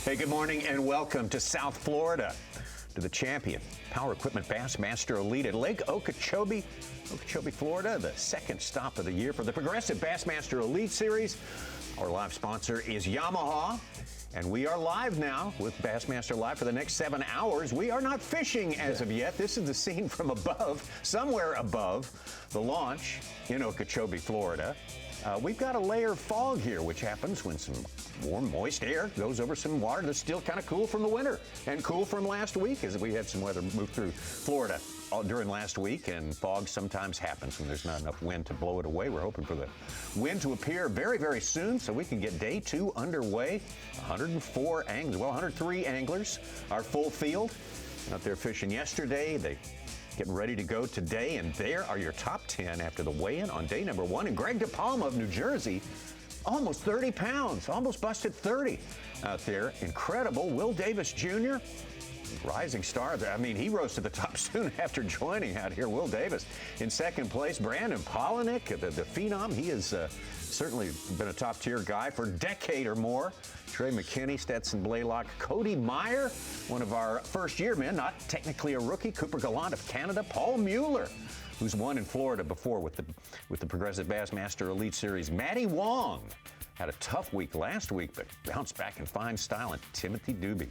Hey, good morning and welcome to South Florida, to the champion Power Equipment Bassmaster Elite at Lake Okeechobee, Florida, the second stop of the year for the Progressive Bassmaster Elite Series. Our live sponsor is Yamaha, and we are live now with Bassmaster Live for the next 7 hours. We are not fishing as of yet. This is the scene from above, somewhere above the launch in Okeechobee, Florida. We've got a layer of fog here, which happens when some warm, moist air goes over some water that's still kind of cool from the winter and cool from last week, as we had some weather move through Florida during last week, and fog sometimes happens when there's not enough wind to blow it away. We're hoping for the wind to appear very, very soon so we can get day 2 underway. 104 anglers, well, 103 anglers, our full field out there fishing yesterday. They getting ready to go today, and there are your top 10 after the weigh-in on day number 1. And Greg DePalma of New Jersey, almost 30 pounds, almost busted 30 out there. Incredible. Will Davis Jr., rising star. I mean, he rose to the top soon after joining out here. Will Davis in second place. Brandon Polinick, the phenom. He has certainly been a top-tier guy for a decade or more. Trey McKinney, Stetson Blaylock, Cody Meyer, one of our first-year men, not technically a rookie. Cooper Gallant of Canada. Paul Mueller, who's won in Florida before with the Progressive Bassmaster Elite Series. Matty Wong had a tough week last week, but bounced back in fine style. And Timothy Doobie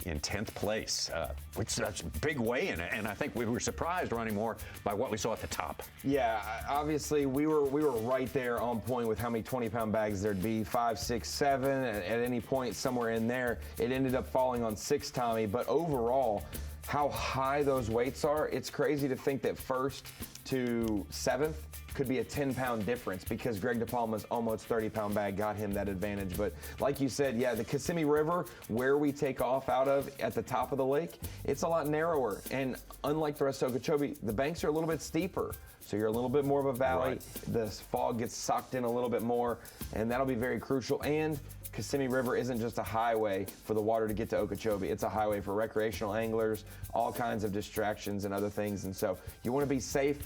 in 10th place, which that's a big weigh-in, and I think we were surprised, Ronnie Moore, by what we saw at the top. Yeah, obviously we were right there on point with how many 20-pound bags there'd be, 5, 6, 7, at any point somewhere in there. It ended up falling on 6, Tommy, but overall, how high those weights are, it's crazy to think that 1st to 7th could be a 10-pound difference because Greg DePalma's almost 30-pound bag got him that advantage. But like you said, yeah, the Kissimmee River, where we take off out of at the top of the lake, it's a lot narrower. And unlike the rest of Okeechobee, the banks are a little bit steeper. So you're a little bit more of a valley. Right. The fog gets sucked in a little bit more, and that'll be very crucial. And Kissimmee River isn't just a highway for the water to get to Okeechobee. It's a highway for recreational anglers, all kinds of distractions and other things. And so you want to be safe.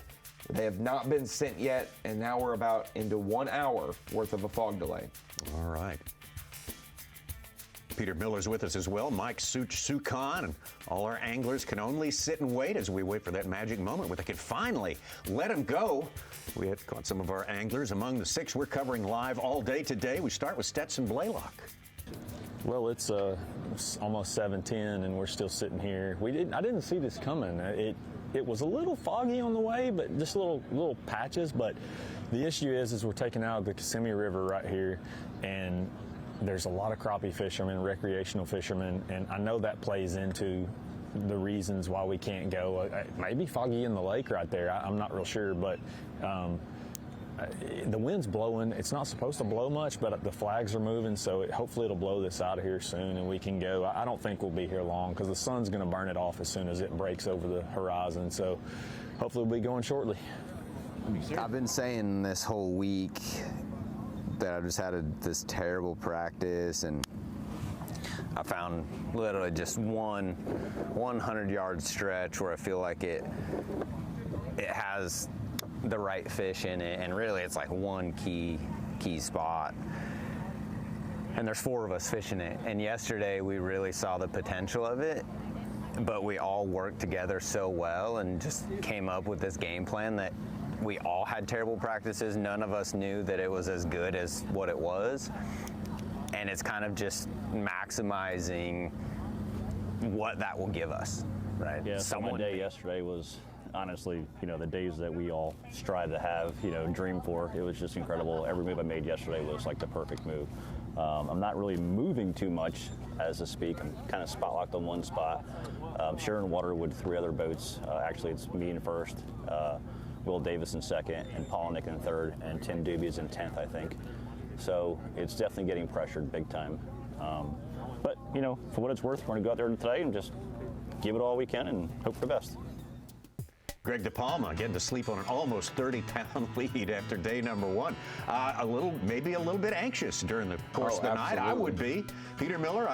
They have not been sent yet, and now we're about into 1 hour worth of a fog delay. All right. Peter Miller's with us as well. Mike Sukhan, and all our anglers can only sit and wait as we wait for that magic moment where they can finally let them go. We had caught some of our anglers among the 6 we're covering live all day today. We start with Stetson Blaylock. Well, it's almost 7:10, and we're still sitting here. I didn't see this coming. It was a little foggy on the way, but just little patches. But the issue is we're taking out the Kissimmee River right here, and there's a lot of crappie fishermen, recreational fishermen, and I know that plays into the reasons why we can't go. Maybe foggy in the lake right there. I'm not real sure, but the wind's blowing. It's not supposed to blow much, but the flags are moving, so hopefully it'll blow this out of here soon and we can go. I don't think we'll be here long because the sun's going to burn it off as soon as it breaks over the horizon, so hopefully we'll be going shortly. I've been saying this whole week that I've just had this terrible practice, and I found literally just one 100-yard stretch where I feel like it has the right fish in it, and really it's like one key spot, and there's 4 of us fishing it. And yesterday we really saw the potential of it, but we all worked together so well and just came up with this game plan that we all had terrible practices. None of us knew that it was as good as what it was, and it's kind of just maximizing what that will give us, right? Yeah, so my day yesterday was honestly, the days that we all strive to have, dream for. It was just incredible. Every move I made yesterday was like the perfect move. I'm not really moving too much as I speak. I'm kind of spot locked on one spot. Sharing water with 3 other boats. Actually, it's me in first, Will Davis in second, and Polinick in third, and Tim Doobie is in 10th, I think. So it's definitely getting pressured big time. But, for what it's worth, we're going to go out there today and just give it all we can and hope for the best. Greg DePalma getting to sleep on an almost 30-pound lead after day number one. Maybe a little bit anxious during the course of the night. I would be. Peter Miller,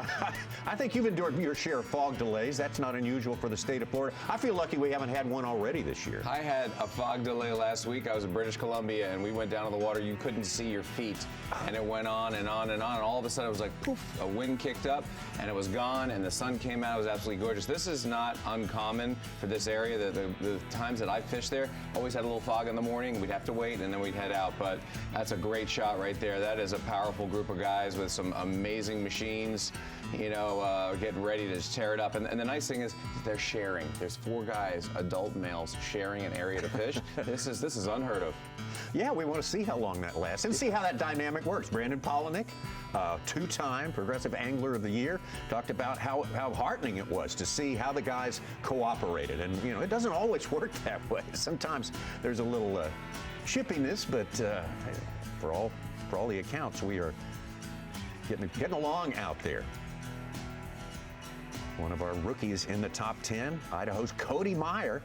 I think you've endured your share of fog delays. That's not unusual for the state of Florida. I feel lucky we haven't had one already this year. I had a fog delay last week. I was in British Columbia, and we went down to the water. You couldn't see your feet, and it went on and on and on. And all of a sudden, it was like poof, a wind kicked up, and it was gone, and the sun came out. It was absolutely gorgeous. This is not uncommon for this area. The times that I fished there, always had a little fog in the morning. We'd have to wait, and then we'd head out. But that's a great shot right there. That is a powerful group of guys with some amazing machines, getting ready to tear it up. And the nice thing is they're sharing. There's 4 guys, adult males, sharing an area to fish. This is unheard of. Yeah, we want to see how long that lasts and see how that dynamic works. Brandon Polinick, 2-time Progressive Angler of the Year, talked about how heartening it was to see how the guys cooperated. And, it doesn't always work that way. Sometimes there's a little chippiness, but for all the accounts, we are getting along out there. One of our rookies in the top 10, Idaho's Cody Meyer.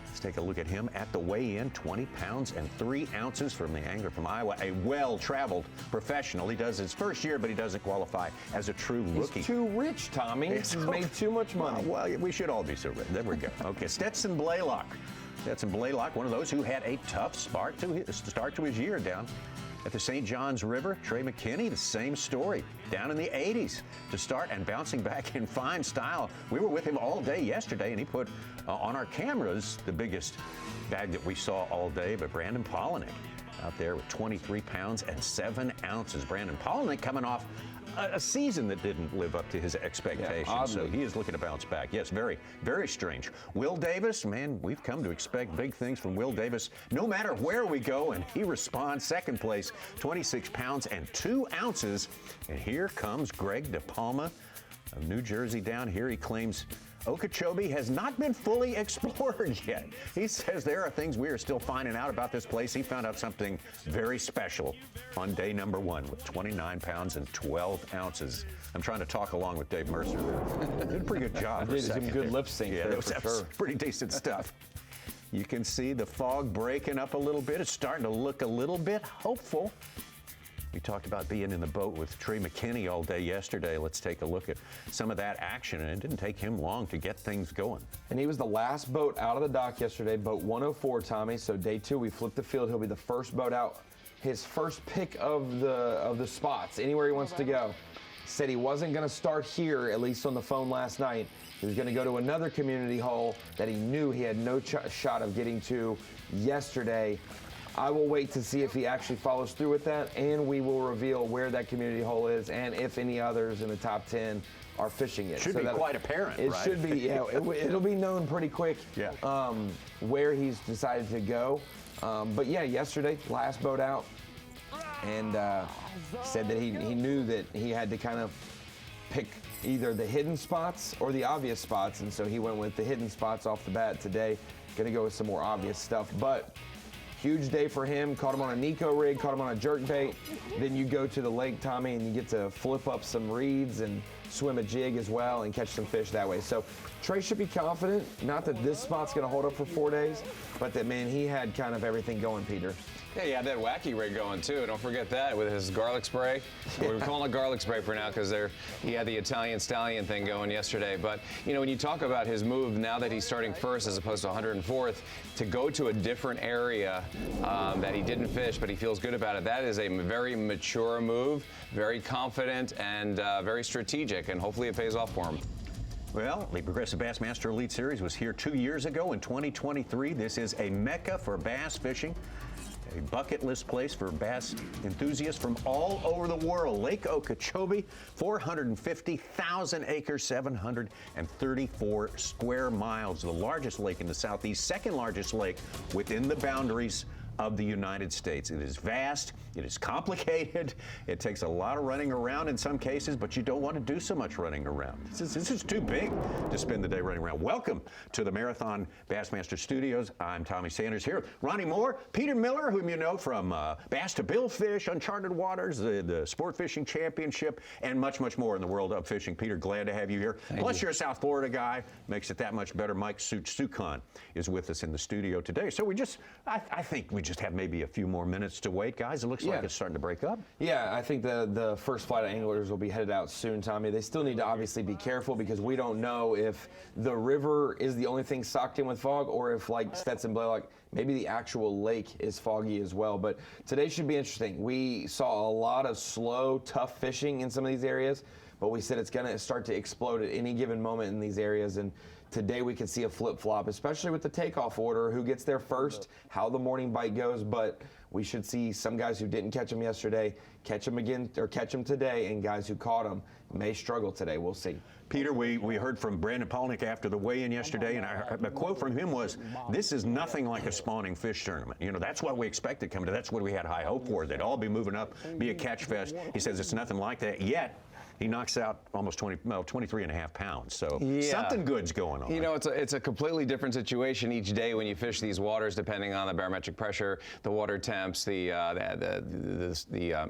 Let's take a look at him at the weigh-in, 20 pounds and 3 ounces from the angler from Iowa, a well-traveled professional. He does his first year, but he doesn't qualify as a true rookie. He's too rich, Tommy. He's made too much money. Well, we should all be so rich. There we go. Okay, Stetson Blaylock. Stetson Blaylock, one of those who had a tough start to his year down at the St. Johns River. Trey McKinney, the same story. Down in the 80s to start and bouncing back in fine style. We were with him all day yesterday, and he put on our cameras the biggest bag that we saw all day. But Brandon Polinick out there with 23 pounds and 7 ounces. Brandon Polinick coming off a season that didn't live up to his expectations. Yeah, so he is looking to bounce back. Yes, very, very strange. Will Davis, man, we've come to expect big things from Will Davis no matter where we go, and he responds. Second place, 26 pounds and 2 ounces. And here comes Greg DePalma of New Jersey down here. He claims Okeechobee has not been fully explored yet. He says there are things we are still finding out about this place. He found out something very special on day number one with 29 pounds and 12 ounces. I'm trying to talk along with Dave Mercer there. Did a pretty good job. Did some good lip sync there, for sure. Pretty decent stuff. You can see the fog breaking up a little bit. It's starting to look a little bit hopeful. We talked about being in the boat with Trey McKinney all day yesterday. Let's take a look at some of that action. And it didn't take him long to get things going. And he was the last boat out of the dock yesterday, boat 104, Tommy. So day 2, we flipped the field. He'll be the first boat out. His first pick of the spots, anywhere he wants to go. Said he wasn't going to start here, at least on the phone last night. He was going to go to another community hole that he knew he had no shot of getting to yesterday. I will wait to see if he actually follows through with that, and we will reveal where that community hole is and if any others in the top 10 are fishing it. Should be quite apparent, It right? should be, yeah. It'll be known pretty quick where he's decided to go. But yeah, yesterday, last boat out, and said that he knew that he had to kind of pick either the hidden spots or the obvious spots, and so he went with the hidden spots off the bat today. Going to go with some more obvious stuff, but huge day for him. Caught him on a Nico rig, caught him on a jerkbait. Then you go to the lake, Tommy, and you get to flip up some reeds and swim a jig as well and catch some fish that way. So Trey should be confident. Not that this spot's going to hold up for 4 days, but that, man, he had kind of everything going, Peter. Yeah, he had that wacky rig going, too. Don't forget that with his garlic spray. We're calling it garlic spray for now because he had the Italian stallion thing going yesterday. But, when you talk about his move, now that he's starting first as opposed to 104th, to go to a different area that he didn't fish, but he feels good about it, that is a very mature move, very confident, and very strategic, and hopefully it pays off for him. Well, the Progressive Bassmaster Elite Series was here 2 years ago in 2023. This is a mecca for bass fishing. A bucket list place for bass enthusiasts from all over the world. Lake Okeechobee, 450,000 acres, 734 square miles. The largest lake in the Southeast, second largest lake within the boundaries of the United States. It is vast, it is complicated, it takes a lot of running around in some cases, but you don't want to do so much running around. This is too big to spend the day running around. Welcome to the Marathon Bassmaster Studios. I'm Tommy Sanders here with Ronnie Moore, Peter Miller, whom you know from Bass to Billfish, Uncharted Waters, the Sport Fishing Championship, and much, much more in the world of fishing. Peter, glad to have you here. Plus, you're a South Florida guy. Makes it that much better. Mike Sukon is with us in the studio today. So I think we just have maybe a few more minutes to wait, guys. It looks like it's starting to break up. Yeah, I think the first flight of anglers will be headed out soon, Tommy. They still need to obviously be careful because we don't know if the river is the only thing socked in with fog or if, like Stetson Blaylock, maybe the actual lake is foggy as well. But today should be interesting. We saw a lot of slow, tough fishing in some of these areas, but we said it's going to start to explode at any given moment in these areas. And today we could see a flip-flop, especially with the takeoff order, who gets there first, how the morning bite goes. But we should see some guys who didn't catch them yesterday catch them again or catch them today, and guys who caught them may struggle today. We'll see. Peter, we heard from Brandon Palaniuk after the weigh-in yesterday, and a quote from him was, "This is nothing like a spawning fish tournament." You know, that's what we expected coming to. That's what we had high hope for. They'd all be moving up, be a catch fest. He says it's nothing like that yet. He knocks out almost 23 and a half pounds. So something good's going on. You know, it's a completely different situation each day when you fish these waters, depending on the barometric pressure, the water temps, the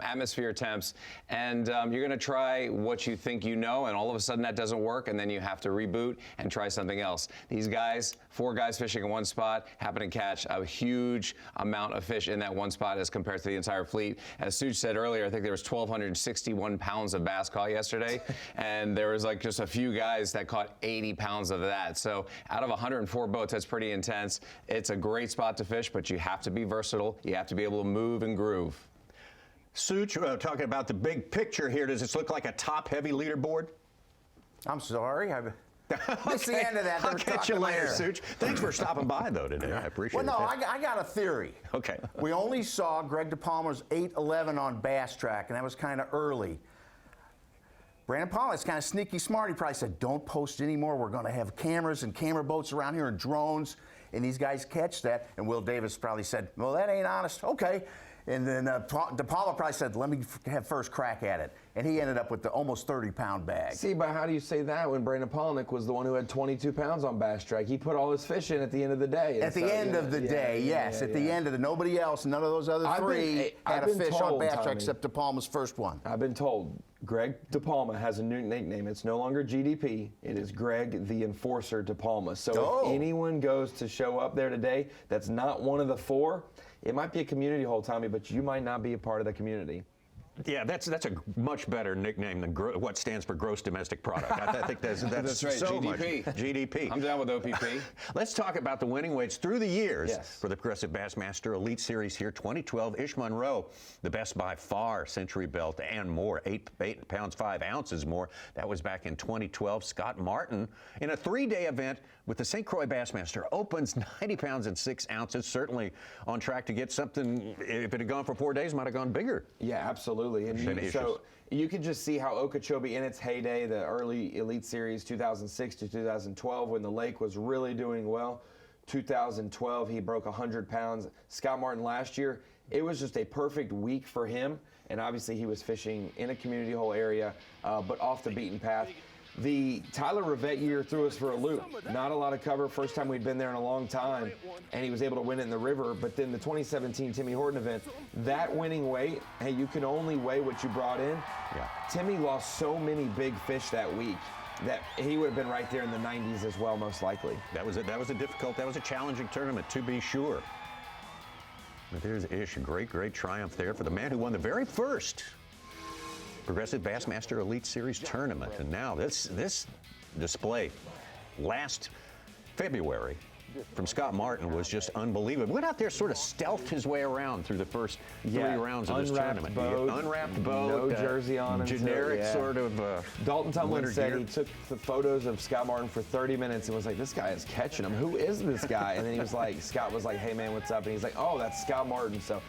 atmosphere temps, and you're going to try what you think you know, and all of a sudden that doesn't work, and then you have to reboot and try something else. These guys, 4 guys fishing in one spot, happen to catch a huge amount of fish in that one spot as compared to the entire fleet. As Suj said earlier, I think there was 1,261 pounds of bass caught yesterday, and there was like just a few guys that caught 80 pounds of that. So out of 104 boats, that's pretty intense. It's a great spot to fish, but you have to be versatile. You have to be able to move and groove. Such, talking about the big picture here, does this look like a top-heavy leaderboard? I'm sorry. That's the end of that. I'll catch you later, Such. Thanks for stopping by, though, today. I appreciate it. Well, no, I got a theory. Okay. We only saw Greg DePalma's 8:11 on Bass Track, and that was kind of early. Brandon Palaniuk's kind of sneaky smart. He probably said, don't post anymore. We're going to have cameras and camera boats around here and drones. And these guys catch that. And Will Davis probably said, well, that ain't honest. Okay. And then DePalma probably said, let me have first crack at it. And he ended up with the almost 30-pound bag. See, but how do you say that when Brandon Palaniuk was the one who had 22 pounds on Bass Track? He put all his fish in at the end of the day. At the end of the day, yes. At the end of the, nobody else, none of those other three had a fish on Bass Track except DePalma's first one. I've been told Greg DePalma has a new nickname. It's no longer GDP. It is Greg the Enforcer DePalma. So if anyone goes to show up there today that's not one of the 4, it might be a community hole, Tommy, but you might not be a part of the community. Yeah, that's a much better nickname than what stands for gross domestic product. I think that's right, so GDP. Much. GDP. I'm down with OPP. Let's talk about the winning weights through the years for the Progressive Bassmaster Elite Series here. 2012, Ish Monroe, the best by far, Century Belt and more, 8 pounds 5 ounces more. That was back in 2012. Scott Martin in a 3-day event with the St. Croix Bassmaster opens 90 pounds and 6 ounces. Certainly on track to get something. If it had gone for 4 days, might have gone bigger. Yeah, absolutely. And so you can just see how Okeechobee in its heyday, the early Elite Series 2006 to 2012, when the lake was really doing well. 2012, he broke 100 pounds. Scott Martin last year, it was just a perfect week for him. And obviously he was fishing in a community hole area, but off the beaten path. The Tyler Rivette year threw us for a loop. Not a lot of cover, first time we'd been there in a long time, and he was able to win it in the river. But then the 2017 Timmy Horton event, that winning weight, hey, you can only weigh what you brought in. Yeah. Timmy lost so many big fish that week that he would have been right there in the 90s as well, most likely. That was a challenging tournament, to be sure. But there's Ish, a great triumph there for the man who won the very first Progressive Bassmaster Elite Series tournament. And now this display last February from Scott Martin was just unbelievable. Went out there, sort of stealthed his way around through the first 3 rounds of this tournament. Unwrapped boat, no jersey on, generic sort of. Dalton Tumlin said he took the photos of Scott Martin for 30 minutes and was like, "This guy is catching him. Who is this guy?" And then he was like, Scott was like, "Hey man, what's up?" And he's like, "Oh, that's Scott Martin." So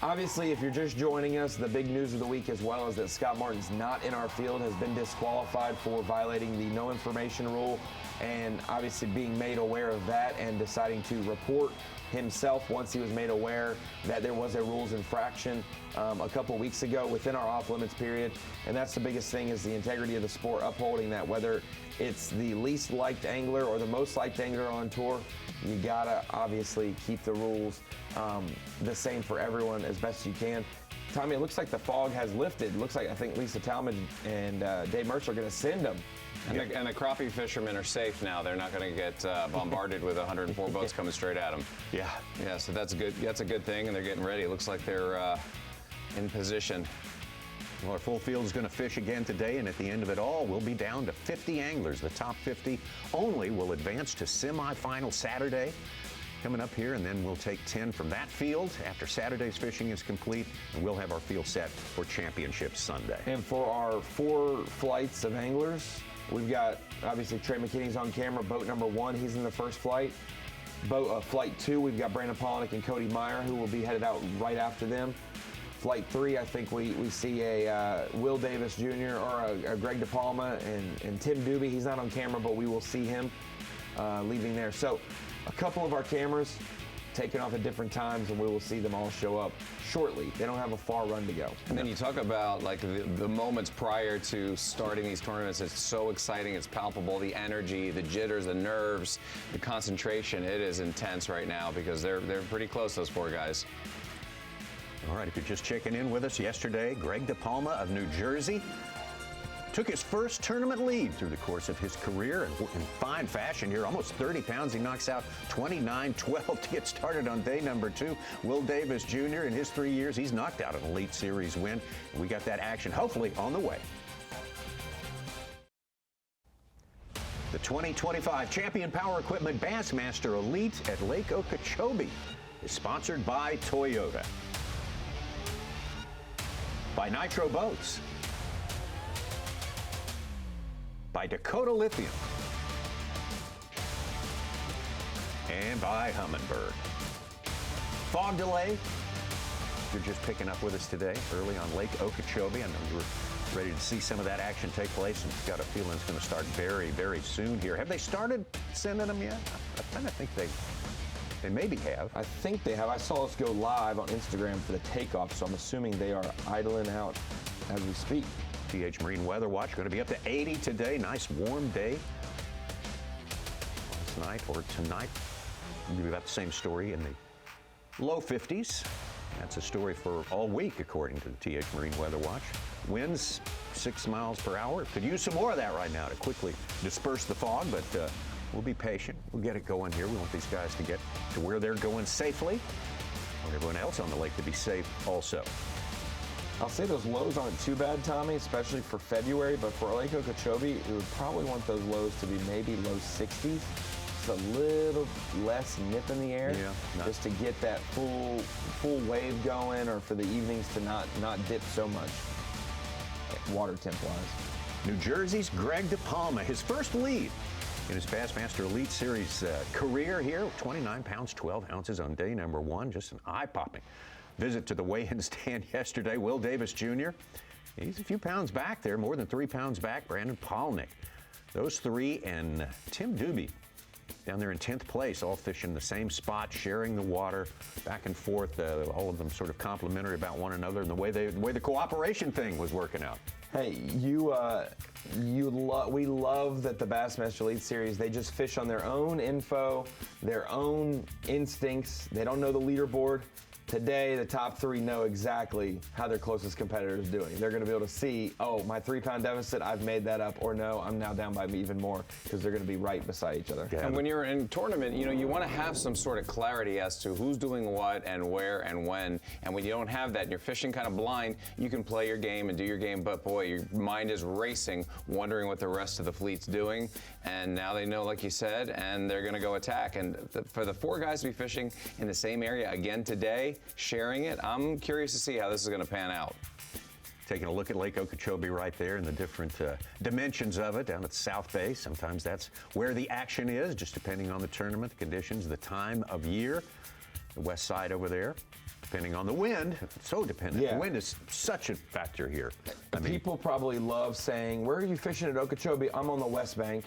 obviously, if you're just joining us, the big news of the week as well is that Scott Martin's not in our field, has been disqualified for violating the no information rule, and obviously being made aware of that and deciding to report himself once he was made aware that there was a rules infraction a couple weeks ago within our off-limits period. And that's the biggest thing, is the integrity of the sport, upholding that. Whether it's the least liked angler or the most liked angler on tour, you gotta obviously keep the rules the same for everyone as best you can. Tommy, it looks like the fog has lifted. It looks like, I think Lisa Talmadge and Dave Mercer are going to send them. And the crappie fishermen are safe now. They're not going to get bombarded with 104 boats coming straight at them. Yeah. Yeah, so that's good. That's a good thing, and they're getting ready. It looks like they're in position. Well, our full field is going to fish again today, and at the end of it all, we'll be down to 50 anglers. The top 50 only will advance to semifinal Saturday. Coming up here, and then we'll take 10 from that field after Saturday's fishing is complete, and we'll have our field set for Championship Sunday. And for our 4 flights of anglers, we've got, obviously, Trey McKinney's on camera, boat number 1, he's in the first flight. Flight 2, we've got Brandon Polnick and Cody Meyer, who will be headed out right after them. Flight 3, I think we see a Will Davis Jr. or a Greg DePalma and Tim Doobie. He's not on camera, but we will see him leaving there. So a couple of our cameras taken off at different times, and we will see them all show up shortly. They don't have a far run to go. And then you talk about like the moments prior to starting these tournaments. It's so exciting. It's palpable. The energy, the jitters, the nerves, the concentration. It is intense right now because they're pretty close, those 4 guys. All right, if you're just checking in with us, yesterday, Greg DePalma of New Jersey took his first tournament lead through the course of his career in fine fashion here, almost 30 pounds. He knocks out 29-12 to get started on day number 2. Will Davis Jr., in his 3 years, he's knocked out an Elite Series win. We got that action, hopefully, on the way. The 2025 Champion Power Equipment Bassmaster Elite at Lake Okeechobee is sponsored by Toyota, by Nitro Boats, by Dakota Lithium, and by Humminbird. Fog delay. If you're just picking up with us today, early on Lake Okeechobee. I know you were ready to see some of that action take place, and got a feeling it's going to start very, very soon here. Have they started sending them yet? I kind of think they maybe have. I think they have. I saw us go live on Instagram for the takeoff, so I'm assuming they are idling out as we speak. TH Marine Weather Watch going to be up to 80 today. Nice warm day. Last night or tonight, maybe about the same story in the low 50s. That's a story for all week, according to the TH Marine Weather Watch. Winds 6 miles per hour. Could use some more of that right now to quickly disperse the fog, but we'll be patient. We'll get it going here. We want these guys to get to where they're going safely. I want everyone else on the lake to be safe also. I'll say those lows aren't too bad, Tommy, especially for February, but for Lake Okeechobee, we would probably want those lows to be maybe low 60s. Just a little less nip in the air, just to get that full wave going, or for the evenings to not dip so much water temp-wise. New Jersey's Greg DePalma, his first lead in his Bassmaster Elite Series career here. 29 pounds, 12 ounces on day number 1. Just an eye-popping visit to the weigh-in stand yesterday. Will Davis Jr., he's a few pounds back there, more than 3 pounds back. Brandon Polnick, those 3, and Tim Doobie down there in 10th place, all fishing the same spot, sharing the water, back and forth, all of them sort of complimentary about one another, and the way the cooperation thing was working out. Hey, we love that the Bassmaster Elite Series, they just fish on their own info, their own instincts. They don't know the leaderboard. Today, the top 3 know exactly how their closest competitor is doing. They're going to be able to see, oh, my 3-pound deficit, I've made that up, or no, I'm now down by even more, because they're going to be right beside each other. Yeah. And when you're in tournament, you want to have some sort of clarity as to who's doing what and where and when. And when you don't have that and you're fishing kind of blind, you can play your game and do your game, but boy, your mind is racing, wondering what the rest of the fleet's doing. And now they know, like you said, and they're going to go attack. And for the 4 guys to be fishing in the same area again today, sharing it, I'm curious to see how this is going to pan out. Taking a look at Lake Okeechobee right there and the different dimensions of it down at the South Bay. Sometimes that's where the action is, just depending on the tournament, the conditions, the time of year. The west side over there, depending on the wind, so dependent. Yeah. The wind is such a factor here. People probably love saying, where are you fishing at Okeechobee? I'm on the West Bank.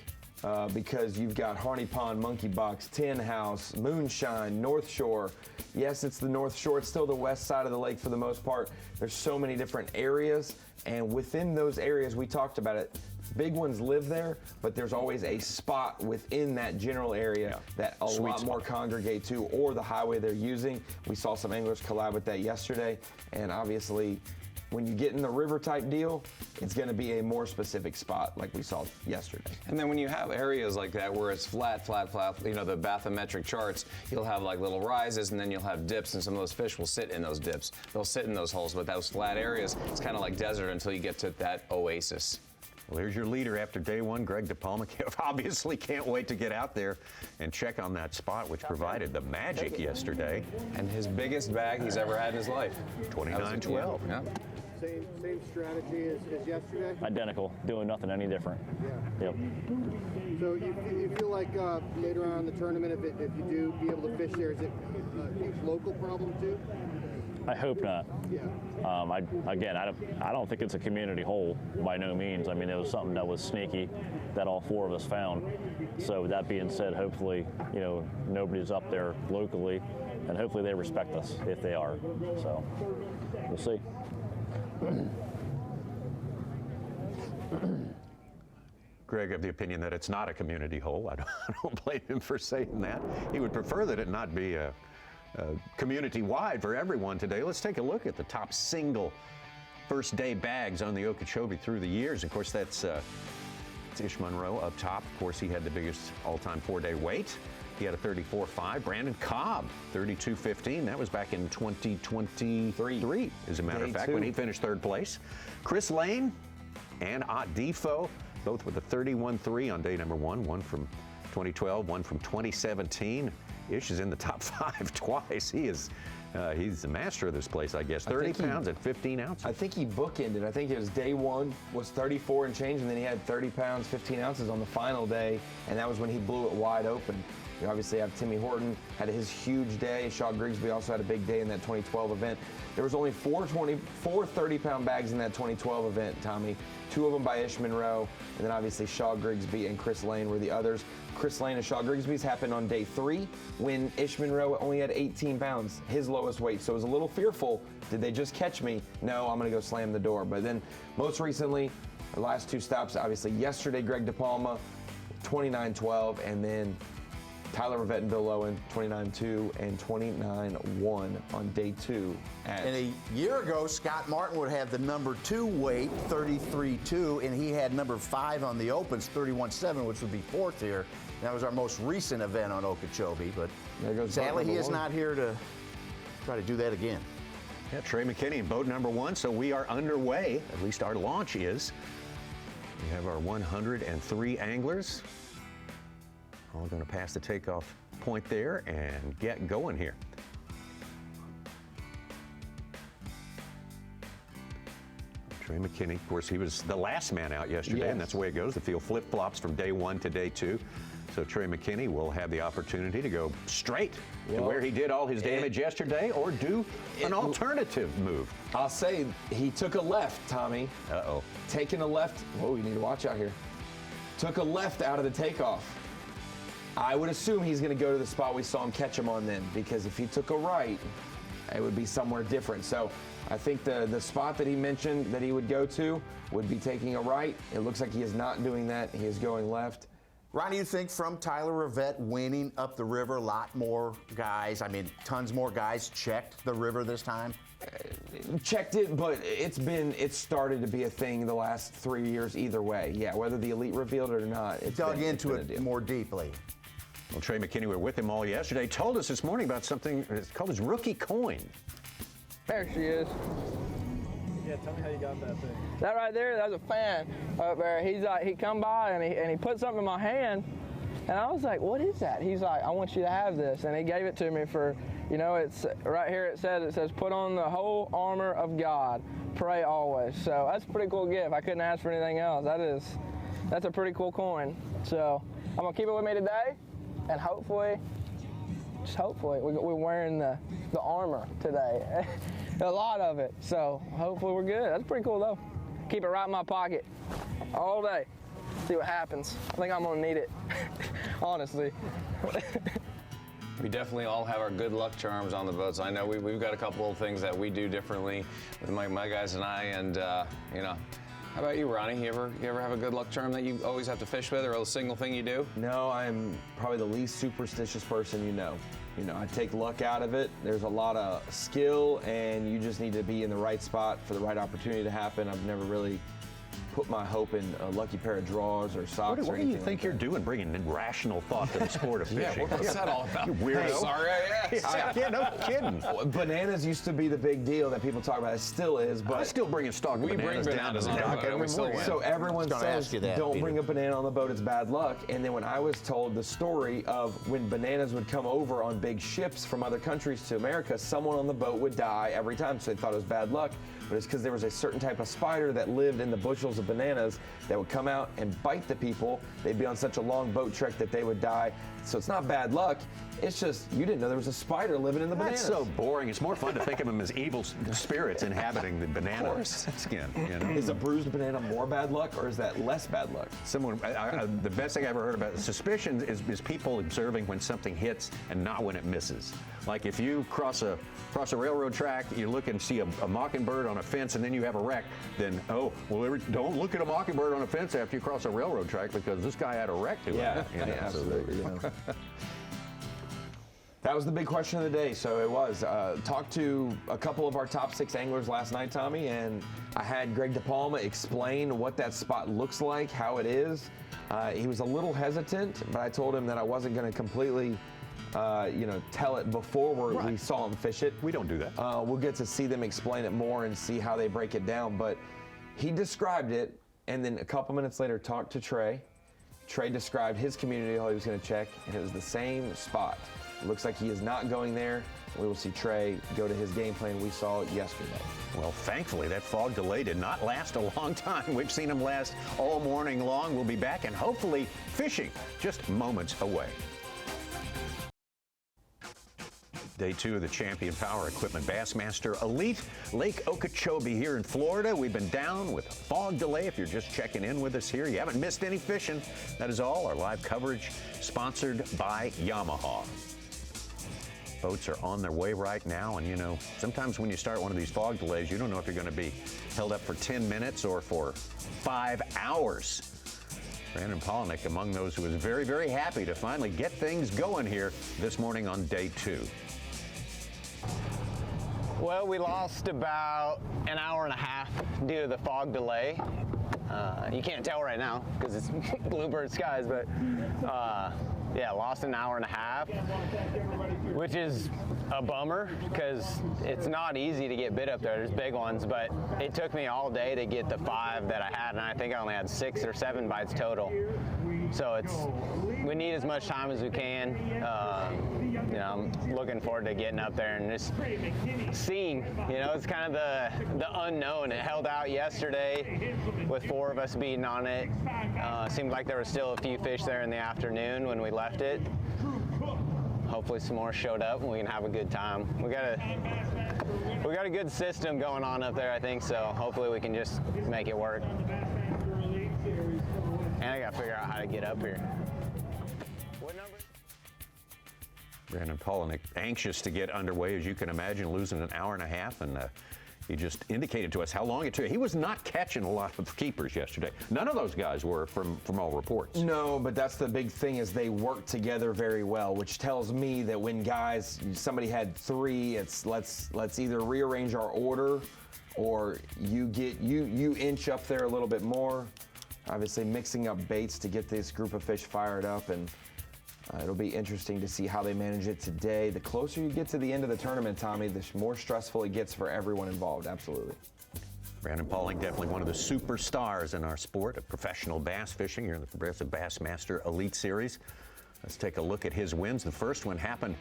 because you've got Harney Pond, Monkey Box, Tin House, Moonshine, North Shore. Yes, it's the North Shore. It's still the west side of the lake for the most part. There's so many different areas, and within those areas, we talked about it, big ones live there, but there's always a spot within that general area that a lot more congregate to, or the highway they're using. We saw some anglers collab with that yesterday, and obviously, when you get in the river type deal, it's going to be a more specific spot like we saw yesterday. And then when you have areas like that where it's flat, you know, the bathymetric charts, you'll have like little rises and then you'll have dips, and some of those fish will sit in those dips. They'll sit in those holes, but those flat areas, it's kind of like desert until you get to that oasis. Well, here's your leader after day one, Greg DePalma. Obviously can't wait to get out there and check on that spot, which provided the magic yesterday. And his biggest bag he's ever had in his life. 29-12. Yeah. Same strategy as yesterday? Identical, doing nothing any different. Yeah. Yep. So you feel like later on in the tournament, if you do be able to fish there, is it a huge local problem too? I hope not. Yeah. I don't think it's a community hole by no means. I mean, it was something that was sneaky that all four of us found. So with that being said, hopefully, you know, nobody's up there locally, and hopefully they respect us if they are. So we'll see. Greg of the opinion that it's not a community hole. I don't blame him for saying that. He would prefer that it not be a community-wide for everyone today. Let's take a look at the top single first day bags on the Okeechobee through the years. Of course, that's it's Ish Monroe up top. Of course, he had the biggest all-time four-day weight. He had a 34.5. Brandon Cobb, 32.15. That was back in 2023, as a matter of fact, when he finished third place. Chris Lane and Ott Defoe, both with a 31.3 on day number one from 2012, one from 2017. Ish is in the top 5 twice. He's the master of this place, I guess. 30 pounds and 15 ounces. I think he bookended. I think it was day one was 34 and change, and then he had 30 pounds, 15 ounces on the final day, and that was when he blew it wide open. You obviously have Timmy Horton had his huge day. Shaw Grigsby also had a big day in that 2012 event. There was only four 30-pound bags in that 2012 event, Tommy. 2 of them by Ish Monroe, and then obviously Shaw Grigsby and Chris Lane were the others. Chris Lane and Shaw Grigsby's happened on day 3 when Ish Monroe only had 18 pounds, his lowest weight. So it was a little fearful. Did they just catch me? No, I'm going to go slam the door. But then most recently, our last 2 stops, obviously yesterday, Greg DePalma, 29.12, and then Tyler Rivette and Bill Lowen, 29.2 and 29.1 on day 2. And a year ago, Scott Martin would have the number 2 weight, 33.2, and he had number 5 on the Opens, 31.7, which would be 4th here. That was our most recent event on Okeechobee, but sadly he is not here to try to do that again. Yeah, Trey McKinney in boat number 1, so we are underway. At least our launch is. We have our 103 anglers. All going to pass the takeoff point there and get going here. Trey McKinney, of course, he was the last man out yesterday, and that's the way it goes. The field flip-flops from day 1 to day 2. So Trey McKinney will have the opportunity to go straight to where he did all his damage yesterday, or do an alternative move. I'll say he took a left, Tommy. Uh-oh. Taking a left. Whoa, you need to watch out here. Took a left out of the takeoff. I would assume he's going to go to the spot we saw him catch him on then, because if he took a right, it would be somewhere different. So I think the spot that he mentioned that he would go to would be taking a right. It looks like he is not doing that. He is going left. Ronnie, you think from Tyler Rivette winning up the river, a lot more guys, I mean, tons more guys checked the river this time? Checked it, but it's started to be a thing the last 3 years either way. Yeah, whether the elite revealed it or not. It's dug into it more deeply. Well, Trey McKinney, we were with him all yesterday, told us this morning about something it's called his rookie coin. There she is. Yeah, tell me how you got that thing. That right there, that was a fan up there. He come by and he put something in my hand, and I was like, what is that? He's like, I want you to have this, and he gave it to me for, you know, it's right here. It says put on the whole armor of God, pray always. So that's a pretty cool gift. I couldn't ask for anything else. That's a pretty cool coin. So I'm gonna keep it with me today, and hopefully, we're wearing the armor today. A lot of it, so hopefully we're good. That's pretty cool though. Keep it right in my pocket all day. see what happens. I think I'm gonna need it, honestly. We definitely all have our good luck charms on the boats. I know we've got a couple of things that we do differently with my guys and I, and you know. How about you, Ronnie? You ever have a good luck charm that you always have to fish with, or a single thing you do? No, I'm probably the least superstitious person you know. You know, I take luck out of it. There's a lot of skill, and you just need to be in the right spot for the right opportunity to happen. I've never really put my hope in a lucky pair of drawers or socks or What do anything you think like you're that. doing, bringing rational thought to the sport of fishing? Yeah, what's that all about? You weirdo. Sorry I asked. Yeah, no kidding. Bananas used to be the big deal that people talk about. It still is, but I still bring a stock of We bananas bring down to bananas the on the dock boat, and every we still morning. win. so everyone gonna says, ask you that, don't Peter. bring a banana on the boat, it's bad luck. And then when I was told the story of when bananas would come over on big ships from other countries to America, someone on the boat would die every time, so they thought it was bad luck. But it's because there was a certain type of spider that lived in the bushels of bananas that would come out and bite the people. They'd be on such a long boat trek that they would die. So it's not bad luck. It's just you didn't know there was a spider living in the bananas. That's so boring. It's more fun to think of them as evil spirits inhabiting the banana skin. You know? Is a bruised banana more bad luck, or is that less bad luck? Someone, the best thing I ever heard about suspicion is people observing when something hits and not when it misses. Like if you cross a railroad track, you look and see a mockingbird on a fence, and then you have a wreck. Then don't look at a mockingbird on a fence after you cross a railroad track because this guy had a wreck to it. Yeah, You know, absolutely. Yeah. That was the big question of the day. So it was. Talked to a couple of our top 6 anglers last night, Tommy, and I had Greg DePalma explain what that spot looks like, how it is. He was a little hesitant, but I told him that I wasn't going to completely, tell it before we saw him fish it. We don't do that. We'll get to see them explain it more and see how they break it down. But he described it, and then a couple minutes later talked to Trey. Trey described his community hole he was going to check, and it was the same spot. It looks like he is not going there. We will see Trey go to his game plan we saw yesterday. Well, thankfully, that fog delay did not last a long time. We've seen him last all morning long. We'll be back and hopefully fishing just moments away. Day 2 of the Champion Power Equipment Bassmaster Elite, Lake Okeechobee here in Florida. We've been down with a fog delay. If you're just checking in with us here, you haven't missed any fishing. That is all. Our live coverage sponsored by Yamaha. Boats are on their way right now, and you know, sometimes when you start one of these fog delays, you don't know if you're going to be held up for 10 minutes or for 5 hours. Brandon Polnick among those who was very, very happy to finally get things going here this morning on day 2. Well, we lost about an hour and a half due to the fog delay. You can't tell right now because it's bluebird skies, but yeah, lost an hour and a half, which is a bummer because it's not easy to get bit up there. There's big ones, but it took me all day to get the 5 that I had, and I think I only had 6 or 7 bites total. So we need as much time as we can. I'm looking forward to getting up there and just seeing. It's kind of the unknown. It held out yesterday with 4 of us beating on it. Seemed like there was still a few fish there in the afternoon when we left it. Hopefully some more showed up and we can have a good time. We got a good system going on up there, I think, so hopefully we can just make it work. And I gotta figure out how to get up here. What number? Brandon Polnick anxious to get underway, as you can imagine, losing an hour and a half, and he just indicated to us how long it took. He was not catching a lot of keepers yesterday. None of those guys were, from all reports. No, but that's the big thing is they work together very well, which tells me that when somebody had 3, it's let's either rearrange our order or you inch up there a little bit more. Obviously mixing up baits to get this group of fish fired up, and it'll be interesting to see how they manage it today. The closer you get to the end of the tournament, Tommy, the more stressful it gets for everyone involved, absolutely. Brandon Polnick, definitely one of the superstars in our sport of professional bass fishing here in the Progressive Bassmaster Elite Series. Let's take a look at his wins. The first one happened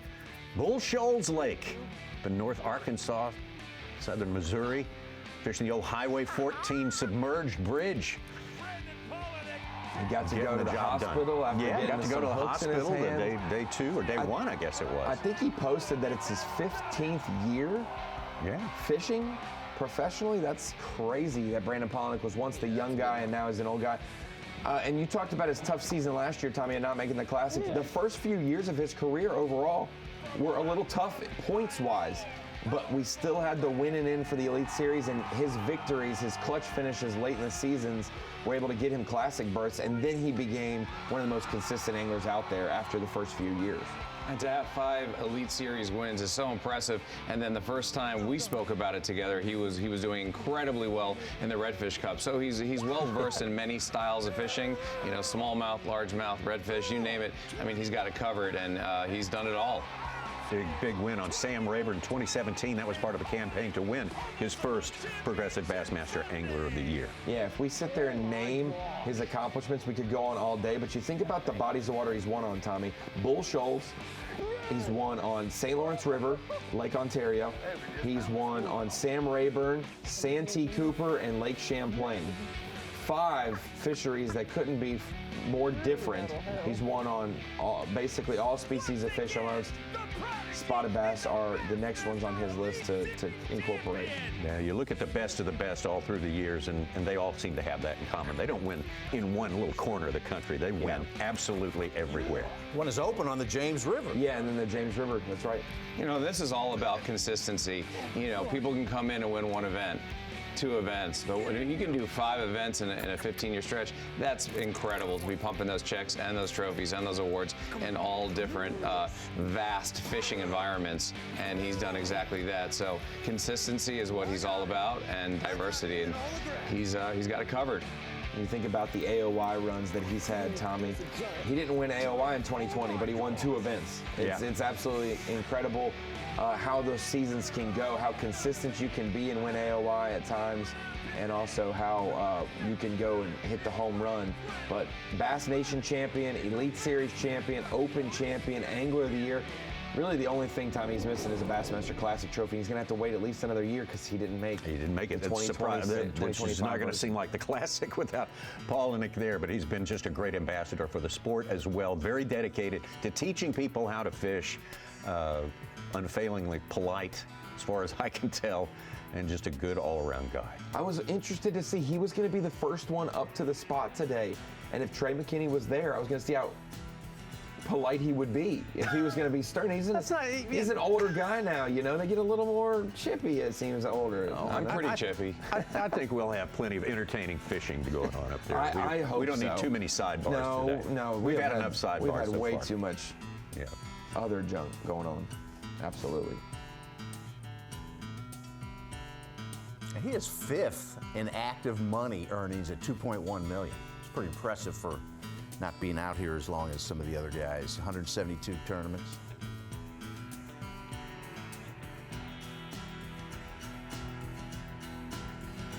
Bull Shoals Lake in North Arkansas, southern Missouri, fishing the old Highway 14 submerged bridge. He got to Getting go to the hospital after getting got to go to the hooks in his hospital hand. day 2 or day 1, I guess it was. I think he posted that it's his 15th year fishing professionally. That's crazy that Brandon Polnick was once the young guy and now he's an old guy. And you talked about his tough season last year, Tommy, and not making the Classic. Yeah. The first few years of his career overall were a little tough points-wise, but we still had the winning in for the Elite Series, and his victories, his clutch finishes late in the seasons were able to get him Classic berths, and then he became one of the most consistent anglers out there after the first few years. And to have 5 Elite Series wins is so impressive. And then the first time we spoke about it together, he was doing incredibly well in the Redfish Cup. So he's well versed in many styles of fishing. You know, smallmouth, largemouth, redfish, you name it. I mean, he's got it covered, and he's done it all. Big win on Sam Rayburn in 2017. That was part of a campaign to win his first Progressive Bassmaster Angler of the Year. Yeah, if we sit there and name his accomplishments, we could go on all day. But you think about the bodies of water he's won on, Tommy. Bull Shoals, he's won on St. Lawrence River, Lake Ontario. He's won on Sam Rayburn, Santee Cooper, and Lake Champlain. 5 fisheries that couldn't be more different. He's won on basically all species of fish almost. Spotted bass are the next ones on his list to incorporate. Yeah, you look at the best of the best all through the years, and they all seem to have that in common. They don't win in one little corner of the country. They win absolutely everywhere. One is open on the James River. Yeah, and then the James River, that's right. You know, this is all about consistency. You know, people can come in and win 1 event, 2 events, but when you can do 5 events in a 15-year stretch, that's incredible to be pumping those checks and those trophies and those awards in all different vast fishing environments, and he's done exactly that. So consistency is what he's all about, and diversity, and he's got it covered. You think about the AOY runs that he's had, Tommy. He didn't win AOY in 2020, but he won 2 events. It's absolutely incredible how those seasons can go, how consistent you can be and win AOY at times, and also how you can go and hit the home run. But Bass Nation champion, Elite Series champion, Open champion, Angler of the Year. Really, the only thing, Tommy, he's missing is a Bassmaster Classic trophy. He's going to have to wait at least another year because he didn't make it. He didn't make it. It's surprising. It's not going to seem like the Classic without Paul and Nick there, but he's been just a great ambassador for the sport as well. Very dedicated to teaching people how to fish, unfailingly polite, as far as I can tell, and just a good all-around guy. I was interested to see he was going to be the first one up to the spot today, and if Trey McKinney was there, I was going to see how polite he would be if he was going to be stern. He's an older guy now, you know. They get a little more chippy, it seems, older. I'm pretty chippy. I think we'll have plenty of entertaining fishing going on up there. I hope we don't need too many sidebars today. No, we've had enough sidebars. We've had so way far. too much other junk going on. Absolutely. And he is 5th in active money earnings at $2.1 million. It's pretty impressive for not being out here as long as some of the other guys. 172 tournaments.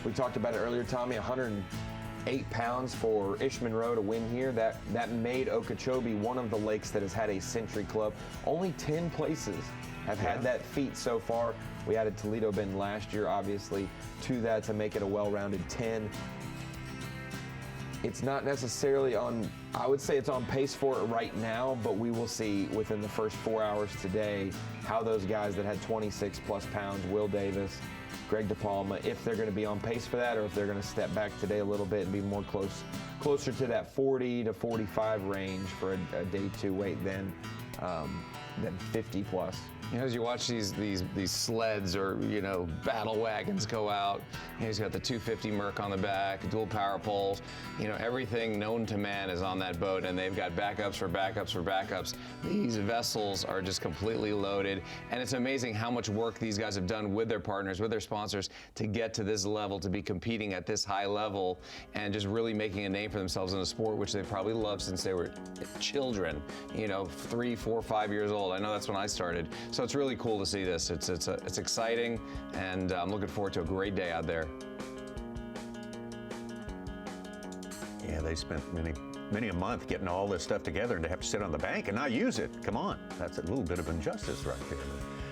We talked about it earlier, Tommy. 108 pounds for Ish Monroe to win here. That made Okeechobee one of the lakes that has had a Century Club. Only 10 places have had that feat so far. We added Toledo Bend last year, obviously, to that to make it a well-rounded 10. It's not necessarily on, I would say it's on pace for it right now, but we will see within the first 4 hours today how those guys that had 26 plus pounds, Will Davis, Greg DePalma, if they're going to be on pace for that or if they're going to step back today a little bit and be more closer to that 40 to 45 range for a day 2 weight than 50 plus. You know, as you watch these sleds or, you know, battle wagons go out, you know, he's got the 250 Merc on the back, dual power poles, you know, everything known to man is on that boat, and they've got backups for backups for backups. These vessels are just completely loaded, and it's amazing how much work these guys have done with their partners, with their sponsors, to get to this level, to be competing at this high level, and just really making a name for themselves in a sport which they probably loved since they were children, you know, 3, 4, 5 years old. I know that's when I started. So it's really cool to see this. It's exciting, and I'm looking forward to a great day out there. Yeah, they spent many a month getting all this stuff together, and to have to sit on the bank and not use it. Come on, that's a little bit of injustice right there.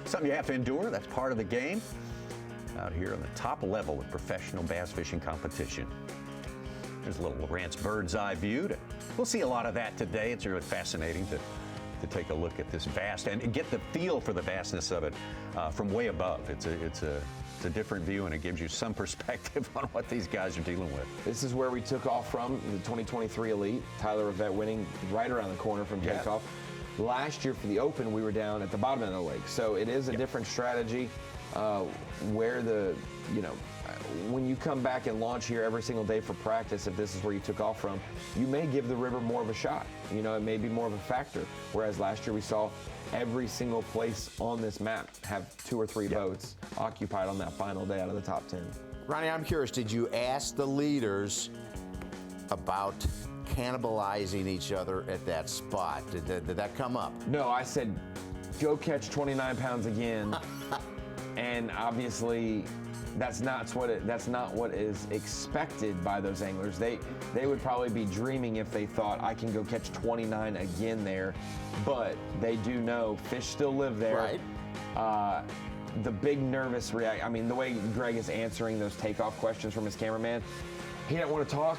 Something you have to endure. That's part of the game. Out here on the top level of professional bass fishing competition. There's a little Lawrence bird's eye view. We'll see a lot of that today. It's really fascinating to take a look at this vast and get the feel for the vastness of it from way above. It's a It's a different view, and it gives you some perspective on what these guys are dealing with. This is where we took off from, the 2023 Elite. Tyler Rivette winning right around the corner from takeoff. Last year for the Open, we were down at the bottom of the lake. So it is a different strategy where the, when you come back and launch here every single day for practice, if this is where you took off from, you may give the river more of a shot. It may be more of a factor. Whereas last year we saw every single place on this map have 2 or 3 boats occupied on that final day out of the top 10. Ronnie, I'm curious, did you ask the leaders about cannibalizing each other at that spot? Did that come up? No, I said, go catch 29 pounds again. And obviously, that's not what is expected by those anglers. They would probably be dreaming if they thought I can go catch 29 again there, but they do know fish still live there. Right. The big nervous react. I mean, the way Greg is answering those takeoff questions from his cameraman, he doesn't want to talk.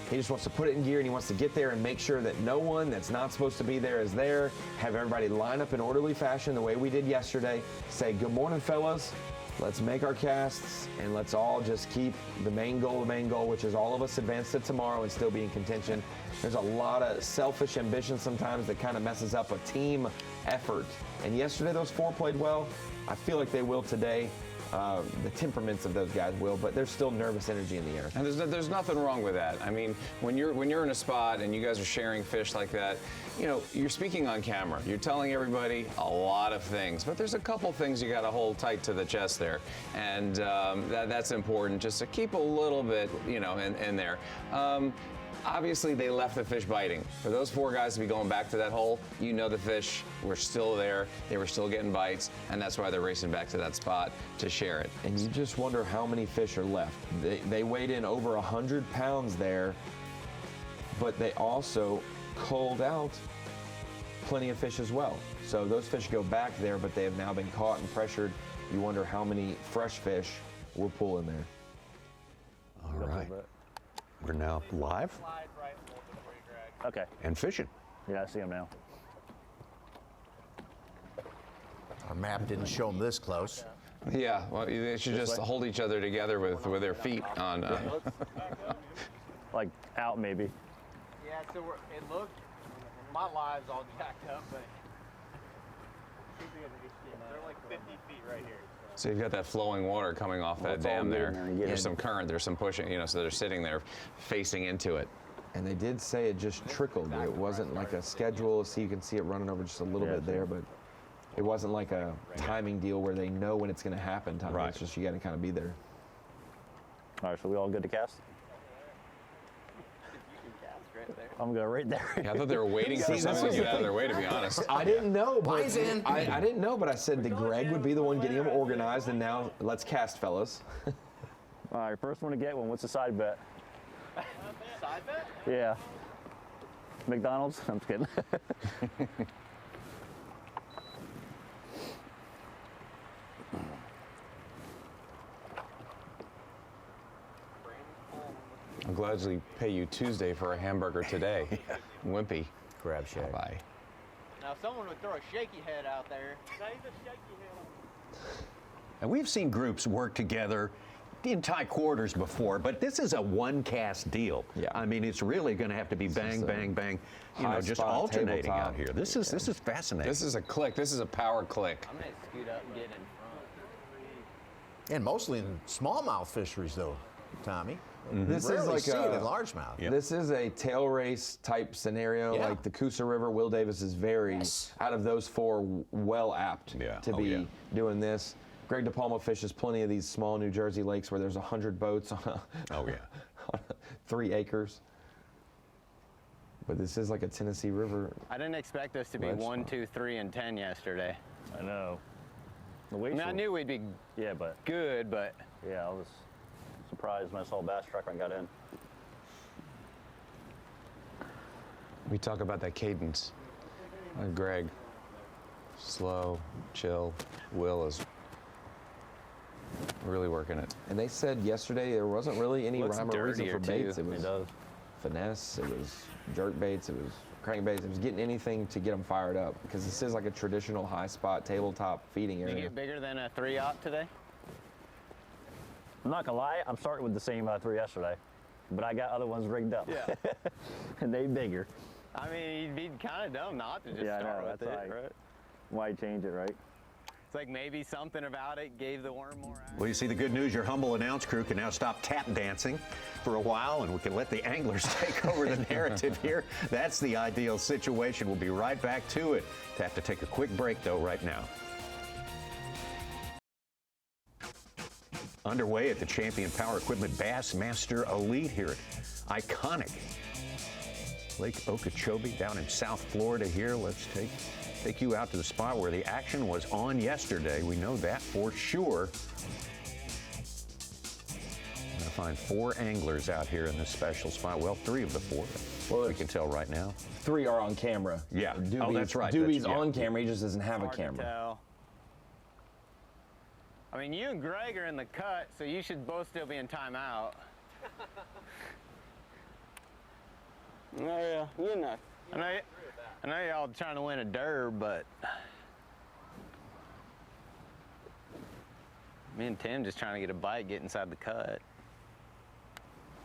He just wants to put it in gear, and he wants to get there and make sure that no one that's not supposed to be there is there. Have everybody line up in orderly fashion the way we did yesterday. Say, good morning, fellas. Let's make our casts, and let's all just keep the main goal, which is all of us advance to tomorrow and still be in contention. There's a lot of selfish ambition sometimes that kind of messes up a team effort. And yesterday, those 4 played well. I feel like they will today. The temperaments of those guys will, but there's still nervous energy in the air. And there's nothing wrong with that. I mean, when you're in a spot and you guys are sharing fish like that, you're speaking on camera. You're telling everybody a lot of things, but there's a couple things you got to hold tight to the chest there, and that's important just to keep a little bit, in there. Obviously, they left the fish biting. For those 4 guys to be going back to that hole, the fish were still there. They were still getting bites, and that's why they're racing back to that spot to share it. And you just wonder how many fish are left. They weighed in over 100 pounds there, but they also culled out plenty of fish as well. So those fish go back there, but they have now been caught and pressured. You wonder how many fresh fish we're pulling there. All right. We're now live Okay. and fishing. Yeah, I see him now. Our map didn't show them this close. Yeah, well, they should just hold each other together with their feet on. Like out maybe. Yeah, so it looked, my live's all jacked up, but they're like 50 feet right here. So you've got that flowing water coming off that dam there. There's some current, there's some pushing, so they're sitting there facing into it. And they did say it just trickled. It wasn't like a schedule, so you can see it running over just a little bit there, but it wasn't like a timing deal where they know when it's going to happen. Right. It's just you got to kind of be there. All right, so we all good to cast? I'm going right there. Yeah, I thought they were waiting for something to get out of their way, to be honest. I didn't know, but I didn't know, but I said that Greg would be the one getting them organized, and now let's cast, fellas. All right, first one to get one. What's the side bet? Side bet? Yeah. McDonald's? I'm just kidding. I'll gladly pay you Tuesday for a hamburger today. Wimpy. Crab shack. Bye. Now, if someone would throw a shaky head out there. And we've seen groups work together in tight quarters before, but this is a one-cast deal. Yeah. I mean, it's really going to have to be bang, bang, bang, just spot, alternating tabletop. out here. This is fascinating. This is a click. This is a power click. I'm going to scoot up and get in front. And mostly in smallmouth fisheries, though, Tommy. This is Rarely like see it in largemouth. Yep. This is a tail race type scenario, Yeah. like the Coosa River. Will Davis is very, out of those 4, well apt to be doing this. Greg DePalma fishes plenty of these small New Jersey lakes where there's 100 boats on on 3 acres. But this is like a Tennessee River. I didn't expect us to be Ledge 1, spot. 2, 3, and 10 yesterday. I know. The I weights mean, I were- knew we'd be Yeah, but good, but yeah, I was surprised when I saw a bass truck when I got in. We talk about that cadence. Greg, slow, chill. Will is really working it. And they said yesterday there wasn't really any Looks rhyme or reason for dirtier, baits. too. It was It does. finesse, it was jerk baits, it was crankbaits, it was getting anything to get them fired up, because this is like a traditional high spot tabletop feeding did you area. get bigger than a 3-aught today? I'm not gonna lie, I'm starting with the same I threw yesterday, but I got other ones rigged up. Yeah. And they bigger. I mean, you'd be kind of dumb not to just Yeah, I start know, with that's it, like- right? Why change it, right? It's like maybe something about it gave the worm more action. Well, you see the good news, your humble announce crew can now stop tap dancing for a while, and we can let the anglers take over the narrative here. That's the ideal situation. We'll be right back to it. Have to take a quick break, though, right now. Underway at the Champion Power Equipment Bassmaster Elite here at iconic Lake Okeechobee down in South Florida here. Let's take you out to the spot where the action was on yesterday. We know that for sure. I'm gonna find 4 anglers out here in this special spot. Well, 3 of the 4. Well, we can tell right now. 3 are on camera. Yeah. Doobie's, Oh, that's right. Doobie's That's- yeah. on camera. He just doesn't have a Hard to camera. tell. I mean, you and Greg are in the cut, so you should both still be in timeout. Oh yeah, you know. I know y'all trying to win a derb, but me and Tim just trying to get a bite, get inside the cut.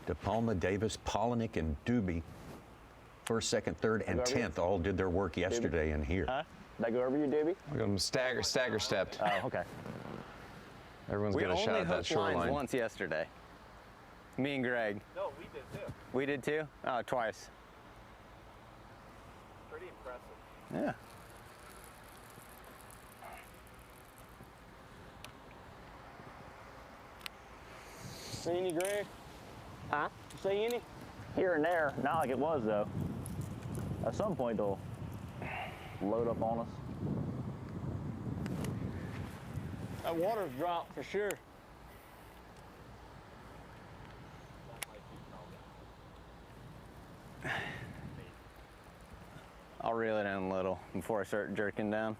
De Palma, Davis, Polinick, and Doobie, 1st, 2nd, 3rd, and 10th all did their work yesterday in here. Huh? Did I go over you, Davey? We're going stagger stepped. Oh, okay. Everyone's We got a shot only at that hooked lines shoreline. once yesterday. Me and Greg. No, we did too. We did too? Oh, twice. Pretty impressive. Yeah. See any, Greg? Huh? See any? Here and there, not like it was though. At some point they'll load up on us. That water's dropped for sure. I'll reel it in a little before I start jerking down.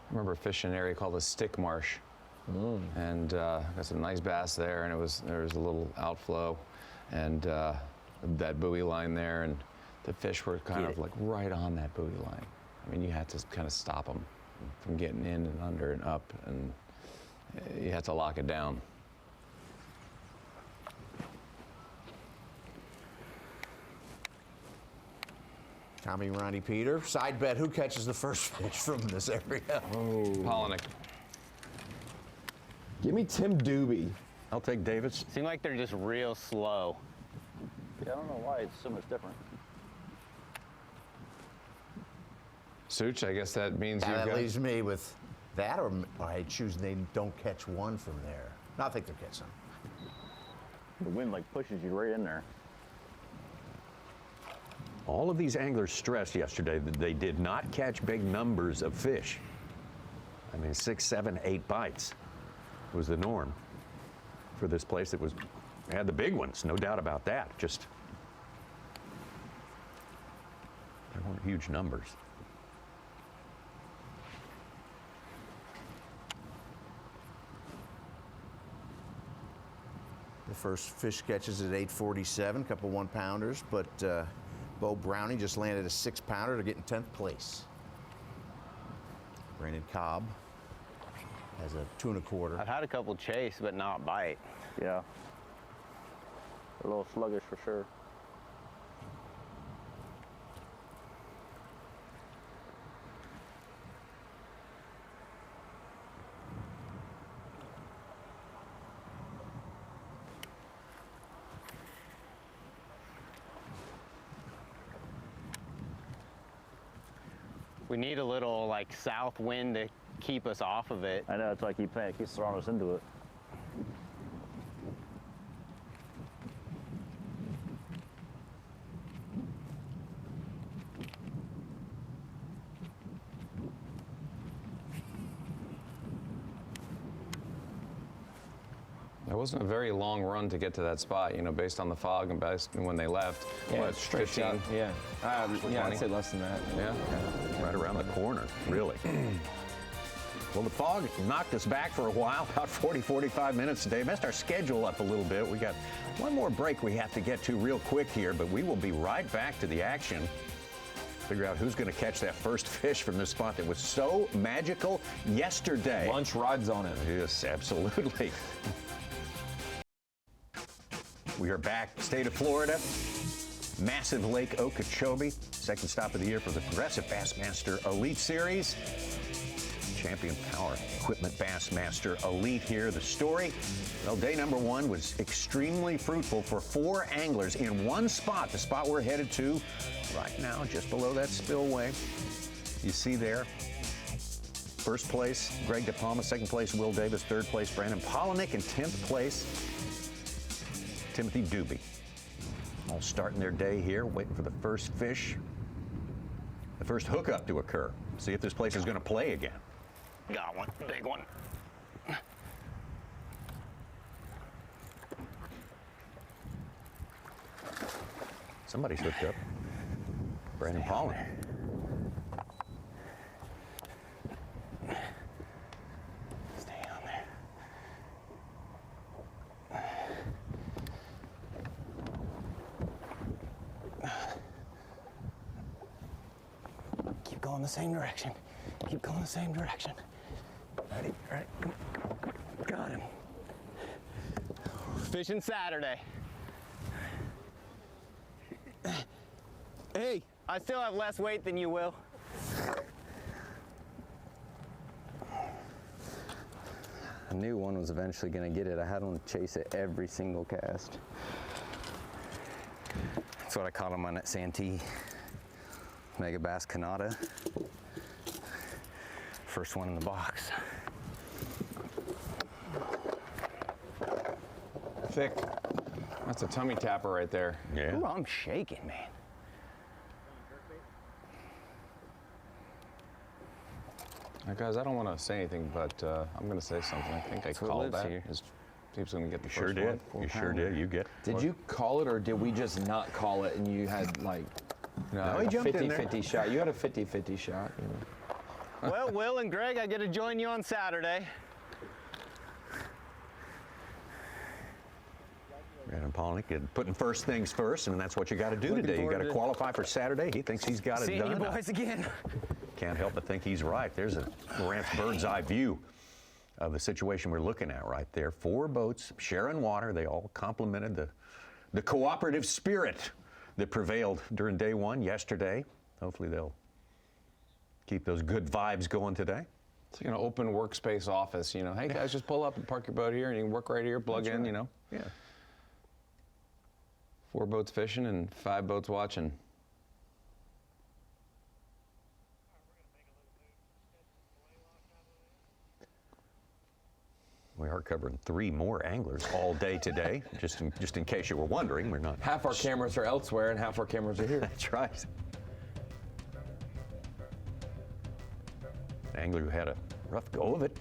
I remember fishing an area called the Stick Marsh. And got some nice bass there, and there was a little outflow, and that buoy line there, and the fish were kind of like right on that buoy line. I mean, you had to kind of stop them from getting in and under and up, and you had to lock it down. Tommy, Ronnie, Peter. Side bet, who catches the first fish from this area? Polinick. Give me Tim Doobie. I'll take Davis. Seem like they're just real slow. Yeah, I don't know why it's so much different. Such, I guess that means And you've that got... leaves me with that, or I choose they don't catch one from there. No, I think they'll catch some. The wind like pushes you right in there. All of these anglers stressed yesterday that they did not catch big numbers of fish. I mean, 6, 7, 8 bites was the norm for this place that had the big ones, no doubt about that. Just, there weren't huge numbers. The first fish catches at 8:47, couple 1-pounders, but Bo Brownie just landed a 6-pounder to get in 10th place. Brandon Cobb has a 2 1/4. I've had a couple chase, but not bite. Yeah. A little sluggish for sure. We need a little like south wind to keep us off of it. I know, it's like it keeps throwing us into it. It wasn't a very long run to get to that spot, you know, based on the fog and based on when they left. What, straight 15? shot. Yeah. Yeah, 20? I'd say less than that. Yeah. Right around the corner, really. Well, the fog knocked us back for a while, about 40, 45 minutes today. Messed our schedule up a little bit. We got one more break we have to get to real quick here, but we will be right back to the action Figure out who's going to catch that first fish from this spot that was so magical yesterday. Lunch rides on it. Yes, absolutely. We are back, state of Florida. Massive Lake Okeechobee. Second stop of the year for the Progressive Bassmaster Elite Series. Champion Power Equipment Bassmaster Elite here. The story, well, day number one was extremely fruitful for 4 anglers in one spot. The spot we're headed to right now, just below that spillway. You see there, first place, Greg DePalma. Second place, Will Davis. Third place, Brandon Polinick. And 10th place, Timothy Doobie. All starting their day here, waiting for the first fish, the first hookup to occur. See if this place is going to play again. Got one, big one. Somebody's hooked up. Brandon Pollock. Stay on there. Keep going the same direction. Keep going the same direction. Ready? Ready? Got him. Fishing Saturday. Hey, I still have less weight than you, Will. I knew one was eventually going to get it. I had one chase it every single cast. That's what I caught on my net Santee. Mega Bass Canada. First one in the box. Thick. That's a tummy tapper right there. Yeah. Ooh, I'm shaking, man. Guys, I don't want to say anything, but I'm going to say something. I think I called that. His team's going to get the Sure first did. one. You sure did. You get. Did you call it, or did we just not call it and you had like No, he a jumped in there. 50-50 shot? You had a 50-50 shot. You know. Well, Will and Greg, I get to join you on Saturday. Brandon Pollock putting first things first, and that's what you got to do Looking today. You got forward to to qualify for Saturday. He thinks he's got it Seeing done. you boys again. Can't help but think he's right. There's a Lawrence bird's eye view of the situation we're looking at right there. 4 boats sharing water. They all complemented the cooperative spirit that prevailed during day one yesterday. Hopefully they'll keep those good vibes going today. It's like an open workspace office, you know. Hey, guys, just pull up and park your boat here, and you can work right here, plug in, you know. Yeah. 4 boats fishing and 5 boats watching. We are covering 3 more anglers all day today, just in case you were wondering. We're not. Half our cameras are elsewhere and half our cameras are here. That's right. An angler who had a rough go of it.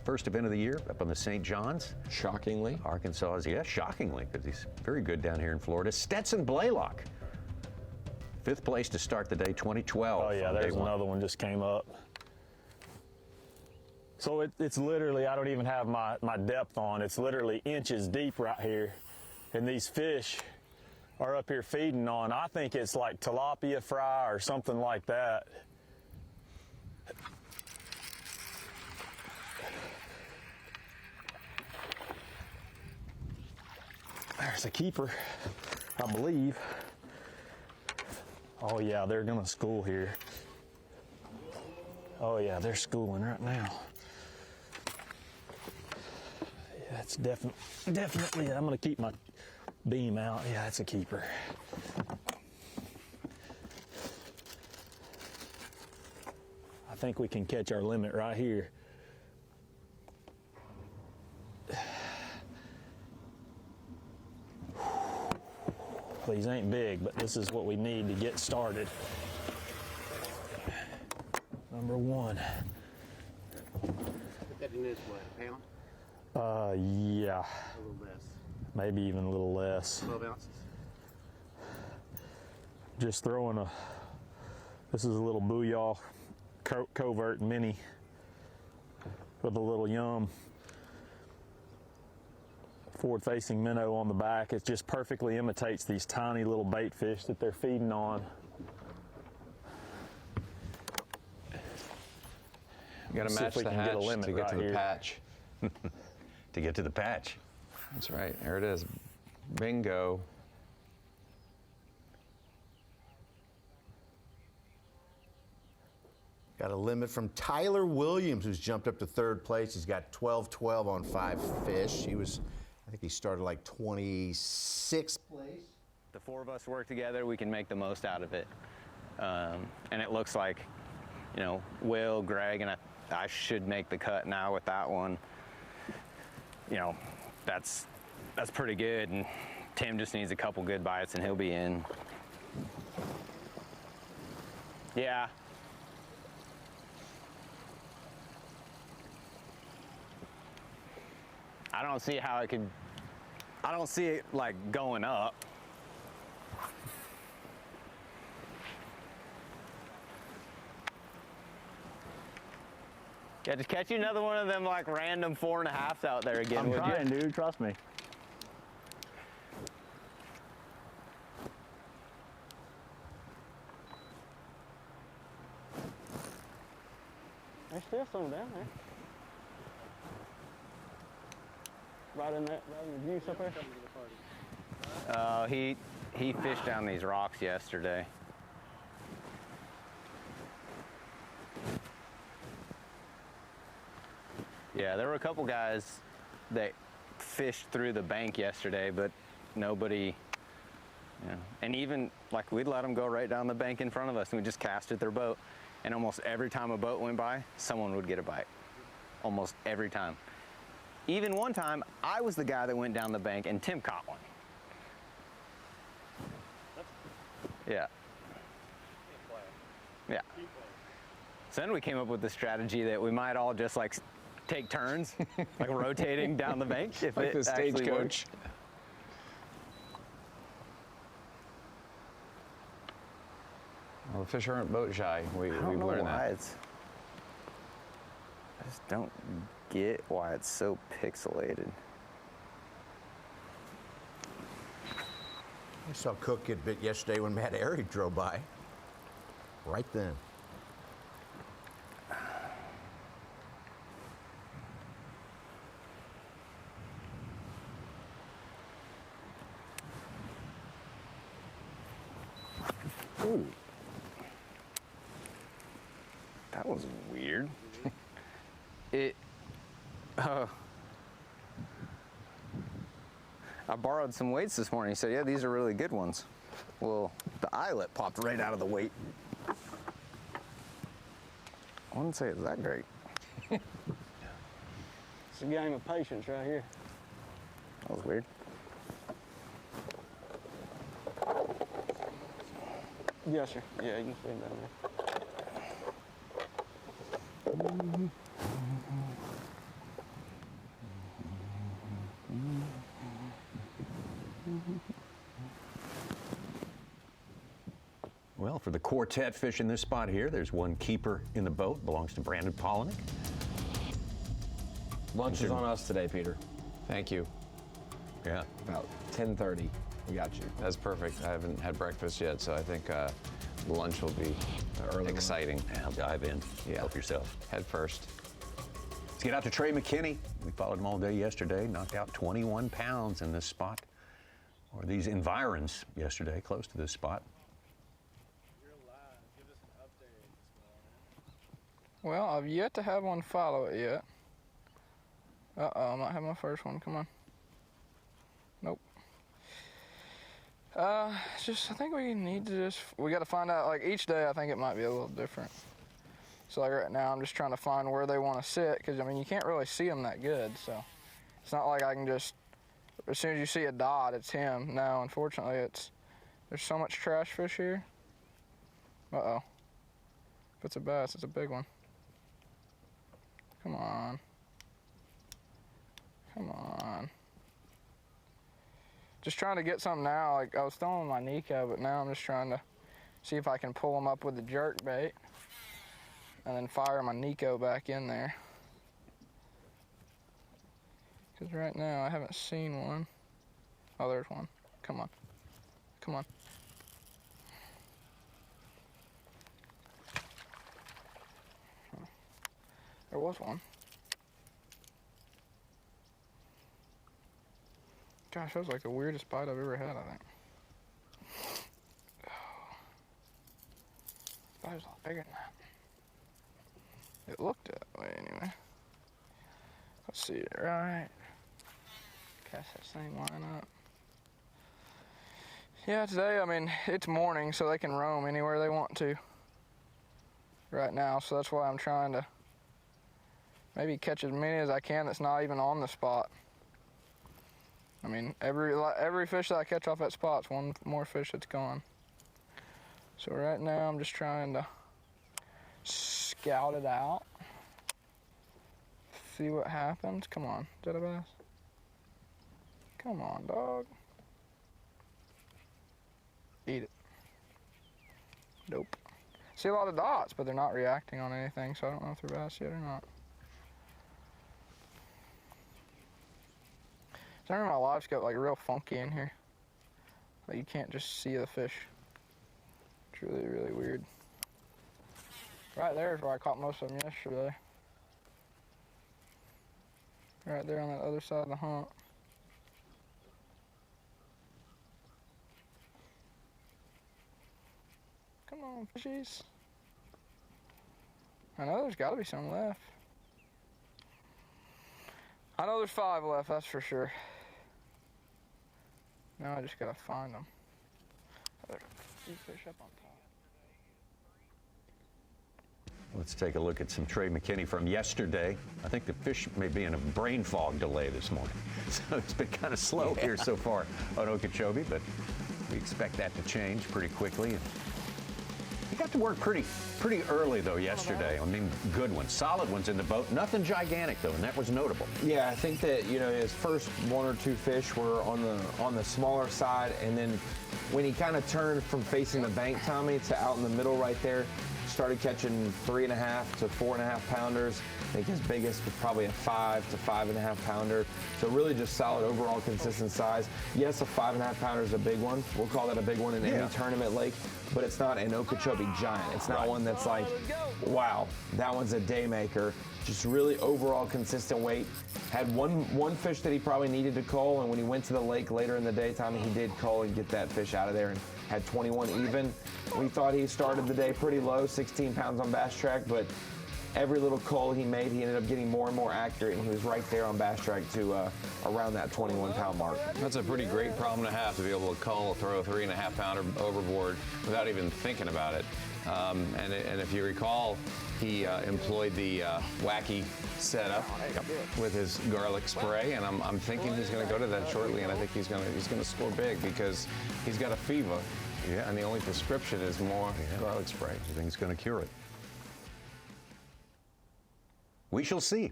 First event of the year up on the St. Johns. Shockingly. Arkansas is, yeah, shockingly, because he's very good down here in Florida. Stetson Blaylock, 5th place to start the day, 2012. Oh yeah, there's another one just came up. So it's literally, I don't even have my depth on. It's literally inches deep right here. And these fish are up here feeding on, I think it's like tilapia fry or something like that. There's a keeper, I believe. Oh yeah, they're gonna school here. Oh yeah, they're schooling right now. Yeah, it's definitely, I'm gonna keep my beam out. Yeah, it's a keeper. I think we can catch our limit right here. These ain't big, but this is what we need to get started. Number 1. Put that in this way, a pound? Yeah, A little less. maybe even a little less. 12 ounces. Just throwing this is a little booyah covert mini with a little yum. Forward-facing minnow on the back. It just perfectly imitates these tiny little bait fish that they're feeding on. You got to See match if we the can hatch get a limit to get right to the here. patch. To get to the patch. That's right. There it is. Bingo. Got a limit from Tyler Williams, who's jumped up to third place. He's got 12-12 on 5 fish. I think he started like 26th place. The 4 of us work together, we can make the most out of it. And it looks like, you know, Will, Greg, and I should make the cut now with that one. You know, that's pretty good. And Tim just needs a couple good bites and he'll be in. Yeah. I don't see how it could, I don't see it like going up. Yeah, just catch you another one of them like random 4.5s out there again, I'm would trying, you? dude. Trust me. There's still some down there. Right in the juice up there. He fished down these rocks yesterday. Yeah, there were a couple guys that fished through the bank yesterday, but nobody, you know, and even like we'd let them go right down the bank in front of us and we just casted their boat. And almost every time a boat went by, someone would get a bite. Almost every time. Even one time, I was the guy that went down the bank and Tim caught one. Yeah. Yeah. So then we came up with the strategy that we might all just like take turns, like rotating down the bank. If Like it the actually stagecoach. works. Well, the fish aren't boat shy. I We've don't know learned why that. I just don't get why it's so pixelated. I saw Cook get bit yesterday when Matt Airy drove by. Right then. Ooh. That was weird. I borrowed some weights this morning. He said, yeah, these are really good ones. Well, the eyelet popped right out of the weight. I wouldn't say it's that great. It's a game of patience right here. That was weird. Yes, sir. Yeah, you can see him down there. Well, for the quartet fishing this spot here, there's one keeper in the boat, belongs to Brandon Polinick. Lunch is on us today, Peter. Thank you. Yeah. About 10:30. We got you. That's perfect. I haven't had breakfast yet, so I think lunch will be exciting. I'll dive in. Yeah. Help yourself. Head first. Let's get out to Trey McKinney. We followed him all day yesterday, knocked out 21 pounds in this spot, or these environs yesterday, close to this spot. Well, I've yet to have one follow it yet. Uh-oh, I might have my first one. Come on. Nope. It's just, I think we need to we got to find out, like each day I think it might be a little different. So like right now I'm just trying to find where they want to sit, because I mean you can't really see them that good, so it's not like I can just, as soon as you see a dot, it's him. No, unfortunately there's so much trash fish here. Uh-oh. If it's a bass, it's a big one. Come on. Come on. Just trying to get something now. Like I was throwing my Nico, but now I'm just trying to see if I can pull them up with the jerk bait and then fire my Nico back in there. Because right now I haven't seen one. Oh, there's one. Come on. Come on. There was one. Gosh, that was like the weirdest bite I've ever had, I think. I thought it was a lot bigger than that. It looked that way anyway. Let's see, right. Cast that same line up. Yeah, today, I mean, it's morning, so they can roam anywhere they want to right now, so that's why I'm trying to maybe catch as many as I can that's not even on the spot. I mean, every fish that I catch off that spot's one more fish that's gone. So right now, I'm just trying to scout it out, see what happens. Come on, is that a bass? Come on, dog. Eat it. Nope. See a lot of dots, but they're not reacting on anything, so I don't know if they're bass yet or not. Turning my live scope like real funky in here. Like you can't just see the fish. It's really, really weird. Right there is where I caught most of them yesterday. Right there on that other side of the hump. Come on, fishies. I know there's gotta be some left. I know there's 5 left, that's for sure. Now I just gotta find them. There's a few fish up on top. Let's take a look at some Trey McKinney from yesterday. I think the fish may be in a brain fog delay this morning. So it's been kind of slow here so far on Okeechobee, but we expect that to change pretty quickly. He got to work pretty early, though, yesterday. I mean, good ones, solid ones in the boat. Nothing gigantic, though, and that was notable. Yeah, I think that, you know, his first 1 or 2 fish were on the smaller side, and then when he kind of turned from facing the bank, Tommy, to out in the middle right there, started catching 3.5 to 4.5 pounders. I think his biggest was probably a 5 to 5.5 pounder. So really just solid overall consistent size. Yes, a 5.5 pounder is a big one. We'll call that a big one in any tournament lake, but it's not an Okeechobee giant. It's not one that's like, wow, that one's a day maker. Just really overall consistent weight. Had one fish that he probably needed to cull, and when he went to the lake later in the daytime, he did cull and get that fish out of there and had 21 even. We thought he started the day pretty low, 16 pounds on Bass Track, but every little cull he made, he ended up getting more and more accurate, and he was right there on Bass Track to around that 21-pound mark. That's a pretty great problem to have, to be able to cull, throw a 3.5 pounder overboard without even thinking about it. And if you recall, he employed the wacky setup with his garlic spray, and I'm thinking he's going to go to that shortly, and I think he's going to score big because he's got a fever, and the only prescription is more garlic spray. I think he's going to cure it. We shall see.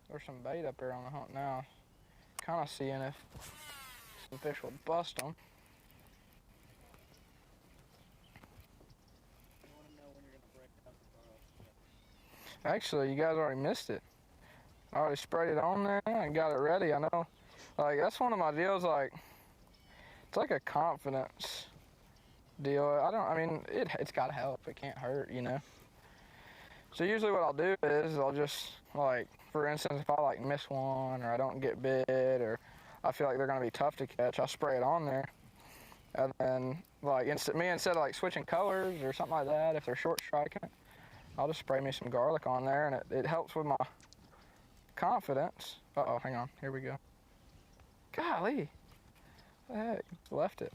There's some bait up there on the hump now. Kind of seeing if some fish will bust them. Actually, you guys already missed it. I already sprayed it on there and got it ready. I know, like, that's one of my deals, like, it's like a confidence deal. I mean, it's got to help. It can't hurt, you know? So usually what I'll do is I'll just, like, for instance, if I, like, miss one or I don't get bit or I feel like they're going to be tough to catch, I'll spray it on there. And then, like, instead of, like, switching colors or something like that, if they're short striking, I'll just spray me some garlic on there, and it helps with my confidence. Uh-oh, hang on. Here we go. Golly. What the heck? Left it.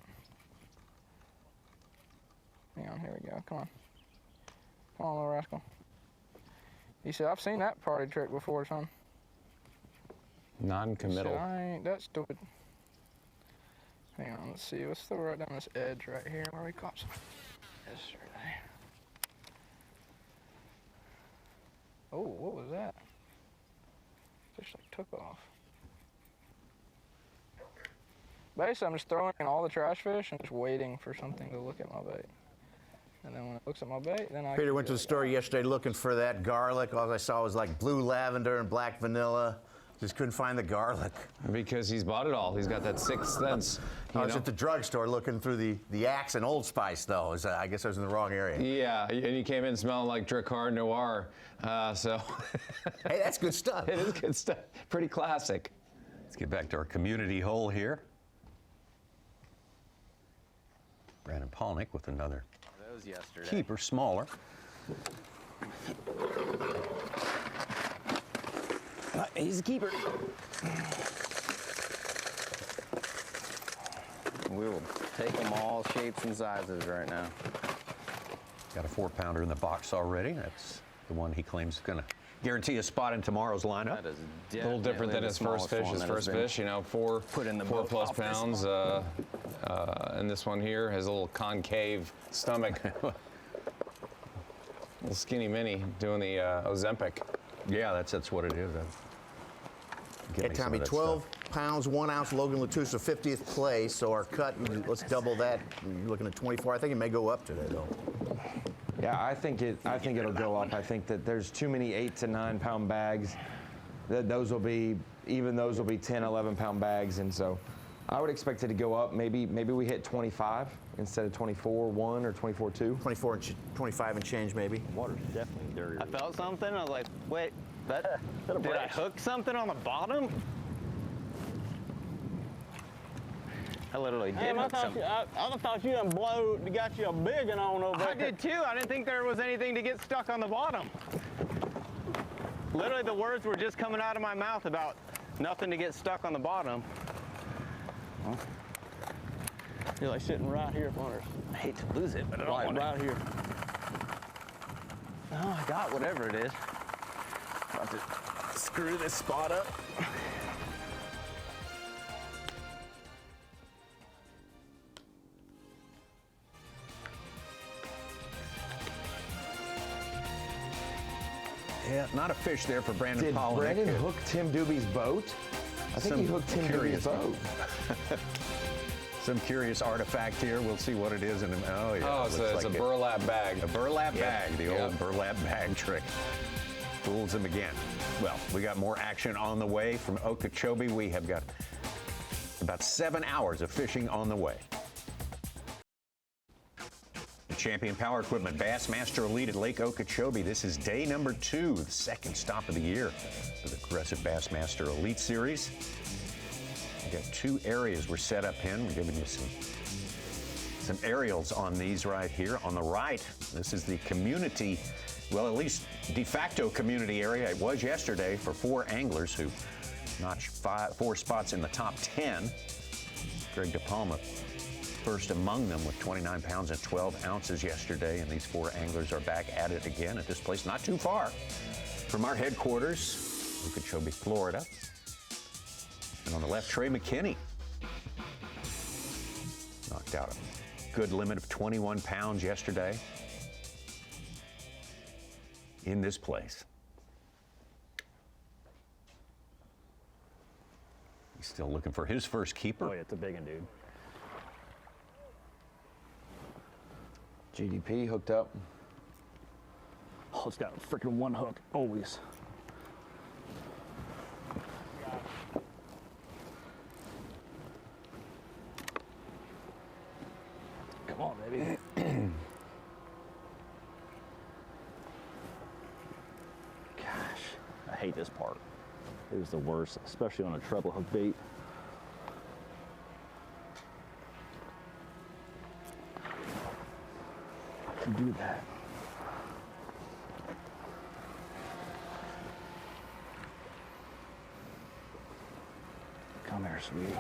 Hang on, here we go. Come on. Come on, little rascal. He said, I've seen that party trick before, son. Non-committal. I ain't that stupid. Hang on, let's see. Let's throw right down this edge right here where we caught some yesterday. Oh, what was that? Fish like took off. Basically, I'm just throwing in all the trash fish and just waiting for something to look at my bait. And then when it looks at my bait, then I... Peter went to the store yesterday looking for that garlic. All I saw was like blue lavender and black vanilla. Just couldn't find the garlic. Because he's bought it all. He's got that sixth sense. I was at the drugstore looking through the Axe and Old Spice, though. I guess I was in the wrong area. Yeah, and you came in smelling like Drakkar Noir. So hey, that's good stuff. It is good stuff. Pretty classic. Let's get back to our community hole here. Brandon Palnick with another Those yesterday. keeper, smaller. He's a keeper. We will take them all shapes and sizes right now. Got a 4-pounder in the box already. That's the one he claims is going to guarantee a spot in tomorrow lineup. That is A little different than his first fish. His first fish, you know, 4 plus pounds. And this one here has a little concave stomach. Little skinny mini doing the Ozempic. Yeah, that's what it is. Hey, Tommy, 12 pounds, 1 ounce, Logan Latusa, 50th place. So our cut, let's double that. You're looking at 24. I think it may go up today, though. Yeah, I think it'll go up. I think that there's too many 8 to 9 pound bags. Those will be 10, 11 pound bags, and so I would expect it to go up. Maybe we hit 25 instead of 24.1 or 24.2. 24 and 25 and change, maybe. Water's definitely dirty. I felt something. I was like, wait, did I hook something on the bottom? I literally did Damn, I hook something. thought you done got you a big one on over there. I did too. I didn't think there was anything to get stuck on the bottom. Literally, the words were just coming out of my mouth about nothing to get stuck on the bottom. Huh? You're like sitting right here up on us. I hate to lose it, but I don't want right here. Oh, I got whatever it is. About to screw this spot up. Yeah, not a fish there for Brandon Did Palnick. Brandon hook Tim Doobie's boat? I think he hooked Tim Doobie's boat. Some curious artifact here. We'll see what it is. Oh, yeah. Oh, it's a burlap bag. A burlap bag, the old burlap bag trick. Fools him again. Well, we got more action on the way from Okeechobee. We have got about 7 hours of fishing on the way. The Champion Power Equipment Bassmaster Elite at Lake Okeechobee. This is day number 2, the second stop of the year for the Progressive Bassmaster Elite Series. We've got 2 areas we're set up in. We're giving you some aerials on these right here. On the right, this is the community, well, at least de facto community area. It was yesterday for 4 anglers who notched 4 spots in the top 10. Greg DePalma first among them with 29 pounds and 12 ounces yesterday, and these 4 anglers are back at it again at this place not too far from our headquarters, Okeechobee, Florida. And on the left, Trey McKinney knocked out a good limit of 21 pounds yesterday in this place. He's still looking for his first keeper. Oh, yeah, it's a big one, dude. GDP hooked up. Oh, it's got freaking 1 hook, always. Come on, baby. Gosh, I hate this part. It was the worst, especially on a treble hook bait. To do that. Come here, sweetie.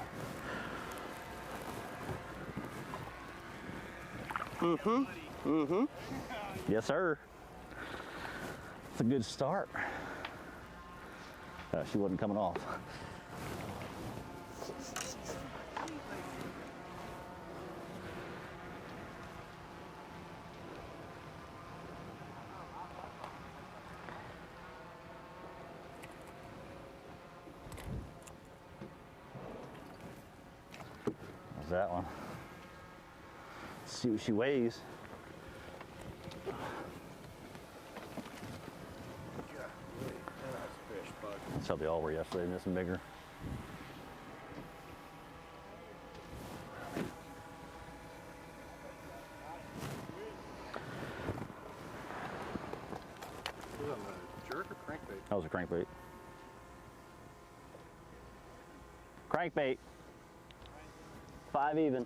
Yes, sir. It's a good start. She wasn't coming off. How's that one? Let's see what she weighs. That's how they all were yesterday, just bigger. Was that a jerk or crankbait? That was a crankbait. Crankbait. 5 even.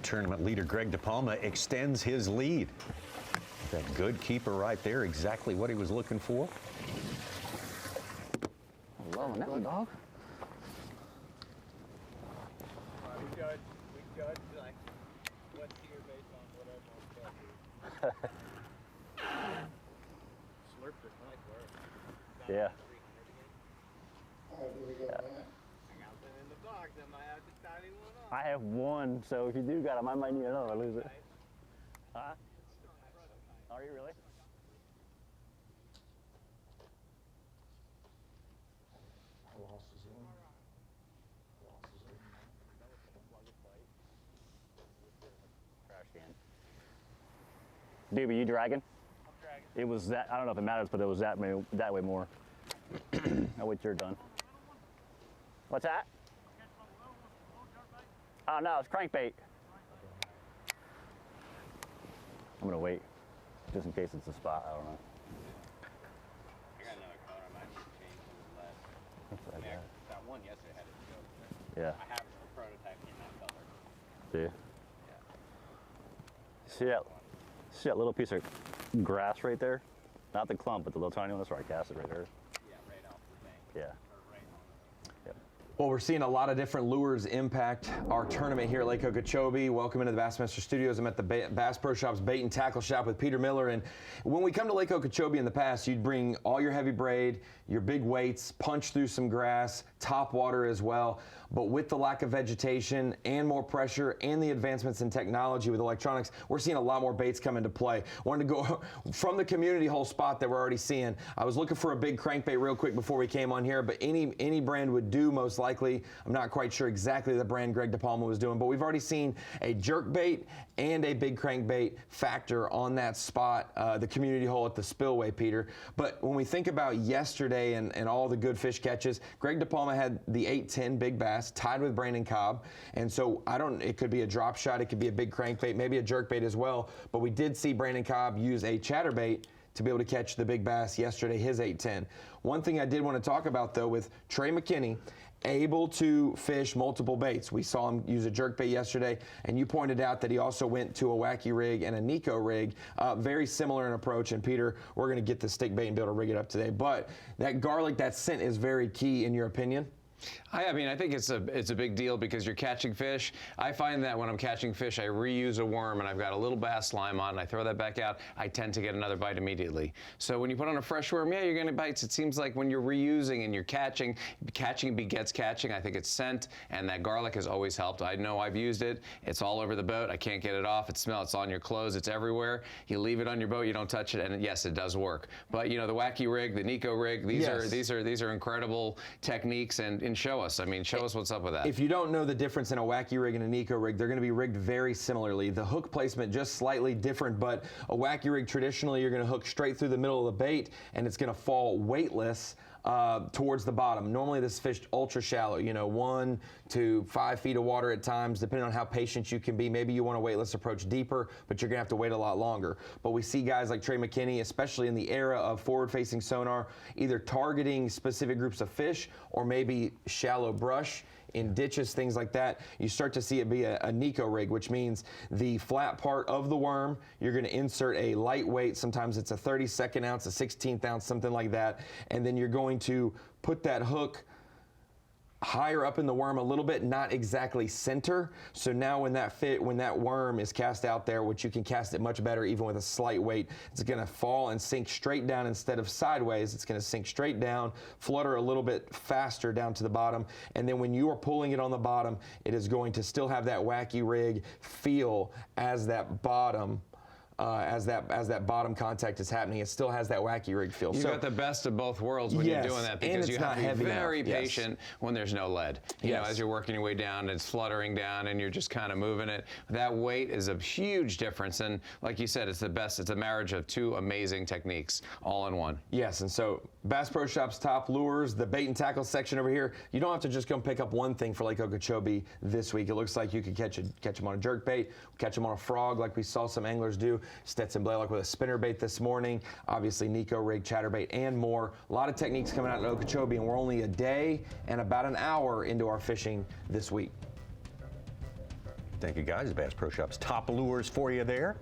Tournament leader Greg DePalma extends his lead. That good keeper right there, exactly what he was looking for. Loving that one, dog. We judge like what's here based on whatever. Slurped it nice work. Yeah. In the box, I might have to tiny one up. I have one, so if you do got him, I might need another. I lose it. Huh? Are you really? Trash can. Dude, were you dragging? I'm dragging. It was that. I don't know if it matters, but it was that way more. I'll wait till you're done. What's that? Oh no, it's crankbait. I'm gonna wait, just in case it's a spot. I don't know. I got another color. I might just change a little less. What's that? I mean, that one yesterday had it go. Yeah. I have a prototype in that color. See? Yeah. See that little piece of grass right there? Not the clump, but the little tiny one. That's where I cast it right there. Yeah, right off the bank. Yeah. Or right on the Yep. Well, we're seeing a lot of different lures impact our tournament here at Lake Okeechobee. Welcome into the Bassmaster Studios. I'm at the Bass Pro Shop's Bait and Tackle Shop with Peter Miller. And when we come to Lake Okeechobee in the past, you'd bring all your heavy braid, your big weights, punch through some grass, top water as well. But with the lack of vegetation and more pressure and the advancements in technology with electronics, we're seeing a lot more baits come into play. Wanted to go from the community hole spot that we're already seeing. I was looking for a big crankbait real quick before we came on here, but any brand would do most likely. I'm not quite sure exactly the brand Greg DePalma was doing, but we've already seen a jerk bait and a big crankbait factor on that spot, the community hole at the spillway, Peter. But when we think about yesterday and all the good fish catches, Greg DePalma had the 8-10 big bass tied with Brandon Cobb. And so it could be a drop shot, it could be a big crankbait, maybe a jerk bait as well. But we did see Brandon Cobb use a chatterbait to be able to catch the big bass yesterday, his 8-10. One thing I did want to talk about though with Trey McKinney, able to fish multiple baits. We saw him use a jerkbait yesterday, and you pointed out that he also went to a wacky rig and a Nico rig, very similar in approach. And Peter, we're going to get the stick bait and be able to rig it up today. But that garlic, that scent is very key in your opinion? I mean, I think it's a big deal because you're catching fish. I find that when I'm catching fish, I reuse a worm and I've got a little bass slime on and I throw that back out, I tend to get another bite immediately. So when you put on a fresh worm, yeah, you're going to bites. It seems like when you're reusing and you're catching begets catching. I think it's scent, and that garlic has always helped. I know I've used it. It's all over the boat. I can't get it off. It smells. It's on your clothes. It's everywhere. You leave it on your boat. You don't touch it, and yes, it does work. But you know, the wacky rig, the Nico rig, these are incredible techniques, and show us. I mean, show us what's up with that. If you don't know the difference in a wacky rig and a Nico rig, they're going to be rigged very similarly. The hook placement just slightly different, but a wacky rig, traditionally, you're going to hook straight through the middle of the bait, and it's going to fall weightless towards the bottom. Normally this is fished ultra shallow, 1 to 5 feet of water at times, depending on how patient you can be. Maybe you want a weightless approach deeper, but you're gonna have to wait a lot longer. But we see guys like Trey McKinney, especially in the era of forward-facing sonar, either targeting specific groups of fish or maybe shallow brush in ditches, things like that. You start to see it be a Nico rig, which means the flat part of the worm, you're gonna insert a lightweight, sometimes it's a 32nd ounce, a 16th ounce, something like that, and then you're going to put that hook higher up in the worm a little bit, not exactly center. So now when that worm is cast out there, which you can cast it much better even with a slight weight, it's gonna fall and sink straight down instead of sideways. It's gonna sink straight down, flutter a little bit faster down to the bottom, and then when you are pulling it on the bottom, it is going to still have that wacky rig feel as that bottom as that bottom contact is happening. It still has that wacky rig feel. You got the best of both worlds when you're doing that, because you have to be very patient when there's no lead. You know, as you're working your way down, it's fluttering down, and you're just kind of moving it. That weight is a huge difference, and like you said, it's the best. It's a marriage of two amazing techniques all in one. Yes, and so Bass Pro Shop's top lures, the bait and tackle section over here. You don't have to just go and pick up one thing for Lake Okeechobee this week. It looks like you could catch them on a jerk bait, catch them on a frog, like we saw some anglers do. Stetson Blaylock with a spinner bait this morning. Obviously, Nico rig, chatterbait, and more. A lot of techniques coming out in Okeechobee, and we're only a day and about an hour into our fishing this week. Thank you, guys. Bass Pro Shop's top lures for you there.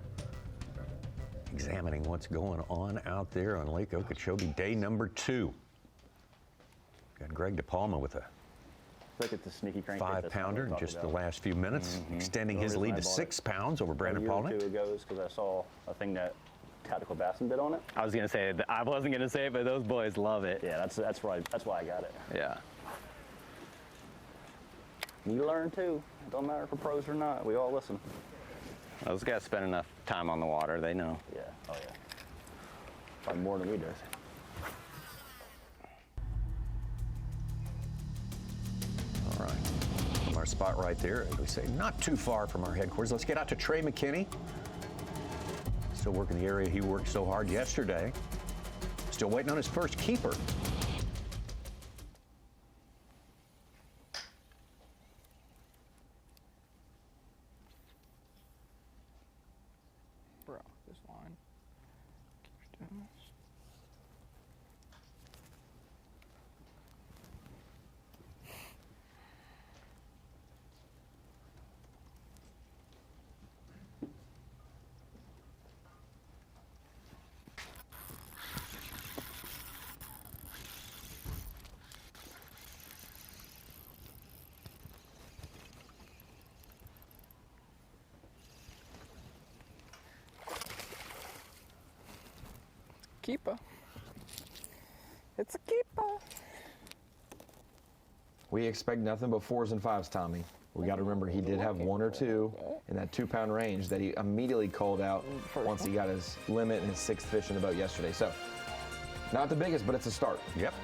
Examining what's going on out there on Lake Okeechobee, day number 2. Got Greg DePalma with a Look at the sneaky crankbait. 5-pounder in just the last few minutes, extending his lead to 6 pounds over Brandon Palnick. A year or 2 ago, because I saw a thing that Tactical Bassman did on it. I was gonna say I wasn't gonna say it, but those boys love it. Yeah, that's why I got it. Yeah. You learn too. It don't matter if we're pros or not. We all listen. Those guys spend enough time on the water. They know. Yeah. Oh yeah. Probably more than we do. All right. From our spot right there, as we say, not too far from our headquarters. Let's get out to Trey McKinney. Still working the area he worked so hard yesterday. Still waiting on his first keeper. Bro, this line keeps doing this. Keeper. It's a keeper. We expect nothing but 4s and 5s, Tommy. We got to remember he did have 1 or 2 in that 2-pound range that he immediately called out once he got his limit and his 6th fish in the boat yesterday. So, not the biggest, but it's a start. Yep.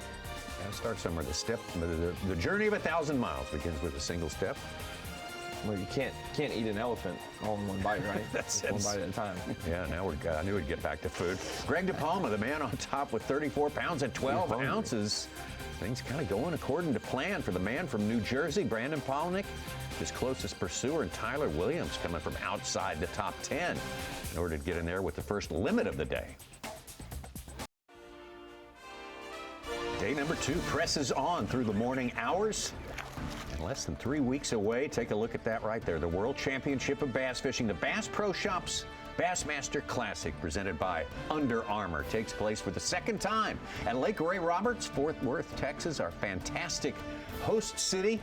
Got to start somewhere. The journey of 1,000 miles begins with a single step. Well, you can't eat an elephant all in one bite, right? That's one bite at a time. Yeah, now I knew we'd get back to food. Greg DePalma, the man on top with 34 pounds and 12 ounces. Things kind of going according to plan for the man from New Jersey, Brandon Palnick. His closest pursuer, and Tyler Williams coming from outside the top 10 in order to get in there with the first limit of the day. Day number 2 presses on through the morning hours. And less than 3 weeks away, take a look at that right there. The World Championship of Bass Fishing, the Bass Pro Shops Bassmaster Classic, presented by Under Armour, takes place for the 2nd time at Lake Ray Roberts, Fort Worth, Texas, our fantastic host city.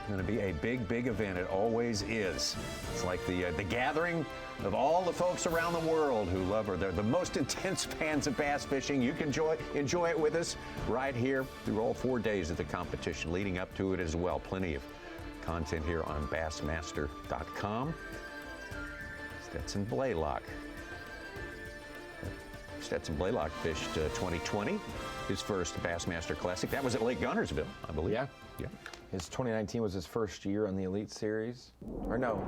Going to be a big, big event. It always is. It's like the gathering of all the folks around the world who love her. They're the most intense fans of bass fishing. You can enjoy it with us right here through all 4 days of the competition, leading up to it as well. Plenty of content here on Bassmaster.com. Stetson Blaylock. Stetson Blaylock fished 2020, his first Bassmaster Classic. That was at Lake Guntersville, I believe. Yeah. Yeah. His 2019 was his first year on the Elite Series. Or no.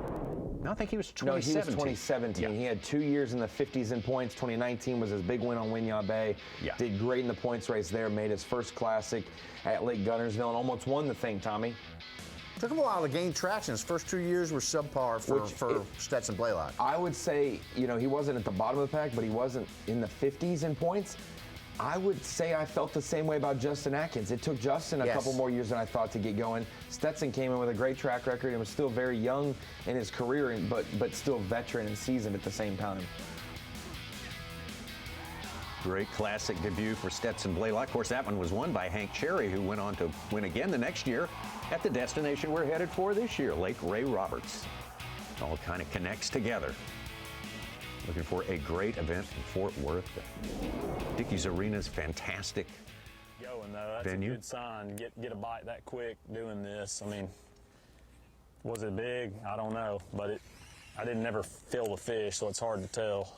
No, I think he was 2017. No, he was 2017. Yeah. He had 2 years in the 50s in points. 2019 was his big win on Winyah Bay. Yeah. Did great in the points race there. Made his first Classic at Lake Guntersville and almost won the thing, Tommy. Took him a while to gain traction. His first 2 years were subpar for Stetson Blaylock. I would say, he wasn't at the bottom of the pack, but he wasn't in the 50s in points. I would say I felt the same way about Justin Atkins. It took Justin a couple more years than I thought to get going. Stetson came in with a great track record and was still very young in his career, but still veteran and seasoned at the same time. Great Classic debut for Stetson Blaylock. Of course, that one was won by Hank Cherry, who went on to win again the next year at the destination we're headed for this year, Lake Ray Roberts. It all kind of connects together. Looking for a great event in Fort Worth. Dickey's Arena's fantastic Going though, that's venue. a good sign. Get a bite that quick doing this. I mean, was it big? I don't know, but I didn't never feel the fish, so it's hard to tell.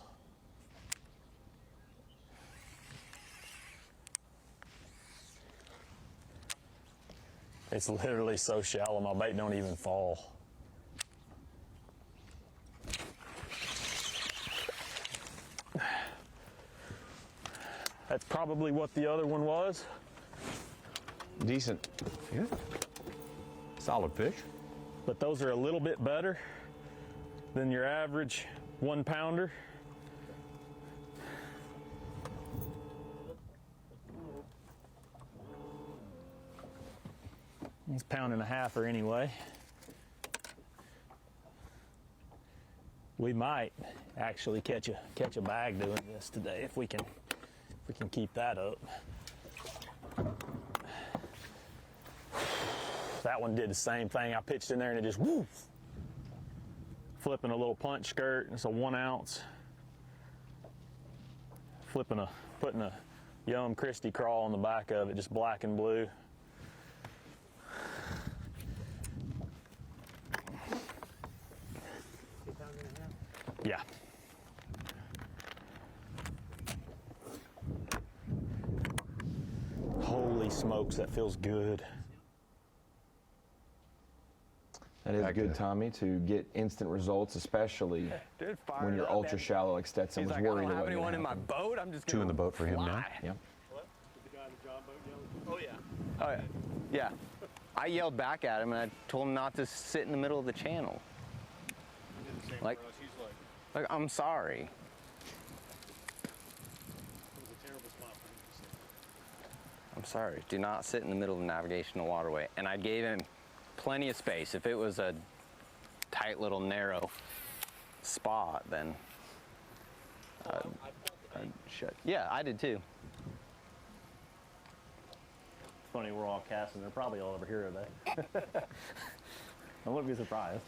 It's literally so shallow, my bait don't even fall. That's probably what the other one was. Decent. Yeah. Solid fish. But those are a little bit better than your average 1 pounder. It's 1.5 pounds anyway. We might actually catch a bag doing this today if we can keep that up. That one did the same thing. I pitched in there and it just woof. Flipping a little punch skirt. It's a 1 ounce. Putting a Yum Christie crawl on the back of it, just black and blue. Yeah. Holy smokes, that feels good. That is good, Tommy, to get instant results, especially when you're ultra shallow like Stetson was worried about. I don't have anyone in my boat. I'm just 2 in the boat for him now. Yeah. What? Did the guy in the John boat yell? Oh yeah. Yeah. I yelled back at him and I told him not to sit in the middle of the channel. He did the same Like- for us. He's Like, I'm sorry. it was a terrible spot for him to sit. I'm sorry. Do not sit in the middle of the navigational waterway. And I gave him plenty of space. If it was a tight little narrow spot, then I'd shut. Yeah, I did too. It's funny, we're all casting. They're probably all over here today. I wouldn't be surprised.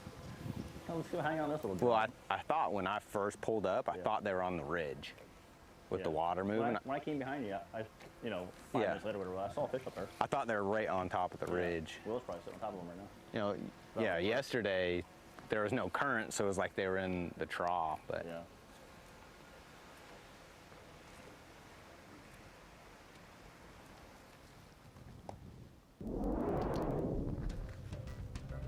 Oh, let's go hang on this little Well, drop. I thought when I first pulled up, I thought they were on the ridge with the water moving. When I came behind you, I 5 minutes later, whatever, I saw a fish up there. I thought they were right on top of the ridge. Will's probably sitting on top of them right now. Yeah, yesterday there was no current, so it was like they were in the trough. But Yeah.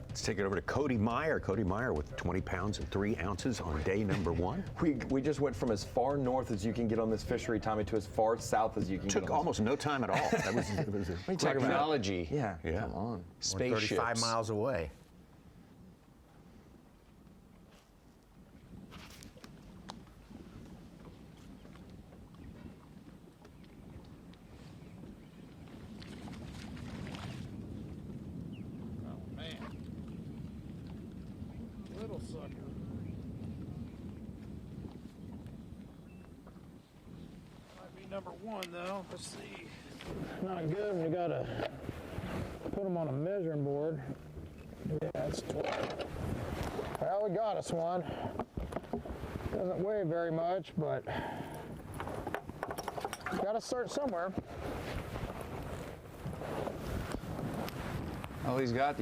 Let's take it over to Cody Meyer. Cody Meyer with 20 pounds and 3 ounces on day number 1. We just went from as far north as you can get on this fishery, Tommy, to as far south as you can get Took on almost no time at all. That was Technology. Yeah, Yeah. come on. Spaceships. 35 miles away. Oh, man. Little sucker. Might be number 1, though. Let's see. Not good when you gotta put them on a measuring board. Yeah, it's 12. Well, we got us one. Doesn't weigh very much, but gotta start somewhere. Well, he's got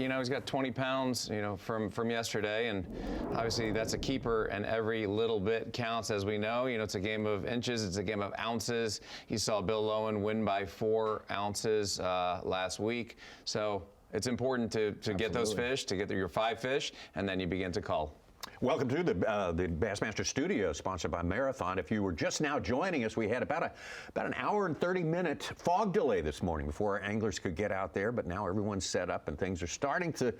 20 pounds, from yesterday, and obviously that's a keeper, and every little bit counts, as we know. It's a game of inches, it's a game of ounces. You saw Bill Lowen win by 4 ounces last week, so it's important to get those fish, to get your 5 fish, and then you begin to cull. Welcome to the Bassmaster Studio, sponsored by Marathon. If you were just now joining us, we had about an hour and 30-minute fog delay this morning before our anglers could get out there, but now everyone's set up and things are starting to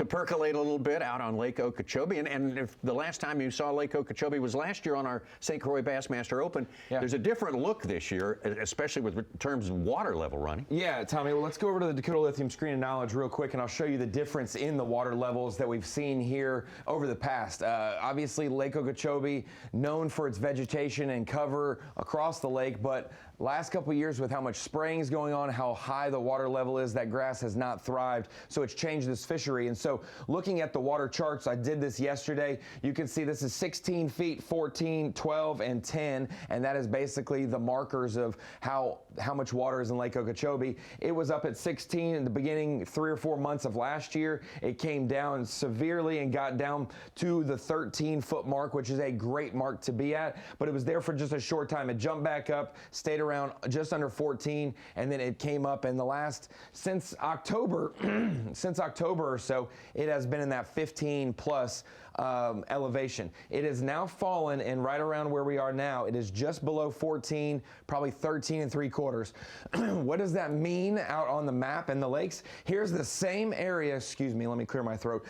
percolate a little bit out on Lake Okeechobee. And if the last time you saw Lake Okeechobee was last year on our St. Croix Bassmaster Open, there's a different look this year, especially with terms of water level, Ronnie. Yeah, Tommy, well, let's go over to the Dakota Lithium Screen of Knowledge real quick, and I'll show you the difference in the water levels that we've seen here over the past. Obviously, Lake Okeechobee, known for its vegetation and cover across the lake, but last couple of years with how much spraying is going on, how high the water level is, that grass has not thrived, so it's changed this fishery. And so looking at the water charts, I did this yesterday, you can see this is 16 feet, 14, 12, and 10, and that is basically the markers of how much water is in Lake Okeechobee. It was up at 16 in the beginning 3 or 4 months of last year. It came down severely and got down to the 13-foot mark, which is a great mark to be at, but it was there for just a short time. It jumped back up, stayed around around just under 14, and then it came up in the last, since October, since October or so, it has been in that 15 plus elevation. It has now fallen, and right around where we are now, it is just below 14, probably 13 3/4. What does that mean out on the map and the lakes? Here's the same area, excuse me, let me clear my throat.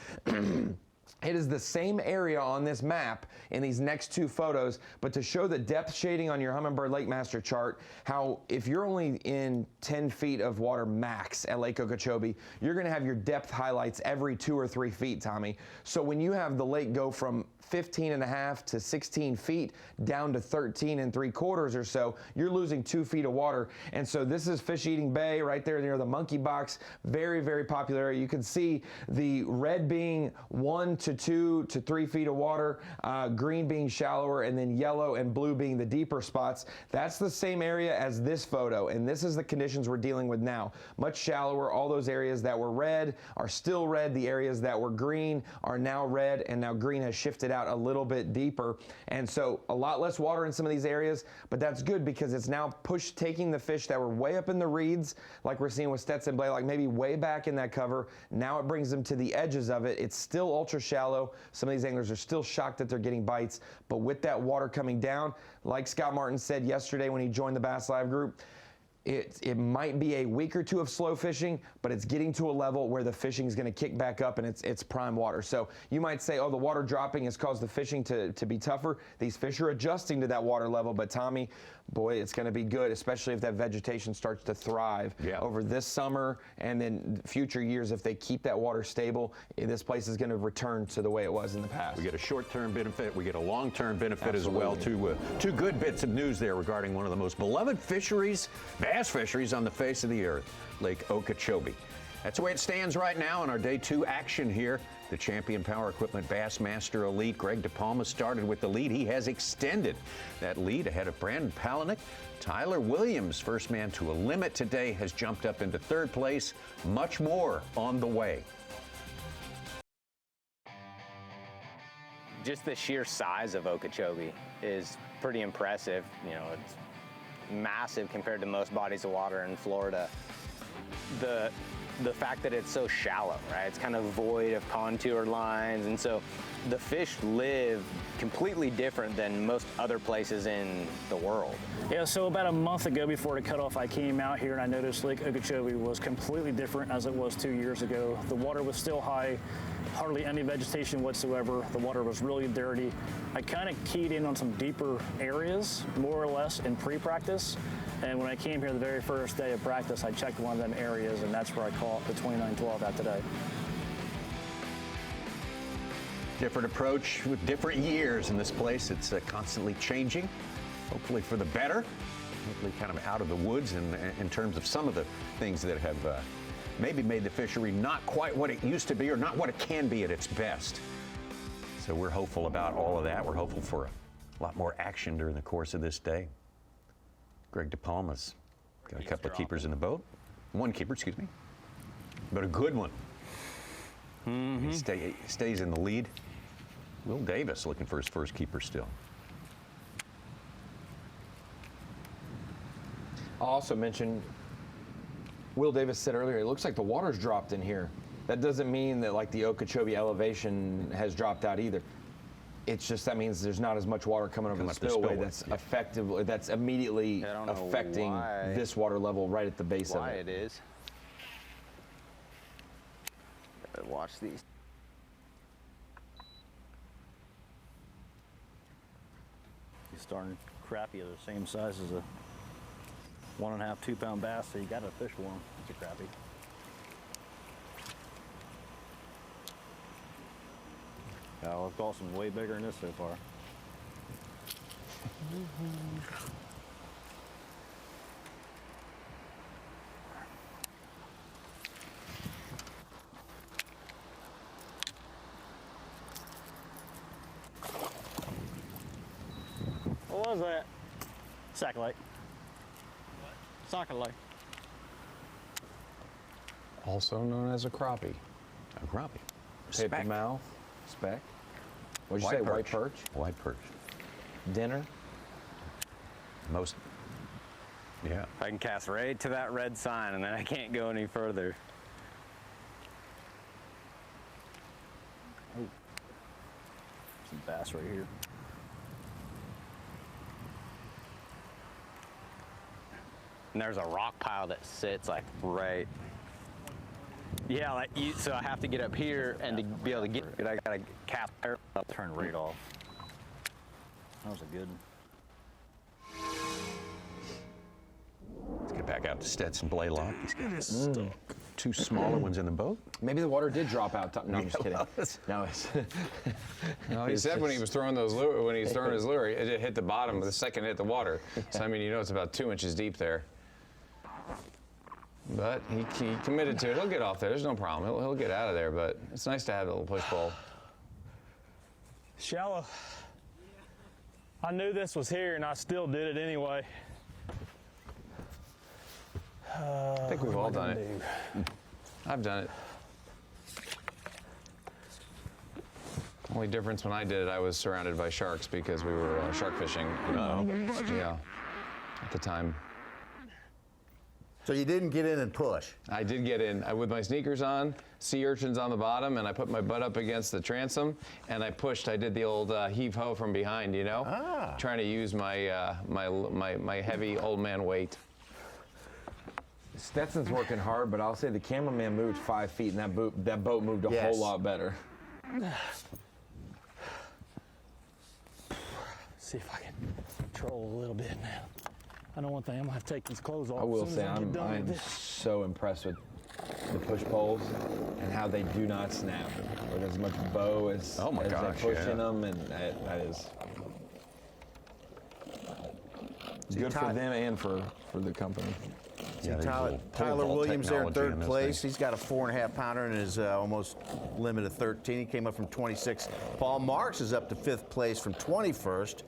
It is the same area on this map in these next two photos, but to show the depth shading on your Humminbird Lake Master chart, how if you're only in 10 feet of water max at Lake Okeechobee, you're gonna have your depth highlights every 2 or 3 feet, Tommy. So when you have the lake go from 15.5 to 16 feet down to 13 3/4 or so, you're losing 2 feet of water. And so this is Fish Eating Bay right there near the Monkey Box. Very, very popular area. You can see the red being 1 to 2 to 3 feet of water, green being shallower, and then yellow and blue being the deeper spots. That's the same area as this photo, and this is the conditions we're dealing with now. Much shallower. All those areas that were red are still red. The areas that were green are now red, and now green has shifted out a little bit deeper. And so a lot less water in some of these areas, but that's good because it's now taking the fish that were way up in the reeds, like we're seeing with Stetson Blade, like maybe way back in that cover. Now it brings them to the edges of it. It's still ultra shallow. Some of these anglers are still shocked that they're getting bites, but with that water coming down, like Scott Martin said yesterday when he joined the Bass Live group, it might be a week or two of slow fishing, but it's getting to a level where the fishing is going to kick back up and it's prime water. So you might say, oh, the water dropping has caused the fishing to be tougher. These fish are adjusting to that water level, but Tommy, boy, it's going to be good, especially if that vegetation starts to thrive over this summer and then future years. If they keep that water stable, this place is going to return to the way it was in the past. We get a short-term benefit. We get a long-term benefit Absolutely. as well. Two good bits of news there regarding one of the most beloved fisheries, bass fisheries on the face of the earth, Lake Okeechobee. That's the way it stands right now in our day 2 action here. The champion power equipment Bassmaster Elite, Greg DePalma, started with the lead. He has extended that lead ahead of Brandon Palaniuk. Tyler Williams, first man to a limit today, has jumped up into 3rd place. Much more on the way. Just the sheer size of Okeechobee is pretty impressive. You know, it's massive compared to most bodies of water in Florida. The fact that it's so shallow, right? It's kind of void of contour lines, and so the fish live completely different than most other places in the world. Yeah, so about a month ago before the cutoff, I came out here and I noticed Lake Okeechobee was completely different as it was 2 years ago. The water was still high, hardly any vegetation whatsoever. The water was really dirty. I kind of keyed in on some deeper areas, more or less, in pre-practice. And when I came here the very first day of practice, I checked one of them areas, and that's where I caught the 2912 at today. Different approach with different years in this place. It's constantly changing, hopefully for the better, hopefully kind of out of the woods in terms of some of the things that have maybe made the fishery not quite what it used to be or not what it can be at its best. So we're hopeful about all of that. We're hopeful for a lot more action during the course of this day. Greg DePalma's got a couple of keepers in the boat. One keeper, excuse me, but a good one. He stays in the lead. Will Davis looking for his first keeper still. I'll also mention, Will Davis said earlier, it looks like the water's dropped in here. That doesn't mean that like the Okeechobee elevation has dropped out either. It's just that means there's not as much water coming over the spillway that's immediately affecting this water level right at the base of it. Why it is. Watch these. He's starting crappie are the same size as a 1.5, 2 pound bass, so you got to fish for them. It's a crappie. I've caught some way bigger than this so far. What was that? Sac-a-lake. What? Sac-a-lake. Also known as a crappie. A crappie. Paper mouth, speck. What'd you say, white perch? White perch. Dinner. Most Yeah. I can cast right to that red sign, and then I can't go any further. Oh. Some bass right here. And there's a rock pile that sits like right. Yeah, like so I have to get up here and to be able to get it, I gotta cap there. I'll turn right off. That was a good one. Let's get back out to Stetson Blaylock. He's got two smaller ones in the boat. Maybe the water did drop out. No, I'm just kidding. No, it's. No, he said when he was throwing those lure, when he was throwing his lure, it hit the bottom, but the second hit the water. So I mean, you know, it's about 2 inches deep there. But he committed to it. He'll get off there. There's no problem. He'll get out of there. But it's nice to have a little push pull. Shallow. I knew this was here, and I still did it anyway. I think we've all done it. I've done it. Only difference when I did it, I was surrounded by sharks because we were shark fishing. Yeah, at the time. So you didn't get in and push? I did get in with my sneakers on, sea urchins on the bottom, and I put my butt up against the transom, and I pushed. I did the old heave-ho from behind, you know, trying to use my my heavy old man weight. Stetson's working hard, but I'll say the cameraman moved 5 feet, and that boat moved a whole lot better. See if I can control a little bit now. I know one thing, I'm gonna have to take these clothes off. I will say I'm so impressed with the push poles and how they do not snap. With as much bow as, they push in them, and that is good for them and for the company. Yeah, Tyler Williams there in third place. He's got a 4.5 pounder and is almost limit of 13. He came up from 26. Paul Marks is up to 5th place from 21st.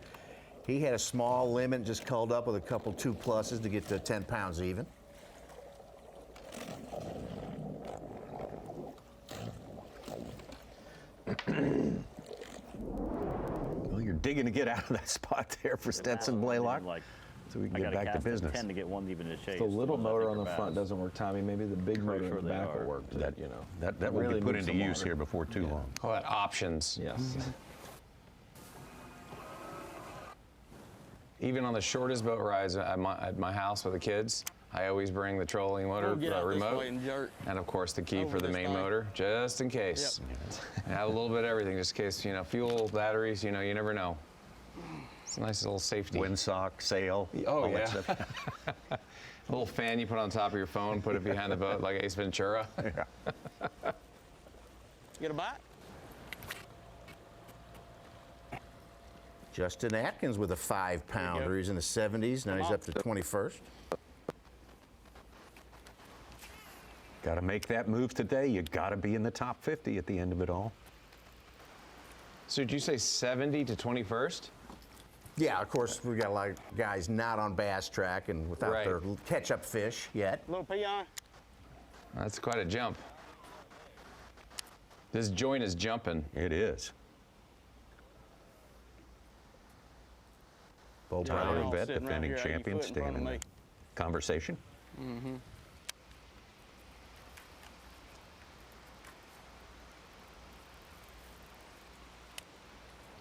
He had a small limit, just culled up with a couple 2+s to get to 10 pounds even. Well, you're digging to get out of that spot there for Stetson Blaylock. So we can get back to business. 10 to get one even to chase. The little motor on the front doesn't work, Tommy. Maybe the big motor in the back will work. That that will be put into use here before too long. Call that options. Yes. Even on the shortest boat rides at my house with the kids, I always bring the trolling motor remote, and of course the key for the main motor, just in case. Yep. I have a little bit of everything, just in case, you know, fuel, batteries, you know, you never know. It's a nice little safety. Windsock, sail. Oh yeah. A little fan you put on top of your phone, put it behind the boat like Ace Ventura. You get a bite? Justin Atkins with a 5-pounder. He's in the 70s. Now he's up to 21st. Got to make that move today. You got to be in the top 50 at the end of it all. So did you say 70 to 21st? Yeah, of course, we got a lot of guys not on Bass Track and without their catch-up fish yet. Little peon. That's quite a jump. This joint is jumping. It is. Bo Tyler Brown, Vet, defending champion, staying in the conversation. Mm-hmm.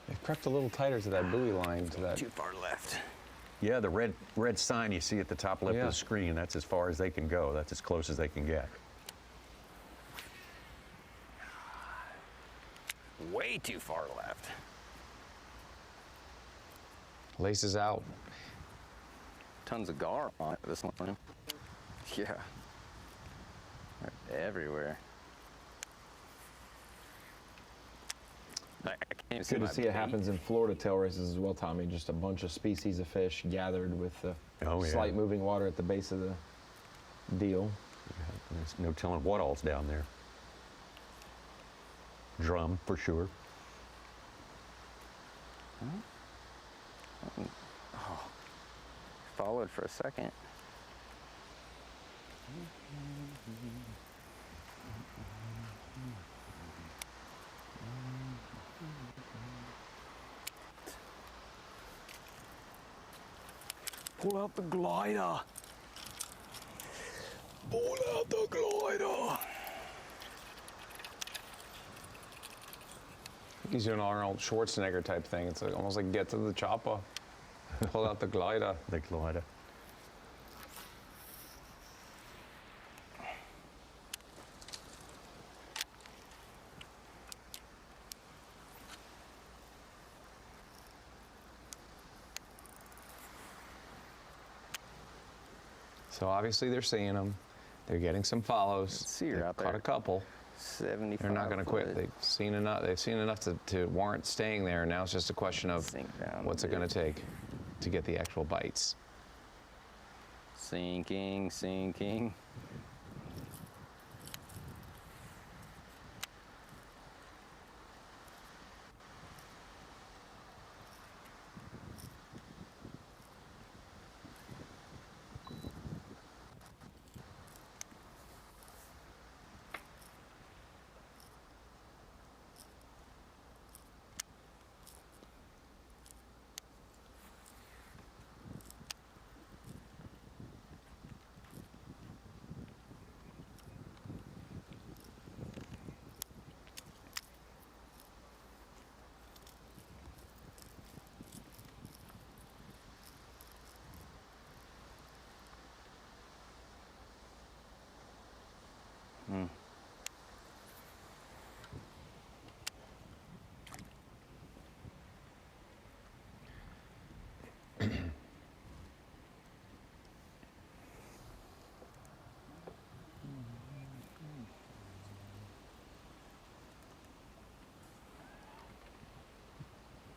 They've crept a little tighter to that buoy line. To that. Too far left. Yeah, the red sign you see at the top left of the screen, that's as far as they can go. That's as close as they can get. Way too far left. Laces out. Tons of gar on it, this one. Yeah. They're everywhere. I can't see Good to see it happens in Florida tail races as well, Tommy. Just a bunch of species of fish gathered with slight moving water at the base of the deal. Yeah, there's no telling what all's down there. Drum, for sure. Oh, followed for a second. Pull out the glider. Pull out the glider. He's doing Arnold Schwarzenegger type thing. It's like, almost like get to the chopper, pull out the glider. The glider. So obviously they're seeing him. They're getting some follows. See her They've out caught there. a couple. 75. They're not going to quit. foot. They've seen enough. They've seen enough to warrant staying there. Now it's just a question of Sink down what's a it going bit. to take to get the actual bites. Sinking, sinking.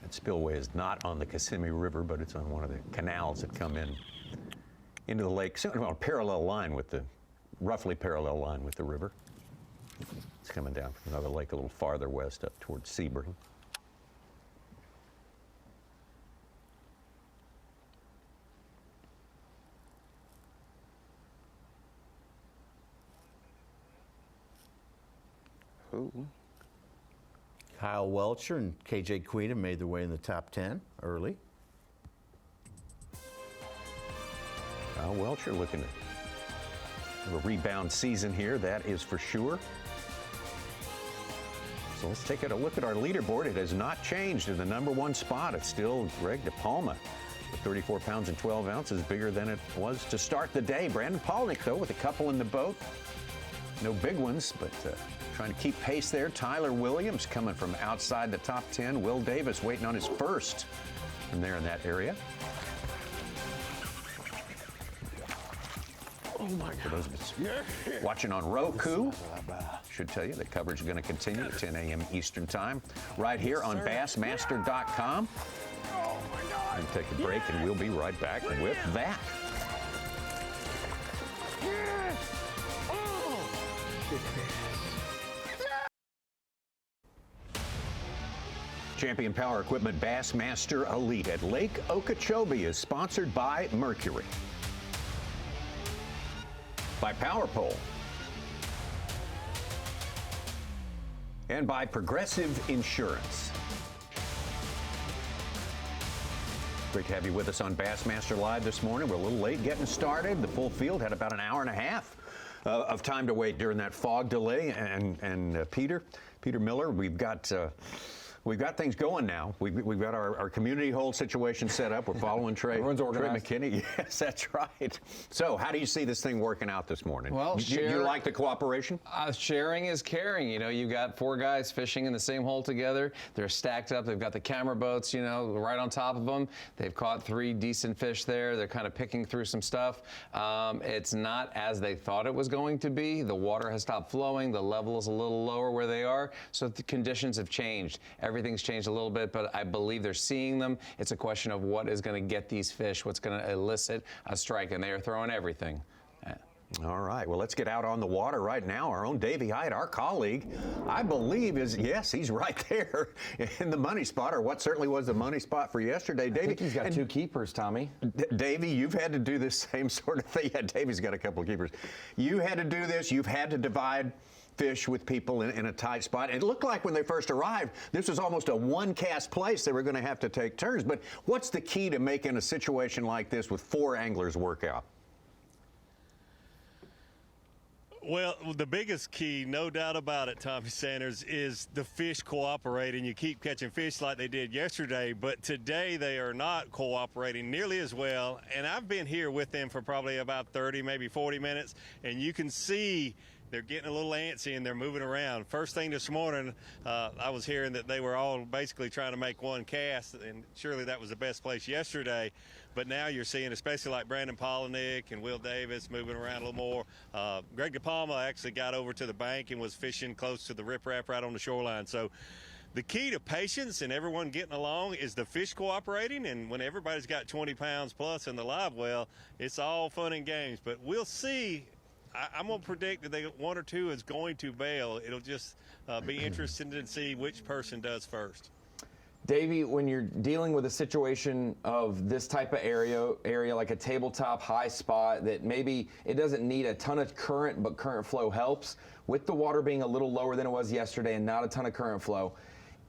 That spillway is not on the Kissimmee River, but it's on one of the canals that come in into the lake, on a parallel line with the, roughly parallel line with the river. It's coming down from another lake a little farther west up towards Sebring. Ooh. Kyle Welcher and KJ Queen made their way in the top 10 early. Kyle Welcher looking to have a rebound season here, that is for sure. So let's take a look at our leaderboard. It has not changed in the number one spot. It's still Greg DePalma with 34 pounds and 12 ounces, bigger than it was to start the day. Brandon Palnick, though, with a couple in the boat. No big ones, but trying to keep pace there. Tyler Williams coming from outside the top 10. Will Davis waiting on his first from there in that area. Oh my For those of us watching on Roku, should tell you the coverage is going to continue at 10 a.m. Eastern Time right here on Bassmaster.com. Oh my God. And take a break, and we'll be right back with that. Yes. Oh. Champion Power Equipment Bassmaster Elite at Lake Okeechobee is sponsored by Mercury, by Power Pole, and by Progressive Insurance. Great to have you with us on Bassmaster Live this morning. We're a little late getting started. The full field had about an hour and a half of time to wait during that fog delay. And Peter Miller, we've got things going now. We've got our community hold situation set up. We're following Trey McKinney. Yes, that's right. So how do you see this thing working out this morning? Well, you like the cooperation? Sharing is caring. You know, you've got 4 guys fishing in the same hole together. They're stacked up. They've got the camera boats, you know, right on top of them. They've caught 3 decent fish there. They're kind of picking through some stuff. It's not as they thought it was going to be. The water has stopped flowing. The level is a little lower where they are. So the conditions have changed. Everything's changed a little bit, but I believe they're seeing them. It's a question of what is going to get these fish, what's going to elicit a strike, and they are throwing everything. All right, well, let's get out on the water right now. Our own Davey Hyde, our colleague, I believe yes, he's right there in the money spot, or what certainly was the money spot for yesterday. Davey, I think he's got 2 keepers, Tommy. Davey, you've had to do this same sort of thing. Yeah, Davey's got a couple of keepers. You had to do this. You've had to divide fish with people in a tight spot. It looked like when they first arrived, this was almost a one-cast place. They were going to have to take turns. But what's the key to making a situation like this with 4 anglers work out? Well, the biggest key, no doubt about it, Tommy Sanders, is the fish cooperating. You keep catching fish like they did yesterday, but today they are not cooperating nearly as well. And I've been here with them for probably about 30, maybe 40 minutes, and you can see they're getting a little antsy and they're moving around. First thing this morning, I was hearing that they were all basically trying to make one cast, and surely that was the best place yesterday. But now you're seeing, especially like Brandon Polinick and Will Davis moving around a little more. Greg DePalma actually got over to the bank and was fishing close to the riprap right on the shoreline. So the key to patience and everyone getting along is the fish cooperating. And when everybody's got 20 pounds plus in the live well, it's all fun and games. But we'll see. I'm going to predict that one or two is going to bail. It'll just be interesting to see which person does first. Davey, when you're dealing with a situation of this type of area like a tabletop high spot that maybe it doesn't need a ton of current, but current flow helps, with the water being a little lower than it was yesterday and not a ton of current flow,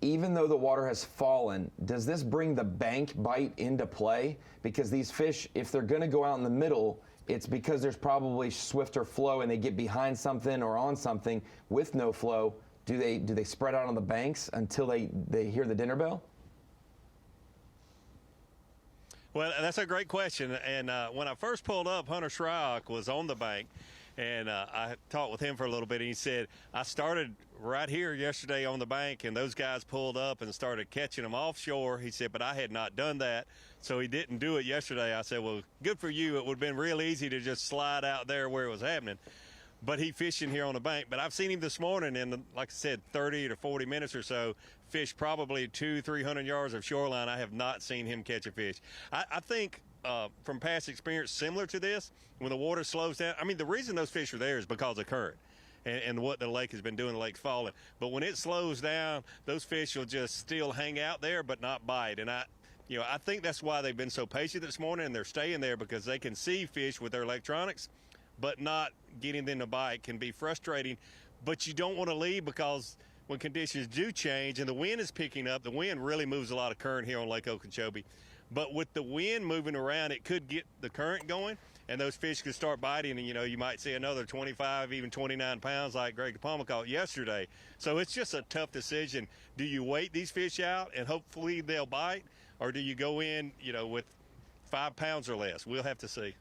even though the water has fallen, does this bring the bank bite into play? Because these fish, if they're going to go out in the middle, it's because there's probably swifter flow and they get behind something or on something with no flow. Do they spread out on the banks until they hear the dinner bell? Well, that's a great question. And when I first pulled up, Hunter Shryock was on the bank, and I talked with him for a little bit. And he said, I started right here yesterday on the bank, and those guys pulled up and started catching them offshore. He said, but I had not done that, so he didn't do it yesterday. I said, well, good for you. It would have been real easy to just slide out there where it was happening. But he fishing here on the bank. But I've seen him this morning in, like I said, 30 to 40 minutes or so, fish probably 200-300 yards of shoreline. I have not seen him catch a fish. I think from past experience similar to this, when the water slows down, I mean, the reason those fish are there is because of current and what the lake has been doing, the lake's falling. But when it slows down, those fish will just still hang out there but not bite. And I think that's why they've been so patient this morning, and they're staying there because they can see fish with their electronics, but not getting them to bite can be frustrating. But you don't want to leave, because when conditions do change and the wind is picking up, the wind really moves a lot of current here on Lake Okeechobee. But with the wind moving around, it could get the current going, and those fish could start biting, and you might see another 25, even 29 pounds like Greg DePalma caught yesterday. So it's just a tough decision. Do you wait these fish out and hopefully they'll bite, or do you go in, with 5 pounds or less? We'll have to see.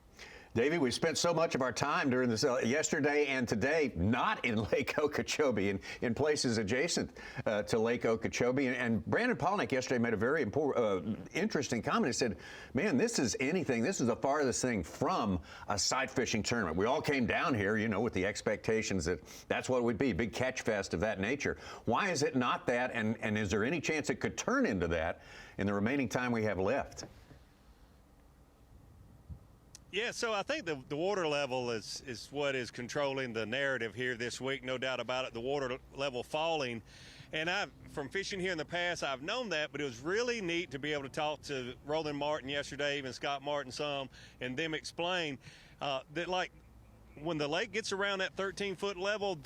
Davey, we spent so much of our time during this yesterday and today not in Lake Okeechobee, in places adjacent to Lake Okeechobee. And Brandon Polinick yesterday made a very interesting comment. He said, man, this is the farthest thing from a sight fishing tournament. We all came down here, with the expectations that that's what it would be, big catch fest of that nature. Why is it not that? And is there any chance it could turn into that in the remaining time we have left? Yeah, so I think the water level is what is controlling the narrative here this week, no doubt about it, the water level falling. And from fishing here in the past, I've known that, but it was really neat to be able to talk to Roland Martin yesterday, even Scott Martin some, and them explain that, like, when the lake gets around that 13-foot level,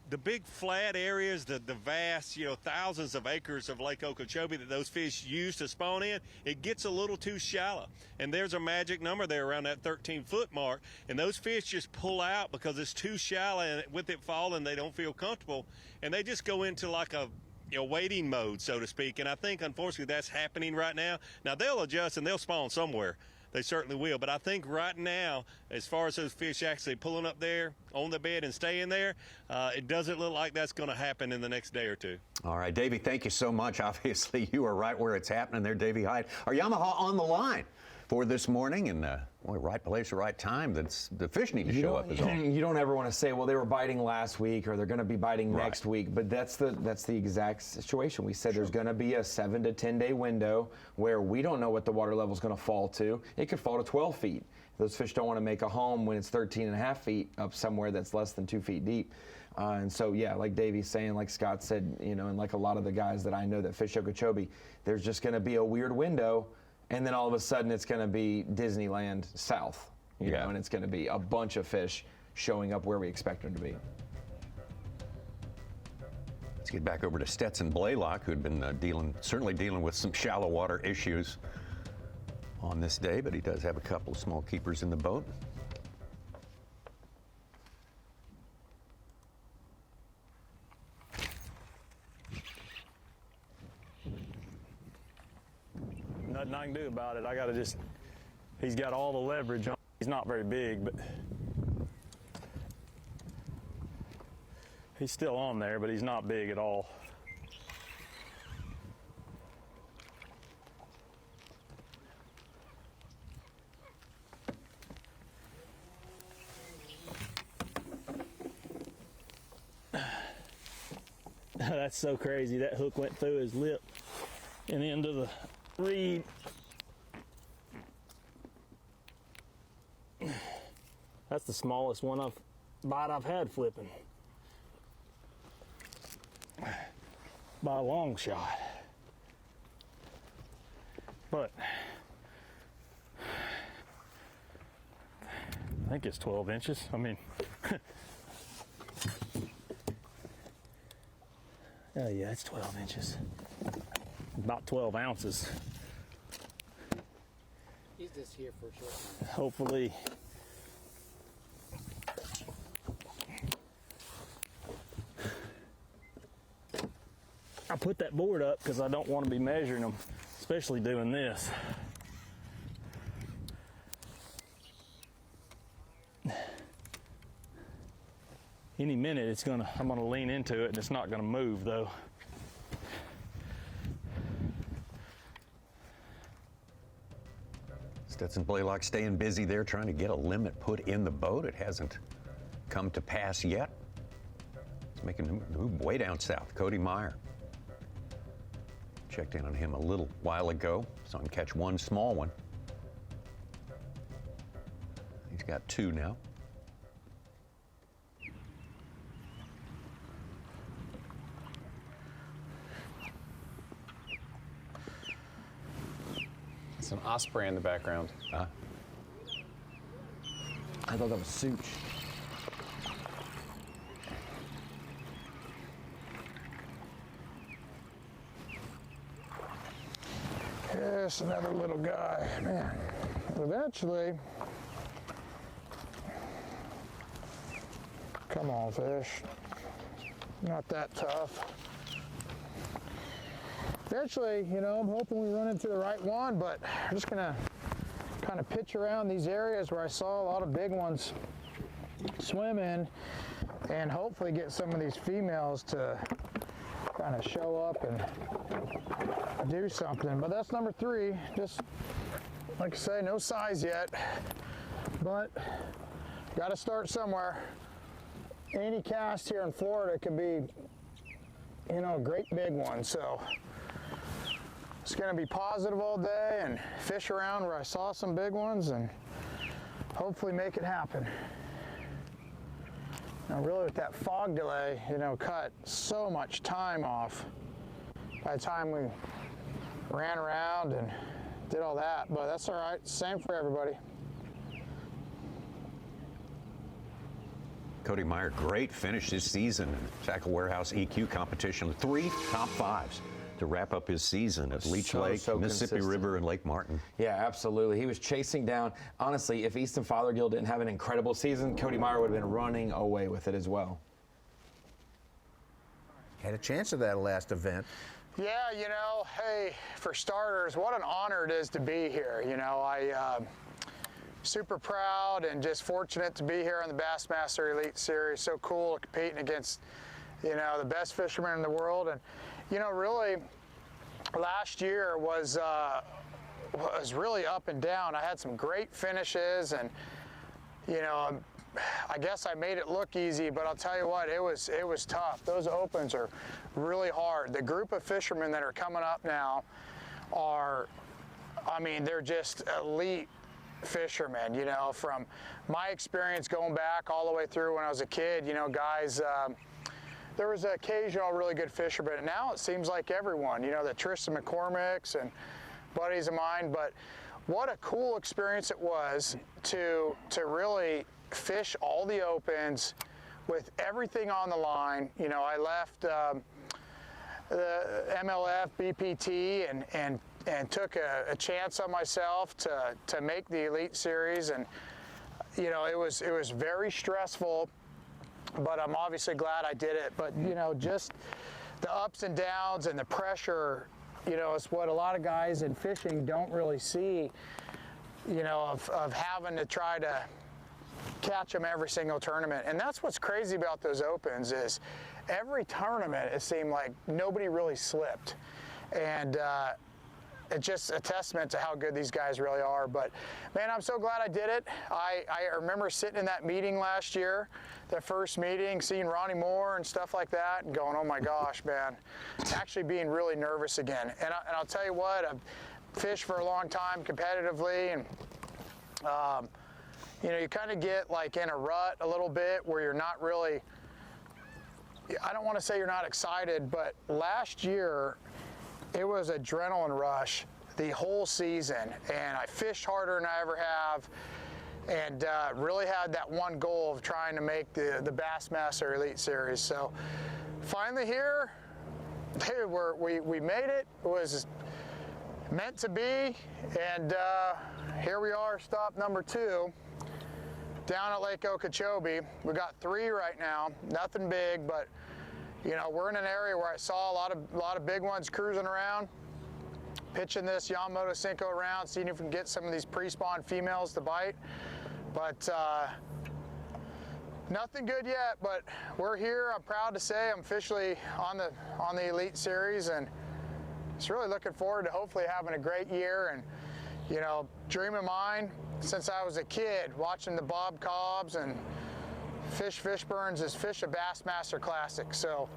the big flat areas, the vast, thousands of acres of Lake Okeechobee that those fish use to spawn in, it gets a little too shallow. And there's a magic number there around that 13-foot mark. And those fish just pull out because it's too shallow, and with it falling, they don't feel comfortable. And they just go into like a waiting mode, so to speak. And I think, unfortunately, that's happening right now. Now, they'll adjust and they'll spawn somewhere. They certainly will. But I think right now, as far as those fish actually pulling up there on the bed and staying there, it doesn't look like that's going to happen in the next day or two. All right, Davey, thank you so much. Obviously, you are right where it's happening there, Davey Hyde. Our Yamaha on the line for this morning, and right place, right time. The fish need to show up. You don't ever want to say, well, they were biting last week or they're going to be biting next week, but that's the exact situation. We said there's going to be a 7 to 10 day window where we don't know what the water level is going to fall to. It could fall to 12 feet. Those fish don't want to make a home when it's 13 and a half feet up somewhere that's less than 2 feet deep. And so, yeah, like Davey's saying, like Scott said, and like a lot of the guys that I know that fish Okeechobee, there's just going to be a weird window. And then all of a sudden it's going to be Disneyland South, you know, and it's going to be a bunch of fish showing up where we expect them to be. Let's get back over to Stetson Blaylock, who had been certainly dealing with some shallow water issues on this day, but he does have a couple of small keepers in the boat. I can do about it. I got to just, he's got all the leverage on. He's not very big, but he's still on there, but he's not big at all. That's so crazy. That hook went through his lip and into the reed. That's the smallest bite I've had flipping. By a long shot. But I think it's 12 inches. I mean, oh yeah, it's 12 inches. About 12 ounces. He's just here for a short time. Hopefully. I put that board up because I don't want to be measuring them, especially doing this. Any minute I'm gonna lean into it and it's not gonna move though. Stetson Blaylock staying busy there trying to get a limit put in the boat. It hasn't come to pass yet. He's making a move way down south. Cody Meyer. Checked in on him a little while ago. Saw him catch one small one. He's got two now. It's an osprey in the background. I thought that was Such. Yes, another little guy. Man, eventually, come on, fish. Not that tough. Eventually, you know, I'm hoping we run into the right one, but I'm just gonna kind of pitch around these areas where I saw a lot of big ones swim in and hopefully get some of these females to kind of show up and do something. But that's number 3. Just like I say, no size yet, but got to start somewhere. Any cast here in Florida could be, you know, a great big one. So it's going to be positive all day and fish around where I saw some big ones and hopefully make it happen. Now really with that fog delay, you know, cut so much time off by the time we ran around and did all that, but that's all right. Same for everybody. Cody Meyer, great finish this season in Tackle Warehouse EQ competition. 3 top 5s to wrap up his season at Leech Lake, Mississippi consistent. River, and Lake Martin. Yeah, absolutely. He was chasing down. Honestly, if Easton Fothergill didn't have an incredible season, Cody Meyer would have been running away with it as well. Had a chance of that last event. Yeah, you know, hey, for starters, what an honor it is to be here. You know, super proud and just fortunate to be here on the Bassmaster Elite Series. So cool competing against, you know, the best fishermen in the world. And, you know, really, last year was really up and down. I had some great finishes and, you know, I guess I made it look easy, but I'll tell you what, it was tough. Those opens are really hard. The group of fishermen that are coming up now are, I mean, they're just elite fishermen, you know, from my experience going back all the way through when I was a kid, you know, guys, there was an occasional really good fisherman, but now it seems like everyone, you know, the Tristan McCormick's and buddies of mine, but what a cool experience it was to really fish all the opens with everything on the line. You know, I left the MLF BPT and took a chance on myself to make the Elite Series, and you know, it was very stressful, but I'm obviously glad I did it. But you know, just the ups and downs and the pressure you know, it's what a lot of guys in fishing don't really see, you know, of having to try to catch them every single tournament. And that's what's crazy about those opens is every tournament it seemed like nobody really slipped. And it's just a testament to how good these guys really are. But man, I'm so glad I did it. I remember sitting in that meeting last year, that first meeting, seeing Ronnie Moore and stuff like that, and going, oh my gosh, man, actually being really nervous again. And I'll tell you what, I've fished for a long time competitively, and you know, you kind of get like in a rut a little bit where you're not really, I don't want to say you're not excited, but last year, it was an adrenaline rush the whole season, and I fished harder than I ever have, and really had that one goal of trying to make the Bassmaster Elite Series. So finally here, dude, we made it. It was meant to be, and here we are, stop number 2, down at Lake Okeechobee. We got 3 right now, nothing big, but you know, we're in an area where I saw a lot of big ones cruising around, pitching this Yamamoto Senko around, seeing if we can get some of these pre-spawn females to bite. But nothing good yet, but we're here. I'm proud to say I'm officially on the Elite Series, and just really looking forward to hopefully having a great year. And you know, dream of mine since I was a kid, watching the Bob Cobbs and Fishburns is fish a Bassmaster Classic. So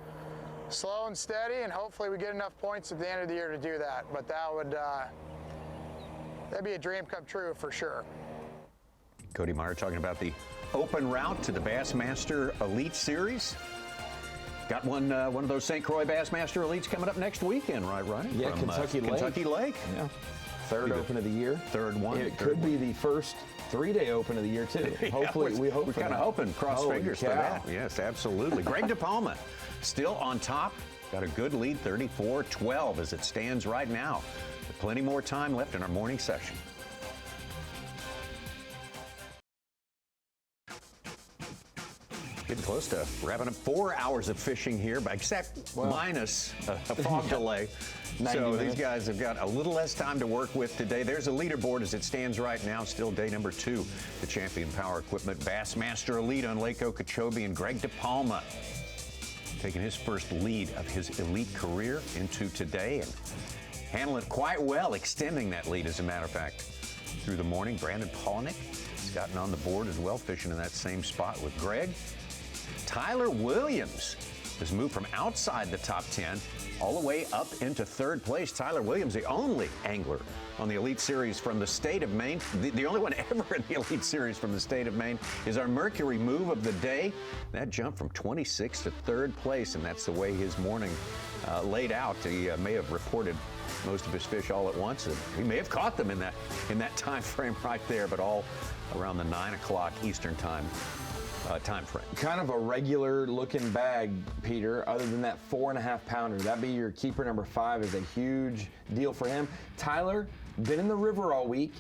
slow and steady, and hopefully we get enough points at the end of the year to do that. But that'd be a dream come true for sure. Cody Meyer talking about the open route to the Bassmaster Elite Series. Got one of those St. Croix Bassmaster Elites coming up next weekend, right, Ronnie? Yeah, from Kentucky Lake. Yeah. Third open of the year. Third one. It could be the first 3-day open of the year too. Hopefully, we hope. We're kind of hoping, cross fingers for that. Yes, absolutely. Greg DePalma still on top. Got a good lead, 34-12 as it stands right now. With plenty more time left in our morning session. Getting close to wrapping up 4 hours of fishing here, except minus a fog delay. So these guys have got a little less time to work with today. There's a leaderboard as it stands right now. Still day number 2. The champion Power Equipment Bassmaster Elite on Lake Okeechobee, and Greg DePalma taking his first lead of his elite career into today and handling it quite well, extending that lead, as a matter of fact, through the morning. Brandon Polnick has gotten on the board as well, fishing in that same spot with Greg. Tyler Williams has moved from outside the top 10 all the way up into 3rd place. Tyler Williams, the only angler on the Elite Series from the state of Maine. The only one ever in the Elite Series from the state of Maine is our Mercury move of the day. That jump from 26th to 3rd place, and that's the way his morning laid out. He may have reported most of his fish all at once, and he may have caught them in that time frame right there, but all around the 9 o'clock Eastern time frame. Kind of a regular looking bag, Peter, other than that 4.5 pounder. That'd be your keeper number 5, is a huge deal for him. Tyler, been in the river all week,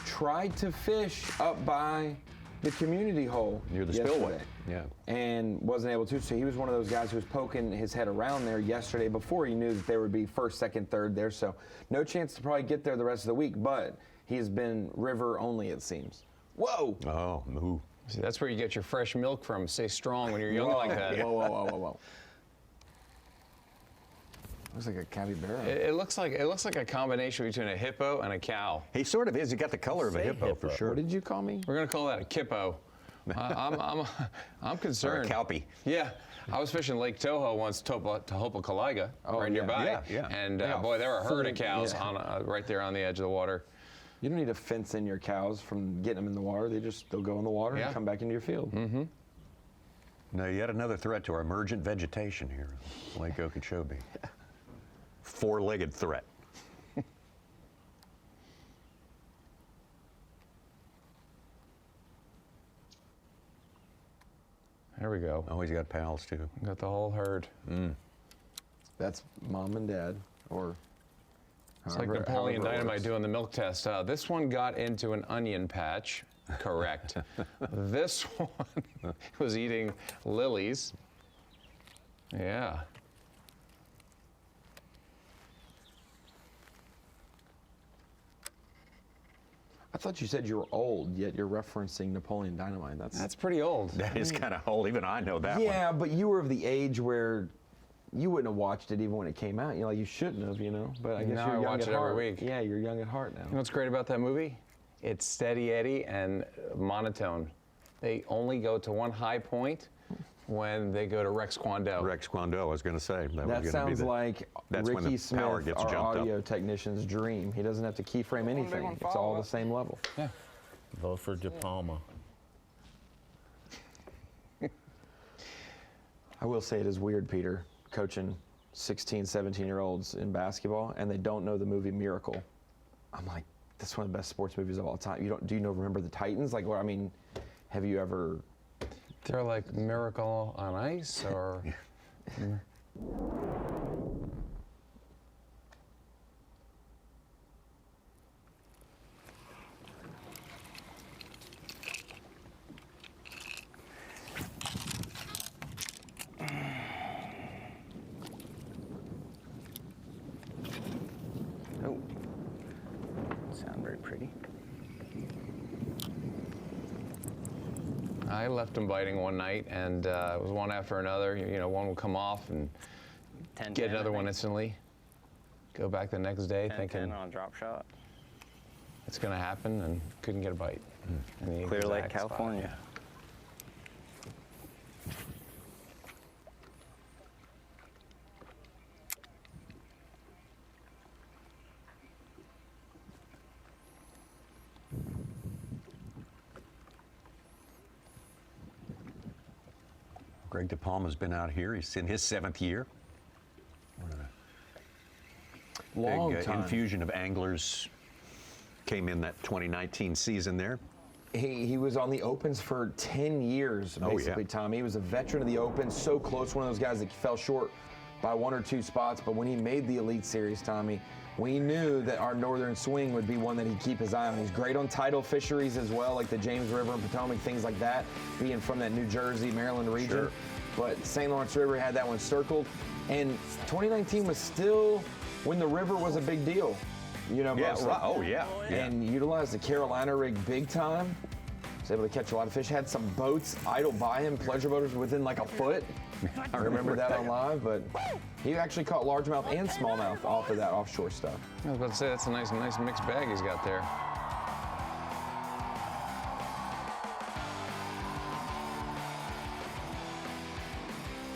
tried to fish up by the community hole near the spillway. Yeah. And wasn't able to. So he was one of those guys who was poking his head around there yesterday before he knew that there would be 1st, 2nd, 3rd there. So no chance to probably get there the rest of the week, but he's been river only, it seems. Whoa! Oh, moo. See, that's where you get your fresh milk from. Stay strong when you're young like that. Whoa. Looks like a capybara. It looks like a combination between a hippo and a cow. He sort of is. He got the color of a hippo for sure. What did you call me? We're gonna call that a kippo. I'm concerned. Or a cowpie. Yeah. I was fishing Lake Toho once, Tohopo-Kaliga, right nearby. Yeah. And boy, there were a herd of cows right there on the edge of the water. You don't need to fence in your cows from getting them in the water. They'll go in the water and come back into your field. Mm-hmm. Now, yet another threat to our emergent vegetation here, Lake Okeechobee. 4-legged threat. There we go. Oh, he's got pals too. Got the whole herd. That's mom and dad, or it's like Napoleon Dynamite doing the milk test. This one got into an onion patch. Correct. This one was eating lilies. Yeah. I thought you said you were old, yet you're referencing Napoleon Dynamite. That's pretty old. That is kind of old. Even I know that yeah, one. but you were of the age where you wouldn't have watched it even when it came out. You shouldn't have, But I guess Now you're I young watch at it every heart. week. Yeah, you're young at heart now. You know what's great about that movie? It's steady Eddie and monotone. They only go to one high point when they go to Rex Kwon Do. Rex Kwon Do, I was going to say. That sounds like that's when Ricky the power Smith, gets our jumped audio up. technician's dream. He doesn't have to keyframe anything. It's all the same level. Yeah. Vote for De Palma. I will say it is weird, Peter, coaching 16, 17-year-olds in basketball, and they don't know the movie Miracle. I'm like, that's one of the best sports movies of all time. Do you remember the Titans? Like, what? I mean, have you ever? They're like Miracle on Ice, or. Oh, sound very pretty. I left him biting one night, and it was one after another. One would come off and 10, get another one instantly. Go back the next day 10, thinking 10 on a drop shot. it's going to happen, and couldn't get a bite. In the Clear Lake, exact spot. California. Greg De Palma's been out here. He's in his 7th year. Long Big time. infusion of anglers came in that 2019 season there. He was on the Opens for 10 years, basically, yeah. Tom. He was a veteran of the Opens, so close, one of those guys that fell short by 1 or 2 spots. But when he made the Elite Series, Tommy, we knew that our northern swing would be one that he'd keep his eye on. He's great on tidal fisheries as well, like the James River and Potomac, things like that, being from that New Jersey, Maryland region. Sure. But St. Lawrence River had that one circled. And 2019 was still when the river was a big deal. Mostly. Oh, yeah. And utilized the Carolina rig big time. Was able to catch a lot of fish. Had some boats idle by him, pleasure boaters within like a foot. I remember that on live, but he actually caught largemouth and smallmouth off of that offshore stuff. I was about to say, that's a nice mixed bag he's got there.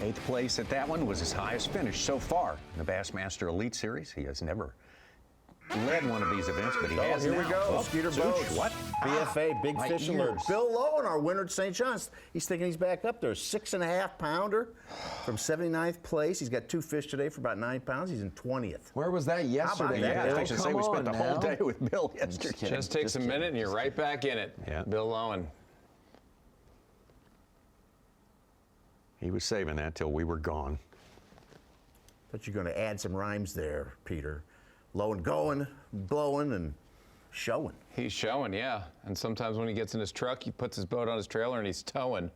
Eighth place at that one was his highest finish so far in the Bassmaster Elite Series. He has never led one of these events, but he has Here now. we go. Oh, Skeeter Such, Boats. what? BFA, Big my Fish Alert. ears. Bill Lowen, our winner at St. John's. He's thinking he's back up there. 6.5 pounder from 79th place. He's got 2 fish today for about 9 pounds. He's in 20th. Where was that yesterday? that? Yeah, I Bill? was going to say we spent the whole now. day with Bill yesterday. Just takes a minute, and you're right back in it. Yeah. Bill Lowen. He was saving that till we were gone. But you're going to add some rhymes there, Peter. Lowen going, blowing, and showing. He's showing, yeah. And sometimes when he gets in his truck, he puts his boat on his trailer and he's towing.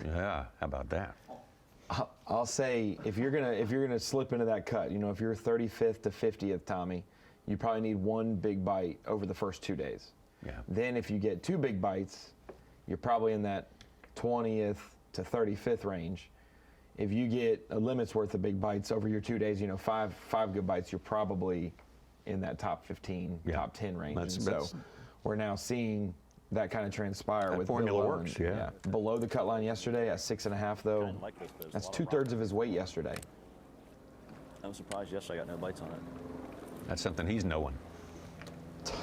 Yeah, how about that? I'll say if you're gonna slip into that cut, if you're 35th to 50th, Tommy, you probably need 1 big bite over the first 2 days. Yeah. Then if you get 2 big bites, you're probably in that 20th to 35th range. If you get a limit's worth of big bites over your 2 days, 5 good bites, you're probably in that top 15, top 10 range. That's- so we're now seeing that kind of transpire That with formula Bill works, Lowen. yeah. Below the cut line yesterday at 6.5 though. Kinda like this, but there's That's a lot of 2/3 of his weight yesterday. I'm surprised yesterday I got no bites on it. That's something he's knowing.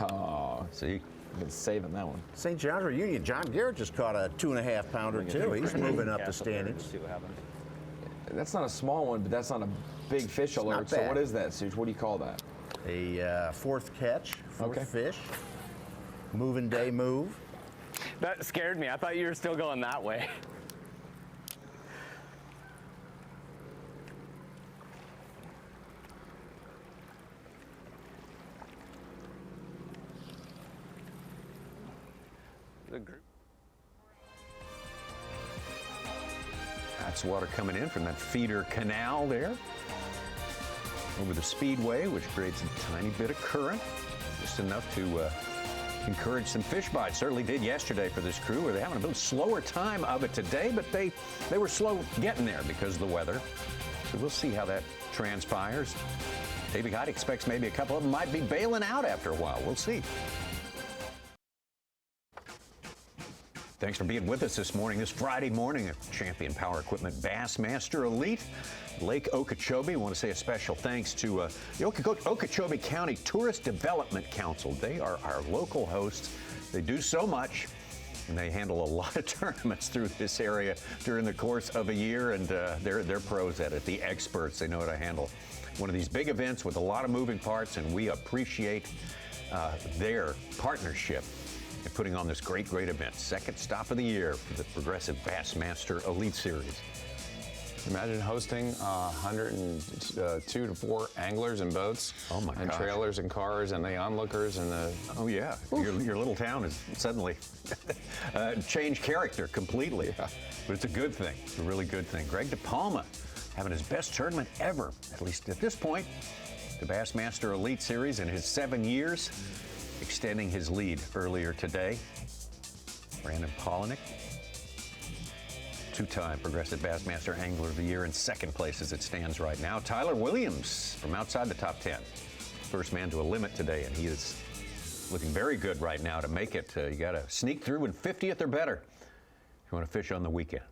Oh, See? been saving that one. St. John's Reunion, John Garrett just caught a 2.5 pounder too. He's moving up the Cast there, standings. See what happens. That's not a small one, but that's not a big fish not alert. So bad. what is that, Such? What do you call that? A 4th catch, 4th Okay. fish. Moving day move. That scared me. I thought you were still going that way. The group. That's water coming in from that feeder canal there over the speedway, which creates a tiny bit of current, just enough to encouraged some fish bites. Certainly did yesterday for this crew, where they're having a little slower time of it today, but they were slow getting there because of the weather. So we'll see how that transpires. Davey Hyde expects maybe a couple of them might be bailing out after a while. We'll see. Thanks for being with us this morning, this Friday morning at Champion Power Equipment Bassmaster Elite, Lake Okeechobee. I want to say a special thanks to the Okeechobee County Tourist Development Council. They are our local hosts. They do so much, and they handle a lot of tournaments through this area during the course of a year, and they're pros at it, the experts. They know how to handle one of these big events with a lot of moving parts, and we appreciate their partnership in putting on this great event. Second stop of the year for the Progressive Bassmaster Elite Series. Imagine hosting 102 to 4 anglers and boats. Oh my and gosh. Trailers and cars and the onlookers and the... Oh yeah, your little town is suddenly changed character completely. Yeah. But it's a good thing. It's a really good thing. Greg DePalma having his best tournament ever, at least at this point. The Bassmaster Elite Series in his 7 years, extending his lead earlier today. Brandon Polinick, two-time Progressive Bassmaster Angler of the Year, in second place as it stands right now. Tyler Williams from outside the top 10. First man to a limit today, and he is looking very good right now to make it. You got to sneak through in 50th or better if you want to fish on the weekend.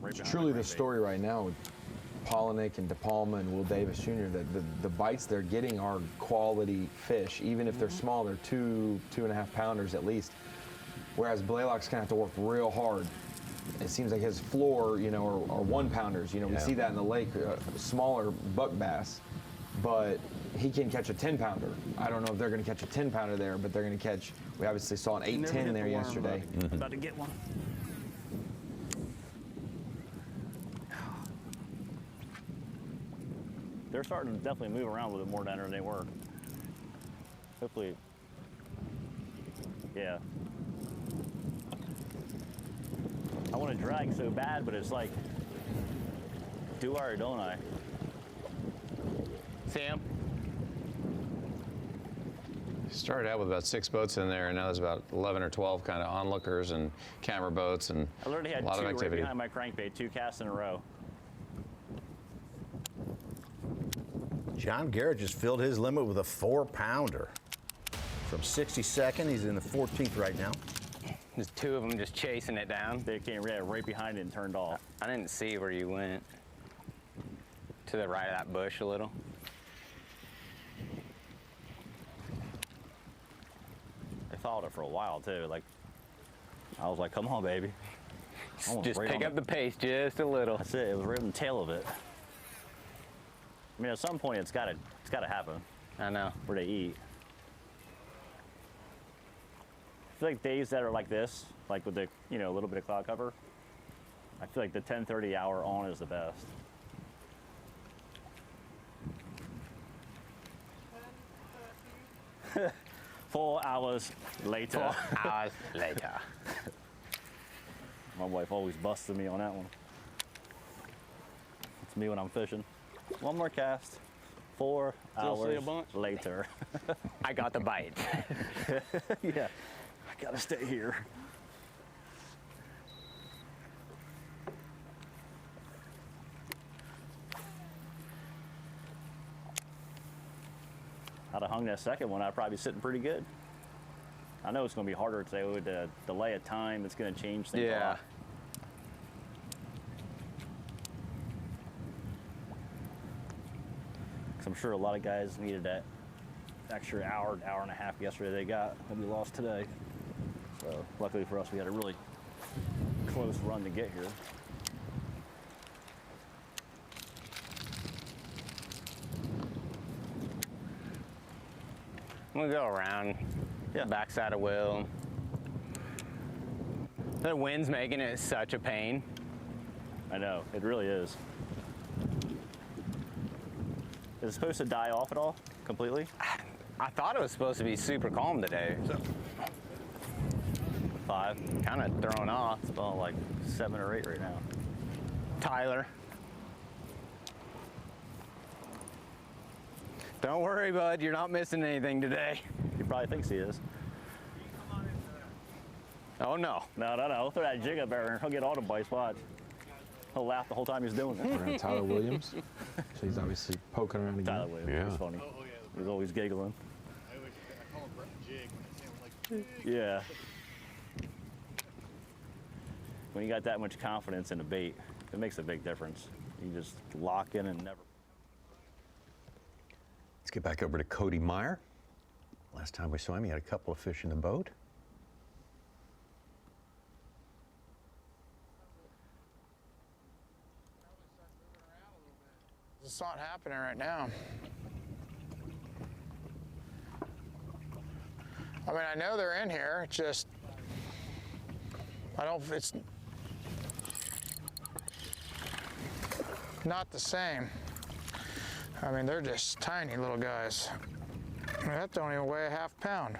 It's truly the story right now with Polinick and DePalma and Will Davis Jr. that the bites they're getting are quality fish. Even if they're small, they're 2.5 pounders at least. Whereas Blaylock's gonna have to work real hard. It seems like his floor, you know, are 1 pounders. You know, we see that in the lake, smaller buck bass, but he can catch a 10 pounder. I don't know if they're gonna catch a 10 pounder there, but they're gonna catch. We obviously saw an 8-10 there yesterday. About to get one. They're starting to definitely move around a little bit more down there than they were. Hopefully, yeah. I want to drag so bad, but it's like, do I or don't I? Sam? Started out with about 6 boats in there, and now there's about 11 or 12 kind of onlookers and camera boats and I literally had a lot 2 of right activity. behind my crankbait, 2 casts in a row. John Garrett just filled his limit with a 4-pounder. From 62nd, he's in the 14th right now. There's 2 of them just chasing it down. They came right behind it and turned off. I didn't see where you went. To the right of that bush a little. They followed it for a while too. Like, I was like, come on, baby. Just pick up the pace just a little. That's it. It was right on the tail of it. I mean, at some point, it's gotta happen. I know. Where they eat. I feel like days that are like this, like with the, you know, a little bit of cloud cover, I feel like the 10:30 hour on is the best. Four hours later. 4 hours later. My wife always busted me on that one. It's me when I'm fishing. One more cast. 4 hours later. I got the bite. Yeah, I gotta stay here. I'd have hung that second one, I'd probably be sitting pretty good. I know it's gonna be harder today with the delay of time. It's gonna change things a lot. I'm sure a lot of guys needed that extra hour and a half yesterday they got that we lost today. So luckily for us, we had a really close run to get here. I'm gonna go around backside of Will. The wind's making it such a pain. I know, it really is. Is it supposed to die off at all, completely? I thought it was supposed to be super calm today. So 5. Kind of thrown off. It's about like 7 or 8 right now. Tyler Don't worry, bud. You're not missing anything today. He probably thinks he is. Oh, no. No. He'll throw that jig up there and he'll get all the bites. Watch. He'll laugh the whole time he's doing it. We're on Tyler Williams. So he's obviously poking around again. Tyler Williams. He's funny. He's always giggling. I call him Jig. I say, like, Yeah. When you got that much confidence in a bait, it makes a big difference. You just lock in and never. Let's get back over to Cody Meyer. Last time we saw him, he had a couple of fish in the boat. It's not happening right now. I mean, I know they're in here. It's just, it's not the same. I mean, they're just tiny little guys. I mean, that don't even weigh a half pound.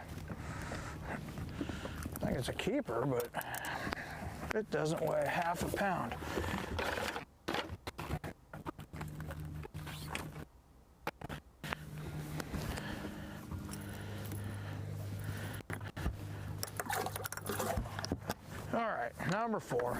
I think it's a keeper, but it doesn't weigh half a pound. All right, number 4.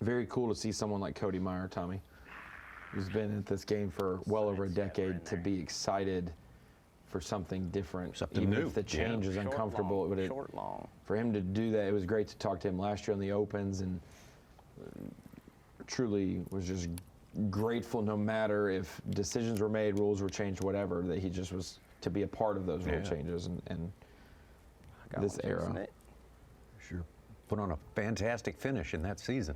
Very cool to see someone like Cody Meyer, Tommy, who's been at this game for well over a decade, to be excited for something different. Something even new. if the change is uncomfortable. Short, long. For him to do that, it was great to talk to him last year on the Opens, and truly was just grateful, no matter if decisions were made, rules were changed, whatever, that he just was to be a part of those rule changes and this era. Sure. Put on a fantastic finish in that season.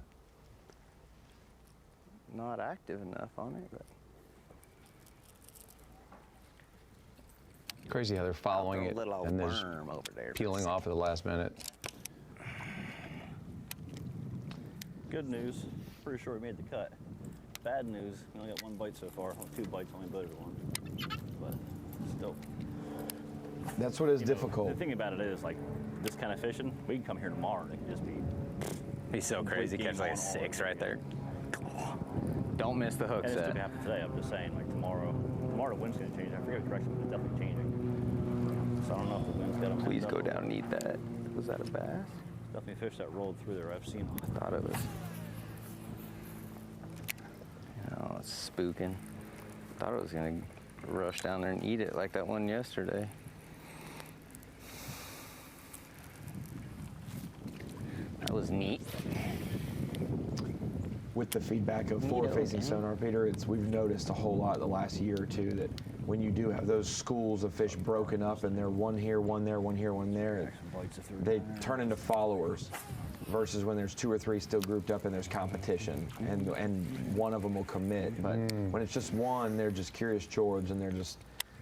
Not active enough on it, but. Crazy how they're following it Little old and then worm over there. peeling off at the last minute. Good news. Pretty sure we made the cut. Bad news. We only got 1 bite so far. Well, 2 bites, only boated 1. But still. That's what is difficult. The thing about it is, like, this kind of fishing, we can come here tomorrow and it can just be. He's so crazy. Catch like a 6 right there. Don't miss the hook And it set. could happen today. I'm just saying, like, tomorrow the wind's going to change. I forget what direction, but it's definitely changing. So I don't know if the wind's got to. Please go down and eat that. Was that a bass? Definitely a fish that rolled through there. I've seen them. I thought it was. Oh, it's spooking. Thought it was gonna rush down there and eat it like that one yesterday. That was neat. With the feedback of forward-facing sonar, Peter, we've noticed a whole lot the last year or two that when you do have those schools of fish broken up and they're one here, one there, one here, one there, they turn into followers versus when there's 2 or 3 still grouped up and there's competition and one of them will commit. But when it's just one, they're just curious George and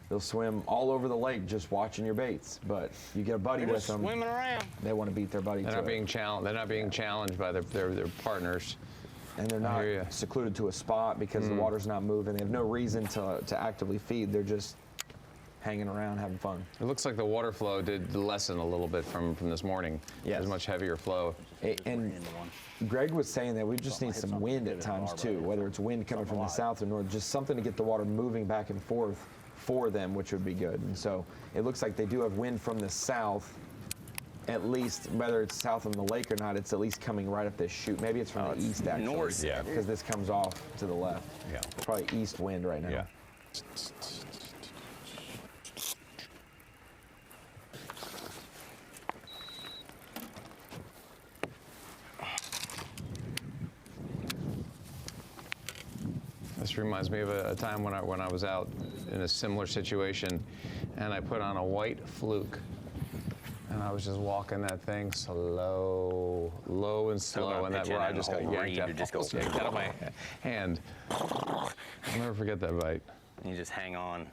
they'll swim all over the lake just watching your baits. But you get a buddy with them, Swimming around. they want to beat their buddy. They're not being challenged. They're not being challenged by their partners. And they're not secluded to a spot because the water's not moving. They have no reason to actively feed. They're just hanging around, having fun. It looks like the water flow did lessen a little bit from this morning. Yes. There's much heavier flow. And Greg was saying that we just need some wind at times too, whether it's wind coming from the south or north, just something to get the water moving back and forth for them, which would be good. And so it looks like they do have wind from the south, at least, whether it's south of the lake or not, it's at least coming right up this chute. Maybe it's from the east, actually. North, yeah. Because this comes off to the left. Yeah. It's probably east wind right now. Yeah. This reminds me of a time when I was out in a similar situation, and I put on a white fluke, and I was just walking that thing slow, low and slow, and that rod just got yanked out of my hand. I'll never forget that bite. You just hang on.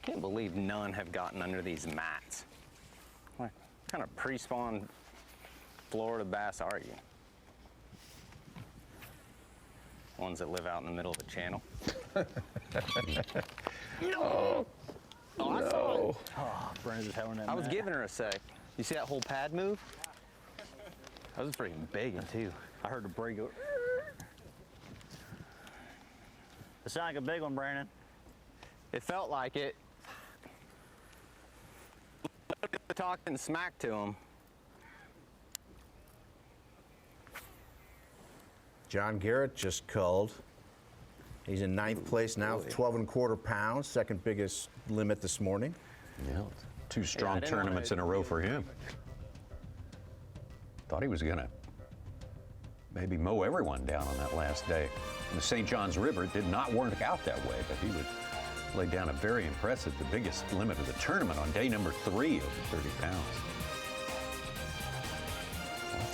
can't believe none have gotten under these mats. What kind of pre-spawn Florida bass are you? Ones that live out in the middle of the channel. No! Oh, I saw it. Oh, Brandon's just having that. I was giving her a sec. You see that whole pad move? That was pretty big too. I heard the brake go. It sounded like a big one, Brandon. It felt like it. Talking smack to him. John Garrett just culled. He's in 9th place now with 12¼ pounds, second biggest limit this morning. Yeah, 2 strong tournaments in a row for him. Thought he was going to maybe mow everyone down on that last day. And the St. Johns River did not work out that way, but he would lay down a very impressive, the biggest limit of the tournament on day number 3, over 30 pounds.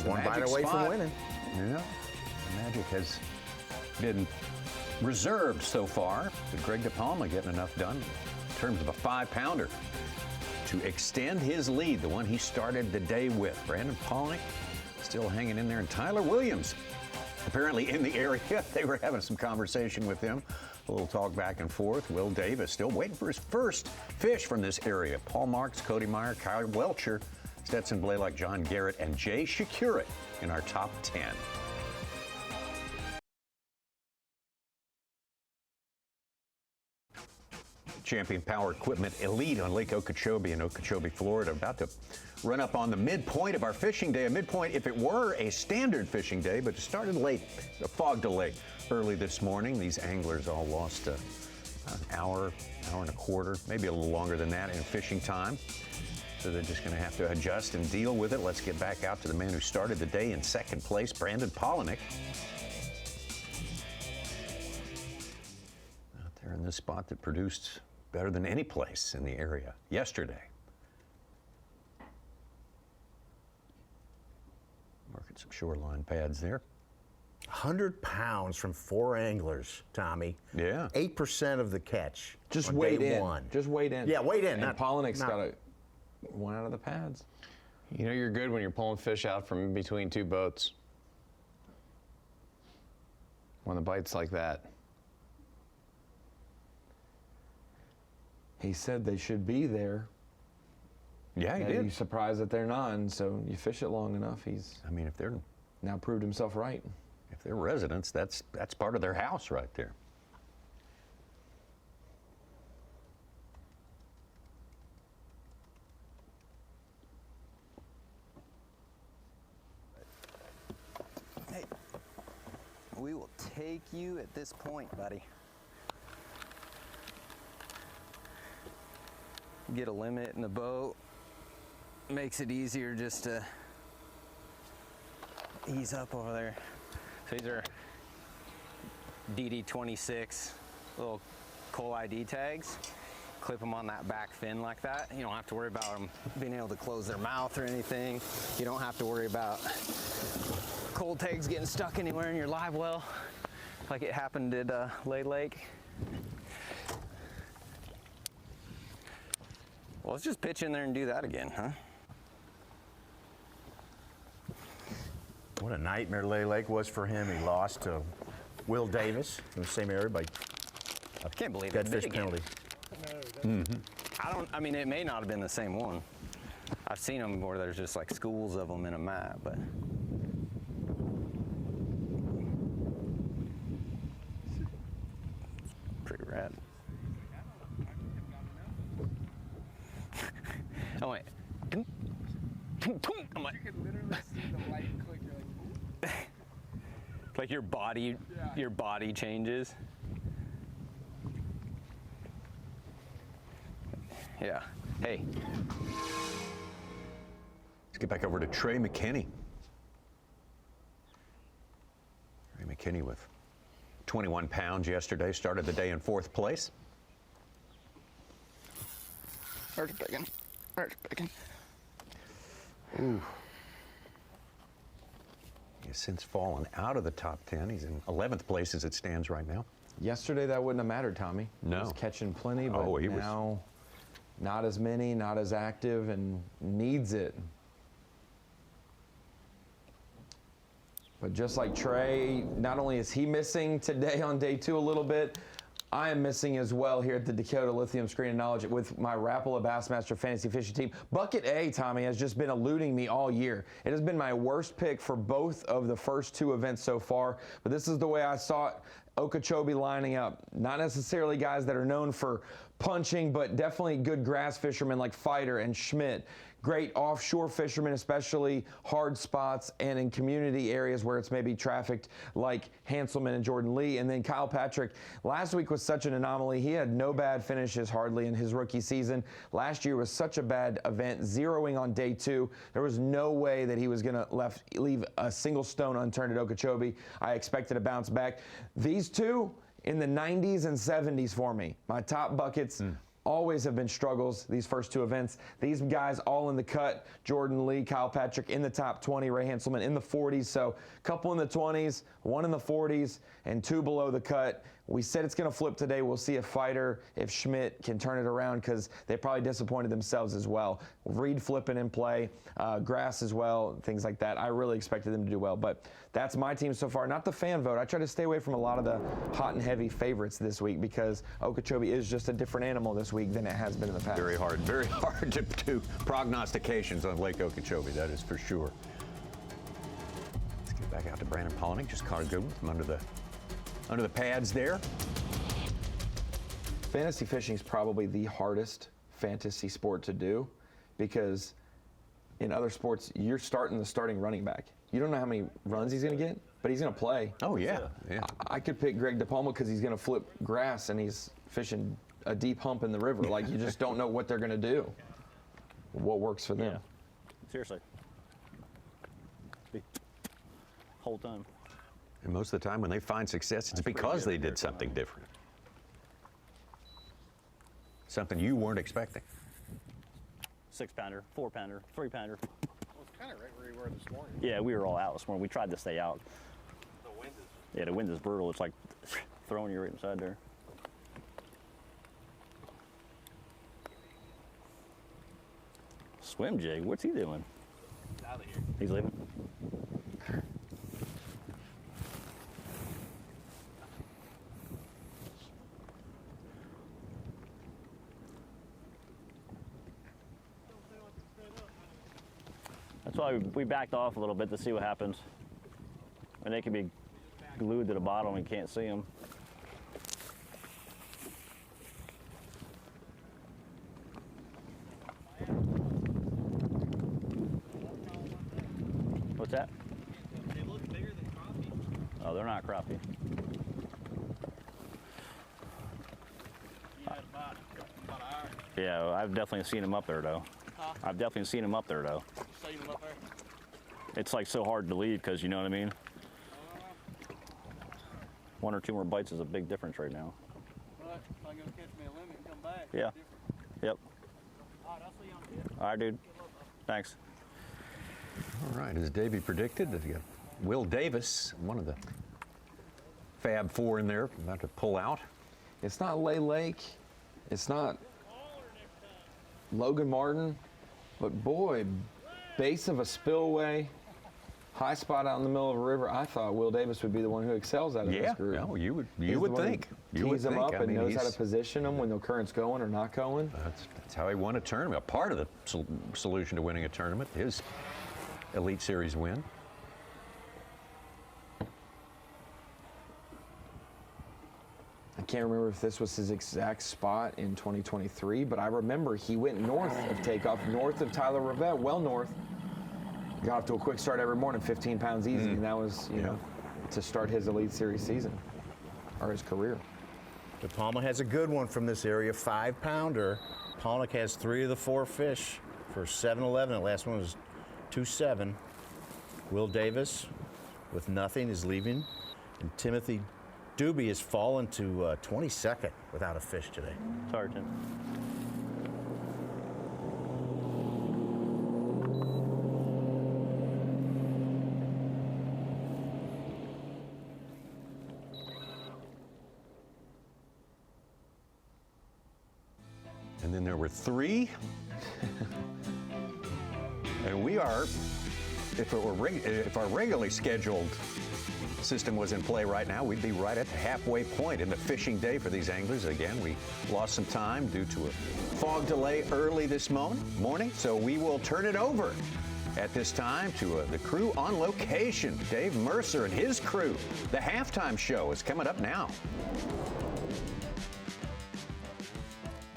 One bite away from winning. Yeah, the magic has been reserved so far, but Greg DePalma getting enough done in terms of a 5-pounder to extend his lead, the one he started the day with. Brandon Polnick still hanging in there, and Tyler Williams apparently in the area. They were having some conversation with him, a little talk back and forth. Will Davis still waiting for his first fish from this area. Paul Marks, Cody Meyer, Kyle Welcher, Stetson Blaylock, John Garrett, and Jay Shakurit in our top 10. Champion Power Equipment Elite on Lake Okeechobee in Okeechobee, Florida, about to run up on the midpoint of our fishing day. A midpoint if it were a standard fishing day, but it started late. A fog delay early this morning. These anglers all lost an hour and a quarter, maybe a little longer than that in fishing time. So they're just going to have to adjust and deal with it. Let's get back out to the man who started the day in 2nd place, Brandon Polnick. Out there in this spot that produced better than any place in the area yesterday. Working some shoreline pads there. 100 pounds from 4 anglers, Tommy. Yeah. 8% of the catch. Just on wade day in. 1. Just wade in. Yeah, wade in. And Polnick's got one out of the pads. You know you're good when you're pulling fish out from between 2 boats. When the bite's like that. He said they should be there. Yeah, he did. He's surprised that they're not, and so you fish it long enough, he's if they're now proved himself right. If they're residents, that's part of their house right there. Hey, we will take you at this point, buddy. Get a limit in the boat. Makes it easier just to ease up over there. So these are DD26 little Cole ID tags. Clip them on that back fin like that. You don't have to worry about them being able to close their mouth or anything. You don't have to worry about cold tags getting stuck anywhere in your live well like it happened at Lay Lake. Well, let's just pitch in there and do that again, huh? What a nightmare Lay Lake was for him. He lost to Will Davis in the same area by I can't believe dead it fish did again. penalty. I mean, it may not have been the same one. I've seen them where there's just like schools of them in a mat, but. Pretty rad. I went. I'm like. You could literally see the light click. You're like, like your body changes. Yeah. Hey. Let's get back over to Trey McKinney. Trey McKinney with 21 pounds yesterday, started the day in 4th place. There's bacon. There's bacon. Ooh. He has since fallen out of the top 10. He's in 11th place as it stands right now. Yesterday that wouldn't have mattered, Tommy. No. He was catching plenty, but he now not as many, not as active, and needs it. But just like Trey, not only is he missing today on day 2 a little bit, I am missing as well here at the Dakota Lithium Screen of Knowledge with my Rapala Bassmaster Fantasy Fishing team. Bucket A, Tommy, has just been eluding me all year. It has been my worst pick for both of the first 2 events so far, but this is the way I saw it. Okeechobee lining up. Not necessarily guys that are known for punching, but definitely good grass fishermen like Fighter and Schmidt. Great offshore fishermen, especially hard spots and in community areas where it's maybe trafficked, like Hanselman and Jordan Lee. And then Kyle Patrick, last week was such an anomaly. He had no bad finishes hardly in his rookie season. Last year was such a bad event, zeroing on day 2. There was no way that he was going to leave a single stone unturned at Okeechobee. I expected a bounce back. These 2 in the 90s and 70s for me. My top buckets always have been struggles these first 2 events. These guys all in the cut. Jordan Lee, Kyle Patrick in the top 20, Ray Hanselman in the 40s. So a couple in the 20s, 1 in the 40s, and 2 below the cut. We said it's going to flip today. We'll see if Fighter, if Schmidt can turn it around, because they probably disappointed themselves as well. Reed flipping in play, Grass as well, things like that. I really expected them to do well, but that's my team so far. Not the fan vote. I try to stay away from a lot of the hot and heavy favorites this week because Okeechobee is just a different animal this week than it has been in the past. Very hard to do prognostications on Lake Okeechobee, that is for sure. Let's get back out to Brandon Polnick. Just caught a good one from under the pads there. Fantasy fishing is probably the hardest fantasy sport to do because in other sports, you're starting the starting running back. You don't know how many runs he's going to get, but he's going to play. Oh, yeah. I could pick Greg DePalma because he's going to flip grass and he's fishing a deep hump in the river. Like, you just don't know what they're going to do, what works for them. Yeah. Seriously. Whole time. And most of the time when they find success, it's because they did something different. Something you weren't expecting. 6-pounder, 4-pounder, 3-pounder. Well, it's kind of right where you were this morning. Yeah, we were all out this morning. We tried to stay out. The wind is... Yeah, the wind is brutal. It's like throwing you right inside there. Swim jig, what's he doing? He's out of here. He's leaving? That's why we backed off a little bit to see what happens. And they can be glued to the bottom and you can't see them. What's that? They look bigger than crappie. Oh, they're not crappie. You had about an hour. Yeah, I've definitely seen them up there though. Huh? I've definitely seen them up there though. Seen them up there? It's like so hard to leave because you know what I mean? 1 or 2 more bites is a big difference right now. But if I go catch me a limit and come back, Yeah. it's different. Yep. All right, I'll see you on the field. All right, dude. Thanks. All right, as Davey predicted, you got Will Davis, one of the Fab 4 in there, about to pull out. It's not Lay Lake. It's not Logan Martin. But boy, base of a spillway, high spot out in the middle of a river. I thought Will Davis would be the one who excels out of this group. No, you would He's the think. one who You would tees them think. up I and mean, knows how he's- to position them when the current's going or not going. That's how he won a tournament. A part of the solution to winning a tournament, his Elite Series win. I can't remember if this was his exact spot in 2023, but I remember he went north of takeoff, north of Tyler Rivette, well north. Got off to a quick start every morning, 15 pounds easy, and that was, you know, to start his Elite Series season, or his career. De Palma has a good one from this area, 5-pounder. Polnick has 3 of the 4 fish for 7-11. The last one was 2-7. Will Davis, with nothing, is leaving. And Timothy Doobie has fallen to 22nd without a fish today. Sorry, Tim. And then there were 3. And we are, if our regularly scheduled system was in play right now, we'd be right at the halfway point in the fishing day for these anglers. Again, we lost some time due to a fog delay early this morning, so we will turn it over at this time to the crew on location. Dave Mercer and his crew. The halftime show is coming up now.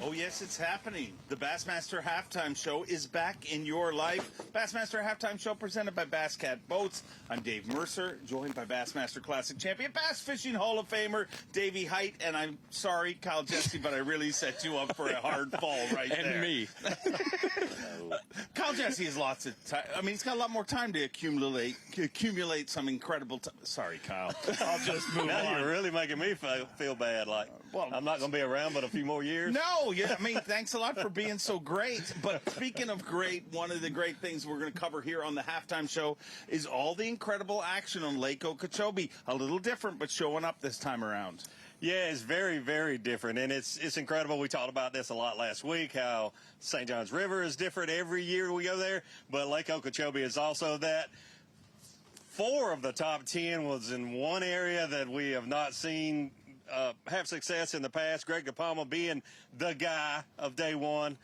Oh, yes, it's happening. The Bassmaster Halftime Show is back in your life. Bassmaster Halftime Show presented by Bass Cat Boats. I'm Dave Mercer, joined by Bassmaster Classic Champion, Bass Fishing Hall of Famer, Davey Height. And I'm sorry, Kyle Jesse, but I really set you up for a hard fall right there. And me. Kyle Jesse has lots of time. I mean, he's got a lot more time to accumulate some incredible time. Sorry, Kyle. I'll just move on. Now you're really making me feel bad. Like, well, I'm not going to be around but a few more years. No, yeah, I mean, thanks a lot for being so great. But speaking of great, one of the great things we're going to cover here on the halftime show is all the incredible action on Lake Okeechobee. A little different, but showing up this time around. Yeah, it's very, very different, and it's incredible. We talked about this a lot last week, how St. Johns River is different every year we go there, but Lake Okeechobee is also that. 4 of the top 10 was in one area that we have not seen have success in the past. Greg DePalma being the guy of day one,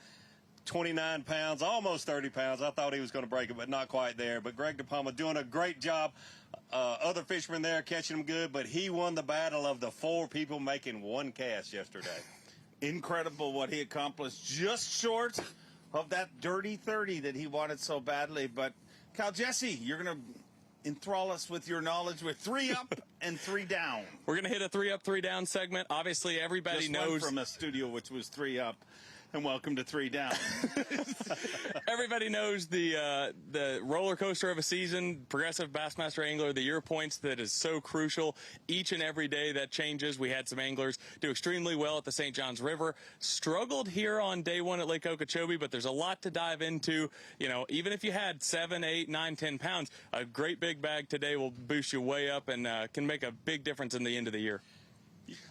29 pounds, almost 30 pounds. I thought he was going to break it, but not quite there. But Greg DePalma doing a great job. Other fishermen there catching them good, but he won the battle of the 4 people making one cast yesterday. Incredible what he accomplished, just short of that dirty 30 that he wanted so badly. But Kyle Jesse, you're going to enthrall us with your knowledge with 3 up and 3 down. We're going to hit a 3 up, 3 down segment. Obviously, everybody Just knows. Went from a studio which was 3 up, and welcome to 3 down. Everybody knows the roller coaster of a season, Progressive Bassmaster Angler of the Year points, that is so crucial. Each and every day that changes. We had some anglers do extremely well at the St. Johns River. Struggled here on day 1 at Lake Okeechobee, but there's a lot to dive into. You know, even if you had 7, 8, 9, 10 pounds, a great big bag today will boost you way up and can make a big difference in the end of the year.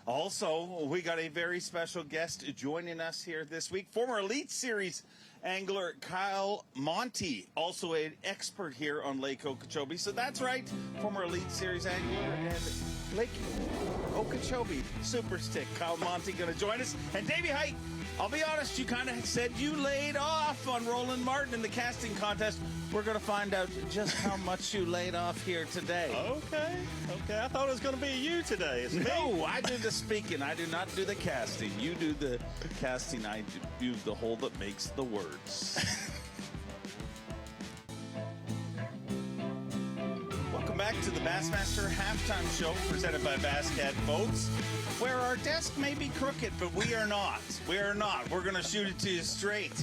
Also, we got a very special guest joining us here this week. Former Elite Series angler Kyle Monty, also an expert here on Lake Okeechobee. So that's right, former Elite Series angler and Lake Okeechobee super stick Kyle Monty going to join us. And Davey Height, I'll be honest, you kind of said you laid off on Roland Martin in the casting contest. We're going to find out just how much you laid off here today. Okay. I thought it was going to be you today. It's no, me. I do the speaking. I do not do the casting. You do the casting. I do the hole that makes the words. Welcome back to the Bassmaster Halftime Show presented by Bass Cat Boats, where our desk may be crooked, but we are not. We are not. We're going to shoot it to you straight.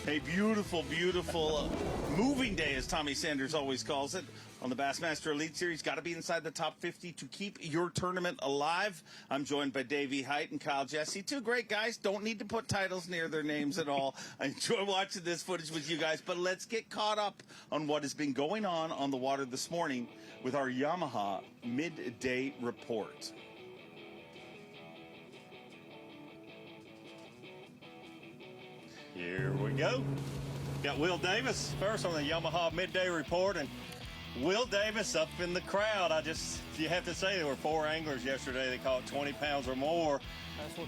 A beautiful, beautiful moving day, as Tommy Sanders always calls it, on the Bassmaster Elite Series. Got to be inside the top 50 to keep your tournament alive. I'm joined by Davey Height and Kyle Jesse. 2 great guys. Don't need to put titles near their names at all. I enjoy watching this footage with you guys, but let's get caught up on what has been going on the water this morning with our Yamaha midday report. Here we go. Got Will Davis first on the Yamaha midday report, and Will Davis up in the crowd. You have to say there were 4 anglers yesterday that caught 20 pounds or more,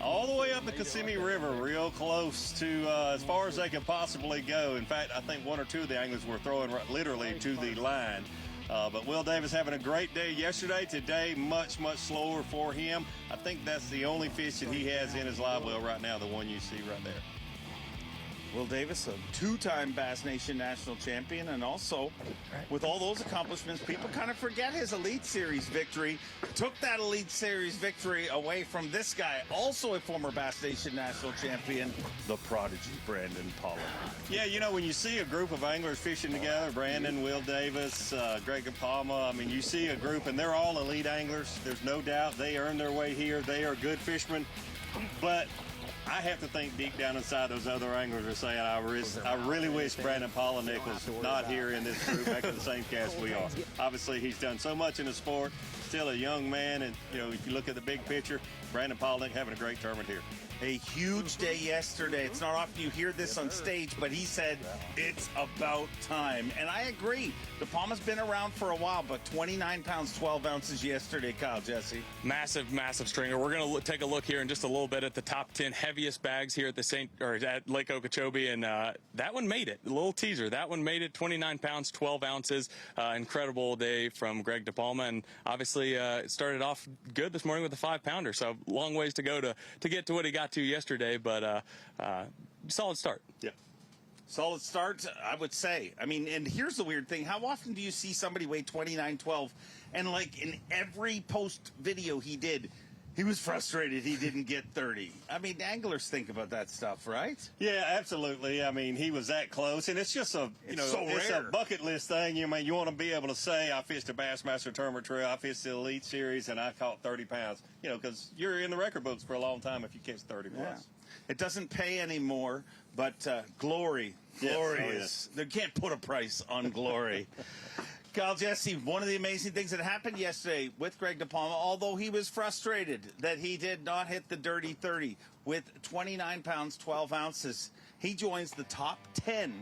all the way up the Kissimmee River, real close to as far as they could possibly go. In fact, I think 1 or 2 of the anglers were throwing literally to the line. But Will Davis having a great day yesterday. Today, much, much slower for him. I think that's the only fish that he has in his live well right now, the one you see right there. Will Davis, a 2-time Bass Nation national champion, and also with all those accomplishments, people kind of forget his Elite Series victory. Took that Elite Series victory away from this guy, also a former Bass Nation national champion, the prodigy Brandon Pollack. Yeah, you know, when you see a group of anglers fishing together, Brandon, Will Davis, Greg DePalma, I mean, you see a group, and they're all elite anglers. There's no doubt they earned their way here. They are good fishermen, but I have to think deep down inside those other anglers are saying, I really wish Brandon Polinick was not here in this group, back in the same cast we are. Obviously, he's done so much in the sport. still a young man, and if you look at the big picture, Brandon Polnick having a great tournament here. A huge day yesterday. It's not often you hear this on stage, but he said it's about time. And I agree. De Palma's been around for a while, but 29 pounds, 12 ounces yesterday, Kyle, Jesse. Massive, massive stringer. We're going to take a look here in just a little bit at the top 10 heaviest bags here at at Lake Okeechobee, and that one made it. A little teaser. That one made it. 29 pounds, 12 ounces. Incredible day from Greg De Palma, and obviously it started off good this morning with a 5-pounder. So long ways to go to get to what he got to yesterday, but solid start. Yeah. Solid start, I would say. I mean, and here's the weird thing. How often do you see somebody weigh 29-12 and like in every post video he did, he was frustrated he didn't get 30. I mean, anglers think about that stuff, right? Yeah, absolutely. I mean, he was that close, and it's just it's rare. a bucket list thing. You want to be able to say, I fished a Bassmaster Tournament Trail, I fished the Elite Series, and I caught 30 pounds. Because you're in the record books for a long time if you catch 30 plus. Yeah. It doesn't pay anymore, but glory is. They can't put a price on glory. Kyle, Jesse, one of the amazing things that happened yesterday with Greg De Palma, although he was frustrated that he did not hit the dirty 30 with 29 pounds, 12 ounces, he joins the top 10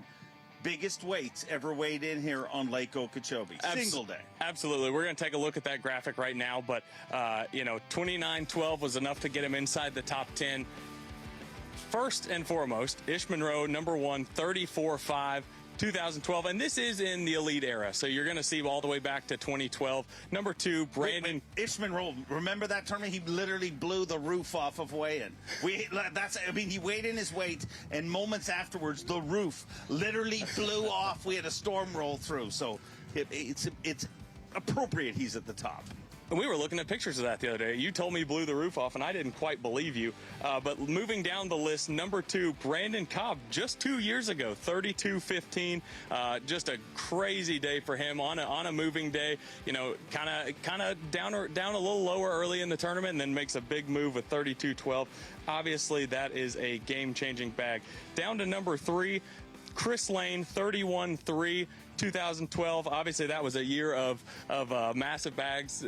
biggest weights ever weighed in here on Lake Okeechobee. Single day. Absolutely. We're going to take a look at that graphic right now, but, 29-12 was enough to get him inside the top 10. First and foremost, Ish Monroe, number 1, 34.5. 2012, and this is in the elite era, so you're going to see all the way back to 2012. Number 2, Brandon. Ish Monroe, remember that tournament? He literally blew the roof off of weigh-in. He weighed in his weight, and moments afterwards, the roof literally blew off. We had a storm roll through, so it's appropriate he's at the top. And we were looking at pictures of that the other day. You told me you blew the roof off, and I didn't quite believe you. But moving down the list, number 2, Brandon Cobb, just 2 years ago, 32.15. Just a crazy day for him on a moving day. Kind of down a little lower early in the tournament, and then makes a big move with 32.12. Obviously, that is a game-changing bag. Down to number 3, Chris Lane, 31.3. 2012, obviously that was a year of massive bags.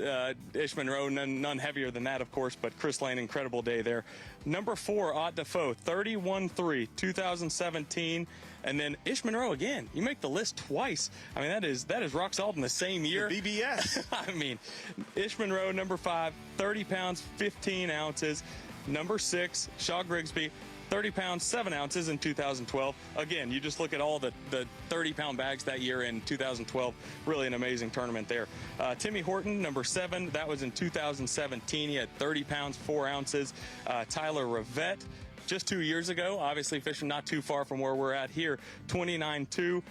Ish Monroe, none heavier than that, of course, but Chris Lane, incredible day there. Number 4, Ott Defoe, 31.3, 2017. And then Ish Monroe again. You make the list twice. I mean, that is rock solid in the same year. The B.A.S. I mean, Ish Monroe, number 5, 30 pounds, 15 ounces. Number 6, Shaw Grigsby, 30 pounds, 7 ounces in 2012. Again, you just look at all the 30-pound bags that year in 2012. Really an amazing tournament there. Timmy Horton, number 7. That was in 2017. He had 30 pounds, 4 ounces. Tyler Rivette, just 2 years ago. Obviously fishing not too far from where we're at here. 29.2.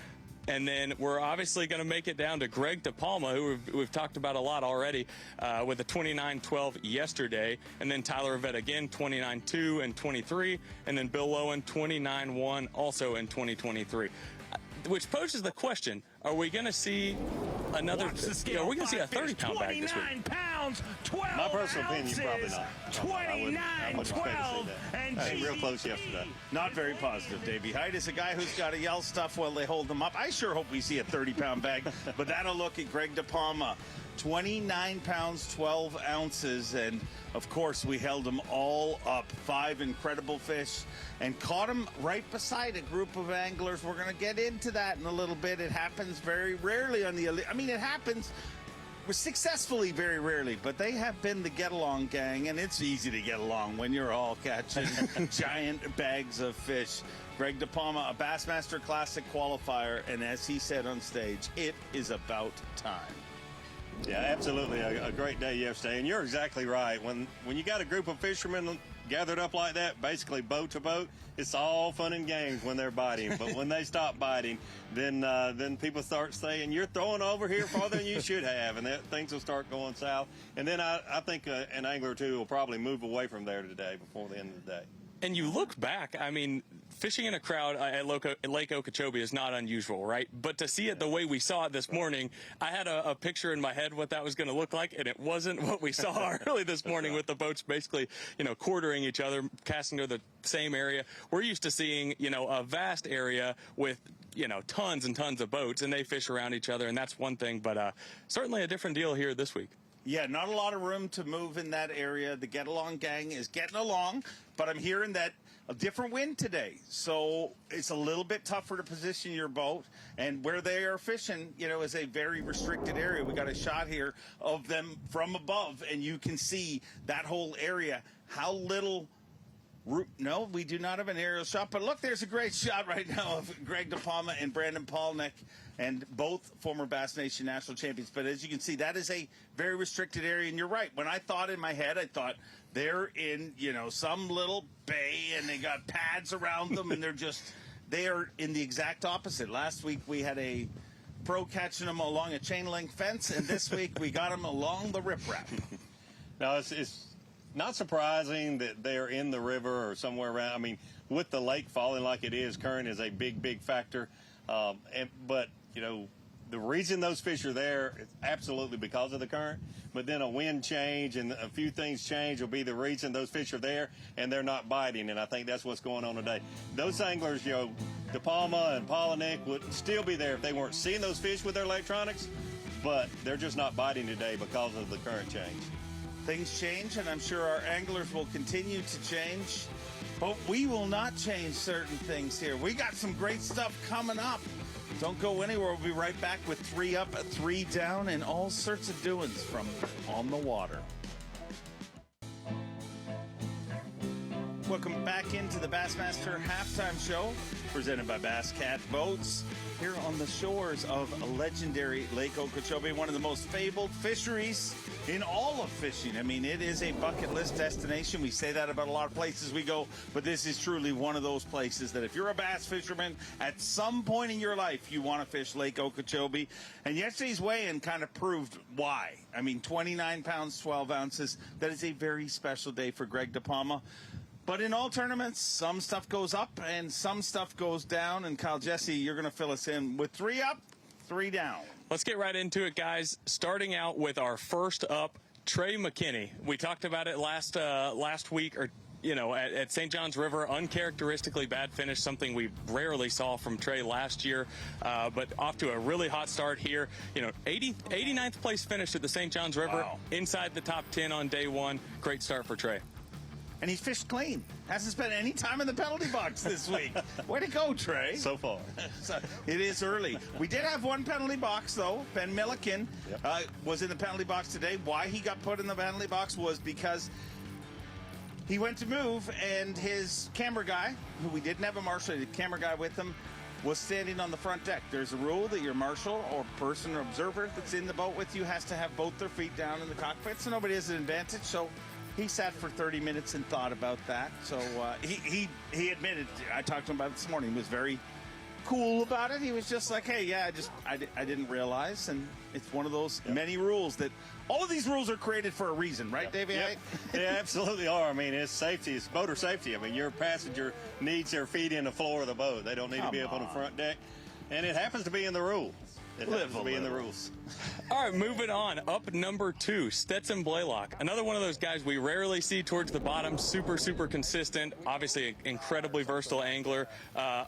And then we're obviously going to make it down to Greg De Palma, who we've talked about a lot already, with a 29.12 yesterday. And then Tyler Rivette again, 29.2 and 23. And then Bill Lowen, 29.1, also in 2023. Which poses the question, are we going to see another, are we going to see a 30-pound bag this week? 29 pounds, 12 My personal ounces, opinion, probably not. 29, 12, and real close yesterday. Not very positive, Davey Hyde is a guy who's got to yell stuff while they hold him up. I sure hope we see a 30-pound bag, but that'll look at Greg De Palma. 29 pounds, 12 ounces, and of course we held them all up. 5 incredible fish and caught them right beside a group of anglers. We're going to get into that in a little bit. It happens very rarely on the elite. I mean, it happens successfully very rarely, but they have been the get-along gang, and it's easy to get along when you're all catching giant bags of fish. Greg De Palma, a Bassmaster Classic qualifier, and as he said on stage, it is about time. Yeah, absolutely. A great day yesterday. And you're exactly right. When you got a group of fishermen gathered up like that, basically boat to boat, it's all fun and games when they're biting. But when they stop biting, then people start saying, you're throwing over here farther than you should have. And things will start going south. And then I think an angler or two will probably move away from there today before the end of the day. And you look back, I mean, fishing in a crowd at Lake Okeechobee is not unusual, right? But to see it the way we saw it this morning, I had a picture in my head what that was going to look like, and it wasn't what we saw early this morning with the boats basically, quartering each other, casting to the same area. We're used to seeing, a vast area with, tons and tons of boats, and they fish around each other, and that's one thing, but certainly a different deal here this week. Yeah, not a lot of room to move in that area. The Get Along gang is getting along, but I'm hearing that a different wind today. So it's a little bit tougher to position your boat. And where they are fishing, you know, is a very restricted area. We got a shot here of them from above, and you can see that whole area. How little... No, we do not have an aerial shot. But look, there's a great shot right now of Greg DePalma and Brandon Palnick, and both former Bass Nation national champions. But as you can see, that is a very restricted area. And you're right. When I thought in my head, I thought they're in, you know, some little bay and they got pads around them, and they are in the exact opposite. Last week we had a pro catching them along a chain link fence, and this week we got them along the riprap. No, it's not surprising that they're in the river or somewhere around. I mean, with the lake falling like it is, current is a big factor. But, you know, the reason those fish are there is absolutely because of the current. But then a wind change and a few things change will be the reason those fish are there, and they're not biting. And I think that's what's going on today. Those anglers, you know, DePalma and Palnick would still be there if they weren't seeing those fish with their electronics, but they're just not biting today because of the current change. Things change, and I'm sure our anglers will continue to change, but we will not change certain things here. We got some great stuff coming up. Don't go anywhere. We'll be right back with 3 up, 3 down, and all sorts of doings from on the water. Welcome back into the Bassmaster Halftime Show, presented by Bass Cat Boats, here on the shores of legendary Lake Okeechobee, one of the most fabled fisheries in all of fishing. I mean, it is a bucket list destination. We say that about a lot of places we go, but this is truly one of those places that if you're a bass fisherman, at some point in your life, you want to fish Lake Okeechobee. And yesterday's weigh-in kind of proved why. I mean, 29 pounds, 12 ounces. That is a very special day for Greg DePalma. But in all tournaments, some stuff goes up and some stuff goes down. And Kyle Jesse, you're going to fill us in with 3 up, 3 down. Let's get right into it, guys. Starting out with our first up, Trey McKinney. We talked about it last week, or at St. John's River. Uncharacteristically bad finish, something we rarely saw from Trey last year. But off to a really hot start here. 89th place finish at the St. John's River. Wow. Inside the top 10 on day 1. Great start for Trey. And he's fished clean. Hasn't spent any time in the penalty box this week. Way to go, Trey. So far. So it is early. We did have one penalty box, though. Ben Milliken was in the penalty box today. Why he got put in the penalty box was because he went to move, and his camera guy, who we didn't have a marshal, the camera guy with him, was standing on the front deck. There's a rule that your marshal or person or observer that's in the boat with you has to have both their feet down in the cockpit, so nobody has an advantage. So he sat for 30 minutes and thought about that. So he admitted, I talked to him about it this morning, he was very cool about it. He was just like, hey, yeah, I didn't realize. And it's one of those many rules that, all of these rules are created for a reason, right, Davey? Yep. They absolutely are. I mean, it's safety. It's boater safety. I mean, your passenger needs their feet in the floor of the boat. They don't need to be up on the front deck. And it happens to be in the rules. It happens to be in the rules. All right, moving on. Up number 2, Stetson Blaylock. Another one of those guys we rarely see towards the bottom. Super consistent. Obviously, an incredibly versatile angler.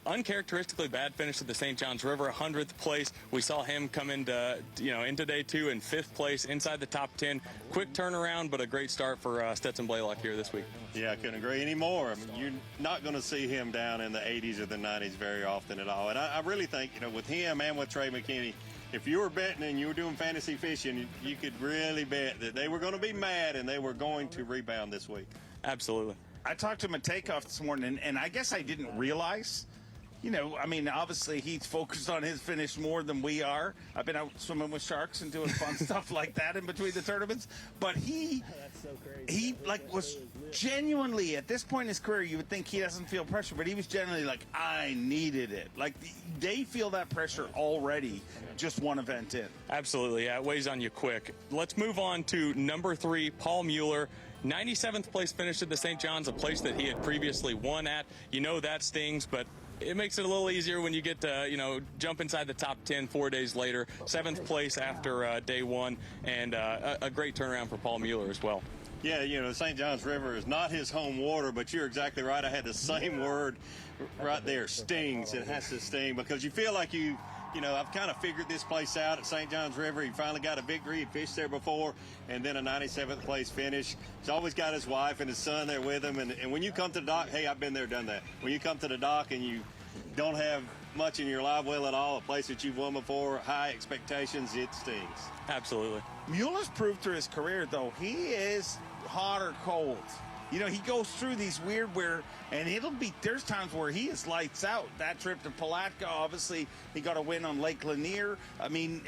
Uncharacteristically bad finish at the St. John's River, 100th place. We saw him come into day 2 in 5th place, inside the top 10. Quick turnaround, but a great start for Stetson Blaylock here this week. Yeah, I couldn't agree anymore. I mean, you're not going to see him down in the 80s or the 90s very often at all. And I really think, with him and with Trey McKinney, if you were betting and you were doing fantasy fishing, you could really bet that they were going to be mad and they were going to rebound this week. Absolutely. I talked to him at takeoff this morning, and I guess I didn't realize, obviously he's focused on his finish more than we are. I've been out swimming with sharks and doing fun stuff like that in between the tournaments. But he was genuinely, at this point in his career, you would think he doesn't feel pressure, but he was genuinely like, I needed it. Like, they feel that pressure already, just one event in. Absolutely, yeah, it weighs on you quick. Let's move on to number 3, Paul Mueller. 97th place finish at the St. John's, a place that he had previously won at. That stings, but it makes it a little easier when you get to, jump inside the top 10 4 days later. 7th place after day 1, and a great turnaround for Paul Mueller as well. Yeah, the St. John's River is not his home water, but you're exactly right. I had the same word right there, stings. It has to sting because you feel like you you know, I've kind of figured this place out at St. John's River. He finally got a victory. He fished there before, and then a 97th place finish. He's always got his wife and his son there with him. And when you come to the dock, hey, I've been there, done that. When you come to the dock and you don't have much in your live well at all, a place that you've won before, high expectations, it stings. Absolutely. Mueller's proved through his career, though, he is hot or cold. You know, he goes through these weird and there's times where he is lights out. That trip to Palatka, obviously, he got a win on Lake Lanier. I mean,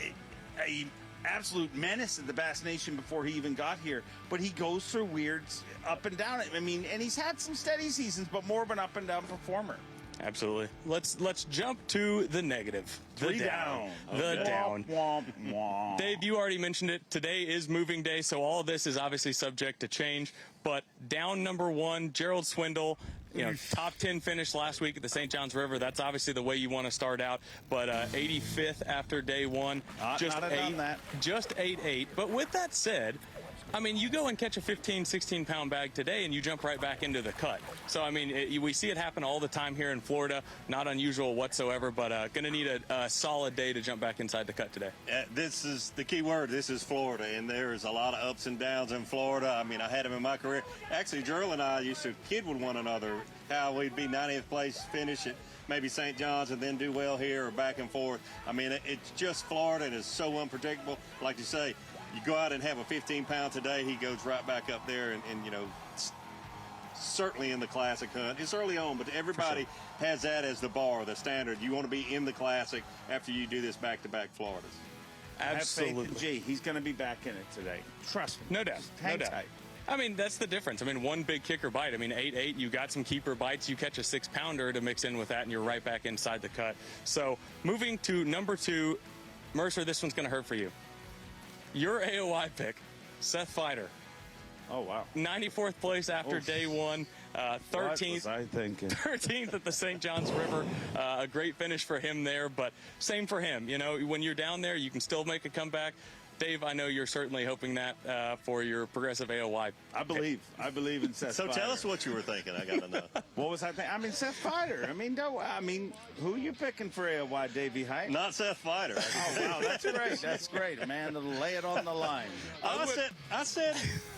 a absolute menace at the Bass Nation before he even got here. But he goes through weird up and down. I mean, and he's had some steady seasons, but more of an up and down performer. Absolutely. Let's jump to the negative. The down. The down. Womp, womp. Dave, you already mentioned it. Today is moving day, so all of this is obviously subject to change. But down number 1, Gerald Swindle. You know, top 10 finish last week at the St. John's River. That's obviously the way you want to start out. But 85th after day 1. Just 8-8. But with that said, I mean, you go and catch a 15, 16-pound bag today, and you jump right back into the cut. So, I mean, we see it happen all the time here in Florida. Not unusual whatsoever, but going to need a solid day to jump back inside the cut today. This is the key word. This is Florida, and there's a lot of ups and downs in Florida. I mean, I had them in my career. Actually, Gerald and I used to kid with one another how we'd be 90th place, finish at maybe St. John's, and then do well here or back and forth. I mean, it's just Florida, and it's so unpredictable. Like you say, you go out and have a 15-pound today, he goes right back up there and you know, certainly in the Classic hunt. It's early on, but everybody has that as the bar, the standard. You want to be in the Classic after you do this back-to-back Floridas. Absolutely. Have faith in G. He's going to be back in it today. Trust me. No doubt. Hang no doubt. tight. I mean, that's the difference. I mean, one big kicker bite. I mean, 8-8, you got some keeper bites. You catch a 6-pounder to mix in with that, and you're right back inside the cut. So moving to number 2, Mercer, this one's going to hurt for you. Your AOI pick, Seth Feider. Oh, wow. 94th place after day 1. 13th. What was I thinking? 13th at the St. John's River. A great finish for him there, but same for him. You know, when you're down there, you can still make a comeback. Dave, I know you're certainly hoping that for your progressive AOI. I believe in Seth So Feider. Tell us what you were thinking. I got to know. What was I thinking? I mean, Seth Feider. I mean, who are you picking for AOI, Davey Height? Not Seth Feider. Oh, wow, that's great. That's great, man. Lay it on the line. I said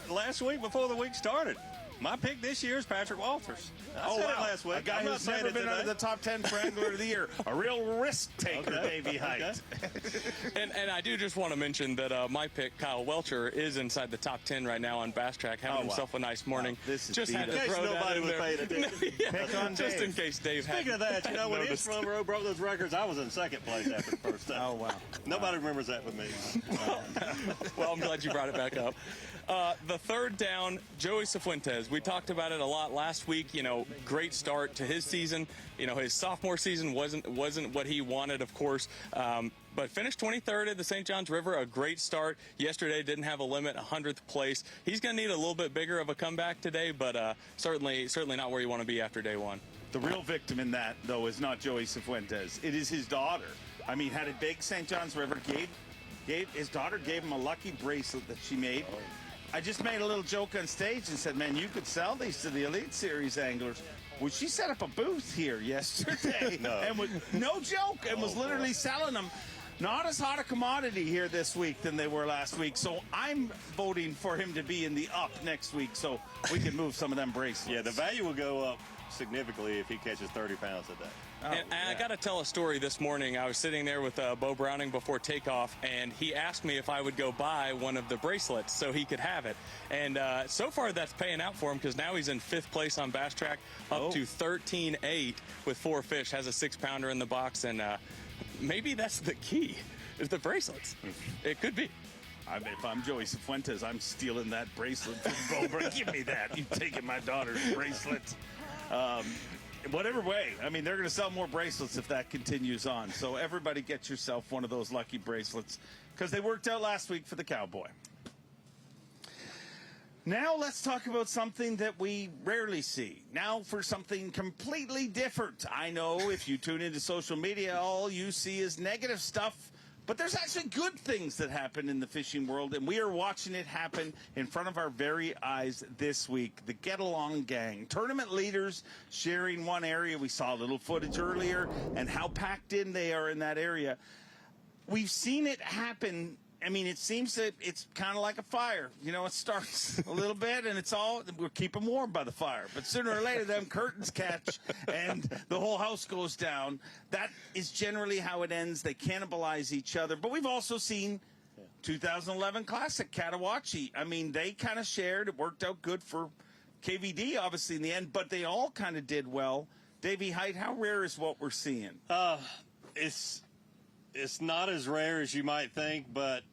last week before the week started, my pick this year is Patrick Walters. I said it last week. A guy I'm not who's saying never it been today. under the top 10 for Angler of the Year. A real risk taker, Davey Height. And I do just want to mention that my pick, Kyle Welcher, is inside the top 10 right now on Bass Track, having himself a nice morning. Wow. This is just had to in case throw that nobody in was there. paying attention. Pick on Just Dave. in case Dave Speaking of that, you know, when his front row broke those records, I was in second place after the first time. Oh, wow. Nobody remembers that with me. Well, I'm glad you brought it back up. The third down, Joey Cifuentes. We talked about it a lot last week. You know, great start to his season. You know, his sophomore season wasn't what he wanted, of course. But finished 23rd at the St. John's River, a great start. Yesterday didn't have a limit, 100th place. He's going to need a little bit bigger of a comeback today, but certainly not where you want to be after day 1. The real victim in that, though, is not Joey Cifuentes. It is his daughter. I mean, had a big St. John's River. His daughter gave him a lucky bracelet that she made. I just made a little joke on stage and said, man, you could sell these to the Elite Series anglers. Well, she set up a booth here yesterday. No joke, and was literally selling them. Not as hot a commodity here this week than they were last week. So I'm voting for him to be in the up next week so we can move some of them bracelets. Yeah, the value will go up significantly if he catches 30 pounds a day. And I got to tell a story this morning. I was sitting there with Bo Browning before takeoff, and he asked me if I would go buy one of the bracelets so he could have it. And so far, that's paying out for him because now he's in 5th place on Bass Track, up to 13-8 with 4 fish, has a 6-pounder in the box, and maybe that's the key, is the bracelets. It could be. If I'm Joey Cifuentes, I'm stealing that bracelet from Bo Browning. Give me that. You've taken my daughter's bracelet. Whatever way, I mean, they're going to sell more bracelets if that continues on. So everybody get yourself one of those lucky bracelets because they worked out last week for the Cowboy. Now let's talk about something that we rarely see. Now for something completely different. I know if you tune into social media, all you see is negative stuff, But there's actually good things that happen in the fishing world, and we are watching it happen in front of our very eyes this week. The Get Along Gang, tournament leaders sharing one area. We saw a little footage earlier and how packed in they are in that area. We've seen it happen. I mean, it seems that it's kind of like a fire. You know, it starts a little bit, and we're keeping warm by the fire. But sooner or later, them curtains catch, and the whole house goes down. That is generally how it ends. They cannibalize each other. But we've also seen 2011 Classic, Catawatchee. I mean, they kind of shared. It worked out good for KVD, obviously, in the end. But they all kind of did well. Davey Height, how rare is what we're seeing? It's not as rare as you might think, but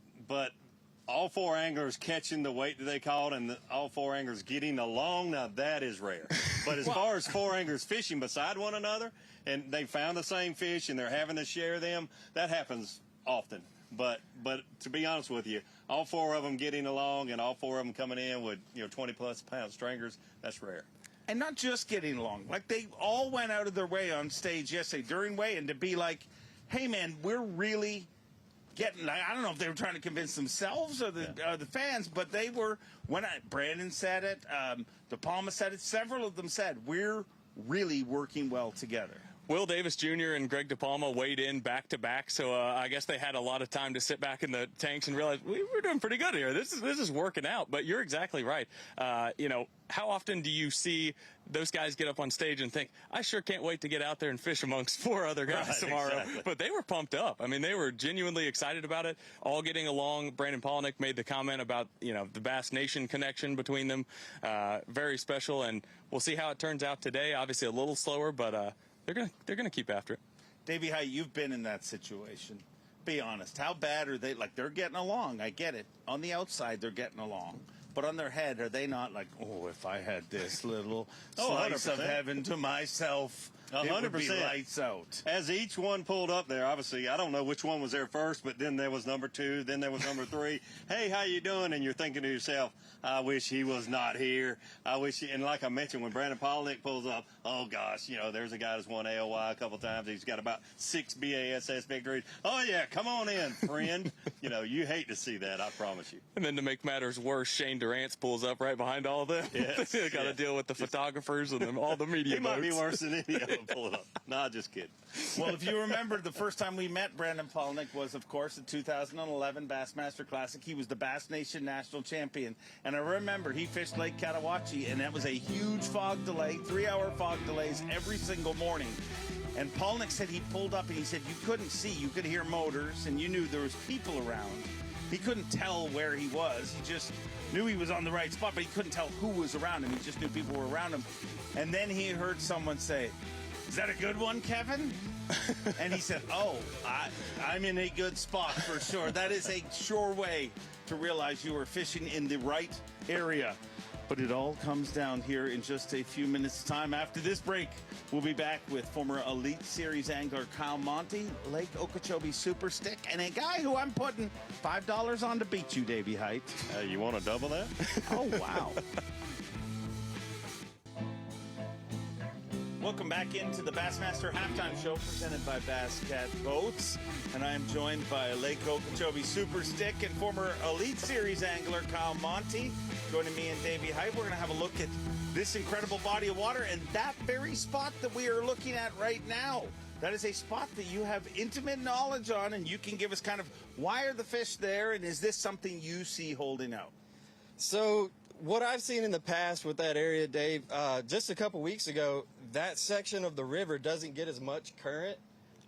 all four anglers catching the weight that they caught and all four anglers getting along, now that is rare. But as far as four anglers fishing beside one another and they found the same fish and they're having to share them, that happens often. But to be honest with you, all four of them getting along and all four of them coming in with 20-plus pound stringers, that's rare. And not just getting along. Like, they all went out of their way on stage yesterday during weigh-in to be like, hey, man, we're really getting, I don't know if they were trying to convince themselves or the fans, but they were, Brandon said it, De Palma said it, several of them said, we're really working well together. Will Davis Jr. and Greg De Palma weighed in back-to-back, so I guess they had a lot of time to sit back in the tanks and realize we're doing pretty good here. This is working out. But you're exactly right. How often do you see those guys get up on stage and think, I sure can't wait to get out there and fish amongst four other guys tomorrow? Exactly. But they were pumped up. I mean, they were genuinely excited about it, all getting along. Brandon Polnick made the comment about, the Bass Nation connection between them. Very special, and we'll see how it turns out today. Obviously a little slower, but they're gonna keep after it. Davey, how you've been in that situation? Be honest. How bad are they? Like, they're getting along. I get it. On the outside, they're getting along. But on their head, are they not like, oh, if I had this little slice of heaven to myself, 100%. It would be lights out. As each one pulled up there, obviously, I don't know which one was there first, but then there was number 2, then there was number 3. Hey, how you doing? And you're thinking to yourself, I wish he was not here. I wish and like I mentioned, when Brandon Polnick pulls up, oh, gosh, there's a guy that's won AOY a couple times. He's got about 6 B.A.S.S victories. Oh, yeah, come on in, friend. You hate to see that, I promise you. And then to make matters worse, Shane Durant's pulls up right behind all of them. Yes, they got to deal with the photographers and all the media He might be worse than any of them pulling up. Nah, just kidding. Well, if you remember, the first time we met Brandon Polnick was, of course, the 2011 Bassmaster Classic. He was the Bass Nation National Champion. And I remember he fished Lake Catawatchee, and that was a huge fog delay, 3-hour fog delays every single morning. And Polnick said he pulled up and he said you couldn't see, you could hear motors, and you knew there was people around. He couldn't tell where he was. He just knew he was on the right spot, but he couldn't tell who was around him. He just knew people were around him. And then he heard someone say, is that a good one, Kevin? And he said, oh, I'm in a good spot for sure. That is a sure way to realize you are fishing in the right area. But it all comes down here in just a few minutes' time. After this break, we'll be back with former Elite Series angler Kyle Monty, Lake Okeechobee Super Stick, and a guy who I'm putting $5 on to beat you, Davey Height. You want to double that? Oh, wow. Welcome back into the Bassmaster Halftime Show presented by Bass Cat Boats. And I am joined by Lake Okeechobee Super Stick and former Elite Series angler Kyle Monty. Joining me and Davey Height, we're going to have a look at this incredible body of water and that very spot that we are looking at right now. That is a spot that you have intimate knowledge on, and you can give us kind of why are the fish there, and is this something you see holding out? So what I've seen in the past with that area, Dave, just a couple weeks ago, that section of the river doesn't get as much current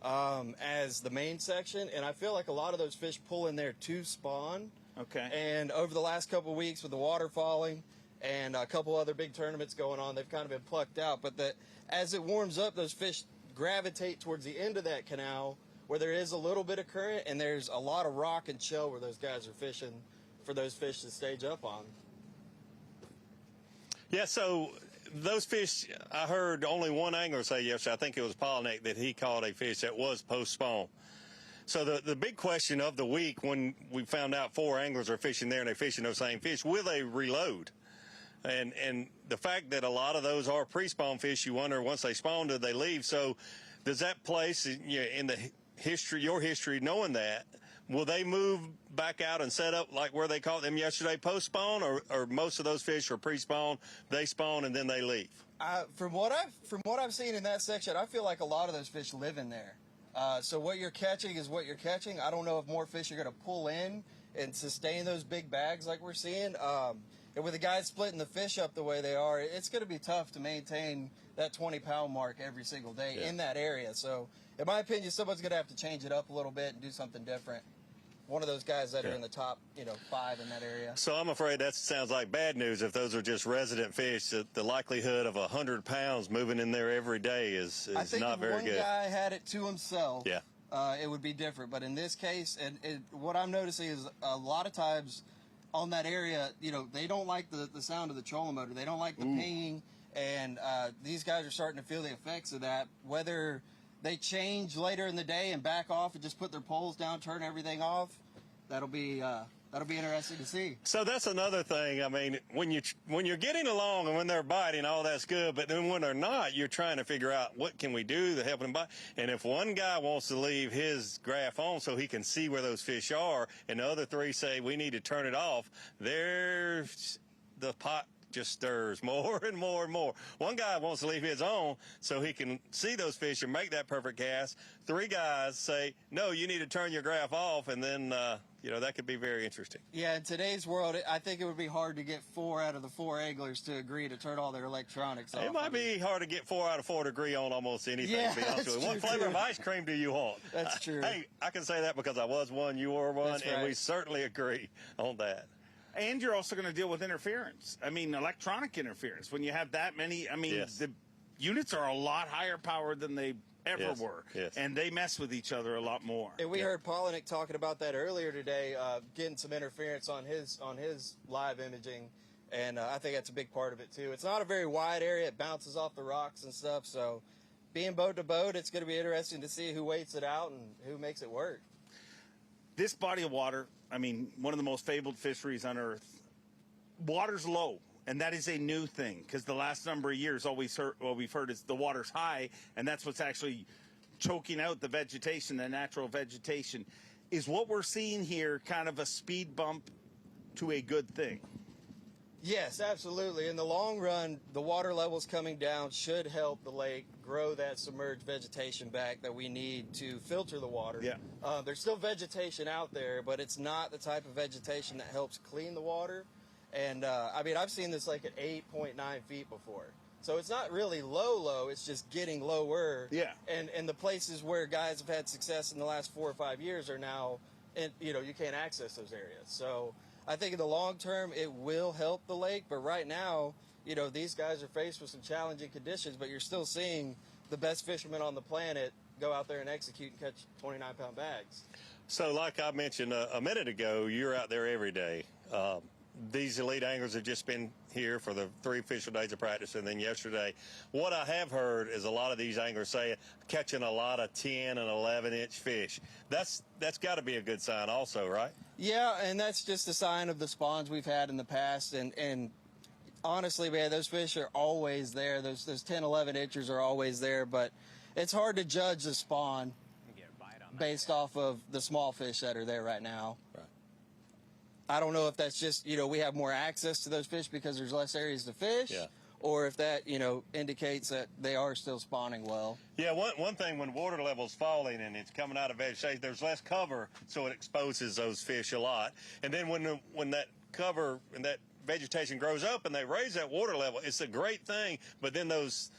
as the main section, and I feel like a lot of those fish pull in there to spawn. Okay. And over the last couple of weeks with the water falling and a couple other big tournaments going on, they've kind of been plucked out. But as it warms up, those fish gravitate towards the end of that canal where there is a little bit of current, and there's a lot of rock and shell where those guys are fishing for those fish to stage up on. Yeah, so those fish, I heard only one angler say yesterday, I think it was Polnick, that he caught a fish that was post-spawn. So the big question of the week, when we found out 4 anglers are fishing there and they're fishing those same fish, will they reload? And the fact that a lot of those are pre-spawn fish, you wonder once they spawn, do they leave? So does that place in the history, your history, knowing that, will they move back out and set up like where they caught them yesterday, post-spawn, or most of those fish are pre-spawn, they spawn, and then they leave? From what I've seen in that section, I feel like a lot of those fish live in there. So what you're catching is what you're catching. I don't know if more fish are going to pull in and sustain those big bags like we're seeing. And with the guys splitting the fish up the way they are, it's going to be tough to maintain that 20-pound mark every single day in that area. So in my opinion, someone's going to have to change it up a little bit and do something different. One of those guys that are in the top, 5 in that area. So I'm afraid that sounds like bad news. If those are just resident fish, the likelihood of 100 pounds moving in there every day is not very good. I think if one guy had it to himself, it would be different. But in this case, and what I'm noticing is a lot of times on that area, they don't like the sound of the trolling motor. They don't like the pinging, and these guys are starting to feel the effects of that. Whether they change later in the day and back off and just put their poles down, turn everything off, that'll be interesting to see. So that's another thing. I mean, when you're getting along and when they're biting, all that's good. But then when they're not, you're trying to figure out what can we do to help them bite. And if one guy wants to leave his graph on so he can see where those fish are, and the other 3 say we need to turn it off, there's the pot just stirs more and more and more. One guy wants to leave his on so he can see those fish and make that perfect cast. 3 guys say, no, you need to turn your graph off, and then, that could be very interesting. Yeah, in today's world, I think it would be hard to get 4 out of the 4 anglers to agree to turn all their electronics off. It might be hard to get 4 out of 4 to agree on almost anything, to be honest with you. What flavor of ice cream do you want? That's true. Hey, I can say that because I was one, you were one, and we certainly agree on that. And you're also going to deal with interference. I mean, electronic interference. When you have that many, the units are a lot higher powered than they ever were. Yes. And they mess with each other a lot more. And we heard Polinick talking about that earlier today, getting some interference on his live imaging. And I think that's a big part of it, too. It's not a very wide area. It bounces off the rocks and stuff. So being boat to boat, it's going to be interesting to see who waits it out and who makes it work. This body of water, one of the most fabled fisheries on Earth, water's low, and that is a new thing, because the last number of years, all we've heard is the water's high, and that's what's actually choking out the vegetation, the natural vegetation. Is what we're seeing here kind of a speed bump to a good thing? Yes, absolutely. In the long run, the water levels coming down should help the lake grow that submerged vegetation back that we need to filter the water. Yeah. There's still vegetation out there, but it's not the type of vegetation that helps clean the water. And, I've seen this like at 8.9 feet before. So it's not really low, it's just getting lower. Yeah. And the places where guys have had success in the last 4 or 5 years are now, you can't access those areas. So I think in the long term, it will help the lake. But right now, these guys are faced with some challenging conditions, but you're still seeing the best fishermen on the planet go out there and execute and catch 29-pound bags. So like I mentioned a minute ago, you're out there every day. These elite anglers have just been here for the 3 official days of practice, and then yesterday. What I have heard is a lot of these anglers say catching a lot of 10 and 11-inch fish. That's got to be a good sign also, right? Yeah, and that's just a sign of the spawns we've had in the past. And honestly, man, those fish are always there. Those 10, 11 inchers are always there, but it's hard to judge the spawn based off of the small fish that are there right now. Right. I don't know if that's just, we have more access to those fish because there's less areas to fish, or if that, indicates that they are still spawning well. Yeah, one thing, when water level's falling and it's coming out of vegetation, there's less cover, so it exposes those fish a lot. And then when that cover and that vegetation grows up and they raise that water level, it's a great thing, but then those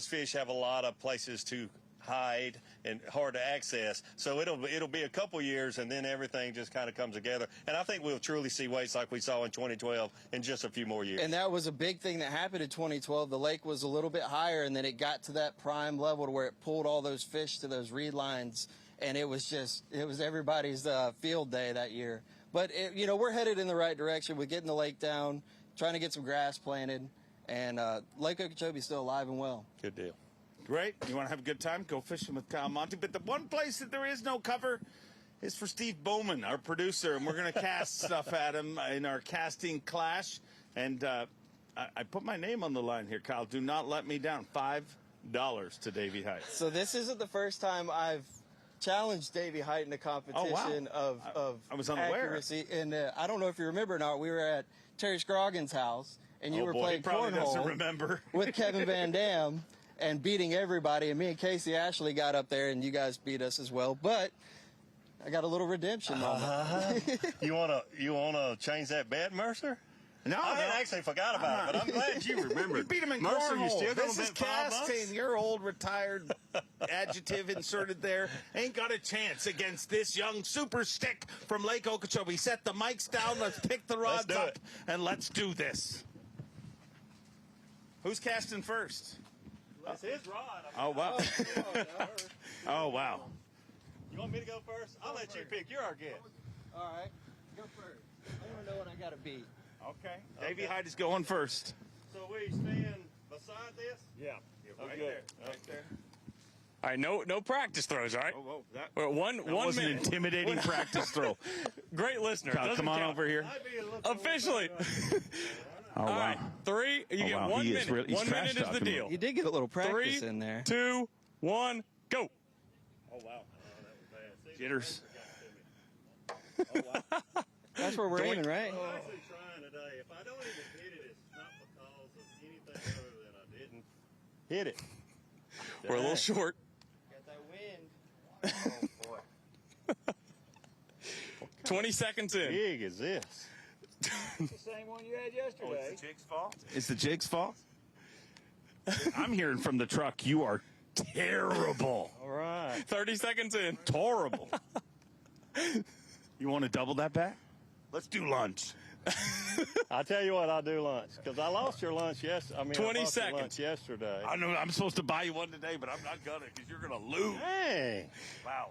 fish have a lot of places to hide and hard to access. So it'll be a couple years, and then everything just kind of comes together. And I think we'll truly see weights like we saw in 2012 in just a few more years. And that was a big thing that happened in 2012. The lake was a little bit higher, and then it got to that prime level to where it pulled all those fish to those reed lines, and it was everybody's field day that year. But we're headed in the right direction with getting the lake down, trying to get some grass planted, and Lake Okeechobee is still alive and well. Good deal. Great. You want to have a good time? Go fishing with Kyle Monty. But the one place that there is no cover is for Steve Bowman, our producer, and we're going to cast stuff at him in our casting clash. And I put my name on the line here, Kyle. Do not let me down. $5 to Davey Heights. So this isn't the first time I've challenged Davey Height in a competition of I was unaware. accuracy. And I don't know if you remember or not, we were at Terry Scroggins' house, and you were Boy, playing he probably doesn't cornhole remember. with Kevin Van Dam and beating everybody. And me and Casey Ashley got up there, and you guys beat us as well. But I got a little redemption moment. You wanna change that bet, Mercer? No, I had actually forgot about it, but I'm glad you remembered. You beat him in Mercer, cornhole. you still gonna This is bet $5? casting. Your old retired adjective inserted there. Ain't got a chance against this young super stick from Lake Okeechobee. Set the mics down. Let's pick the rods do up it. and let's do this. Who's casting first? That's his rod. Oh wow. Oh wow. You want me to go first? I'll let you pick. You're our guest. All right, go first. I want to know what I got to beat. Okay. Davey Hyde is going first. So we stand beside this? Yeah. Right there. Right there. All right, no practice throws, all right? Oh, that One was an minute. intimidating practice throw. Great listener. Kyle, Doesn't come on count. over here. Officially. Oh, All wow. right, 3. You get wow. 1 He is minute. really- he's 1 trash minute is the talking me. deal. You did get a little practice 3, in there. 2, 1, go. Oh, wow. Jitters. That's where we're aiming, right? I'm actually trying today. If I don't even hit it, it's not because of anything other than I didn't hit it. We're a little short. Got that wind. Oh, boy. 20 seconds in. Big is this? The same one you had yesterday. It's the jig's fault? It's the jig's fault? I'm hearing from the truck you are terrible. All right. 30 seconds in. Horrible. You want to double that back? Let's do lunch. I'll tell you what, I'll do lunch. Because I lost your lunch 20 I lost your seconds. lunch yesterday. I know I'm supposed to buy you one today, but I'm not gonna because you're gonna lose. Dang. Wow.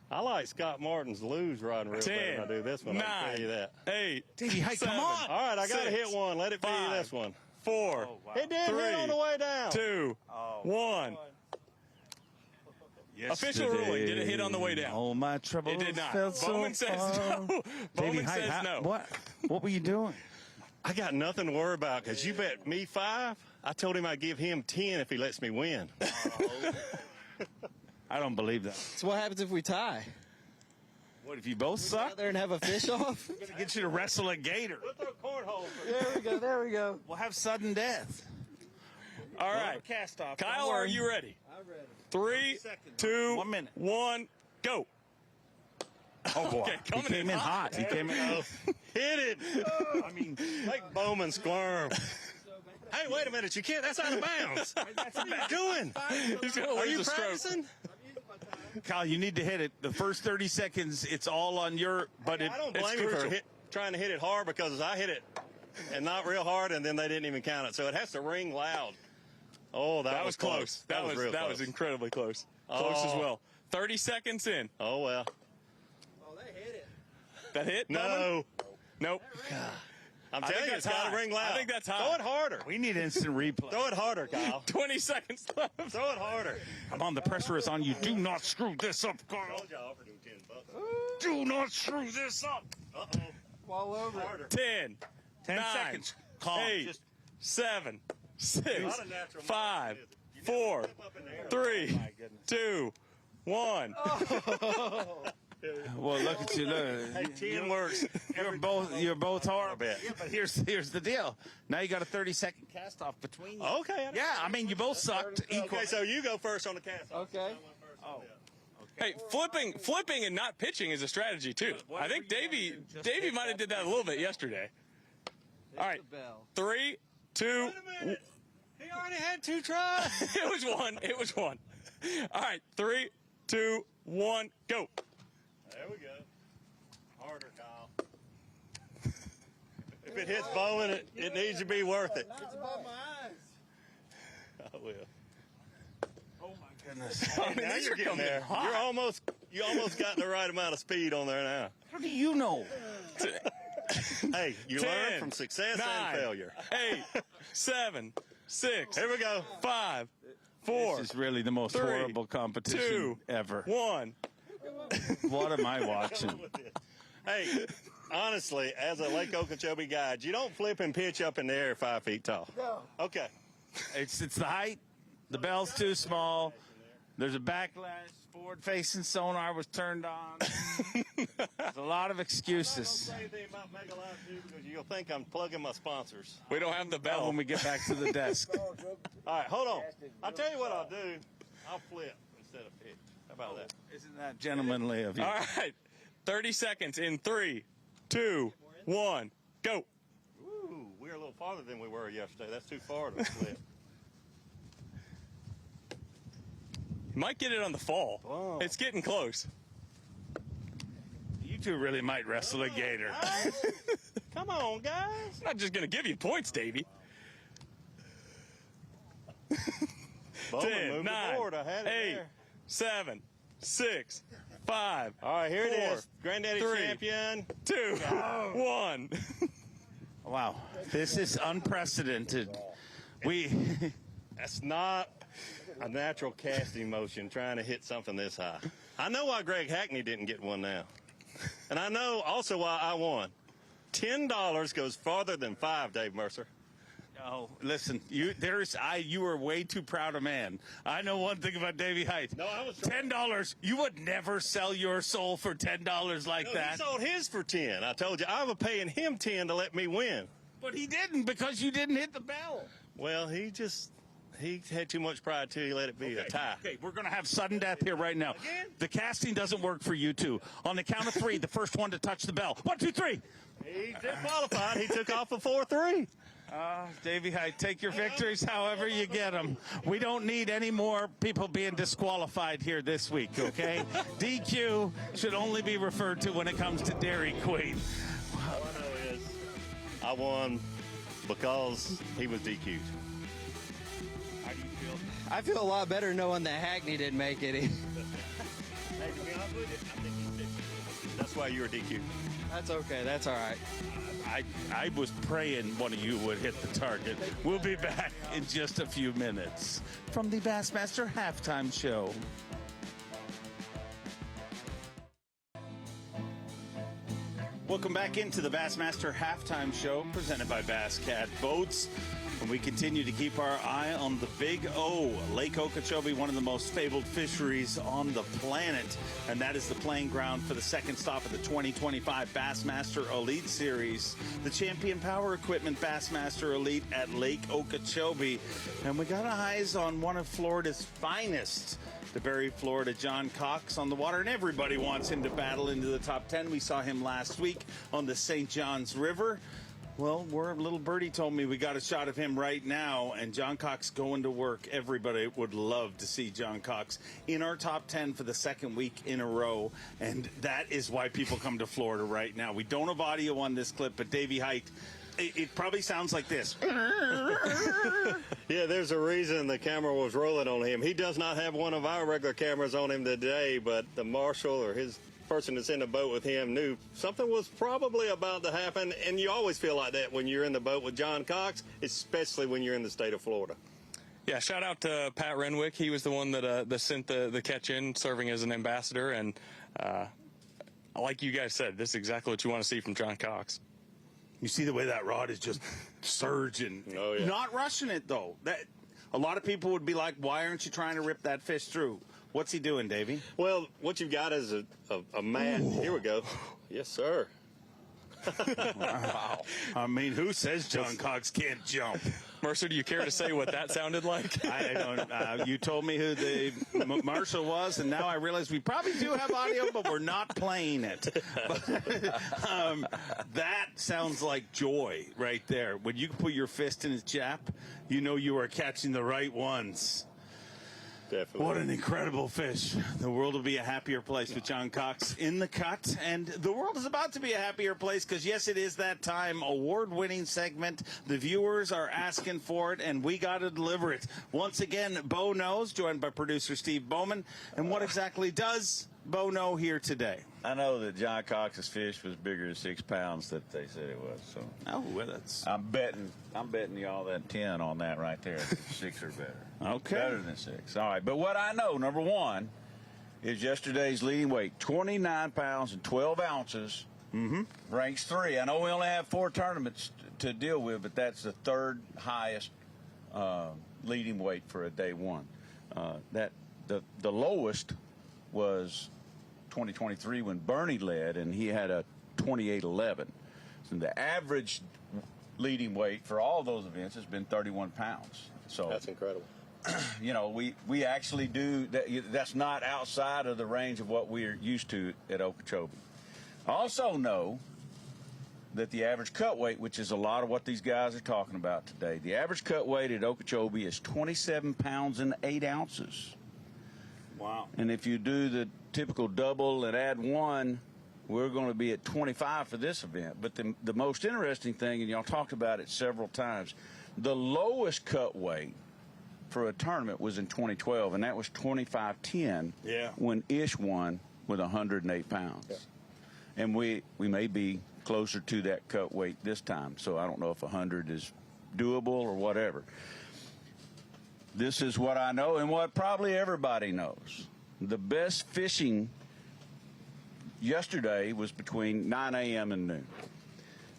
I like Scott Martin's lose riding real 10, better than I do this one. I'll tell you that. 8. Davey, hey, come 7, on. All right, I got to 6, hit one. Let it be 5, this one. 4. Oh, wow. It did 3, hit on the way down. 2, 1. Official ruling. Did it hit on the way down? Oh, my trouble. It did not. Felt Bowman so says far. no. Davey, Bowman says no. What were you doing? I got nothing to worry about because you bet me 5. I told him I'd give him 10 if he lets me win. I don't believe that. So what happens if we tie? What if you both Go suck? out there and have a fish off? We're gonna get you to wrestle a gator. We'll throw cornhole for There we go. There we go. We'll have sudden death. All right. Cast off. Kyle, are you ready? I'm ready. 3, 2, 1 minute. 1, go. Oh boy, Okay, he coming came in hot. He came in. Hit it. I mean, Make Bowman squirm. Hey, wait a minute. You can't. That's out of bounds. What are you doing? He's gonna Are lose you a stroke. practicing? Kyle, you need to hit it. The first 30 seconds, it's all on your. But I don't blame you for trying to hit it hard because I hit it and not real hard, and then they didn't even count it. So it has to ring loud. Oh, that was close. That was real close. was incredibly close. Close as well. 30 seconds in. Oh well. Oh, they hit it. That hit? No. Nope. I'm I telling think you, it's that's got high. to ring loud. I think that's high. Throw it harder. We need instant replay. Throw it harder, Kyle. 20 seconds left. Throw it harder. Come on, the pressure is on you. Do not screw this up, Kyle. Told you I offered him $10. Do not screw this up. Uh-oh. Ball over. Harder. 10, 10 9, seconds. Calm. 8, Just 7, 6, Not a natural 5, motion, is it? You 4, never step up in the air. 3, my goodness. 2, 1. Well, look at you. Look. Hey, 10 works. You're both hard. bet. Yeah, but here's the deal. Now you got a 30-second cast off between you. Okay. Yeah, I mean you both sucked equal. Okay, so you go first on the cast. Okay. Oh. Hey, flipping and not pitching is a strategy too. I think Davey might have did that a little bit yesterday. All right, The bell. 3, 2. Wait a minute. He already had 2 tries. It was one. It was one. All right, 3, 2, 1, go. There we go. Harder, Kyle. If it hits Bowman, it needs to be worth it. It's above my eyes. I will. Oh my goodness. I mean, Now these you're are getting coming there. hot. You almost got the right amount of speed on there now. How do you know? Hey, you 10, learn from success 9, and failure. 8, 7, 6. Here we go. 5, 4. This is really the most 3, horrible competition 2, ever. 1. What am I watching? Hey, honestly, as a Lake Okeechobee guide, you don't flip and pitch up in the air 5 feet tall. No. Okay. It's the height. The bell's too small. There's a backlash. Forward-facing sonar was turned on. There's a lot of excuses. I'm not gonna say anything about Mega Live 2 because you'll think I'm plugging my sponsors. We don't have the bell. When we get back to the desk. All right, hold on. I'll tell you what I'll do. I'll flip instead of pitch. How about that? Isn't that gentlemanly of you? All right. 30 seconds in 3, 2, 1, go. Ooh, we're a little farther than we were yesterday. That's too far to flip. You might get it on the fall. Whoa. It's getting close. You two really might wrestle a gator. Come on, guys. I'm not just going to give you points, Davey. Bowman 10, moved 9, the board. I had it 8, there. 7, 6, 5. All right, here 4, it is. Granddaddy 3, champion. 2, 1. Wow, this is unprecedented. That's not a natural casting motion trying to hit something this high. I know why Greg Hackney didn't get one now. And I know also why I won. $10 goes farther than 5, Dave Mercer. Oh, listen, you were way too proud a man. I know one thing about Davey Height. No, I was $10. You would never sell your soul for $10 like that. He sold his for 10. I told you I was paying him 10 to let me win. But he didn't because you didn't hit the bell. Well, he had too much pride too. He let it be a tie. Okay, we're going to have sudden death here right now. Again? The casting doesn't work for you two. On the count of 3, the first one to touch the bell. 1, 2, 3. He disqualified. He took off a 4-3. Davey Height, take your victories however you get them. We don't need any more people being disqualified here this week, okay? DQ should only be referred to when it comes to Dairy Queen. All I know is I won because he was DQ'd. How do you feel? I feel a lot better knowing that Hackney didn't make it. Hey, to be honest with you, I think he did. That's why you were DQ'd. That's okay. That's all right. I was praying one of you would hit the target. We'll be back in just a few minutes from the Bassmaster Halftime Show. Welcome back into the Bassmaster Halftime Show presented by Bass Cat Boats. And we continue to keep our eye on the Big O, Lake Okeechobee, one of the most fabled fisheries on the planet. And that is the playing ground for the second stop of the 2025 Bassmaster Elite Series, the Champion Power Equipment Bassmaster Elite at Lake Okeechobee. And we got eyes on one of Florida's finest, the Berry, Florida, John Cox on the water, and everybody wants him to battle into the top 10. We saw him last week on the St. Johns River. Well, little birdie told me we got a shot of him right now, and John Cox going to work. Everybody would love to see John Cox in our top 10 for the second week in a row, and that is why people come to Florida right now. We don't have audio on this clip, but Davey Height, it probably sounds like this. Yeah, there's a reason the camera was rolling on him. He does not have one of our regular cameras on him today, but the marshal or his person that's in the boat with him knew something was probably about to happen, and you always feel like that when you're in the boat with John Cox, especially when you're in the state of Florida. Yeah, shout out to Pat Renwick. He was the one that sent the catch in, serving as an ambassador, and like you guys said, this is exactly what you want to see from John Cox. You see the way that rod is just surging. Oh, yeah. Not rushing it, though. A lot of people would be like, why aren't you trying to rip that fish through? What's he doing, Davey? Well, what you've got is a mat. Ooh. Here we go. Yes, sir. Wow. I mean, who says John Cox can't jump? Mercer, do you care to say what that sounded like? I don't. You told me who the marshal was, and now I realize we probably do have audio, but we're not playing it. That sounds like joy right there. When you put your fist in his jap, you know you are catching the right ones. Definitely. What an incredible fish. The world will be a happier place with John Cox in the cut. And the world is about to be a happier place because, yes, it is that time. Award-winning segment. The viewers are asking for it, and we got to deliver it. Once again, Bo Knows, joined by producer Steve Bowman. And what exactly does Bo know here today? I know that John Cox's fish was bigger than 6 pounds that they said it was. So well, that's. I'm betting y'all that 10 on that right there. 6 or better. Okay. Better than 6. All right. But what I know, number one, is yesterday's leading weight, 29 pounds and 12 ounces. Mm-hmm. Ranks 3. I know we only have 4 tournaments to deal with, but that's the third highest leading weight for a day one. That the lowest was 2023 when Bernie led, and he had a 28.11. So the average leading weight for all those events has been 31 pounds. So that's incredible. You know, we actually do that. That's not outside of the range of what we're used to at Okeechobee. I also know that the average cut weight, which is a lot of what these guys are talking about today, the average cut weight at Okeechobee is 27 pounds and 8 ounces. Wow. And if you do the typical double and add 1, we're going to be at 25 for this event. But the most interesting thing, and y'all talked about it several times, the lowest cut weight for a tournament was in 2012, and that was 25.10 when Ish won with 108 pounds. Yeah. And we may be closer to that cut weight this time, so I don't know if 100 is doable or whatever. This is what I know and what probably everybody knows. The best fishing yesterday was between 9 a.m. and noon.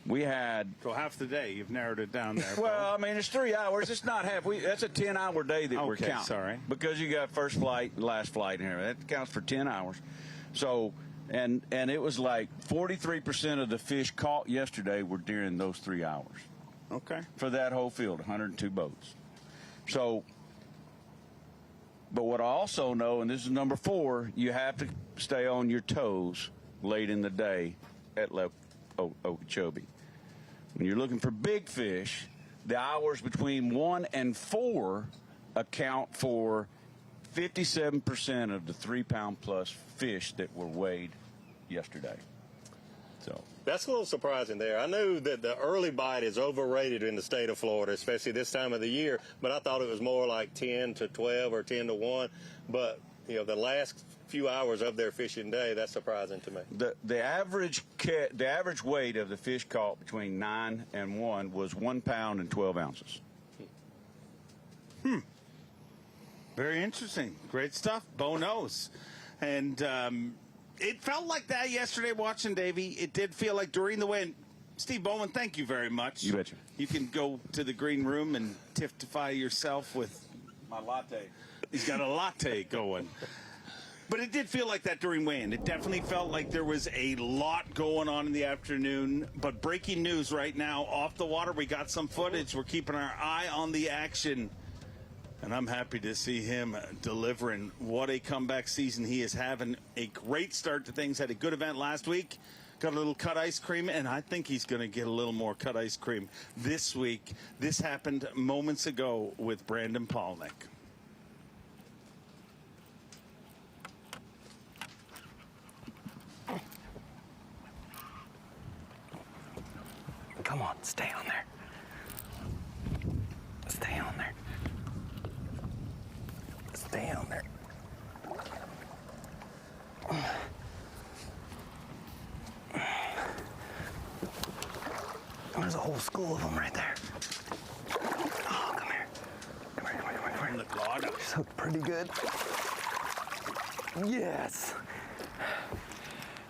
We had... So half the day, you've narrowed it down there. Well, I mean, it's 3 hours. It's not half. That's a 10-hour day that we're counting. Sorry. Because you got first flight, last flight, and everything. That counts for 10 hours. So, and it was like 43% of the fish caught yesterday were during those 3 hours. Okay. For that whole field, 102 boats. So, but what I also know, and this is number 4, you have to stay on your toes late in the day at Okeechobee. When you're looking for big fish, the hours between 1 and 4 account for 57% of the 3-pound plus fish that were weighed yesterday. So that's a little surprising there. I knew that the early bite is overrated in the state of Florida, especially this time of the year, but I thought it was more like 10 to 12 or 10 to 1. But, you know, the last few hours of their fishing day, that's surprising to me. The average weight of the fish caught between 9 and 1 was 1 pound and 12 ounces. Very interesting. Great stuff. Bo knows. And it felt like that yesterday watching Davey. It did feel like during the wind. Steve Bowman, thank you very much. You betcha. You can go to the green room and tiftify yourself with my latte. He's got a latte going. But it did feel like that during weigh-in. It definitely felt like there was a lot going on in the afternoon. But breaking news right now, off the water, we got some footage. We're keeping our eye on the action. And I'm happy to see him delivering. What a comeback season he is having. A great start to things. Had a good event last week. Got a little cut ice cream, and I think he's going to get a little more cut ice cream this week. This happened moments ago with Brandon Palnick. Come on, stay on there. Stay on there. Stay on there. There's a whole school of them right there. Oh, come here. Come here, come here, come here, come here. Look, God. These look pretty good. Yes.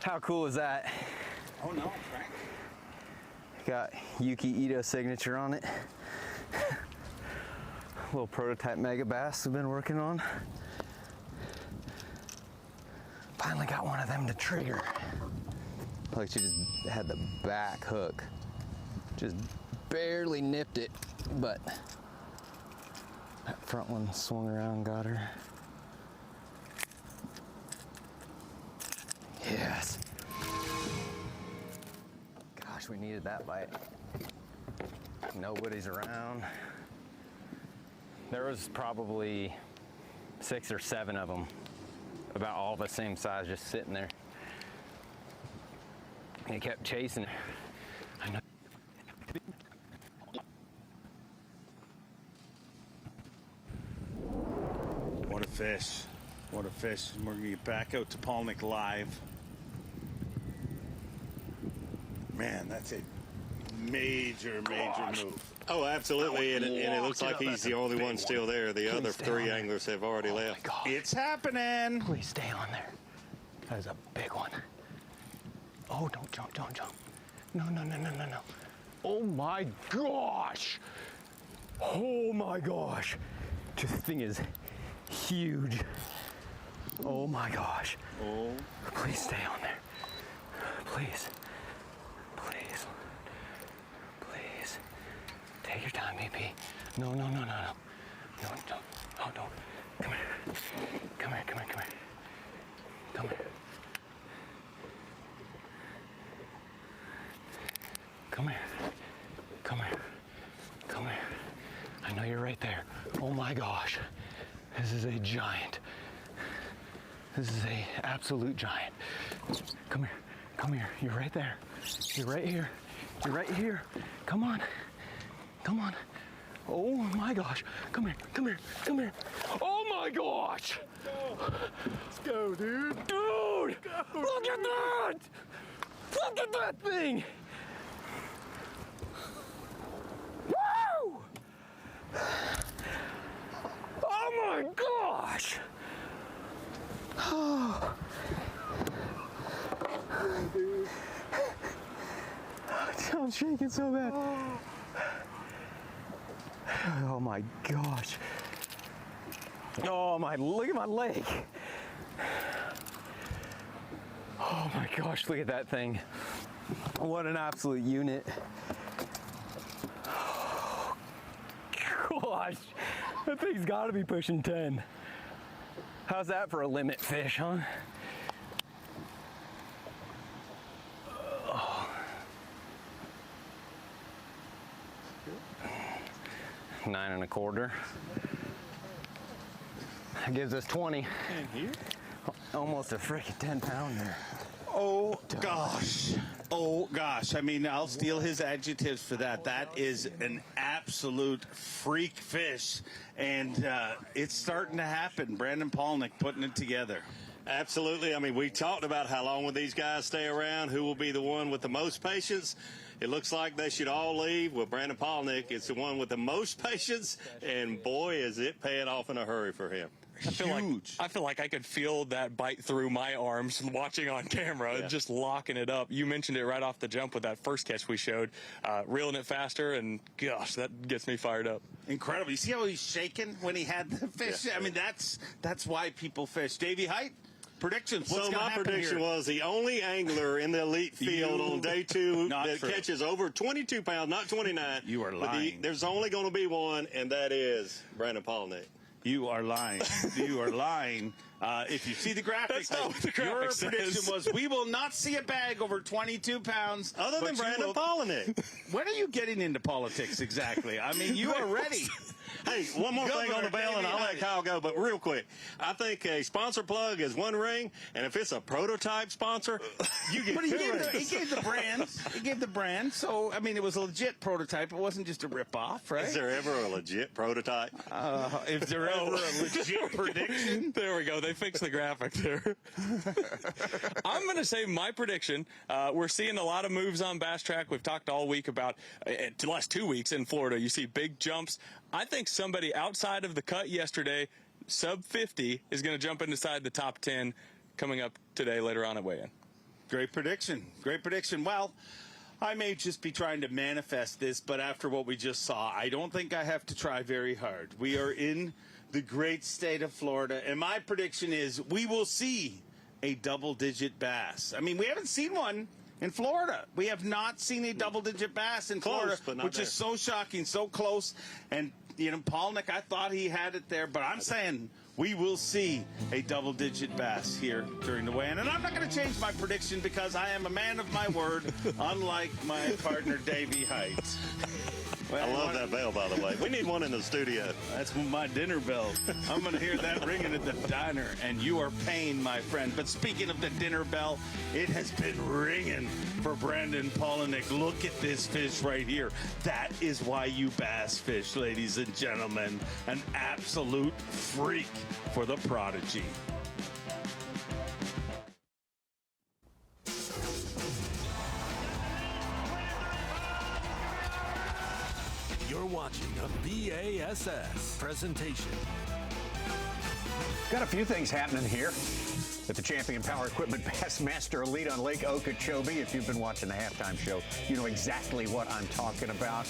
How cool is that? Oh, no, Frank. Got Yuki Ito signature on it. Little prototype mega bass we've been working on. Finally got one of them to trigger. Like she just had the back hook. Just barely nipped it, but that front one swung around and got her. Yes. Gosh, we needed that bite. Nobody's around. There was probably 6 or 7 of them, about all the same size, just sitting there. And he kept chasing. I know. What a fish. What a fish. We're going to get back out to Palnick live. Man, that's a major move. Oh, absolutely, and it looks like he's the only one still there. The other 3 anglers have already left. It's happening. Please stay on there. That is a big one. Oh, don't jump, don't jump. No, no, no, no, no, no. Oh my gosh. Oh my gosh. This thing is huge. Oh my gosh. Oh. Please stay on there. Please. Please. Please. Take your time, BP. No, no, no, no, no. No, don't. Oh, don't. Come here. Come here, come here, come here. Come here. Come here. Come here. Come here. I know you're right there. Oh my gosh. This is a giant. This is a absolute giant. Come here. Come here. You're right there. You're right here. You're right here. Come on. Come on. Oh my gosh. Come here. Come here. Come here. Oh my gosh. Let's go, dude. Dude! Look at that! Look at that thing! Woo! Oh my gosh! Oh. I'm shaking so bad. Oh my gosh. Oh my, look at my leg. Oh my gosh, look at that thing. What an absolute unit. Oh, gosh, that thing's gotta be pushing 10. How's that for a limit fish, huh? Oh. 9 1/4. That gives us 20. And here? Almost a freaking 10-pounder. Oh gosh. Oh gosh. I mean, I'll steal his adjectives for that. That is an absolute freak fish. And it's starting to happen. Brandon Palnick putting it together. Absolutely. I mean, we talked about how long will these guys stay around, who will be the one with the most patience. It looks like they should all leave. Well, Brandon Palnick is the one with the most patience, and boy, is it paying off in a hurry for him. I feel like I could feel that bite through my arms watching on camera, just locking it up. You mentioned it right off the jump with that first catch we showed, reeling it faster, and gosh, that gets me fired up. Incredible. You see how he's shaking when he had the fish? Yeah. I mean, that's why people fish. Davey Height, predictions. What's so my prediction here? was the only angler in the elite field on day 2 that catches over 22 pounds, not 29. You are lying. There's only going to be one, and that is Brandon Palnick. You are lying. You are lying. If you see the graphic, that's not what the graphic says. Your prediction was we will not see a bag over 22 pounds. Other than Brandon Palnick. When are you getting into politics exactly? I mean, you are ready. Hey, one more thing on the bell, and I'll let Kyle go, but real quick. I think a sponsor plug is 1 ring, and if it's a prototype sponsor, you get 2 rings. He gave the brand. He gave the brand. So, I mean, it was a legit prototype. It wasn't just a rip-off, right? Is there ever a legit prototype? Is there ever a legit prediction? There we go. They fixed the graphic there. I'm going to say my prediction. We're seeing a lot of moves on Bass Track. We've talked all week about the last 2 weeks in Florida. You see big jumps. I think somebody outside of the cut yesterday, sub 50, is going to jump inside the top 10 coming up today later on at weigh-in. Great prediction. Great prediction. Well, I may just be trying to manifest this, but after what we just saw, I don't think I have to try very hard. We are in the great state of Florida, and my prediction is we will see a double-digit bass. I mean, we haven't seen one in Florida. We have not seen a double-digit bass in Florida, which is so shocking, so close. And, you know, Palnick, I thought he had it there, but I'm saying we will see a double-digit bass here during the weigh-in. And I'm not going to change my prediction because I am a man of my word, unlike my partner, Davey Height. Well, I love that bell, by the way. We need one in the studio. That's my dinner bell. I'm going to hear that ringing at the diner, and you are paying, my friend. But speaking of the dinner bell, it has been ringing for Brandon Palnick. Look at this fish right here. That is why you bass fish, ladies and gentlemen. An absolute freak for the prodigy. You're watching a B.A.S.S. presentation. Got a few things happening here. at the Champion Power Equipment Bassmaster Elite on Lake Okeechobee. If you've been watching the halftime show, you know exactly what I'm talking about.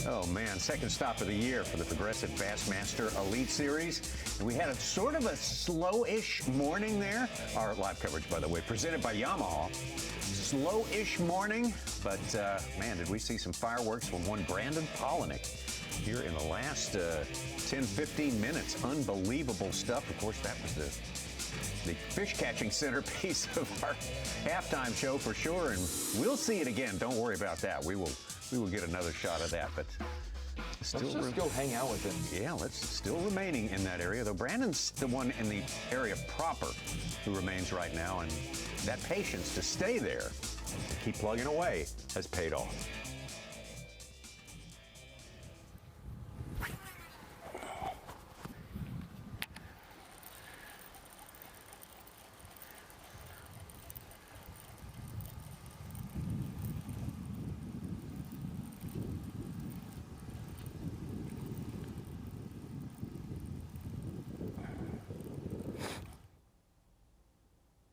Oh man, second stop of the year for the Progressive Bassmaster Elite Series. And we had a sort of a slow-ish morning there. Our live coverage, by the way, presented by Yamaha. Slow-ish morning, but man, did we see some fireworks from one Brandon Polinick here in the last 10-15 minutes. Unbelievable stuff. Of course, that was the fish catching centerpiece of our halftime show for sure, and we'll see it again. Don't worry about that. We will get another shot of that, but still let's just go hang out with him. Yeah, let's still remaining in that area, though Brandon's the one in the area proper who remains right now, and that patience to stay there, to keep plugging away, has paid off.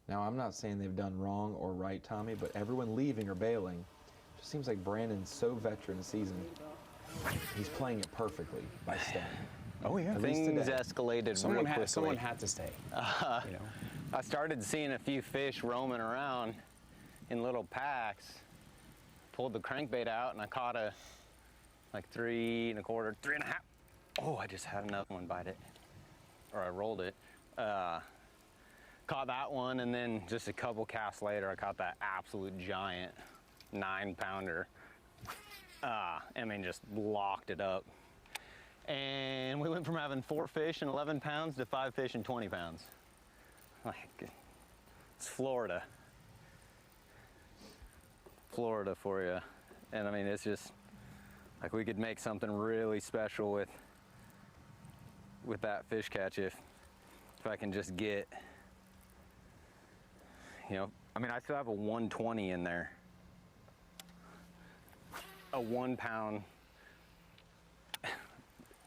Now, I'm not saying they've done wrong or right, Tommy, but everyone leaving or bailing, just seems like Brandon's so veteran seasoned. He's playing it perfectly by staying. Oh yeah, things escalated real quickly. Someone had to stay. You know, I started seeing a few fish roaming around in little packs. Pulled the crankbait out and I caught a like 3 1/4, 3 1/2. Oh, I just had another one bite it, or I rolled it. Caught that one, and then just a couple casts later, I caught that absolute giant 9-pounder. I mean, just locked it up. And we went from having 4 fish and 11 pounds to 5 fish and 20 pounds. Like, it's Florida. Florida for you. And I mean, it's just, like, we could make something really special with that fish catch if I can just get, you know, I mean, I still have a 120 in there. A 1 pound,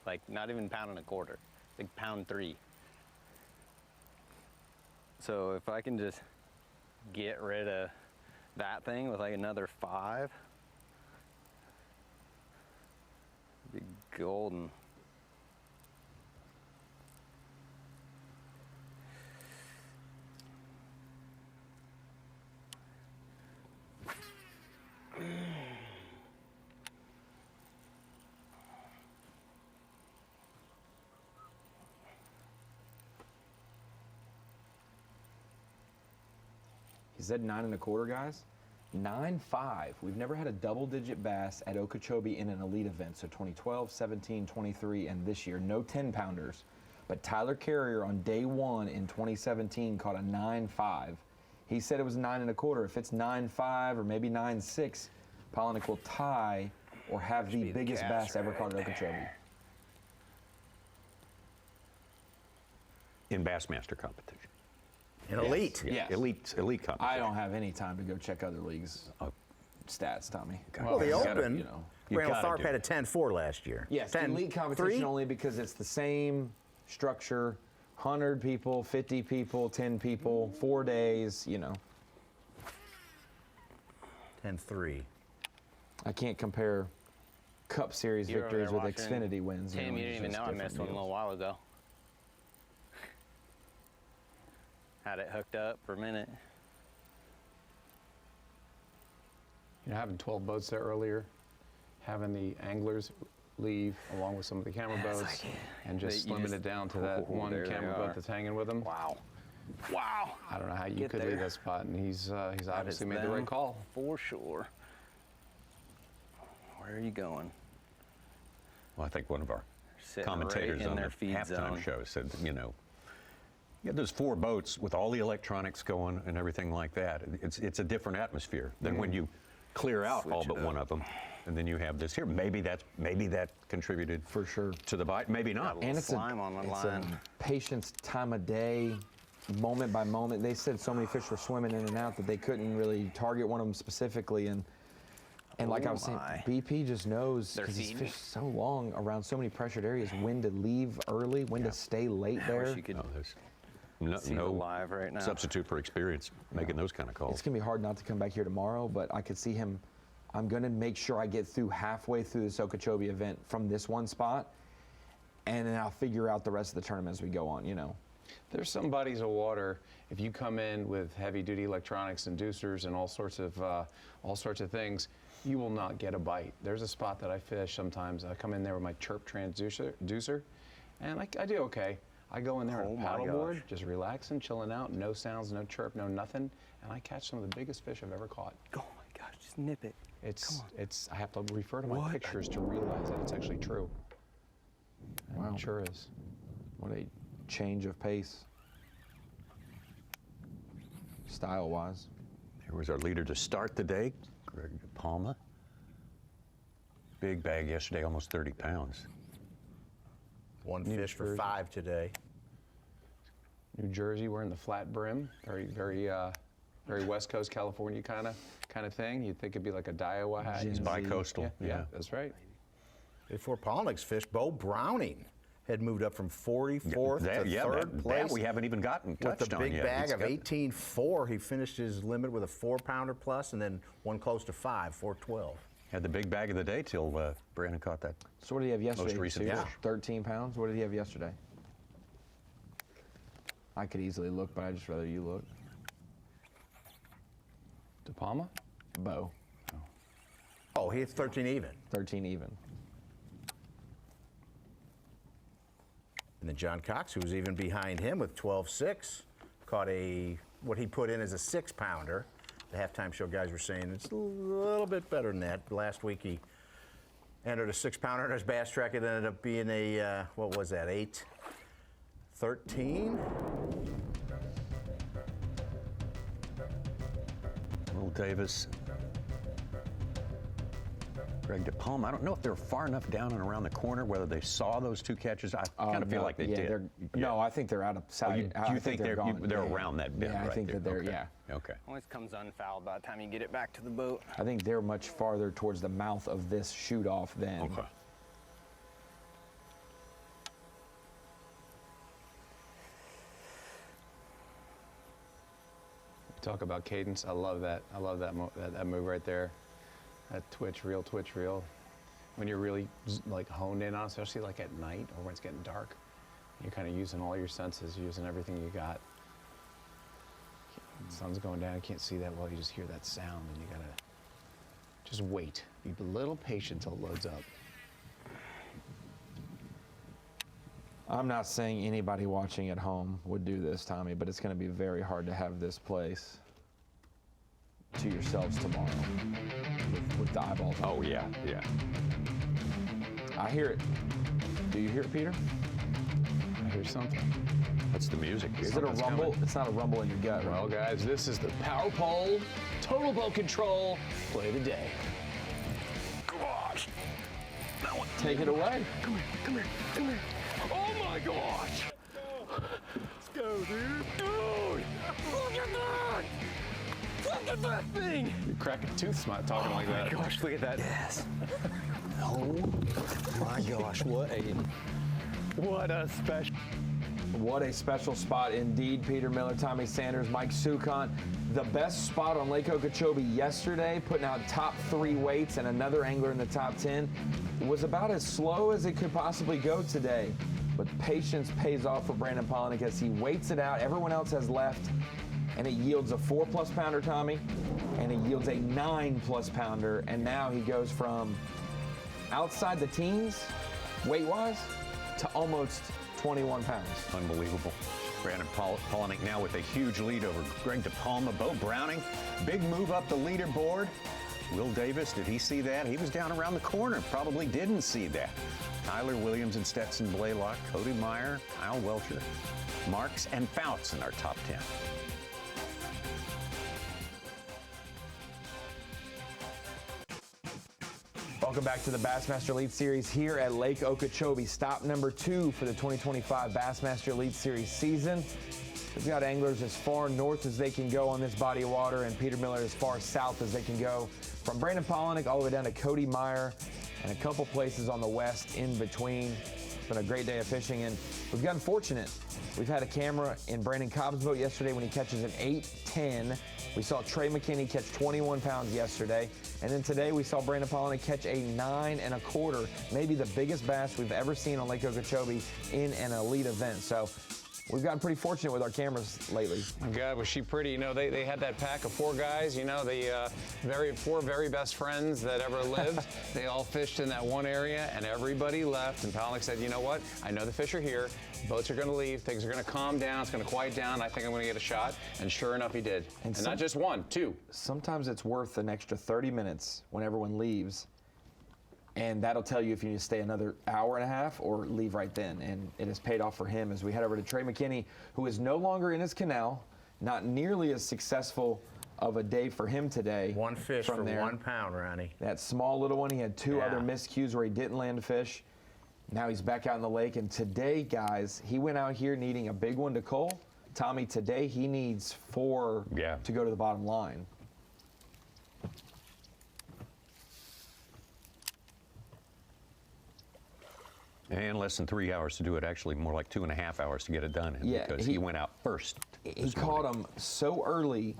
like not even 1 1/4 pounds, like 1.3 pounds. So if I can just get rid of that thing with like another 5, it'd be golden. He said 9 1/4, guys. 9.5. We've never had a double-digit bass at Okeechobee in an elite event. So 2012, 17, 23, and this year, no 10-pounders. But Tyler Carrier on day 1 in 2017 caught a 9.5. He said it was 9 1/4. If it's 9.5 or maybe 9.6, Polinick will tie or have the biggest bass ever caught at Okeechobee. In Bassmaster competition. In elite. Yeah. Elite competition. I don't have any time to go check other leagues' stats, Tommy. Well, the Open, you know. Randall Tharp had a 10-4 last year. Yes, elite competition only because it's the same structure, 100 people, 50 people, 10 people, 4 days, you know. 10-3. I can't compare Cup Series You were victories there with watching. Xfinity wins. Tim, you it's didn't even just know I different missed one a deals. little while ago. Had it hooked up for a minute. you know, having 12 boats there earlier, having the anglers leave along with some of the camera boats, and just slimming it down to that one camera boat that's hanging with them. Wow. Wow. I don't know how you Get could there. leave that spot, and he's obviously made the right call. For sure. Where are you going? Well, I think one of our Sitting commentators right in on their the feed halftime zone. show said, you know, you have those 4 boats with all the electronics going and everything like that. It's a different atmosphere than when you clear out all but one of them, and then you have this here. Maybe that contributed for sure to the bite. Maybe not. And it's a patience, time of day, moment by moment. They said so many fish were swimming in and out that they couldn't really target one of them specifically. And like I was saying, BP just knows, because he's fished so long around so many pressured areas, when to leave early, when to stay late there. no live right now. substitute for experience making those kind of calls. It's going to be hard not to come back here tomorrow, but I could see him. I'm going to make sure I get through halfway through this Okeechobee event from this one spot, and then I'll figure out the rest of the tournament as we go on, you know. There's some bodies of water, if you come in with heavy-duty electronics, inducers, and all sorts of things, you will not get a bite. There's a spot that I fish sometimes. I come in there with my chirp transducer, and I do okay. I go in there on a paddleboard, just relaxing, chilling out, no sounds, no chirp, no nothing, and I catch some of the biggest fish I've ever caught. Oh my gosh, just nip it. I have to refer to my pictures to realize that it's actually true. And Wow. It sure is. What a change of pace, style-wise. Here was our leader to start the day, Greg DePalma. Big bag yesterday, almost 30 pounds. One fish for 5 today. New Jersey wearing the flat brim, very West Coast California kind of thing. You'd think it'd be like a Daiwa hat. He's bi-coastal. Yeah, that's right. Before Polnick's fish, Bo Browning had moved up from 44th to 3rd place. That we haven't even gotten touched with the on big yet. bag of 18.4. He finished his limit with a 4-pounder plus, and then one close to 5, 412. Had the big bag of the day till Brandon caught that. So what did he have yesterday? Most recent fish. 13 pounds. What did he have yesterday? I could easily look, but I'd just rather you look. DePalma? Bo. Oh, he hits 13 even. 13 even. And then John Cox, who was even behind him with 12.6, caught what he put in as a 6-pounder. The halftime show guys were saying it's a little bit better than that. Last week he entered a 6-pounder in his bass track. It ended up being a, what was that, 8.13? Will Davis, Greg DePalma. I don't know if they're far enough down and around the corner, whether they saw those two catches. I kind of feel like they did. No, I think they're out of sight. You think they're around that bend, yeah, right? I think that they're, okay. yeah. Okay. Always comes unfouled by the time you get it back to the boat. I think they're much farther towards the mouth of this shoot-off than. Okay. Talk about cadence. I love that. I love that move right there. That twitch reel. When you're really like honed in on, especially like at night or when it's getting dark, you're kind of using all your senses, using everything you got. The sun's going down. You can't see that well. You just hear that sound, and you gotta just wait. Be a little patient till it loads up. I'm not saying anybody watching at home would do this, Tommy, but it's going to be very hard to have this place to yourselves tomorrow with the eyeballs. Oh, yeah. I hear it. Do you hear it, Peter? I hear something. That's the music. Is it a rumble? Coming. It's not a rumble in your gut, right? Well, guys, this is the Power Pole Total Boat Control play of the day. Gosh! Take it away. Come here. Oh my gosh! Let's go, dude. Dude! Look at that! Look at that thing! You're cracking a tooth smart talking like that. Oh my gosh, look at that. Yes. Oh my gosh, what a special spot indeed. Peter Miller, Tommy Sanders, Mike Sukant. The best spot on Lake Okeechobee yesterday, putting out top 3 weights and another angler in the top 10. It was about as slow as it could possibly go today. But patience pays off for Brandon Polnick as he waits it out. Everyone else has left. And it yields a 4+ pounder, Tommy. And it yields a 9+ pounder. And now he goes from outside the teens, weight-wise, to almost 21 pounds. Unbelievable. Brandon Polnick now with a huge lead over Greg DePalma. Bo Browning, big move up the leaderboard. Will Davis, did he see that? He was down around the corner, probably didn't see that. Tyler Williams and Stetson Blaylock, Cody Meyer, Kyle Welcher, Marks, and Fouts in our top 10. Welcome back to the Bassmaster Elite Series here at Lake Okeechobee. Stop number 2 for the 2025 Bassmaster Elite Series season. We've got anglers as far north as they can go on this body of water, and Peter Miller as far south as they can go. From Brandon Polnick all the way down to Cody Meyer, and a couple places on the west in between. It's been a great day of fishing, and we've gotten fortunate. We've had a camera in Brandon Cobb's boat yesterday when he catches an 8-10. We saw Trey McKinney catch 21 pounds yesterday. And then today we saw Brandon Pollock catch a 9 1/4, maybe the biggest bass we've ever seen on Lake Okeechobee in an elite event. So we've gotten pretty fortunate with our cameras lately. My God, was she pretty. You know, they had that pack of 4 guys, you know, the 4 very best friends that ever lived. They all fished in that one area, and everybody left. And Pollock said, you know what? I know the fish are here. Boats are going to leave. Things are going to calm down. It's going to quiet down. I think I'm going to get a shot. And sure enough, he did. And not just 1, 2. Sometimes it's worth an extra 30 minutes when everyone leaves. And that'll tell you if you need to stay another hour and a half or leave right then. And it has paid off for him as we head over to Trey McKinney, who is no longer in his canal. Not nearly as successful of a day for him today. 1 fish from for there. 1 pound, Ronnie. That small little one. He had 2 other miscues where he didn't land a fish. Now he's back out in the lake. And today, guys, he went out here needing a big one to cull. Tommy, today he needs 4 to go to the bottom line. And less than 3 hours to do it. Actually, more like 2.5 hours to get it done. Because he went out first. He caught him so early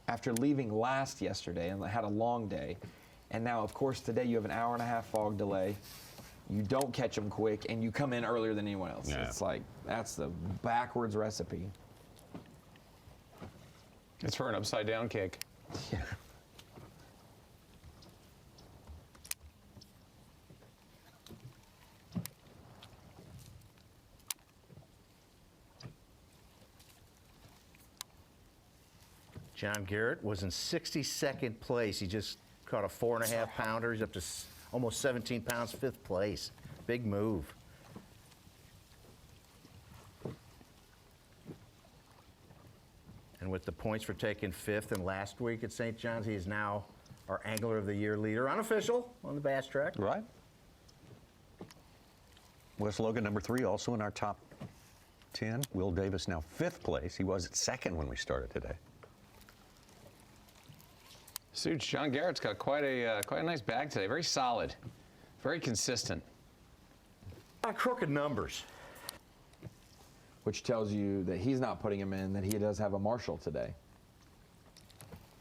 after leaving last yesterday and had a long day. And now, of course, today you have an hour and a half fog delay. You don't catch them quick, and you come in earlier than anyone else. Yeah. It's like, that's the backwards recipe. It's for an upside-down kick. Yeah. John Garrett was in 62nd place. He just caught a 4.5 pounder. He's up to almost 17 pounds, 5th place. Big move. And with the points for taking 5th and last week at St. John's, he is now our Angler of the Year leader, unofficial, on the bass track. Right. Wes Logan, number 3, also in our top 10. Will Davis now 5th place. He was at 2nd when we started today. Suits, John Garrett's got quite a nice bag today. Very solid, very consistent. Crooked numbers. Which tells you that he's not putting him in, that he does have a Marshall today.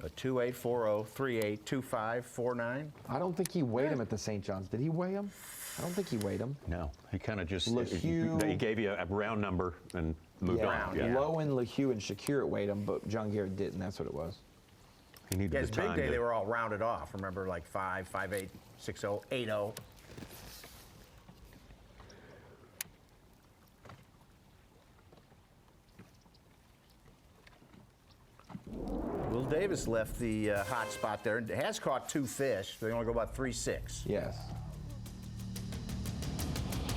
A 2.840, 3.8, 2.5, 4.9. I don't think he weighed him at the St. John's. Did he weigh him? I don't think he weighed him. No, he kind of just LeHue, he gave you a round number and moved on. Yeah. Lowen, LeHue, and Shakir weighed him, but John Garrett didn't. That's what it was. He needed his big day, they were all rounded off. Remember, like 5, 5.8, 6.0, 8.0. Will Davis left the hot spot there and has caught 2 fish. They only go about 3.6. Yes.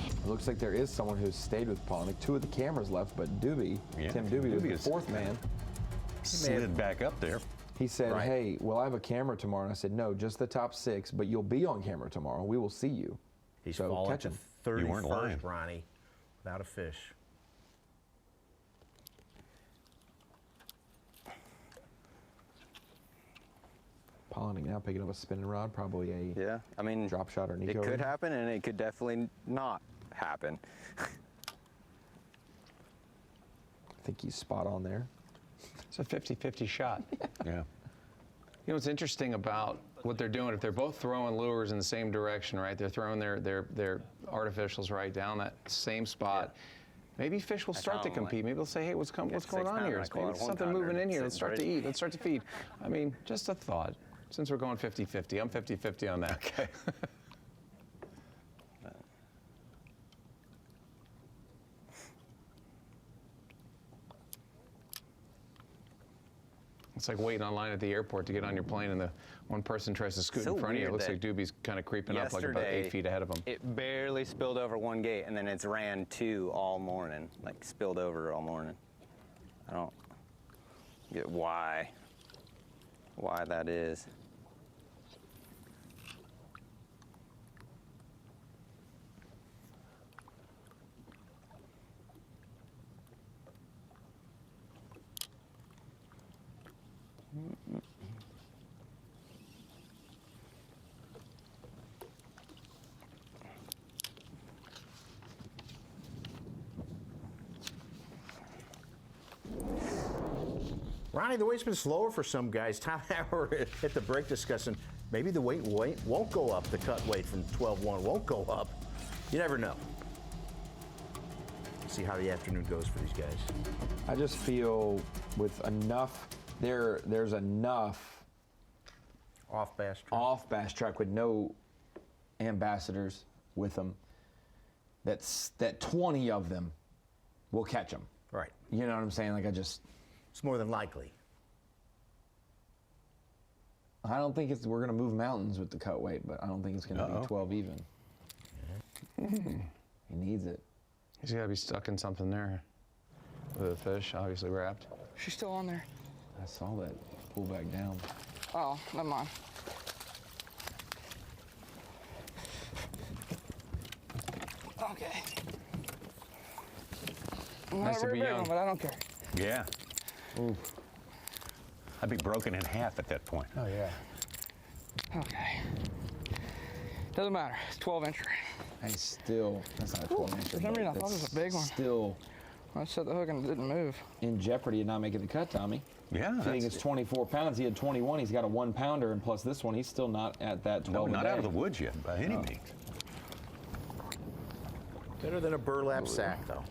It looks like there is someone who's stayed with Pollock. 2 of the cameras left, but Doobie, Tim Doobie was the 4th man. Slid back up there. He said, hey, well, I have a camera tomorrow. And I said, no, just the top 6, but you'll be on camera tomorrow. We will see you. He's so fallen catch to him. 31st, Ronnie, without a fish. Pollock now picking up a spinning rod, probably a I mean, drop shot or Nico. It could happen, and it could definitely not happen. I think he's spot on there. It's a 50-50 shot. Yeah. You know what's interesting about what they're doing? If they're both throwing lures in the same direction, right? They're throwing their artificials right down that same spot. Maybe fish will start to compete. Maybe they'll say, hey, what's going on here? Maybe something moving in here. Let's start to eat. Let's start to feed. I mean, just a thought. Since we're going 50-50, I'm 50-50 on that. Okay. It's like waiting online at the airport to get on your plane, and the one person tries to scoot in front of you. It looks like Doobie's kind of creeping up like about 8 feet ahead of him. It barely spilled over one gate, and then it's ran 2 all morning, like spilled over all morning. I don't get why that is. Ronnie, the weight's been slower for some guys. Tom and I were at the break discussing maybe the weight won't go up. The cut weight from 12.1 won't go up. You never know. See how the afternoon goes for these guys. I just feel with enough, there's enough off bass track with no ambassadors with them. That 20 of them will catch them. Right. You know what I'm saying? Like it's more than likely. I don't think we're going to move mountains with the cut weight, but I don't think it's going to be 12 even. He needs it. He's got to be stuck in something there with a fish, obviously wrapped. She's still on there. I saw that pull back down. Oh, never mind. Okay. Nice to be young. But I don't care. Yeah. Ooh. I'd be broken in half at that point. Oh, yeah. Okay. Doesn't matter. It's 12-incher. Hey, still, that's not a 12-incher. For some reason, I thought it was a big one. Still. I set the hook and it didn't move. In jeopardy of not making the cut, Tommy. Yeah. If you think it's 24 pounds, he had 21. He's got a 1-pounder, and plus this one, he's still not at that 12. No, not out of the woods yet, by any means. Better than a burlap sack, though.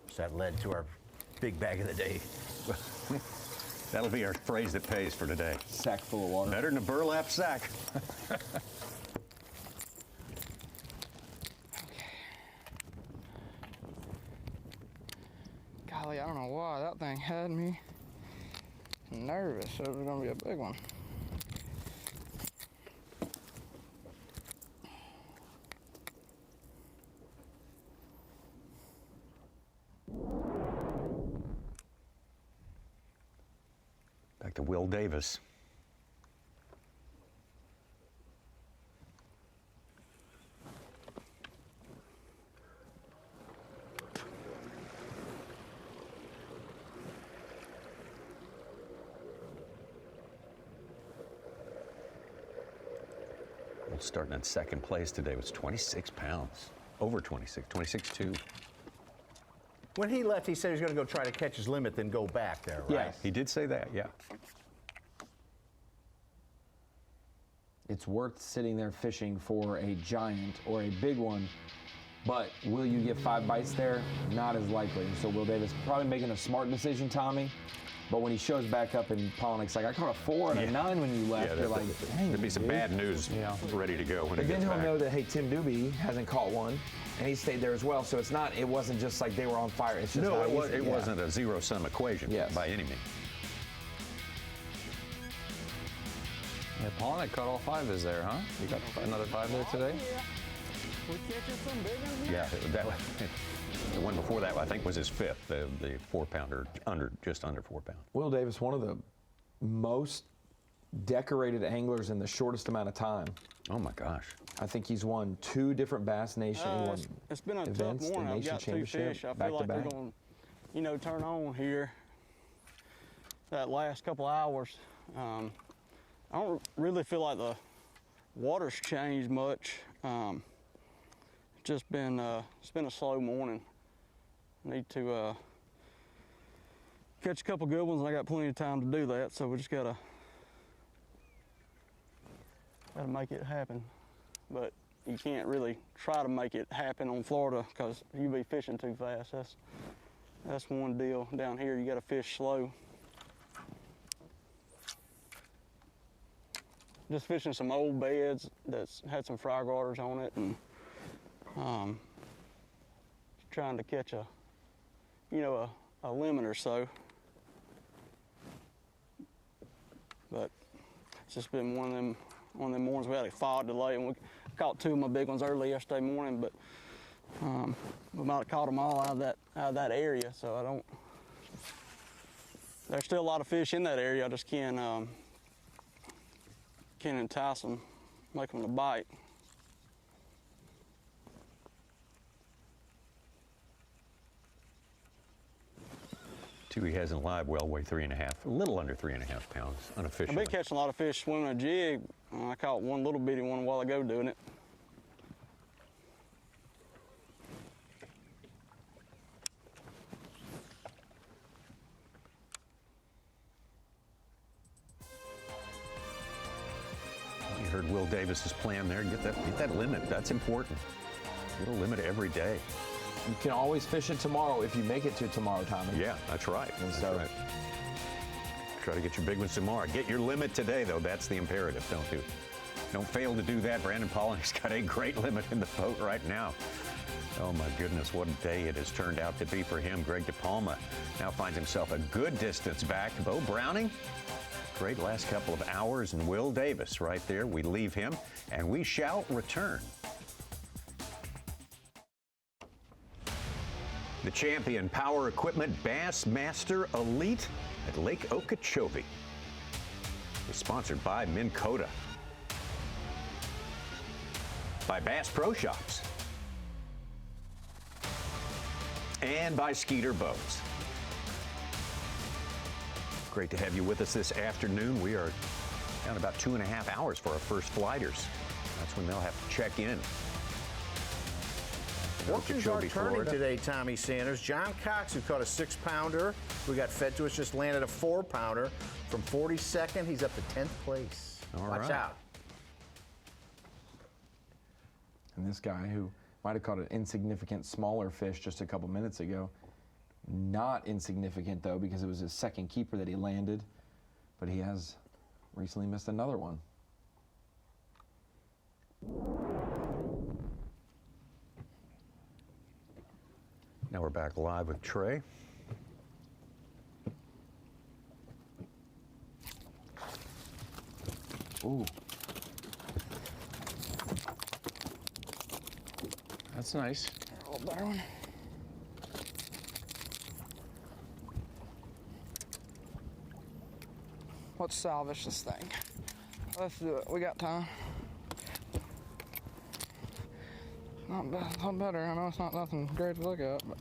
So that led to our big bag of the day. That'll be our phrase that pays for today. Sack full of water. Better than a burlap sack. Golly, I don't know why that thing had me nervous. It was going to be a big one. Back to Will Davis. Will starting in second place today was 26 pounds. Over 26, 26.2. When he left, he said he was going to go try to catch his limit, then go back there, right? Yes, he did say that, yeah. It's worth sitting there fishing for a giant or a big one, but will you get 5 bites there? Not as likely. So Will Davis probably making a smart decision, Tommy. But when he shows back up and Polnick's like, I caught a 4 and a 9 when you left, you're like, dang. There'd be some bad news ready to go when But he then gets he'll back. know that, hey, Tim Doobie hasn't caught one, and he stayed there as well. So it wasn't just like they were on fire. It's just No, not it wasn't a zero-sum equation by any means. Yeah, Polnick caught all 5 is there, huh? You got another 5 there today? We're catching some big ones. Yeah, the one before that, I think, was his 5th, the 4-pounder, just under 4 pounds. Will Davis, one of the most decorated anglers in the shortest amount of time. Oh my gosh! I think he's won 2 different Bass Nation It's been a events, tough morning. the Nation I've got 2 Championship, fish. I back feel to like they're back. going to, turn on here that last couple hours. I don't really feel like the water's changed much. Just been it's been a slow morning. Need to catch a couple good ones, and I got plenty of time to do that. So we just gotta make it happen. But you can't really try to make it happen on Florida because you be fishing too fast. That's one deal. Down here, you gotta fish slow. Just fishing some old beds that's had some fry garters on it, and trying to catch a limit or so. But it's just been one of them mornings. We had a fog delay, and we caught 2 of my big ones early yesterday morning, but we might have caught them all out of that area. So I don't. There's still a lot of fish in that area. I just can't entice them, make them to bite. Two he has in live well weigh 3.5, a little under 3.5 pounds, unofficially. I've been catching a lot of fish swimming a jig. I caught one little bitty one a while ago doing it. Davis's plan there. Get that limit. That's important. Get a limit every day. You can always fish it tomorrow if you make it to tomorrow, Tommy. Yeah, that's right. And That's right. Try to get your big ones tomorrow. Get your limit today, though. That's the imperative. Don't fail to do that. Brandon Pollock's got a great limit in the boat right now. Oh, my goodness, what a day it has turned out to be for him. Greg DePalma now finds himself a good distance back. Bo Browning, great last couple of hours, and Will Davis right there. We leave him, and we shall return. The champion power equipment Bassmaster Elite at Lake Okeechobee is sponsored by Minn Kota, by Bass Pro Shops, and by Skeeter Boats. Great to have you with us this afternoon. We are down about 2.5 hours for our first flighters. That's when they'll have to check in. Fortunes are turning today, Tommy Sanders. John Cox, who caught a 6-pounder, who got fed to us, just landed a 4-pounder. From 42nd, he's up to 10th place. Watch out. And this guy who might have caught an insignificant smaller fish just a couple minutes ago. Not insignificant, though, because it was his second keeper that he landed. But he has recently missed another one. Now we're back live with Trey. Ooh. That's nice. A little better one. Let's salvage this thing. Let's do it. We got time. Not bad, not better. I know it's not nothing great to look at, but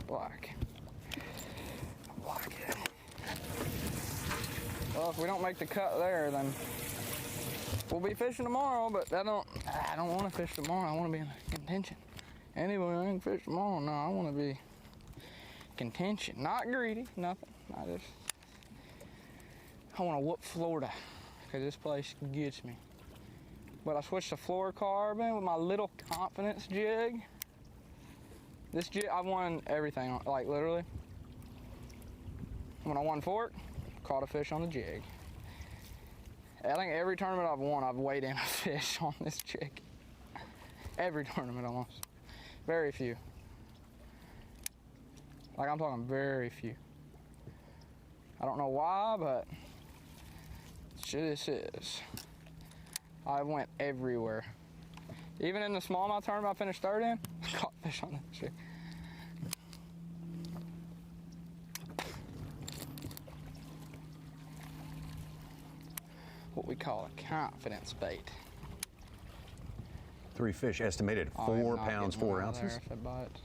black. Black. Well, if we don't make the cut there, then we'll be fishing tomorrow. But I don't want to fish tomorrow. I want to be in contention. Anyway, I can fish tomorrow. No, I want to be contention. Not greedy. Nothing. I want to whoop Florida because this place gets me. But I switched to fluorocarbon with my little confidence jig. This jig, I've won everything, like literally. When I won fork, caught a fish on the jig. I think every tournament I've won, I've weighed in a fish on this jig. Every tournament almost. Very few. Like I'm talking very few. I don't know why, but this is. I went everywhere. Even in the smallmouth tournament I finished third in, caught fish on that jig. What we call a confidence bait. 3 fish, estimated 4 pounds, 4 ounces. If it bites.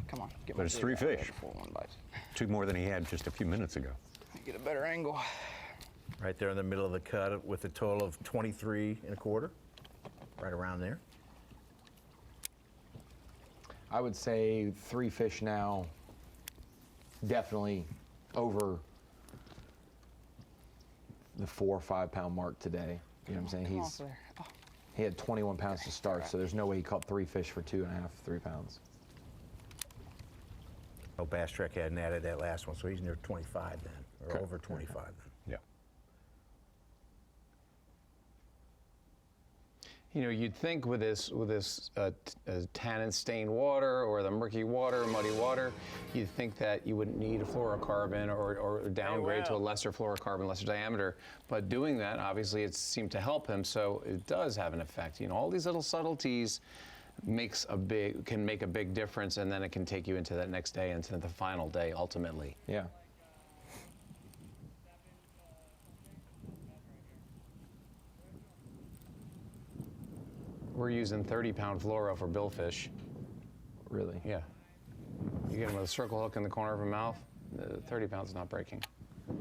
Come on, get but it's 3 fish. One bites. 2 more than he had just a few minutes ago. Get a better angle. Right there in the middle of the cut with a total of 23 1/4, right around there. I would say 3 fish now, definitely over the 4 or 5 pound mark today. You know what I'm saying? He had 21 pounds to start, so there's no way he caught 3 fish for 2.5, 3 pounds. Oh, Bass Trek hadn't added that last one, so he's near 25 then, or over 25 then. Yeah. You know, you'd think with this tannin stained water or the murky water, muddy water, you'd think that you wouldn't need a fluorocarbon or downgrade to a lesser fluorocarbon, lesser diameter. But doing that, obviously, it seemed to help him. So it does have an effect. You know, all these little subtleties can make a big difference, and then it can take you into that next day, into the final day, ultimately. Yeah. We're using 30-pound fluoro for billfish. Really? Yeah. You get them with a circle hook in the corner of a mouth, 30 pounds is not breaking.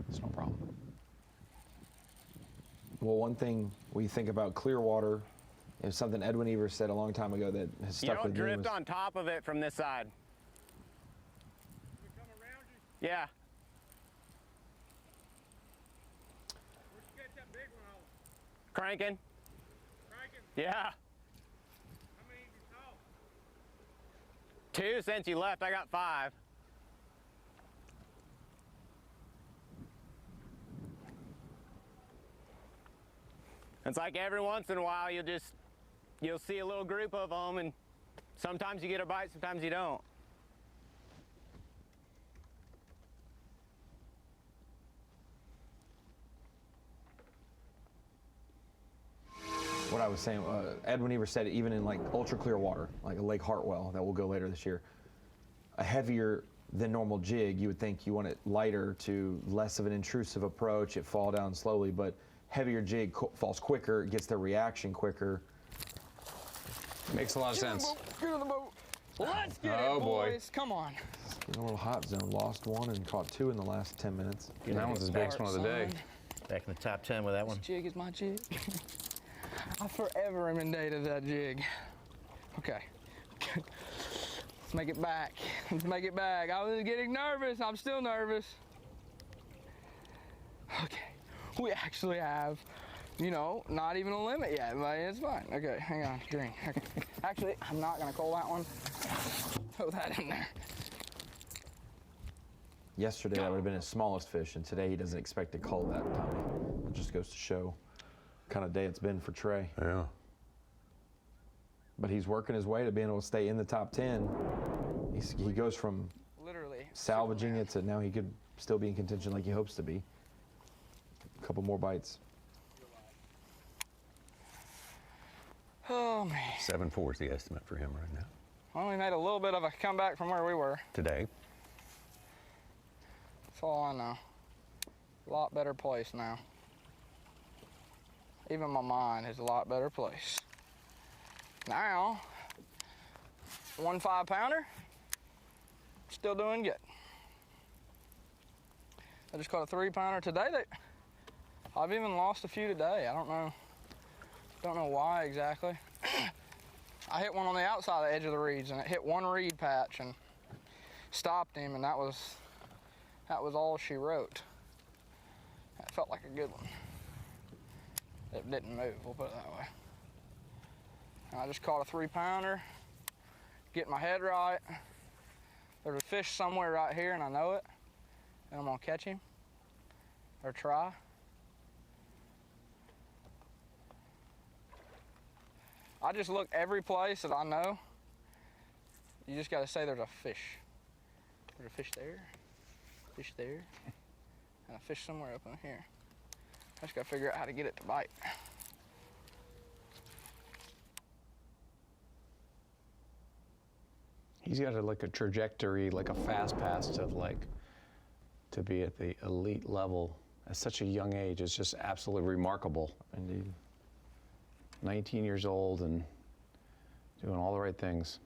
It's no problem. Well, one thing we think about clear water is something Edwin Evers said a long time ago that has stuck with me. You don't drift on top of it from this side. Yeah. Cranking. Yeah. How many you caught? 2 since you left. I got 5. It's like every once in a while you'll see a little group of them, and sometimes you get a bite, sometimes you don't. What I was saying, Edwin Evers said, even in like ultra clear water, like a Lake Hartwell that will go later this year, a heavier than normal jig, you would think you want it lighter to less of an intrusive approach, it fall down slowly, but heavier jig falls quicker, it gets their reaction quicker. Makes a lot of sense. Get in the boat. Let's get Oh, it, boy. boys. Come on. In a little hot zone, lost 1 and caught 2 in the last 10 minutes. That one's his biggest one of the day. Back in the top 10 with that one. This jig is my jig. I forever am in date of that jig. Okay. Let's make it back. Let's make it back. I was getting nervous. I'm still nervous. Okay. We actually have, you know, not even a limit yet, but it's fine. Okay, hang on. Green. Okay. Actually, I'm not going to call that one. Throw that in there. Yesterday, that would have been his smallest fish, and today he doesn't expect to cull that, Tommy. It just goes to show what kind of day it's been for Trey. Yeah. But he's working his way to being able to stay in the top 10. He goes from literally salvaging it to now he could still be in contention like he hopes to be. A couple more bites. Oh, man. 7.4 is the estimate for him right now. Well, we made a little bit of a comeback from where we were. Today. That's all I know. A lot better place now. Even my mind is a lot better place. Now, 1 5-pounder, still doing good. I just caught a 3-pounder today. I've even lost a few today. I don't know why exactly. I hit one on the outside of the edge of the reeds, and it hit one reed patch and stopped him, and that was all she wrote. That felt like a good one. It didn't move, we'll put it that way. I just caught a 3-pounder, get my head right. There's a fish somewhere right here, and I know it, and I'm gonna catch him, or try. I just look every place that I know. You just gotta say there's a fish. There's a fish there, and a fish somewhere up in here. I just gotta figure out how to get it to bite. He's got like a trajectory, like a fast pass to be at the elite level at such a young age. It's just absolutely remarkable. Indeed. 19 years old and doing all the right things.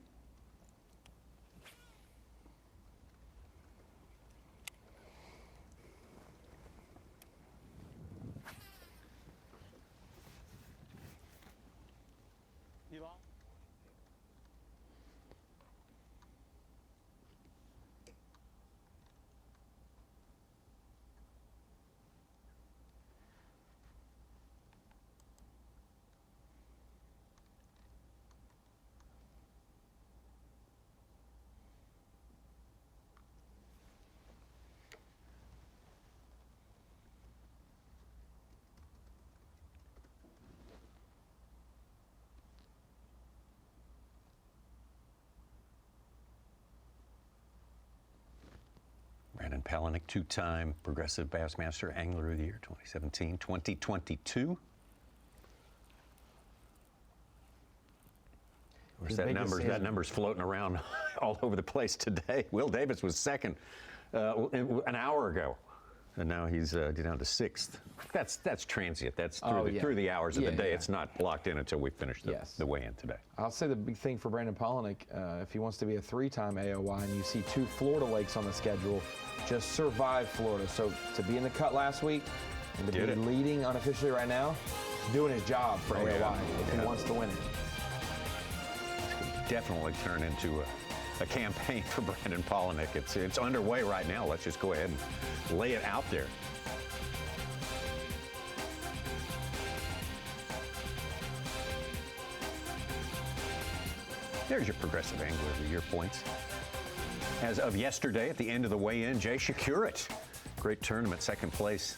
Brandon Palaniuk, 2-time Progressive Bassmaster Angler of the Year, 2017, 2022. That number's floating around all over the place today. Will Davis was second an hour ago, and now he's down to 6th. That's transient. That's through the hours of the day. It's not locked in until we finish the weigh-in today. I'll say the big thing for Brandon Palaniuk, if he wants to be a 3-time AOY and you see 2 Florida lakes on the schedule, just survive Florida. So to be in the cut last week and to be leading unofficially right now, he's doing his job for AOY if he wants to win it. Definitely turn into a campaign for Brandon Palaniuk. It's underway right now. Let's just go ahead and lay it out there. There's your Progressive Angler of the Year points. As of yesterday, at the end of the weigh-in, Jay Shakurit, great tournament, second place.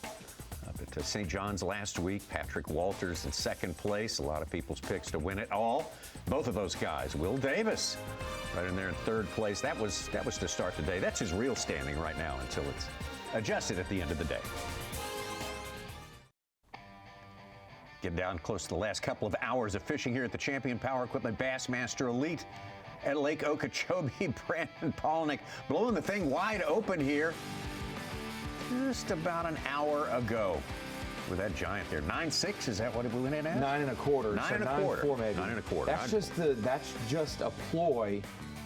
At St. John's last week, Patrick Walters in second place. A lot of people's picks to win it all. Both of those guys. Will Davis, right in there in third place. That was to start the day. That's his real standing right now until it's adjusted at the end of the day. Getting down close to the last couple of hours of fishing here at the Champion Power Equipment Bassmaster Elite at Lake Okeechobee. Brandon Palaniuk blowing the thing wide open here just about an hour ago with that giant there. 9.6, is that what it went in at? 9 1/4. 9 so 1/4. 9.4 maybe. 9 1/4. That's just a ploy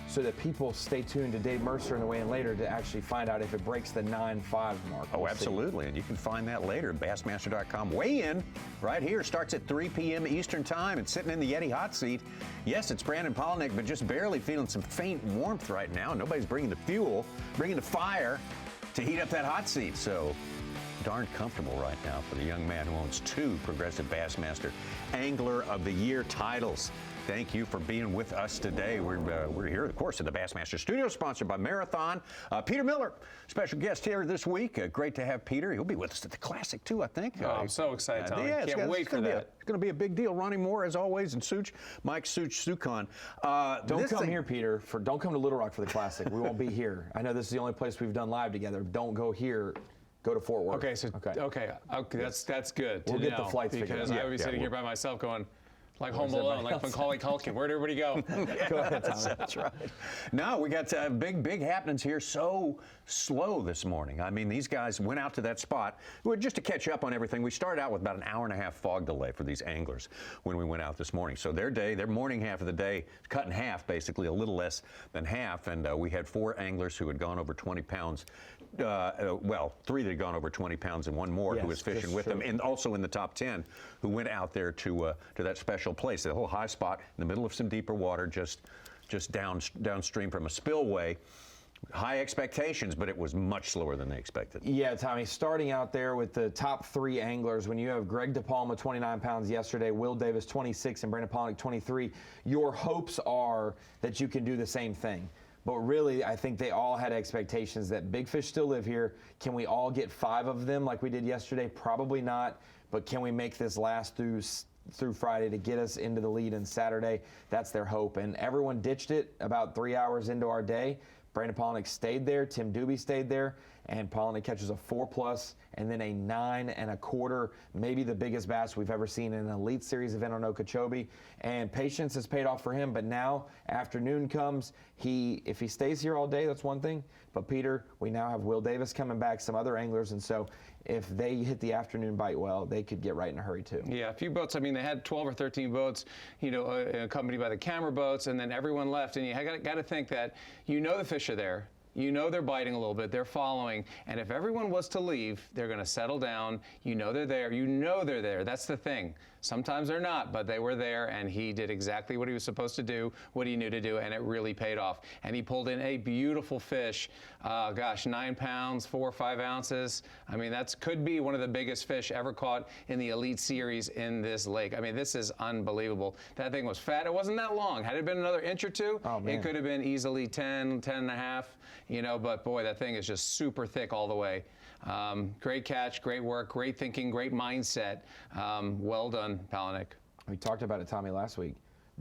so that people stay tuned to Dave Mercer in the weigh-in later to actually find out if it breaks the 9.5 mark. Oh, absolutely. And you can find that later at Bassmaster.com. Weigh-in right here starts at 3 p.m. Eastern Time and sitting in the Yeti hot seat. Yes, it's Brandon Palaniuk, but just barely feeling some faint warmth right now. Nobody's bringing the fuel, bringing the fire to heat up that hot seat. So darn comfortable right now for the young man who owns 2 Progressive Bassmaster Angler of the Year titles. Thank you for being with us today. We're here, of course, in the Bassmaster Studio, sponsored by Marathon. Peter Miller, special guest here this week. Great to have Peter. He'll be with us at the Classic, too, I think. Oh, I'm so excited, Tommy. Can't wait for that. It's going to be a big deal. Ronnie Moore, as always, and Mike Sukon. Don't come here, Peter. Don't come to Little Rock for the Classic. We won't be here. I know this is the only place we've done live together. Don't go here. Go to Fort Worth. Okay, that's good. We'll get the flights because figured out. I would be sitting here by myself going, like Home Alone, like Macaulay Culkin. Where'd everybody go? Go ahead, Tommy. That's right. No, we got big happenings here. So slow this morning. I mean, these guys went out to that spot. Just to catch up on everything, we started out with about an hour-and-a-half fog delay for these anglers when we went out this morning. So their morning half of the day, cut in half, basically, a little less than half. And we had 4 anglers who had gone over 20 pounds. 3 that had gone over 20 pounds and 1 more who was fishing with them, and also in the top 10 who went out there to that special place, that whole high spot in the middle of some deeper water, just downstream from a spillway. High expectations, but it was much slower than they expected. Yeah, Tommy, starting out there with the top 3 anglers, when you have Greg DePalma, 29 pounds yesterday, Will Davis, 26, and Brandon Palaniuk, 23, your hopes are that you can do the same thing. But really, I think they all had expectations that big fish still live here. Can we all get 5 of them like we did yesterday? Probably not. But can we make this last through Friday to get us into the lead on Saturday? That's their hope. And everyone ditched it about 3 hours into our day. Brandon Palaniuk stayed there. Tim Doobie stayed there. And Palaniuk catches a 4+ and then a 9 1/4, maybe the biggest bass we've ever seen in an Elite Series event on Okeechobee. And patience has paid off for him. But now afternoon comes. If he stays here all day, that's one thing. But Peter, we now have Will Davis coming back, some other anglers, and so if they hit the afternoon bite well, they could get right in a hurry too. Yeah, a few boats. I mean, they had 12 or 13 boats, accompanied by the camera boats, and then everyone left. And you got to think that the fish are there. You know they're biting a little bit, they're following, and if everyone was to leave, they're going to settle down. They're there. They're there. That's the thing. Sometimes they're not, but they were there, and he did exactly what he was supposed to do, what he knew to do, and it really paid off. And he pulled in a beautiful fish. 9 pounds, 4 or 5 ounces. I mean, could be one of the biggest fish ever caught in the Elite Series in this lake. I mean, this is unbelievable. That thing was fat. It wasn't that long. Had it been another inch or 2, it could have been easily 10 and a half. But boy, that thing is just super thick all the way. Great catch, great work, great thinking, great mindset. Well done, Palaniuk. We talked about it, Tommy, last week.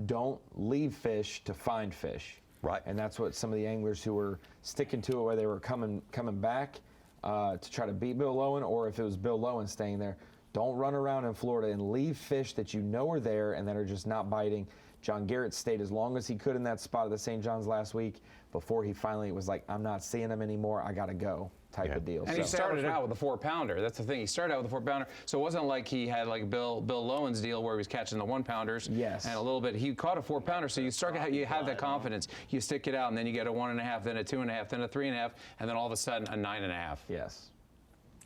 Don't leave fish to find fish. Right. And that's what some of the anglers who were sticking to it, where they were coming back to try to beat Bill Lowen, or if it was Bill Lowen staying there, don't run around in Florida and leave fish that you know are there and that are just not biting. John Garrett stayed as long as he could in that spot at the St. John's last week before he finally was like, I'm not seeing them anymore. I got to go type of deal. And he started out with a 4-pounder. That's the thing. He started out with a 4-pounder. So it wasn't like he had like Bill Lowen's deal where he was catching the 1-pounders. Yes. And a little bit. He caught a 4-pounder. So you have that confidence. You stick it out, and then you get a 1.5, then a 2.5, then a 3.5, and then all of a sudden a 9.5. Yes.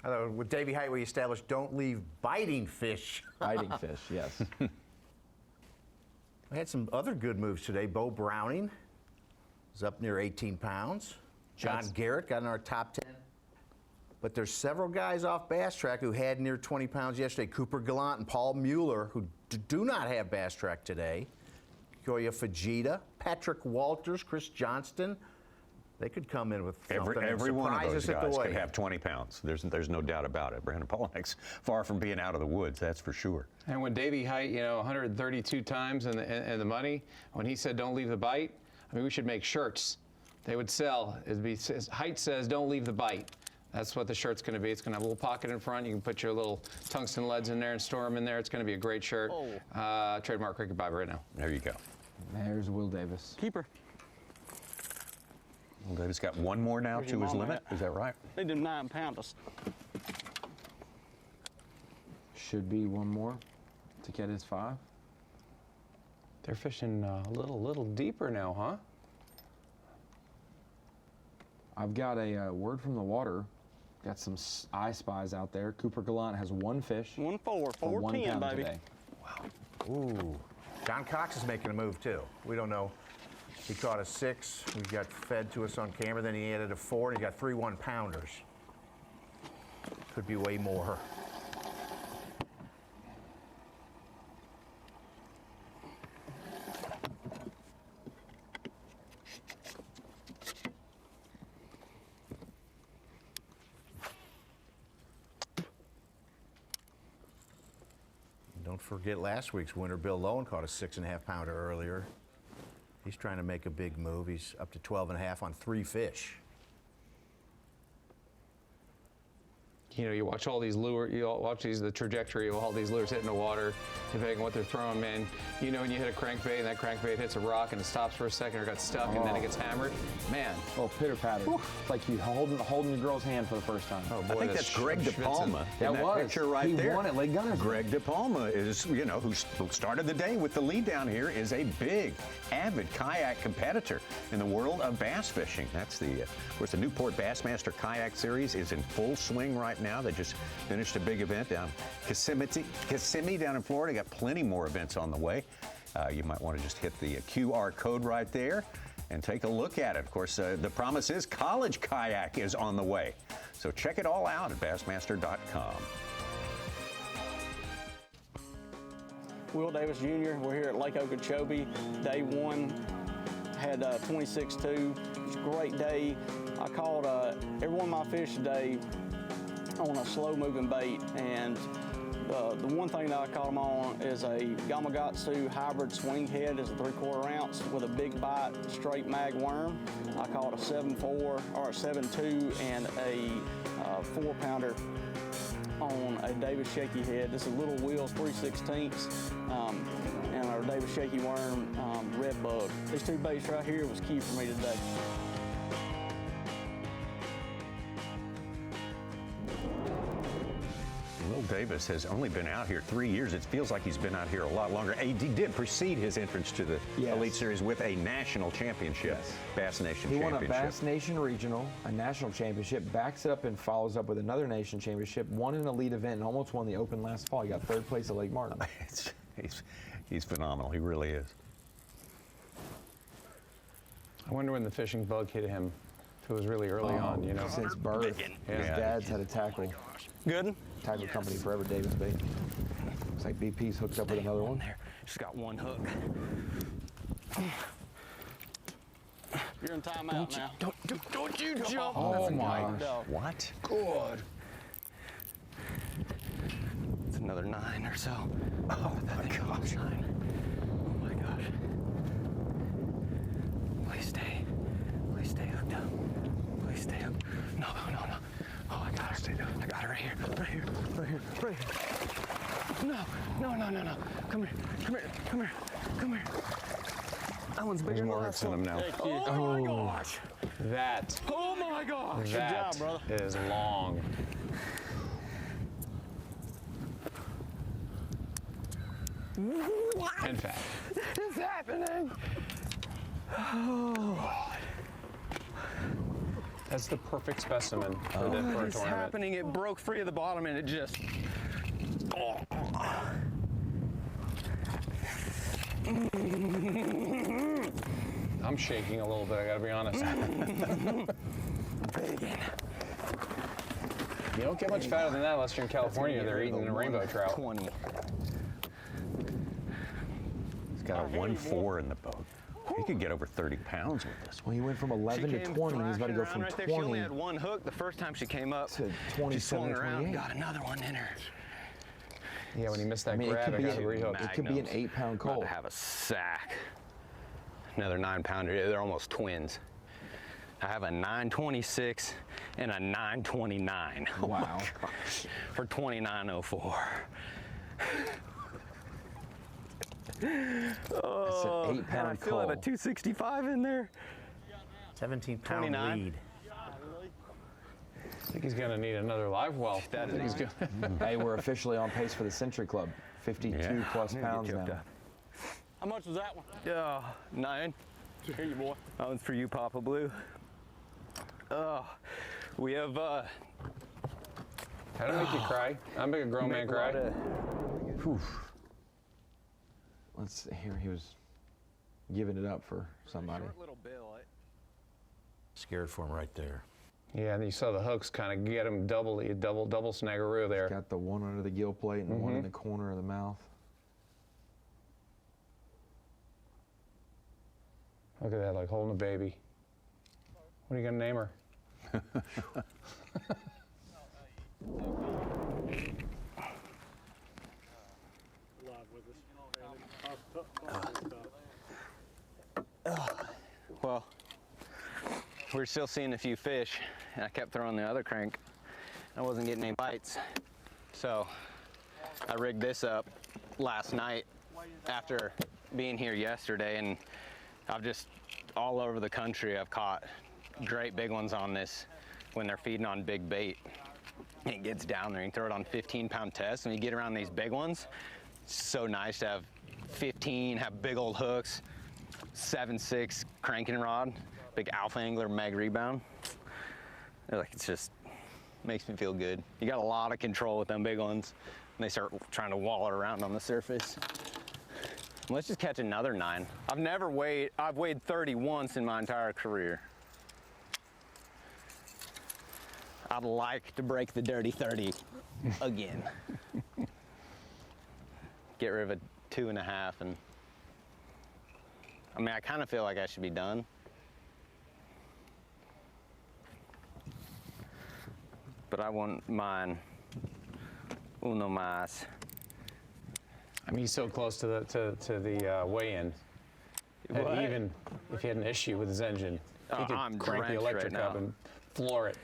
Although with Davey Height, we established don't leave biting fish. Biting fish, yes. We had some other good moves today. Bo Browning was up near 18 pounds. John Garrett got in our top 10. But there's several guys off Bass Track who had near 20 pounds yesterday. Cooper Gallant and Paul Mueller, who do not have Bass Track today. Kyoya Fujita, Patrick Walters, Chris Johnston. They could come in with something. Every one of those guys could could have 20 pounds. There's no doubt about it. Brandon Polnick's far from being out of the woods, that's for sure. And when Davey Height, 132 times and the money, when he said don't leave the bite, I mean, we should make shirts. They would sell. It'd be, Height says don't leave the bite. That's what the shirt's going to be. It's going to have a little pocket in front. You can put your little tungsten leads in there and store them in there. It's going to be a great shirt. Trademark Cricket Bible right now. There you go. There's Will Davis. Keeper. Will Davis got one more now to his limit. Is that right? They did 9 pounders. Should be one more to get his 5. They're fishing a little deeper now, huh? I've got a word from the water. Got some eye spies out there. Cooper Gallant has 1 fish. 1-4, for 1 410, pound baby. today. Wow. Ooh. John Cox is making a move, too. We don't know. He caught a 6. We got fed to us on camera. Then he added a 4, and he got 3 1-pounders. Could be way more. Don't forget last week's winner, Bill Lowen, caught a 6.5-pounder earlier. He's trying to make a big move. He's up to 12.5 on 3 fish. You watch all these lures, the trajectory of all these lures hitting the water, depending on what they're throwing, man. When you hit a crankbait and that crankbait hits a rock and it stops for a second or got stuck and then it gets hammered, man. Oh, pitter patter. It's like you holding the girl's hand for the first time. Oh, boy, I think that's Greg DePalma. That was. Picture right there. He won it, Lake Gunners. Greg DePalma is, who started the day with the lead down here, is a big, avid kayak competitor in the world of bass fishing. That's of course, the Newport Bassmaster Kayak Series is in full swing right now. They just finished a big event down Kissimmee down in Florida. Got plenty more events on the way. You might want to just hit the QR code right there and take a look at it. Of course, the promise is college kayak is on the way. So check it all out at bassmaster.com. Will Davis Jr. We're here at Lake Okeechobee. Day 1 had 26.2. It was a great day. I caught every one of my fish today on a slow-moving bait, and the one thing that I caught them on is a Gamakatsu hybrid swing head. Is a 3/4 ounce with a big bite straight mag worm. I caught a 7.4 or a 7.2 and a 4-pounder on a Davis shaky head. This is Little Wheels 3/16 and our Davis shaky worm red bug. These 2 baits right here was key for me today. Will Davis has only been out here 3 years. It feels like he's been out here a lot longer. He did precede his entrance to the Elite Series with a national championship, Bass Nation He Championship. won a Bass Nation Regional, a national championship, backs it up and follows up with another nation championship, won an elite event, and almost won the Open last fall. He got 3rd place at Lake Martin. He's phenomenal. He really is. I wonder when the fishing bug hit him. If it was really early on, Since birth. His dad's had a tackle. Good. Tackle company forever, Davis bait. Looks like BP's hooked up with another one. There. She's got 1 hook. You're in timeout now. Don't you jump. Oh my gosh. What? Good. It's another 9 or so. Oh my gosh. 9. Oh my gosh. Please stay hooked up. Please stay hooked. No. Oh, I got her. I got her right here. No. Come here. That one's bigger There's than more the hooks last in one. them now. Oh my gosh. That. Oh my gosh. Good That job, brother. is long. What And fat. is happening? Oh. That's the perfect specimen for What a is tournament. happening? It broke free of the bottom and it just. Oh. I'm shaking a little bit, I gotta be honest. You don't get much fatter than that unless you're in California. They're eating a rainbow trout. 20. got a 1.4 in the boat. He could get over 30 pounds with this. Well, he went from 11 to 20. He's about to go from 20 She only had one hook the first time she came up. to 27, She swung around, 28. got another one in her. Yeah, when he missed that I mean, grab, I got to rehook. it could be an 8-pound About colt. to have a sack. Another 9-pounder. They're almost twins. I have a 926 and a 929. Wow. For 29.04. Oh, That's an 8-pound I still have a colt. 265 in there. 17-pound 29. lead. I think he's going to need another live well. I think he's good. Hey, we're officially on pace for the Century Club. 52 plus pounds now. How much was that one? 9. Here you, boy. That one's for you, Papa Blue. We have, How to make you cry? I make a grown man cry. Whew. Let's see here. He was giving it up for somebody. little bill. Scared for him right there. Yeah, and you saw the hooks kind of get him double snaggeroo there. Got the one under the gill plate and one in the corner of the mouth. Look at that, like holding a baby. What are you going to name her? Well, we're still seeing a few fish, and I kept throwing the other crank. I wasn't getting any bites. So I rigged this up last night after being here yesterday, and I've just, all over the country, I've caught great big ones on this when they're feeding on big bait. And it gets down there, you can throw it on 15-pound tests, and you get around these big ones, it's so nice to have 15, have big old hooks, 7.6 cranking rod, big alpha angler mag rebound. Like, it's just makes me feel good. You got a lot of control with them big ones, and they start trying to wall it around on the surface. Let's just catch another 9. I've weighed 30 once in my entire career. I'd like to break the dirty 30 again. Get rid of a 2.5, and I mean, I kind of feel like I should be done. But I want mine uno más. I mean, he's so close to the weigh-in. And even if he had an issue with his engine, he could I'm crank the drenched electric right up now. and floor it.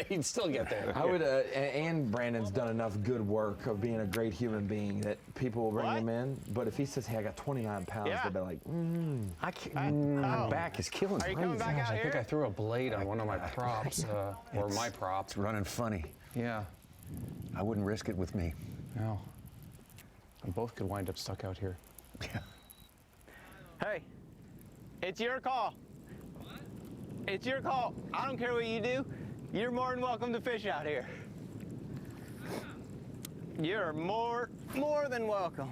He'd still get there. I would, and Brandon's done enough good work of being a great human being that people will bring him in. But if he says, "Hey, I got 29 pounds," they'll be like, I can't. My back is killing me. Are you coming back out I think here? I threw a blade on one of my props, or my props. It's running funny. Yeah. I wouldn't risk it with me. No. And both could wind up stuck out here. Yeah. Hey, it's your call. What? It's your call. I don't care what you do. You're more than welcome to fish out here. You're more than welcome.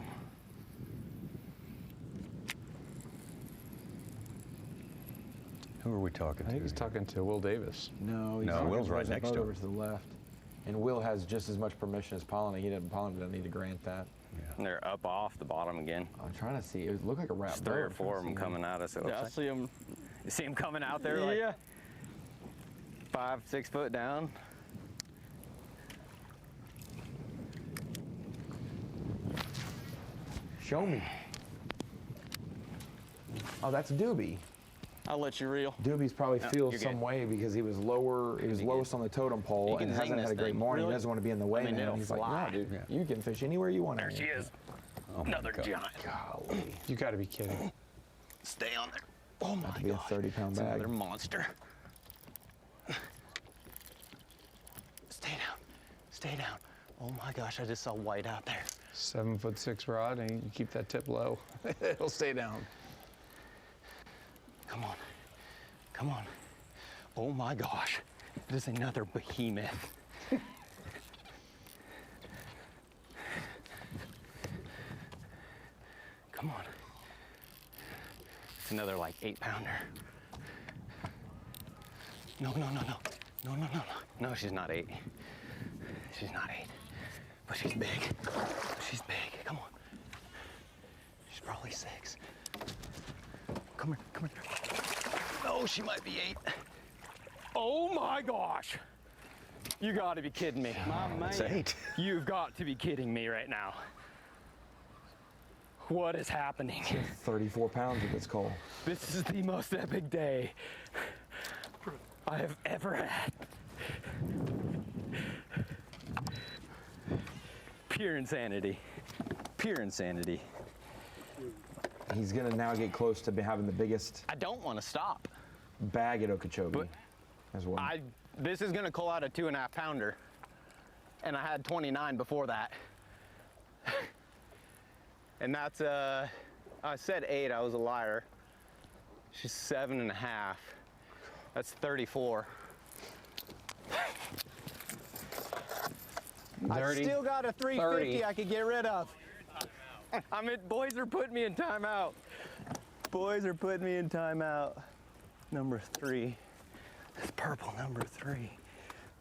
Who are we talking I think to? he's talking to Will Davis. No, he's Will's right next to him. over to the left. And Will has just as much permission as Pollen. Pollen doesn't need to grant that. And they're up off the bottom again. I'm trying to see. It looked like a wrap. There's 3 or 4 of them coming at us. Yeah, I see them. You see them coming out there like 5-6 foot down. Show me. Oh, that's Doobie. I'll let you reel. Doobie's probably No, feels you're some good. way because he was lower. He was lowest on the totem pole You can and zing hasn't this had a great thing. morning. Really? He doesn't want to be in the way. I mean, now. it'll He's fly. like, "No, dude, you can fish anywhere you want." There she is. Oh my Another God. giant. Golly. You got to be kidding. Stay on there. Oh my About to be a God. 30-pound It's bag. another monster. Stay down. Stay down. Oh my gosh, I just saw white out there. 7'6" rod, and you keep that tip low. It'll stay down. Come on. Come on. Oh my gosh. There's another behemoth. Come on. It's another like 8-pounder. No. No, she's not 8. She's not 8. But she's big. She's big. Come on. probably 6. Come here, come here. Oh, she might be 8. Oh my gosh. You gotta be kidding me. It's 8. You've got to be kidding me right now. What is happening? 34 pounds of this coal. This is the most epic day I have ever had. Pure insanity. Pure insanity. He's gonna now get close to having the biggest I don't want to stop. bag at Okeechobee as well. This is gonna call out a 2.5 pounder, and I had 29 before that. And that's I said 8. I was a liar. She's 7.5. That's 34. I still got a 350 I could get rid of. I mean, boys are putting me in timeout. Boys are putting me in timeout. Number 3. This purple number 3.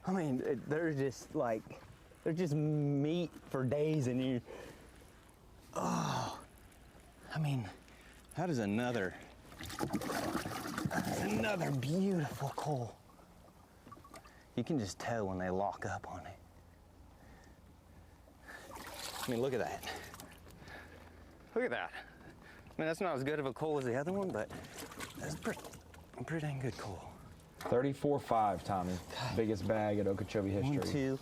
I mean, they're just like, they're just meat for days, and you. Oh, I mean, that is another beautiful coal. You can just tell when they lock up on it. I mean, look at that. Look at that. I mean, that's not as good of a coal as the other one, but that's a pretty dang good coal. 34.5, Tommy. Biggest bag at Okeechobee history. 1, 2.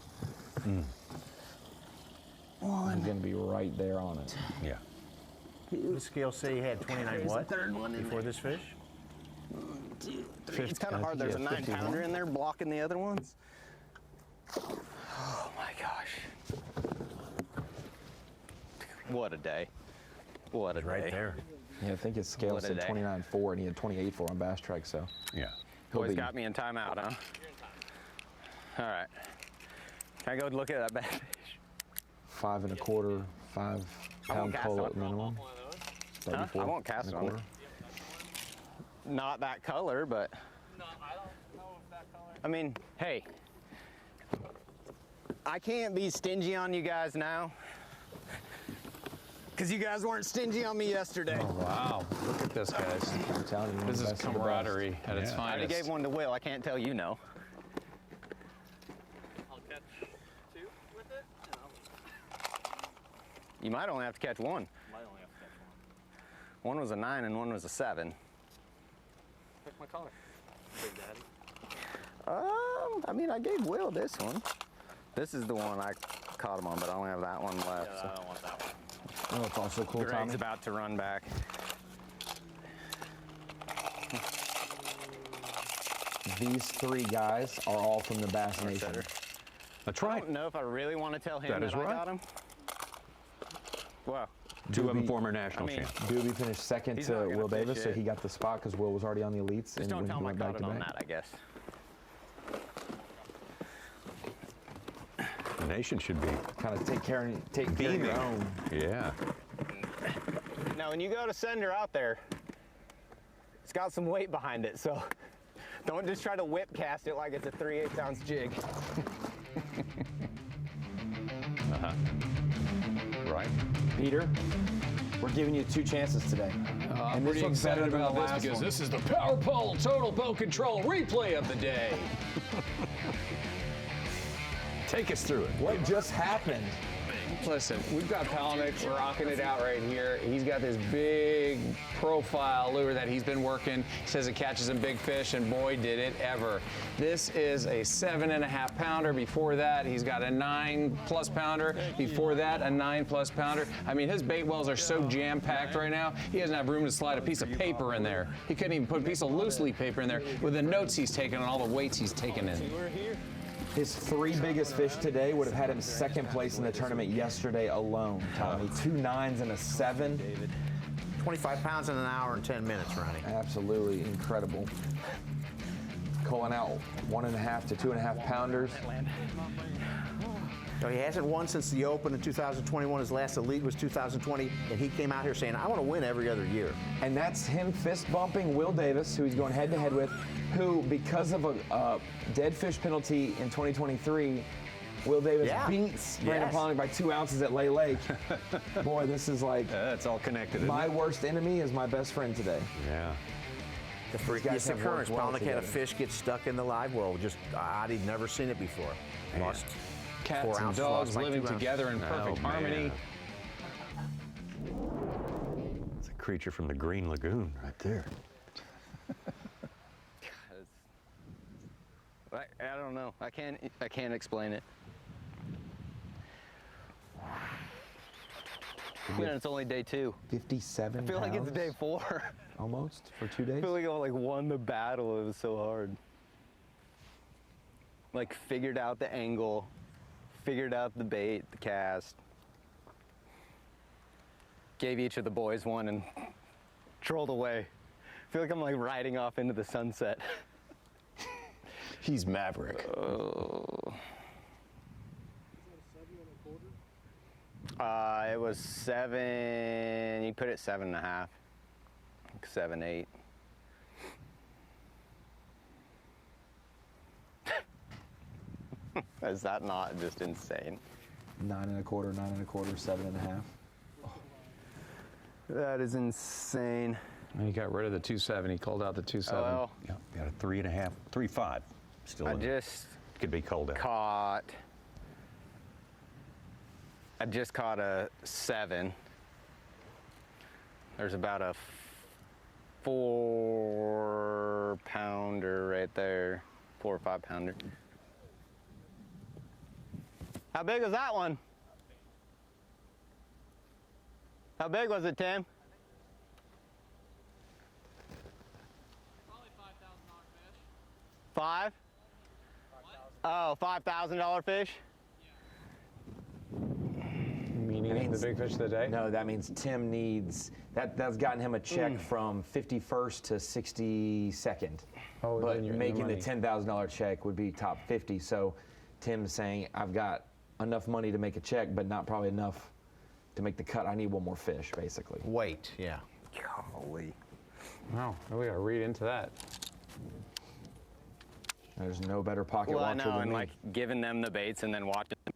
You're gonna be right there on it. Yeah. The scale say you had 29 There's what the third one in before there. this fish? 1, 2, 3. It's kind of hard. There's a 9 pounder in there blocking the other ones. Oh my gosh. What a day. What a day. Right there. Yeah, I think his scale What a said day. 29.4 and he had 28.4 on Bass Track, so. Yeah. Boys got me in timeout, huh? All right. Can I go look at that bad fish? 5 1/4, 5 pound cast coal on at minimum. Huh? I 34 won't cast on it. 1/4. Not that color, but. No, I don't know if that color. I mean, hey. I can't be stingy on you guys now. Because you guys weren't stingy on me yesterday. Oh, wow. Look at this, guys. I'm telling you, This is best of the camaraderie at its I already finest. gave one to Will. I can't tell you no. I'll catch 2 with it, and You might only have to catch one. might only have to catch One was a 9 and one was a 7. Pick my color. Big Daddy. I mean, I gave Will this one. This is the one I caught him on, but I only have that one left. Yeah, I don't want that one. Oh, it's also cool, Greg's Tommy. about to run back. These 3 guys are all from the Bass Nation. That's I right. don't know if I really want to tell him That is I right. got him. Wow. 2 of them former national I mean, champs. Doobie finished second He's to not gonna Will fish Davis, so it. he got the spot because Will was already on the elites. Just don't when tell he him I went caught back it to on back. that, I guess. The nation should be Kind of take care of beaming. your own. Yeah. Now, when you go to send her out there, it's got some weight behind it, so don't just try to whip cast it like it's a 3/8 ounce jig. Right. Peter, we're giving you 2 chances today. I'm and this pretty looks better excited than about the this last because one. this is the Power Pole Total Boat Control replay of the day. Take us through it. What just happened? Listen, we've got Palanick rocking it out right here. He's got this big profile lure that he's been working. He says it catches some big fish, and boy, did it ever. This is a 7.5 pounder. Before that, he's got a 9+ pounder. Before that, a 9+ pounder. I mean, his bait wells are so jam-packed right now, he doesn't have room to slide a piece of paper in there. He couldn't even put a piece of loose leaf paper in there with the notes he's taken and all the weights he's taken in. His 3 biggest fish today would have had him second place in the tournament yesterday alone, Tommy. 2 9s and a 7. 25 pounds in an hour and 10 minutes, Ronnie. Absolutely incredible. Calling out 1.5 to 2.5 pounders. No, he hasn't won since the Open in 2021. His last elite was 2020, and he came out here saying, I want to win every other year. And that's him fist bumping Will Davis, who he's going head to head with, who, because of a dead fish penalty in 2023, Will Davis beats Brandon Pollock by 2 ounces at Lay Lake. Boy, this is like it's all connected. My worst enemy is my best friend today. Yeah. The freakiest occurrence. Pollock had a fish get stuck in the live well. Just I'd never seen it before. Lost cats 4 and ounces, dogs lost like living 2 ounces. together in perfect harmony. It's a creature from the Green Lagoon right there. I don't know. I can't explain it. And it's only day 2. 57 I feel like it's pounds? day 4. Almost for 2 days. I feel like I won the battle. It was so hard. Like figured out the angle, figured out the bait, the cast. Gave each of the boys one and trolled away. I feel like I'm like riding off into the sunset. He's Maverick. It was 7. You put it 7.5, 7, 8. Is that not just insane? 9 1/4, 9 1/4, 7.5. That is insane. And he got rid of the 2.7. He called out the 2.7. Oh, well. Yeah, got a 3.5, 3.5. Still I in just could be cold out. I just caught a 7. There's about a 4-pounder right there, 4 or 5 pounder. How big was that one? How big was it, Tim? $5,000 fish. Oh, $5,000 fish? Meaning the big fish of the day? No, that means Tim needs, that's gotten him a check from 51st to 62nd. Oh, but then you're in the making the money. $10,000 check would be top 50. So Tim's saying, I've got enough money to make a check, but not probably enough to make the cut. I need one more fish, basically. Wait, yeah. Golly. Wow, we gotta read into that. There's no better pocket Well, I watcher know, than and me. like giving them the baits and then watching them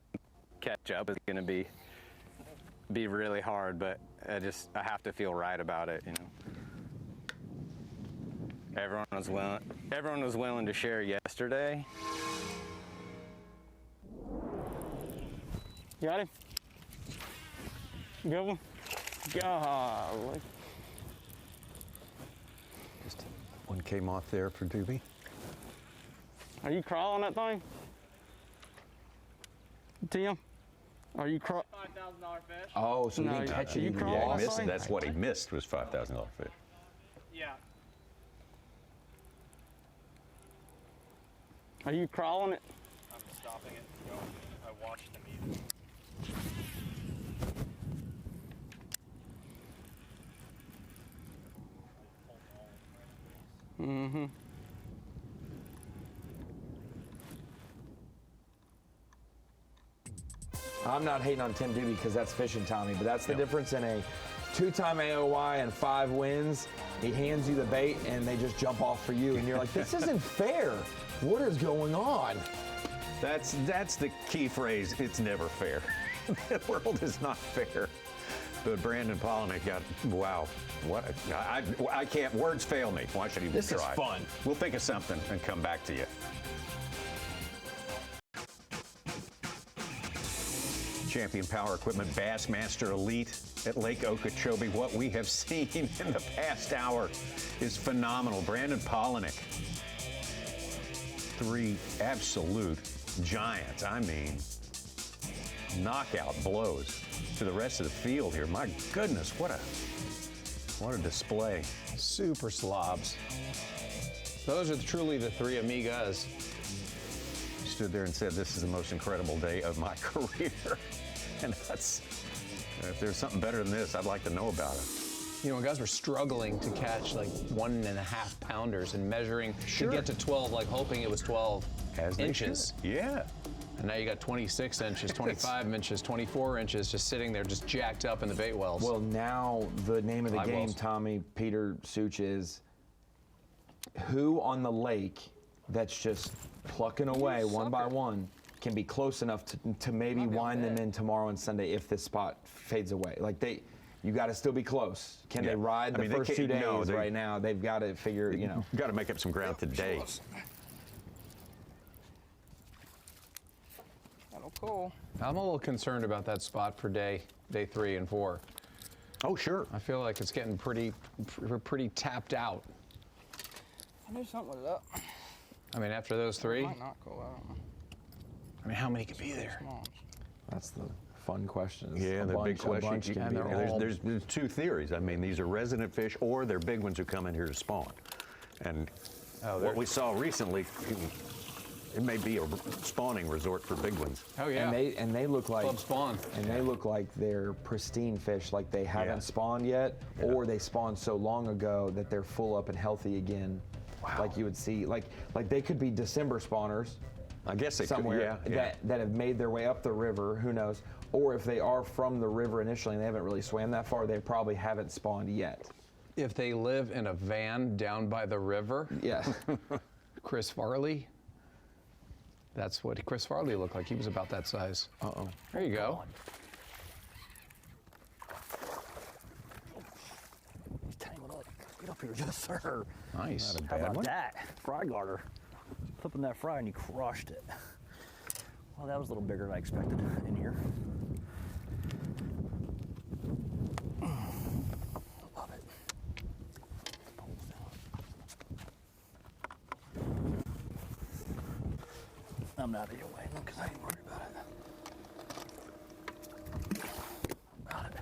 catch up is gonna be really hard, but I have to feel right about it, you know. Everyone was willing to share yesterday. You got him? Good one? Golly. Just one came off there for Doobie. Are you crawling that thing? Tim? Are you crawling? $5,000 fish. Oh, so he didn't catch it. You even. crawling Yeah, that he missed, thing? that's what he missed was $5,000 fish. Yeah. Are you crawling it? I'm stopping it. I watched him eat. Mm-hmm. I'm not hating on Tim Doobie because that's fishing, Tommy, but that's the difference in a 2-time AOY and 5 wins. He hands you the bait and they just jump off for you, and you're like, this isn't fair. What is going on? That's the key phrase. It's never fair. The world is not fair. But Brandon Pollock got, wow, what I can't, words fail me. Why should he This is try? fun. We'll think of something and come back to you. Champion Power Equipment Bassmaster Elite at Lake Okeechobee. What we have seen in the past hour is phenomenal. Brandon Pollock, 3 absolute giants. I mean, knockout blows to the rest of the field here. My goodness, what a display. Super slobs. Those are truly the 3 amigas. Stood there and said, this is the most incredible day of my career. And that's, if there's something better than this, I'd like to know about it. You know, guys were struggling to catch like 1.5 pounders and measuring to get to 12, like hoping it was 12 inches. Yeah. And now you got 26 inches, 25 inches, 24 inches just sitting there just jacked up in the bait wells. Well, now the name of the Live game, wells. Tommy, Peter, Such, is who on the lake that's just plucking away one by one can be close enough to maybe wind them in tomorrow and Sunday if this spot fades away. Like you got to still be close. Can they ride the first 2 days right now? They've got to figure, got to make up some ground today. That'll cool. I'm a little concerned about that spot for day 3 and 4. Oh, sure. I feel like it's getting pretty tapped out. I do something with that. I mean, after those 3. Might not cool out. I mean, how many can be there? That's the fun question. Yeah, the big question. And there's 2 theories. I mean, these are resident fish or they're big ones who come in here to spawn. And what we saw recently, it may be a spawning resort for big ones. Oh yeah. And they look like Club spawn. And they look like they're pristine fish, like they haven't spawned yet, or they spawned so long ago that they're full up and healthy again. Wow. Like you would see, like they could be December spawners. I guess they somewhere could, that have made their way up the river. Who knows? Or if they are from the river initially and they haven't really swam that far, they probably haven't spawned yet. If they live in a van down by the river, Chris Farley. That's what Chris Farley looked like. He was about that size. Uh-oh. There you go. He's tangled up. Get up here, yes, sir. Nice. Not a bad How about that? Fry garter. Flipping that fry and you crushed it. Well, that was a little bigger than I expected in here. Love it. I'm out of your way because I ain't worried about it. Got it.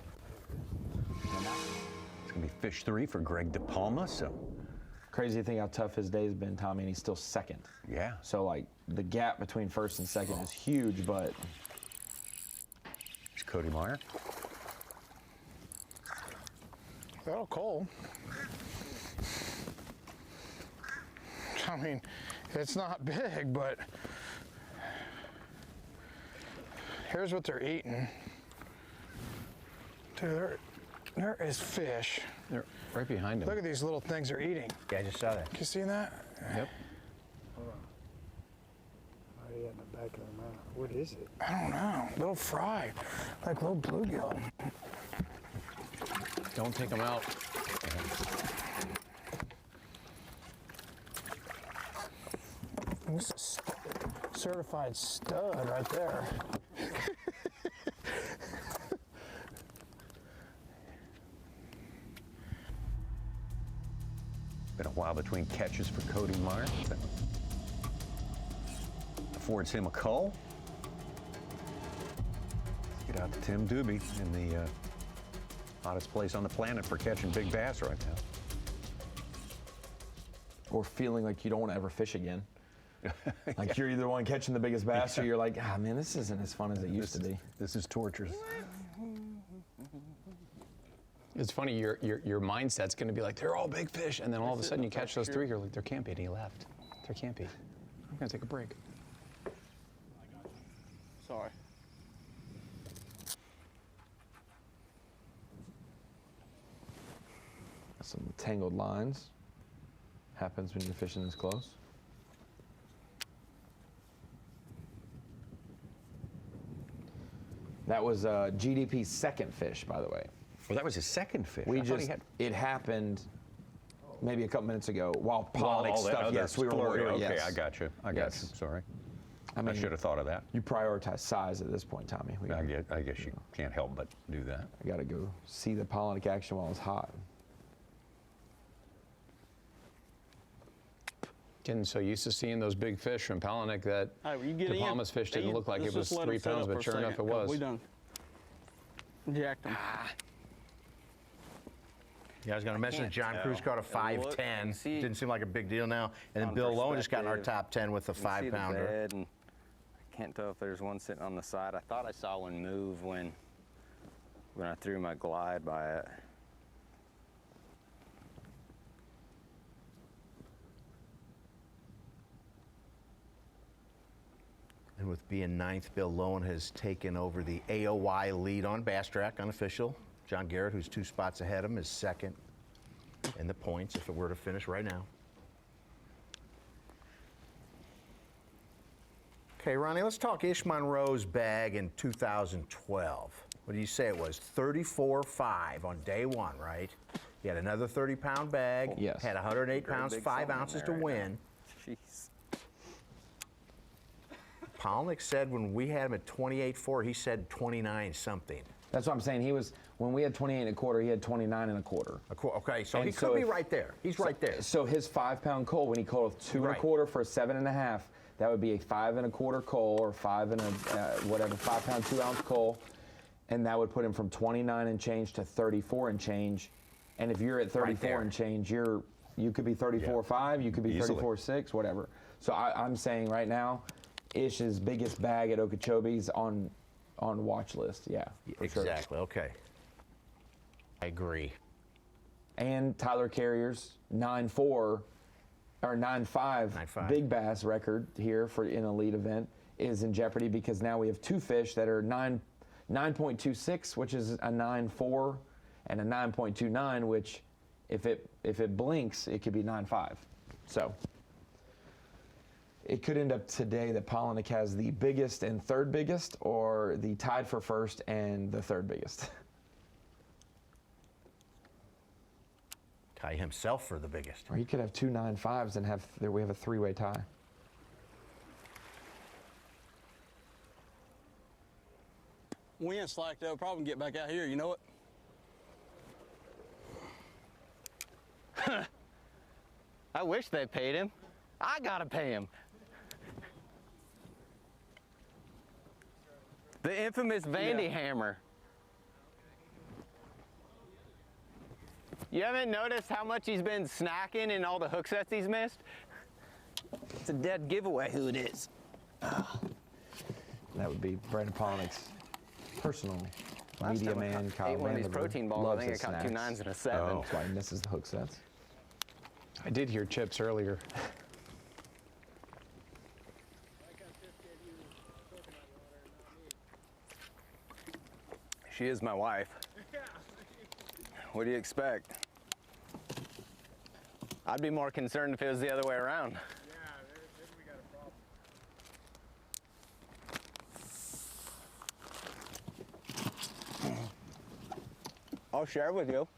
It's going to be fish 3 for Greg DePalma, so. Crazy to think how tough his day's been, Tommy, and he's still second. Yeah. So, like, the gap between first and second is huge, but. There's Cody Meyer. That'll coal. I mean, it's not big, but here's what they're eating. Dude, there is fish. They're right behind him. Look at these little things they're eating. Yeah, I just saw that. Can you see that? Yep. Hold on. Oh, yeah, in the back of the mouth. What is it? I don't know. Little fry, like little bluegill. Don't take them out. This is certified stud right there. Been a while between catches for Cody Meyer. Affords him a cull. Let's get out to Tim Doobie in the hottest place on the planet for catching big bass right now. Or feeling like you don't want to ever fish again. Like you're either the one catching the biggest bass or you're like, ah, man, this isn't as fun as it used to be. This is torturous. It's funny, your mindset's going to be like, they're all big fish, and then all of a sudden you catch those 3, you're like, there can't be any left. There can't be. I'm going to take a break. Sorry. Some tangled lines. Happens when you're fishing this close. That was GDP's second fish, by the way. Well, that was his second fish. It happened maybe a couple minutes ago while pollinating stuff. Yes, we were worried. Okay, yes. I got you. I got you. Sorry. I should have thought of that. You prioritize size at this point, Tommy. I guess you can't help but do that. I got to go see the pollinating action while it's hot. Getting so used to seeing those big fish from Palaniuk that De Palma's fish didn't look like it was 3 pounds, but sure enough it was. We done jacked them. Yeah, I was going to mention John Cruz caught a 5'10". Didn't seem like a big deal now. And then Bill Lowen just got in our top 10 with a 5-pounder. I can't tell if there's one sitting on the side. I thought I saw one move when I threw my glide by it. And with being 9th, Bill Lowen has taken over the AOY lead on Bass Track, unofficial. John Garrett, who's 2 spots ahead of him, is second in the points if it were to finish right now. Okay, Ronnie, let's talk Ish Monroe's bag in 2012. What did you say it was? 34.5 on day one, right? He had another 30-pound bag. Yes. Had 108 pounds, 5 ounces to win. Jeez. Palnick said when we had him at 28.4, he said 29 something. That's what I'm saying. He was, when we had 28 1/4, he had 29 1/4. Okay, so And he so could be if- right there. He's right there. So his 5-pound coal, when he coaled 2 Right. 1/4 for a 7 1/2, that would be a 5 1/4 coal, or 5 and whatever, 5-pound 2-ounce coal, and that would put him from 29 and change to 34 and change. And if you're at 34 and change, you could be 34.5, you could be 34.6, whatever. So I'm saying right now, Ish's biggest bag at Okeechobee's on watch list. Yeah, for sure. Exactly. Okay. I agree. And Tyler Carrier's 9.4 or 9.5 big bass record here for an elite event is in jeopardy, because now we have 2 fish that are 9.26, which is a 9.4, and a 9.29, which if it blinks, it could be 9.5. So it could end up today that Palnick has the biggest and third biggest, or the tied for first and the third biggest. Tie himself for the biggest. Or he could have 2 9.5s and we have a 3-way tie. Wind slacked up, probably get back out here, you know it? I wish they paid him. I gotta pay him. The infamous Vandy hammer. You haven't noticed how much he's been snacking in all the hook sets he's missed? It's a dead giveaway who it is. That would be Brandon Palnick's personal Last media time I man. ate one of these protein balls, I think I caught 2 9s and a 7. Oh, that's why he misses the hook sets. I did hear chips earlier. She is my wife. What do you expect? I'd be more concerned if it was the other way around. I'll share with you.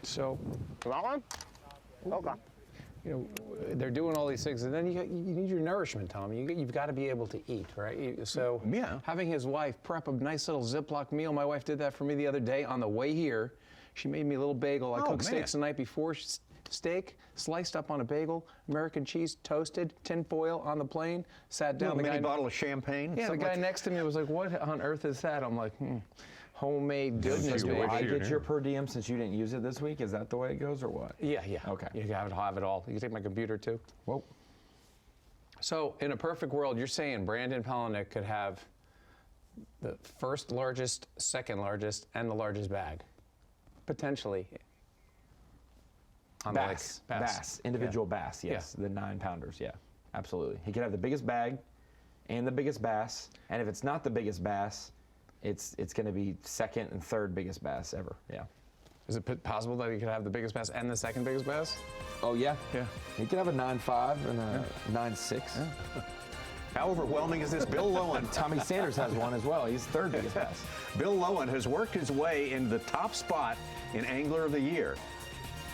So, you want one? Okay. You know, they're doing all these things, and then you need your nourishment, Tom. You've got to be able to eat, right? So having his wife prep a nice little Ziploc meal. My wife did that for me the other day on the way here. She made me a little bagel. I cooked steaks the night before. Steak sliced up on a bagel, American cheese toasted, tin foil on the plane. Sat down. A mini bottle of champagne. Yeah, the guy next to me was like, "What on earth is that?" I'm like, homemade goodness, baby. I get your per diem since you didn't use it this week. Is that the way it goes, or what? Yeah. Okay. You have it all. You can take my computer too. Whoa. So, in a perfect world, you're saying Brandon Palnick could have the first largest, second largest, and the largest bag, potentially. On Bass. Individual bass, yes. The 9-pounders, yeah. Absolutely. He could have the biggest bag and the biggest bass, and if it's not the biggest bass, it's going to be second and third biggest bass ever, yeah. Is it possible that he could have the biggest bass and the second biggest bass? Oh, yeah. Yeah. He could have a 9.5 and a 9.6. Yeah. How overwhelming is this? Bill Lowen. Tommy Sanders has one as well. He's third biggest bass. Bill Lowen has worked his way in the top spot in Angler of the Year,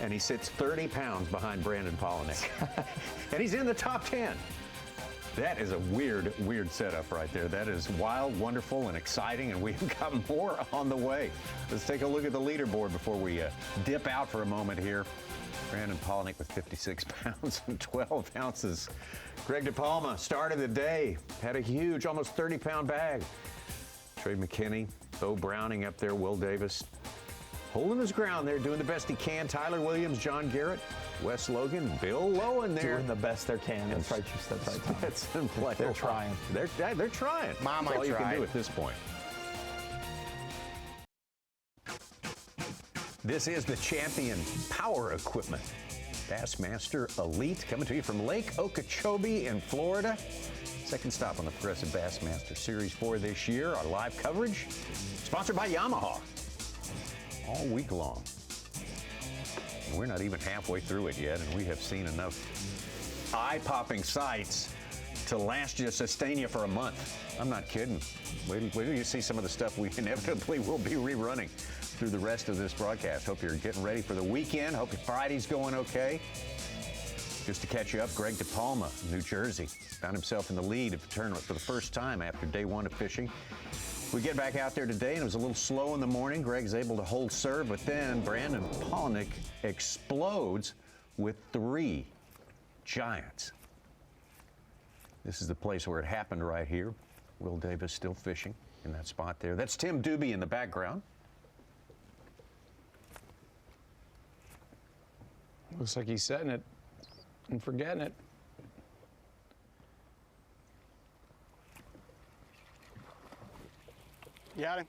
and he sits 30 pounds behind Brandon Palnick. And he's in the top 10. That is a weird setup right there. That is wild, wonderful, and exciting, and we've got more on the way. Let's take a look at the leaderboard before we dip out for a moment here. Brandon Palnick with 56 pounds and 12 ounces. Greg DePalma started the day, had a huge, almost 30-pound bag. Trey McKinney, Bo Browning up there, Will Davis, holding his ground there, doing the best he can. Tyler Williams, John Garrett, Wes Logan, Bill Lowen there. Doing the best they can. That's right, Tom. That's play. They're trying. They're trying. Mom, That's all you can tried. do at this point. This is the champion power equipment. Bassmaster Elite coming to you from Lake Okeechobee in Florida. Second stop on the Progressive Bassmaster Series 4 this year. Our live coverage sponsored by Yamaha all week long. We're not even halfway through it yet, and we have seen enough eye-popping sights to last you, sustain you for a month. I'm not kidding. Wait till you see some of the stuff we inevitably will be rerunning through the rest of this broadcast. Hope you're getting ready for the weekend. Hope your Friday's going okay. Just to catch you up, Greg DePalma, New Jersey, found himself in the lead of the tournament for the first time after day one of fishing. We get back out there today, and it was a little slow in the morning. Greg's able to hold serve, but then Brandon Palaniuk explodes with 3 giants. This is the place where it happened right here. Will Davis still fishing in that spot there. That's Tim Doobie in the background. Looks like he's setting it and forgetting it. Got him.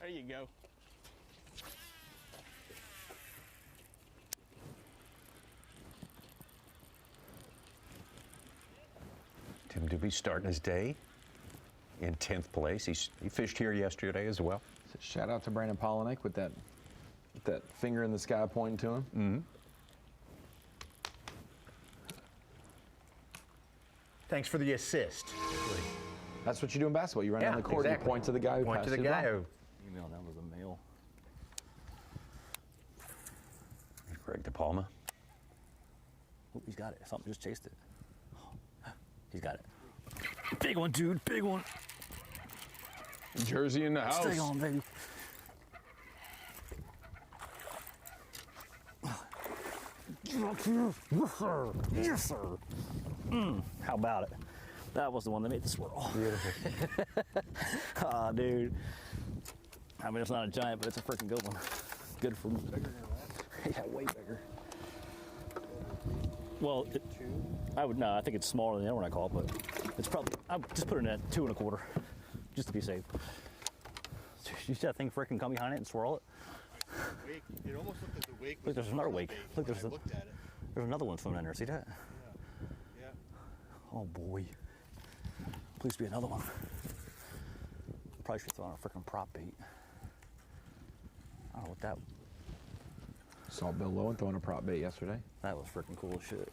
There you go. Tim Doobie starting his day in 10th place. He fished here yesterday as well. So shout out to Brandon Palaniuk with that finger in the sky pointing to him. Mm-hmm. Thanks for the assist. That's what you do in basketball. You run Yeah, down the court, exactly. you point to the guy who Point passed to the you guy ball. who. Email that was a male. Greg DePalma. Oh, he's got it. Something just chased it. He's got it. Big one, dude. Big one. Jersey in the house. Stay on, baby. Yes, sir. Yes, sir. How about it? That was the one that made the swirl. Beautiful. Ah, dude. I mean, it's not a giant, but it's a freaking good one. Good for me. Yeah, way bigger. Well, I think it's smaller than the other one I caught, but it's probably, I'll just put it in at 2 1/4, just to be safe. You see that thing freaking come behind it and swirl it? Wake. It almost looked like the wake. Look, there's another wake. Look, there's another one swimming in there. See that? Yeah. Oh boy. Please be another one. Probably should throw on a freaking prop bait. I don't know what that. Saw Bill Lowen throwing a prop bait yesterday. That was freaking cool as shit.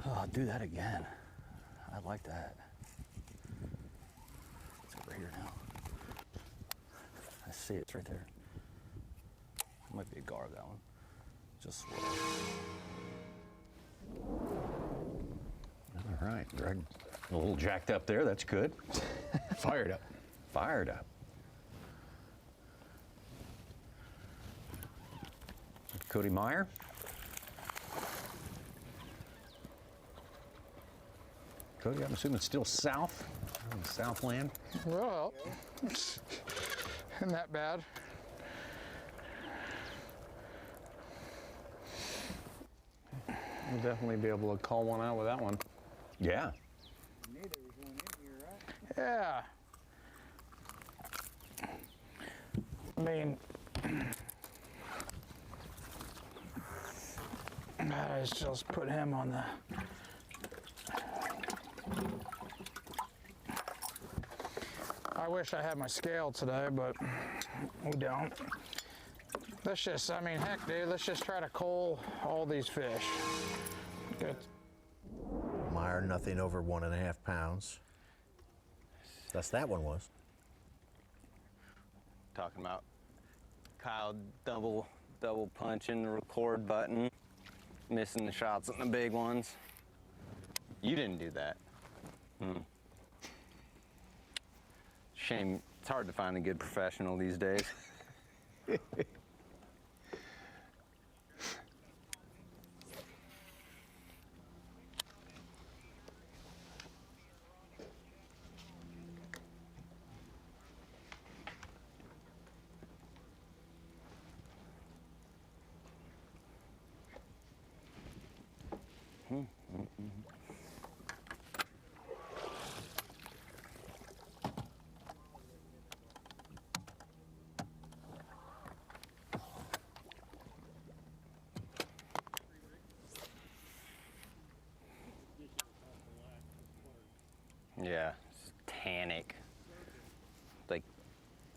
Oh, I'll do that again. I like that. It's over here now. I see it's right there. It might be a gar, that one. Just swirl. All right, Greg, a little jacked up there. That's good. Fired up. Fired up. Cody Meyer. Cody, I'm assuming it's still south, on the Southland. Well, isn't that bad? We'll definitely be able to call one out with that one. Yeah. Yeah. I mean, let's just put him on the. I wish I had my scale today, but we don't. Let's just, I mean, heck, dude, let's just try to cull all these fish. Good. Meyer, nothing over 1.5 pounds. That's that one was. Talking about Kyle double punching the record button, missing the shots on the big ones. You didn't do that. Shame. It's hard to find a good professional these days. Yeah, it's tannic, like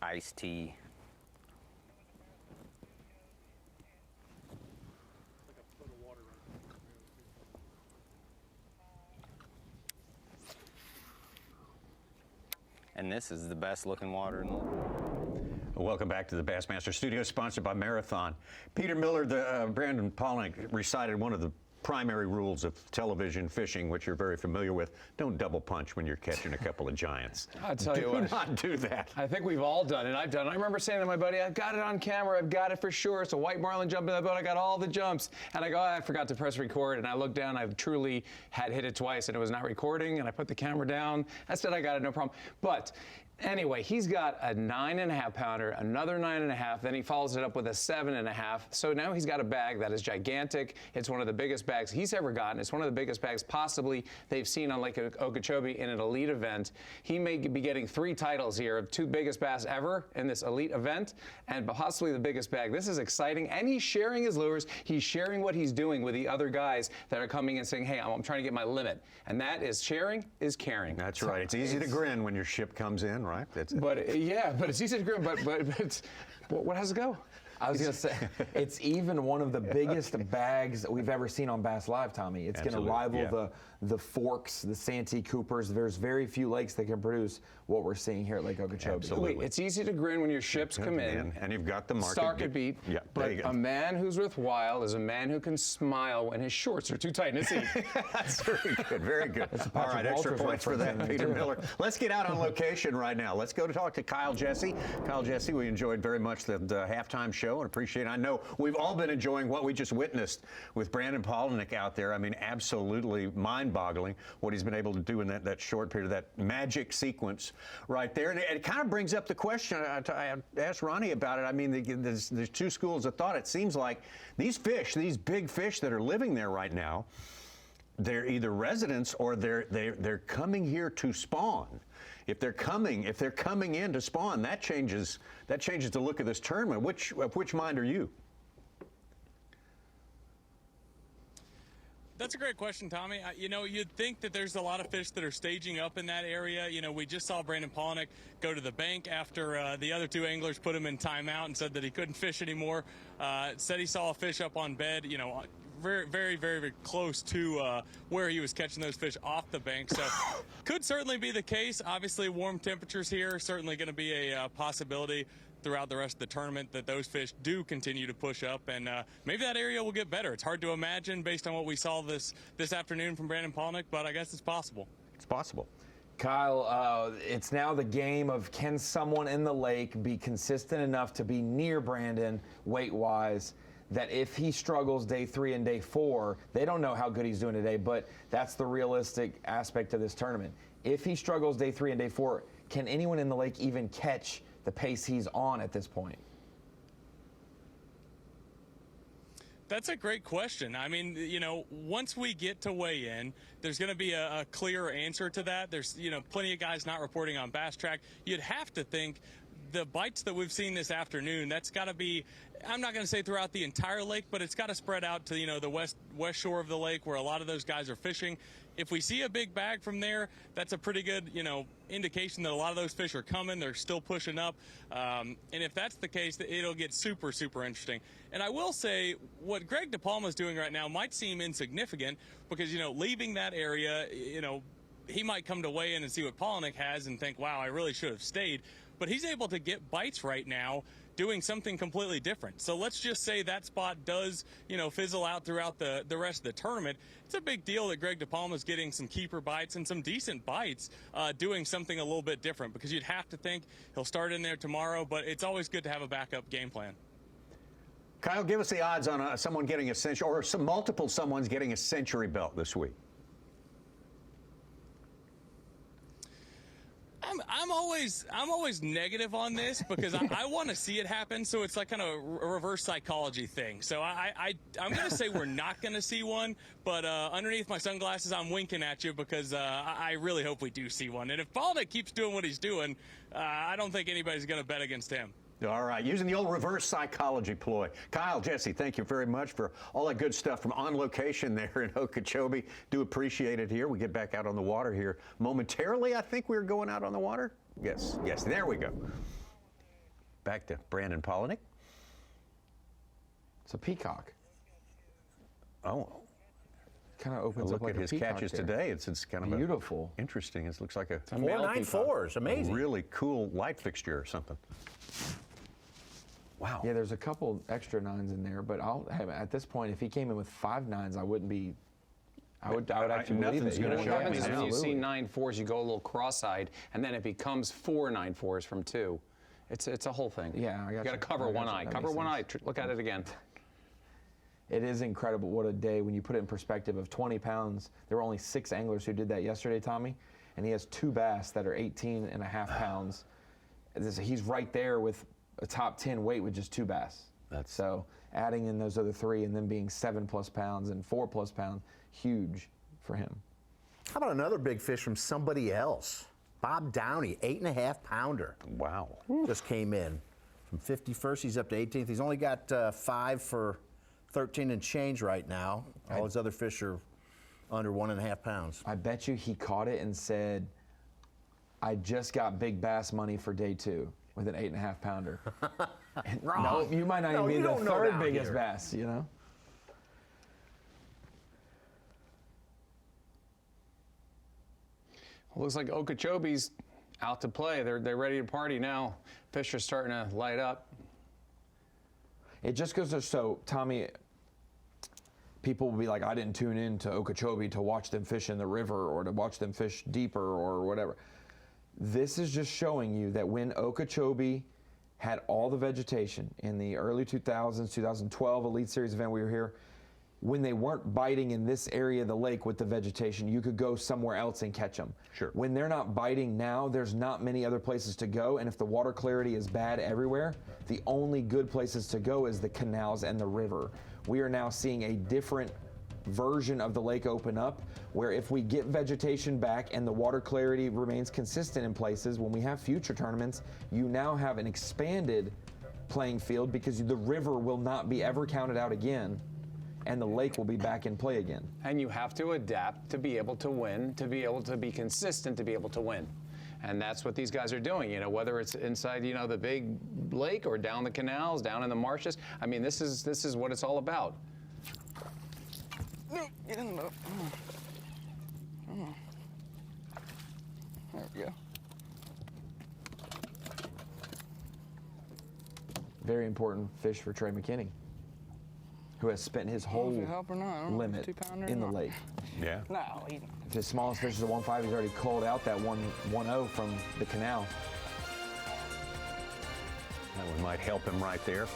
iced tea. And this is the best looking water in the world. Welcome back to the Bassmaster Studio, sponsored by Marathon. Peter Miller, Brandon Polnick recited one of the primary rules of television fishing, which you're very familiar with. Don't double punch when you're catching a couple of giants. I'll tell you what. Do not do that. I think we've all done it. I've done it. I remember saying to my buddy, I've got it on camera. I've got it for sure. It's a white marlin jumping in the boat. I got all the jumps. And I go, I forgot to press record. And I looked down. I truly had hit it twice, and it was not recording. And I put the camera down. I said, I got it, no problem. But anyway, he's got a 9.5 pounder, another 9.5, then he follows it up with a 7.5. So now he's got a bag that is gigantic. It's one of the biggest bags he's ever gotten. It's one of the biggest bags possibly they've seen on Lake Okeechobee in an elite event. He may be getting 3 titles here of 2 biggest bass ever in this elite event, and possibly the biggest bag. This is exciting, and he's sharing his lures. He's sharing what he's doing with the other guys that are coming and saying, hey, I'm trying to get my limit. And that is sharing is caring. That's right. It's easy to grin when your ship comes in, right? But yeah, but it's easy to grin. But what has to go? I was going to say, it's even one of the biggest bags that we've ever seen on Bass Live, Tommy. It's going to rival the Forks, the Santee Coopers. There's very few lakes that can produce what we're seeing here at Lake Okeechobee. Absolutely. It's easy to grin when your ships come in. And you've got the market. Stark at beat. Yeah, but a man who's worthwhile is a man who can smile when his shorts are too tight in his seat. That's very good. Very good. All right, extra points for that, Peter Miller. Let's get out on location right now. Let's go to talk to Kyle Jesse. Kyle Jesse, we enjoyed very much the halftime show and appreciate it. I know we've all been enjoying what we just witnessed with Brandon Polnick out there. I mean, absolutely mind-boggling what he's been able to do in that short period, that magic sequence right there. And it kind of brings up the question, I asked Ronnie about it. I mean, there's 2 schools of thought. It seems like these fish, these big fish that are living there right now, they're either residents or they're coming here to spawn. If they're coming in to spawn, that changes the look of this tournament. Which mind are you? That's a great question, Tommy. You know, you'd think that there's a lot of fish that are staging up in that area. You know, we just saw Brandon Polnick go to the bank after the other 2 anglers put him in timeout and said that he couldn't fish anymore. Said he saw a fish up on bed, you know, very, very, very, very close to where he was catching those fish off the bank. So could certainly be the case. Obviously, warm temperatures here certainly going to be a possibility throughout the rest of the tournament that those fish do continue to push up, and maybe that area will get better. It's hard to imagine based on what we saw this afternoon from Brandon Polnick, but I guess it's possible. It's possible. Kyle, it's now the game of can someone in the lake be consistent enough to be near Brandon weight-wise, that if he struggles day 3 and day 4, they don't know how good he's doing today, but that's the realistic aspect of this tournament. If he struggles day 3 and day 4, can anyone in the lake even catch the pace he's on at this point? That's a great question. I mean, you know, once we get to weigh in, there's going to be a clear answer to that. There's, you know, plenty of guys not reporting on Bass Track. You'd have to think the bites that we've seen this afternoon, that's got to be, I'm not going to say throughout the entire lake, but it's got to spread out to, you know, the west shore of the lake where a lot of those guys are fishing. If we see a big bag from there, that's a pretty good, you know, indication that a lot of those fish are coming. They're still pushing up. And if that's the case, it'll get super, super interesting. And I will say what Greg DePalma's doing right now might seem insignificant because, you know, leaving that area, you know, he might come to weigh in and see what Polnick has and think, wow, I really should have stayed. But he's able to get bites right now doing something completely different. So let's just say that spot does, you know, fizzle out throughout the rest of the tournament. It's a big deal that Greg DePalma's getting some keeper bites and some decent bites doing something a little bit different, because you'd have to think he'll start in there tomorrow, but it's always good to have a backup game plan. Kyle, give us the odds on someone getting a century, or multiple someone's getting a century belt this week. I'm always negative on this because I want to see it happen. So it's like kind of a reverse psychology thing. So I'm going to say we're not going to see one, but underneath my sunglasses, I'm winking at you because I really hope we do see one. And if Polnick keeps doing what he's doing, I don't think anybody's going to bet against him. All right, using the old reverse psychology ploy. Kyle, Jesse, thank you very much for all that good stuff from on location there in Okeechobee. Do appreciate it here. We get back out on the water here momentarily. I think we're going out on the water. Yes, there we go. Back to Brandon Polinick. It's a peacock. Oh. Kind of opens up look like at his catches there. today. It's kind of beautiful. Interesting. It looks like a 494s. Amazing. A really cool light fixture or something. Wow. Yeah, there's a couple extra 9s in there, but at this point, if he came in with 5 9s, I wouldn't be. I would actually believe it. What happens is when you see 9 4s, you go a little cross-eyed, and then it becomes 4 9 4s from 2. It's a whole thing. Yeah, I got you. Got to cover one eye. Cover one eye. Look at it again. It is incredible. What a day when you put it in perspective of 20 pounds. There were only 6 anglers who did that yesterday, Tommy, and he has 2 bass that are 18.5 pounds. He's right there with a top 10 weight with just 2 bass. So adding in those other 3 and then being 7+ pounds and 4+ pounds, huge for him. How about another big fish from somebody else? Bob Downey, 8.5 pounder. Wow. Just came in from 51st. He's up to 18th. He's only got 5 for 13 and change right now. All his other fish are under 1.5 pounds. I bet you he caught it and said, I just got big bass money for day 2 with an 8.5 pounder. No, you might not even be the 3rd biggest bass, you know? Looks like Okeechobee's out to play. They're ready to party now. Fish are starting to light up. It just goes to show, Tommy, people will be like, I didn't tune in to Okeechobee to watch them fish in the river or to watch them fish deeper or whatever. This is just showing you that when Okeechobee had all the vegetation in the early 2000s, 2012 Elite Series event we were here, when they weren't biting in this area of the lake with the vegetation, you could go somewhere else and catch them. Sure. When they're not biting now, there's not many other places to go, and if the water clarity is bad everywhere, the only good places to go is the canals and the river. We are now seeing a different version of the lake open up, where if we get vegetation back and the water clarity remains consistent in places, when we have future tournaments, you now have an expanded playing field because the river will not be ever counted out again, and the lake will be back in play again. And you have to adapt to be able to win, to be able to be consistent, to be able to win. And that's what these guys are doing, you know, whether it's inside, you know, the big lake or down the canals, down in the marshes. I mean, this is what it's all about. No, get in the boat. Come on. There we go. Very important fish for Trey McKinney, who has spent his whole limit in the lake. Yeah. No, he's not. If his smallest fish is a 1.5, he's already culled out that 1.10 from the canal. That one might help him right there.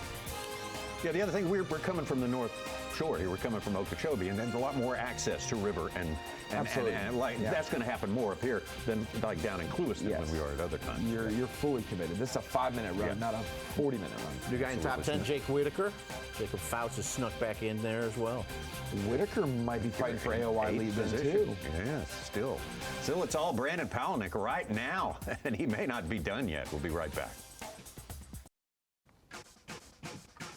Yeah, the other thing, we're coming from the North Shore here. We're coming from Okeechobee, and there's a lot more access to river and that's going to happen more up here than like down in Clewiston when we are at other times. You're fully committed. This is a 5-minute run, not a 40-minute run. New guy in top 10, Jake Whitaker. Jacob Fouts has snuck back in there as well. Whitaker might be fighting for AOY lead then too. Yeah, still it's all Brandon Polinick right now, and he may not be done yet. We'll be right back.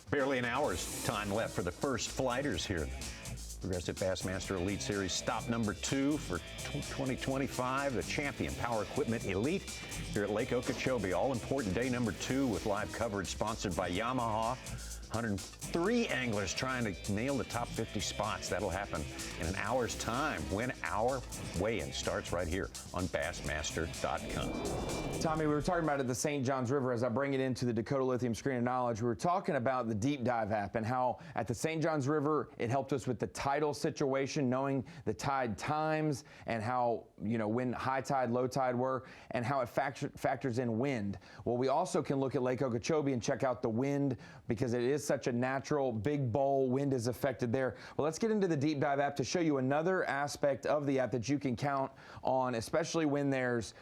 Barely an hour's time left for the first flighters here. Progressive Bassmaster Elite Series stop number 2 for 2025, the Champion Power Equipment Elite here at Lake Okeechobee. All important day number 2 with live coverage sponsored by Yamaha. 103 anglers trying to nail the top 50 spots. That'll happen in an hour's time when our weigh-in starts right here on Bassmaster.com. Tommy, we were talking about it at the St. Johns River. As I bring it into the Dakota Lithium Screen of Knowledge, we were talking about the Deep Dive app and how at the St. Johns River it helped us with the tidal situation, knowing the tide times and how, you know, when high tide, low tide were, and how it factors in wind. Well, we also can look at Lake Okeechobee and check out the wind because it is such a natural big bowl. Wind is affected there. Well, let's get into the Deep Dive app to show you another aspect of the app that you can count on, especially when there's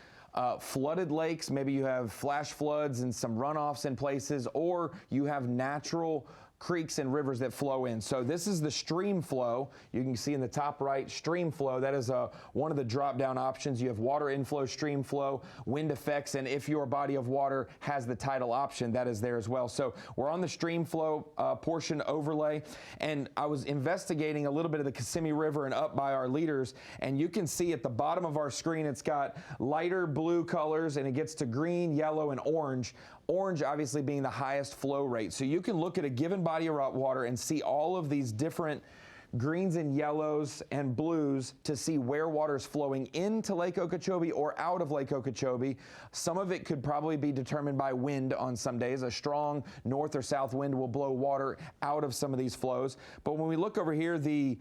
flooded lakes. Maybe you have flash floods and some runoffs in places, or you have natural creeks and rivers that flow in. So this is the stream flow. You can see in the top right, stream flow. That is one of the drop-down options. You have water inflow, stream flow, wind effects, and if your body of water has the tidal option, that is there as well. So we're on the stream flow portion overlay, and I was investigating a little bit of the Kissimmee River and up by our leaders, and you can see at the bottom of our screen it's got lighter blue colors, and it gets to green, yellow, and orange. Orange obviously being the highest flow rate. So you can look at a given body of water and see all of these different greens and yellows and blues to see where water is flowing into Lake Okeechobee or out of Lake Okeechobee. Some of it could probably be determined by wind on some days. A strong north or south wind will blow water out of some of these flows. But when we look over here, the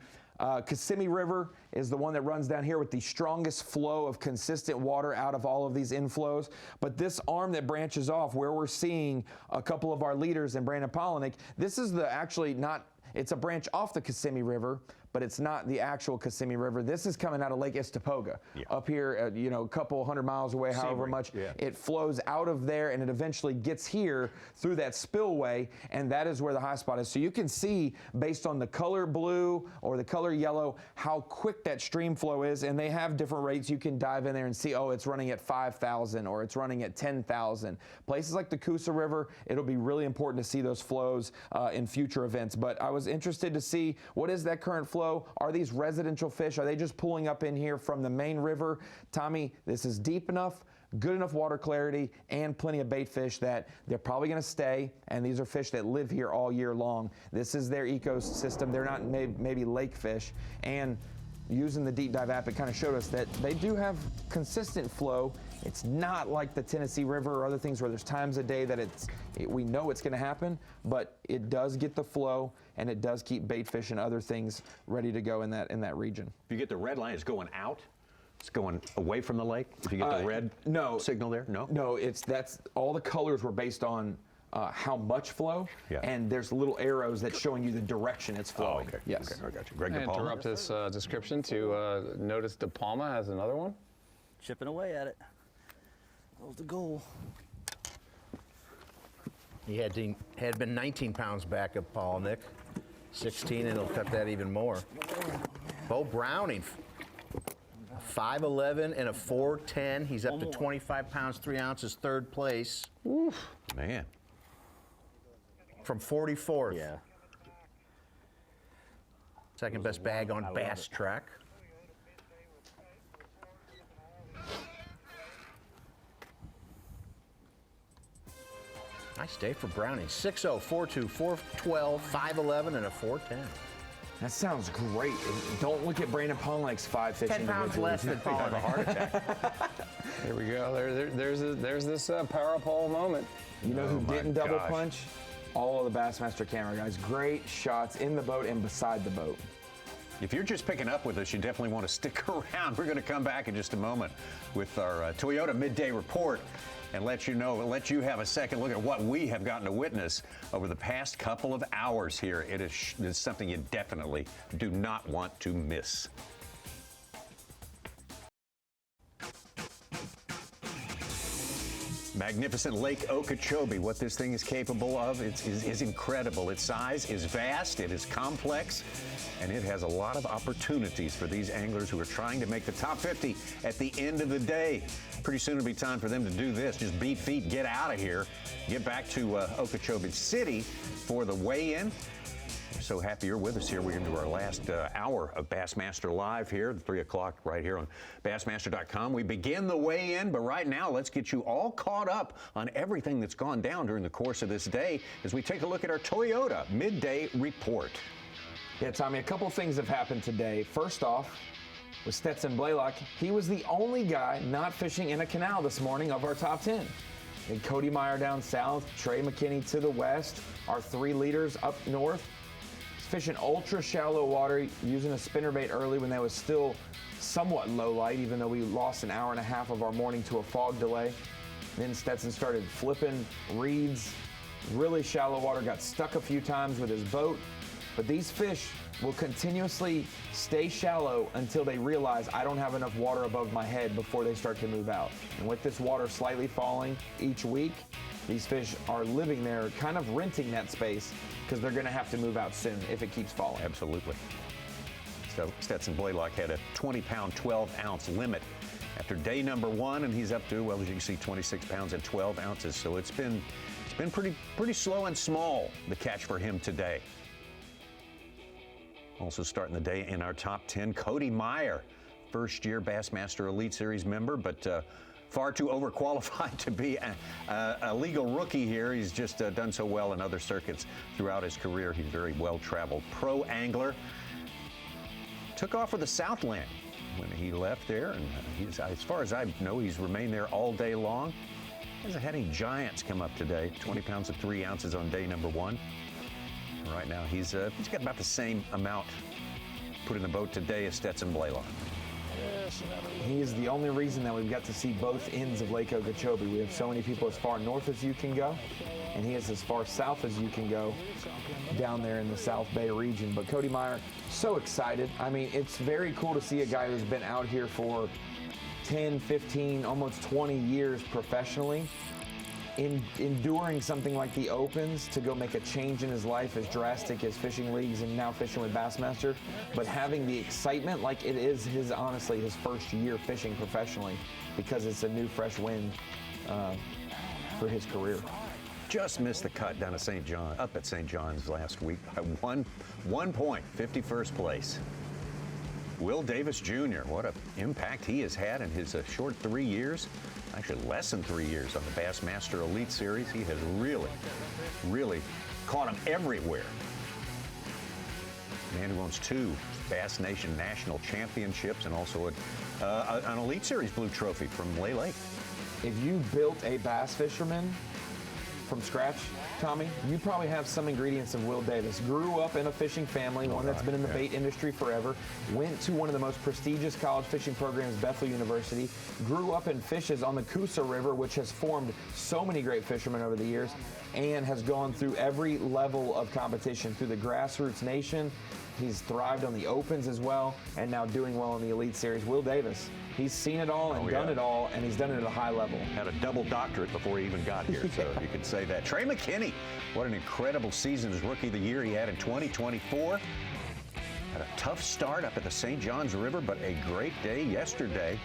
Kissimmee River is the one that runs down here with the strongest flow of consistent water out of all of these inflows. But this arm that branches off, where we're seeing a couple of our leaders and Brandon Polinick, this is it's a branch off the Kissimmee River, but it's not the actual Kissimmee River. This is coming out of Lake Istapoga, up here, a couple 100 miles away, however much. It flows out of there, and it eventually gets here through that spillway, and that is where the high spot is. So you can see, based on the color blue or the color yellow, how quick that stream flow is, and they have different rates. You can dive in there and see, oh, it's running at 5,000 or it's running at 10,000. Places like the Coosa River, it'll be really important to see those flows in future events. But I was interested to see, what is that current flow? Are these residential fish? Are they just pulling up in here from the main river? Tommy, this is deep enough, good enough water clarity, and plenty of bait fish that they're probably going to stay, and these are fish that live here all year long. This is their ecosystem. They're not maybe lake fish. And using the deep dive app, it kind of showed us that they do have consistent flow. It's not like the Tennessee River or other things where there's times a day that we know it's going to happen, but it does get the flow, and it does keep bait fish and other things ready to go in that region. If you get the red line, it's going out. It's going away from the lake. If you get the red signal there, no. That's all the colors were based on how much flow, and there's little arrows that's showing you the direction it's flowing. Oh, okay. Yes. Okay, I got you. Greg And DePalma. interrupt this description to notice De Palma has another one. Chipping away at it. That was the goal. He had been 19 pounds back of Polinick, 16, and he'll cut that even more. Bo Browning, 5'11" and a 4'10". He's up to 25 pounds, 3 ounces, third place. Oof, man. From 44th. Yeah. Second best bag on Bass Track. Nice day for Browning. 6'0", 4'2", 4'12", 5'11", and a 4'10". That sounds great. Don't look at Brandon Polinick's 5 fish. 10 pounds less than Polinick. Have a heart attack. Here we go. There's this power pole moment. You know who didn't double punch? All of the Bassmaster camera guys. Great shots in the boat and beside the boat. If you're just picking up with us, you definitely want to stick around. We're going to come back in just a moment with our Toyota midday report and let you have a second look at what we have gotten to witness over the past couple of hours here. It is something you definitely do not want to miss. Magnificent Lake Okeechobee. What this thing is capable of is incredible. Its size is vast, it is complex, and it has a lot of opportunities for these anglers who are trying to make the top 50 at the end of the day. Pretty soon it'll be time for them to do this. Just beat feet, get out of here, get back to Okeechobee City for the weigh-in. We're so happy you're with us here. We're going to do our last hour of Bassmaster Live here at 3 o'clock right here on Bassmaster.com. We begin the weigh-in, but right now let's get you all caught up on everything that's gone down during the course of this day as we take a look at our Toyota Midday Report. Yeah, Tommy, a couple things have happened today. First off, with Stetson Blaylock, he was the only guy not fishing in a canal this morning of our top 10. And Cody Meyer down south, Trey McKinney to the west, our 3 leaders up north. Fishing ultra shallow water, using a spinnerbait early when they was still somewhat low light, even though we lost an hour and a half of our morning to a fog delay. Then Stetson started flipping reeds, really shallow water, got stuck a few times with his boat. But these fish will continuously stay shallow until they realize I don't have enough water above my head before they start to move out. And with this water slightly falling each week, These fish are living there, kind of renting that space because they're going to have to move out soon if it keeps falling. Absolutely. So Stetson Blaylock had a 20-pound, 12-ounce limit after day number 1, and he's up to, well, as you can see, 26 pounds and 12 ounces. So it's been pretty slow and small, the catch for him today. Also starting the day in our top 10, Cody Meyer, first-year Bassmaster Elite Series member, but far too overqualified to be a legal rookie here. He's just done so well in other circuits throughout his career. He's a very well-traveled pro angler. Took off for the Southland when he left there, and as far as I know, he's remained there all day long. Hasn't had any giants come up today. 20 pounds and 3 ounces on day number 1. And right now, he's got about the same amount put in the boat today as Stetson Blaylock. He is the only reason that we've got to see both ends of Lake Okeechobee. We have so many people as far north as you can go, and he is as far south as you can go down there in the South Bay region. But Cody Meyer, so excited. I mean, it's very cool to see a guy who's been out here for 10, 15, almost 20 years professionally, enduring something like the Opens to go make a change in his life as drastic as fishing leagues and now fishing with Bassmaster, but having the excitement like it is honestly his first year fishing professionally, because it's a new fresh wind for his career. Just missed the cut down at up at St. John's last week by one point, 51st place. Will Davis Jr., what an impact he has had in his short 3 years, actually less than 3 years on the Bassmaster Elite Series. He has really caught him everywhere. Man who owns 2 Bass Nation National Championships and also an Elite Series Blue Trophy from Lake. If you built a bass fisherman from scratch, Tommy, you probably have some ingredients of Will Davis. Grew up in a fishing family, one that's been in the bait industry forever, went to one of the most prestigious college fishing programs, Bethel University, grew up in fishes on the Coosa River, which has formed so many great fishermen over the years, and has gone through every level of competition through the Grassroots Nation. He's thrived on the Opens as well, and now doing well in the Elite Series. Will Davis, he's seen it all and done it all, and he's done it at a high level. Had a double doctorate before he even got here, so you could say that. Trey McKinney, what an incredible season as Rookie of the Year he had in 2024. Had a tough start up at the St. Johns River, but a great day yesterday.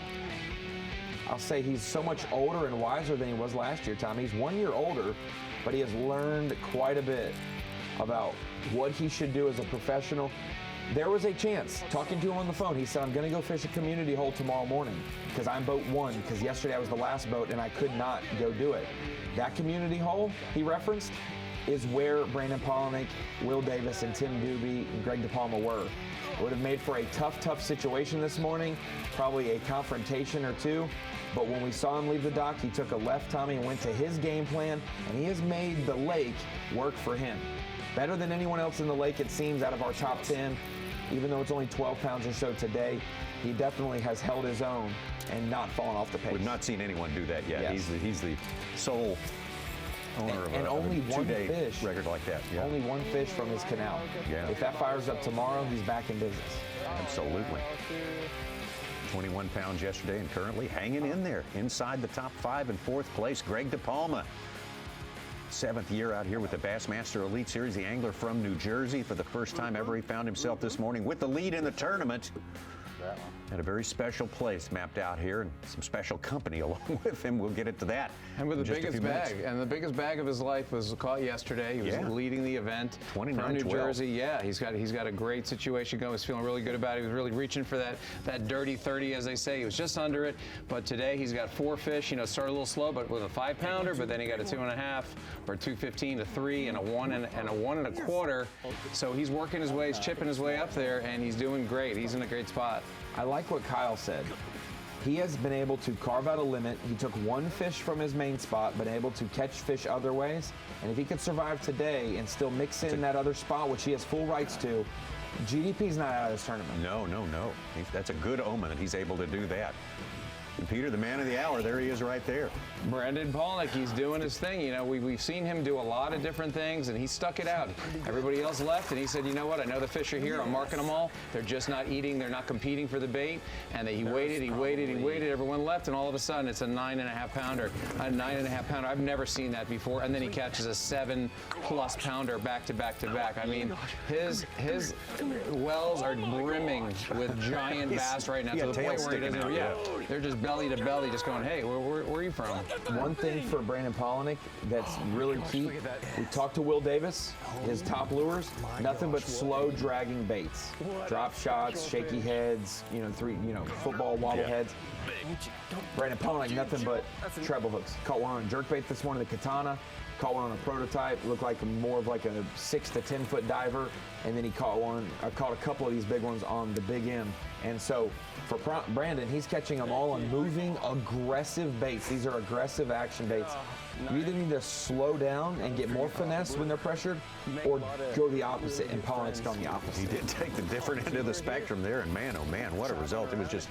I'll say he's so much older and wiser than he was last year, Tom. He's 1 year older, but he has learned quite a bit about what he should do as a professional. There was a chance, talking to him on the phone, he said, I'm going to go fish a community hole tomorrow morning because I'm boat 1, because yesterday I was the last boat and I could not go do it. That community hole he referenced is where Brandon Polinick, Will Davis, and Tim Doobie and Greg DePalma were. It would have made for a tough situation this morning, probably a confrontation or 2. But when we saw him leave the dock, he took a left, Tommy, and went to his game plan, and he has made the lake work for him. Better than anyone else in the lake, it seems, out of our top 10. Even though it's only 12 pounds or so today, he definitely has held his own and not fallen off the pace. We've not seen anyone do that yet. Yes. He's the sole owner of only a one 2-day fish record like that. Yeah. Only 1 fish from his canal. Yeah. If that fires up tomorrow, he's back in business. Absolutely. 21 pounds yesterday and currently hanging in there inside the top 5 in 4th place. Greg DePalma, 7th year out here with the Bassmaster Elite Series, the angler from New Jersey. For the first time ever, he found himself this morning with the lead in the tournament. At a very special place mapped out here, and some special company along with him. We'll get into that. And with the biggest bag, and the biggest bag of his life was caught yesterday. He was leading the event from New Jersey. Yeah, he's got a great situation going. He's feeling really good about it. He was really reaching for that dirty 30, as they say. He was just under it, but today he's got 4 fish. You know, started a little slow, but with a 5-pounder. But then he got a 2.5, or 2.15 to 3, and a 1 and a 1 1/4. So he's working his way, he's chipping his way up there, and he's doing great. He's in a great spot. I like what Kyle said. He has been able to carve out a limit. He took 1 fish from his main spot, been able to catch fish other ways. And if he could survive today and still mix in that other spot, which he has full rights to, GDP's not out of this tournament. No. That's a good omen that he's able to do that. And Peter, the man of the hour, there he is right there. Brandon Palnick, he's doing his thing. You know, we've seen him do a lot of different things, and he stuck it out. Everybody else left, and he said, you know what, I know the fish are here. I'm marking them all. They're just not eating. They're not competing for the bait. And he waited. Everyone left, and all of a sudden, it's a 9.5 pounder. A 9.5 pounder. I've never seen that before. And then he catches a 7+ pounder back to back to back. I mean, his wells are brimming with giant bass right now, to the point where he doesn't even, they're just belly to belly, just going, hey, where are you from? One thing for Brandon Palnick that's really key, we talked to Will Davis, his top lures, nothing but slow dragging baits. Drop shots, shaky heads, football wobble heads. Brandon Palnick, nothing but treble hooks. Caught one on jerkbait this morning, the Katana. Caught one on a prototype, looked like more of like a 6 to 10 foot diver, and then he caught a couple of these big ones on the Big M. And so for Brandon, he's catching them all on moving, aggressive baits. These are aggressive action baits. You either need to slow down and get more finesse when they're pressured, or go the opposite, and Palnick's going the opposite. He did take the different end of the spectrum there, and man, oh man, what a result. It was just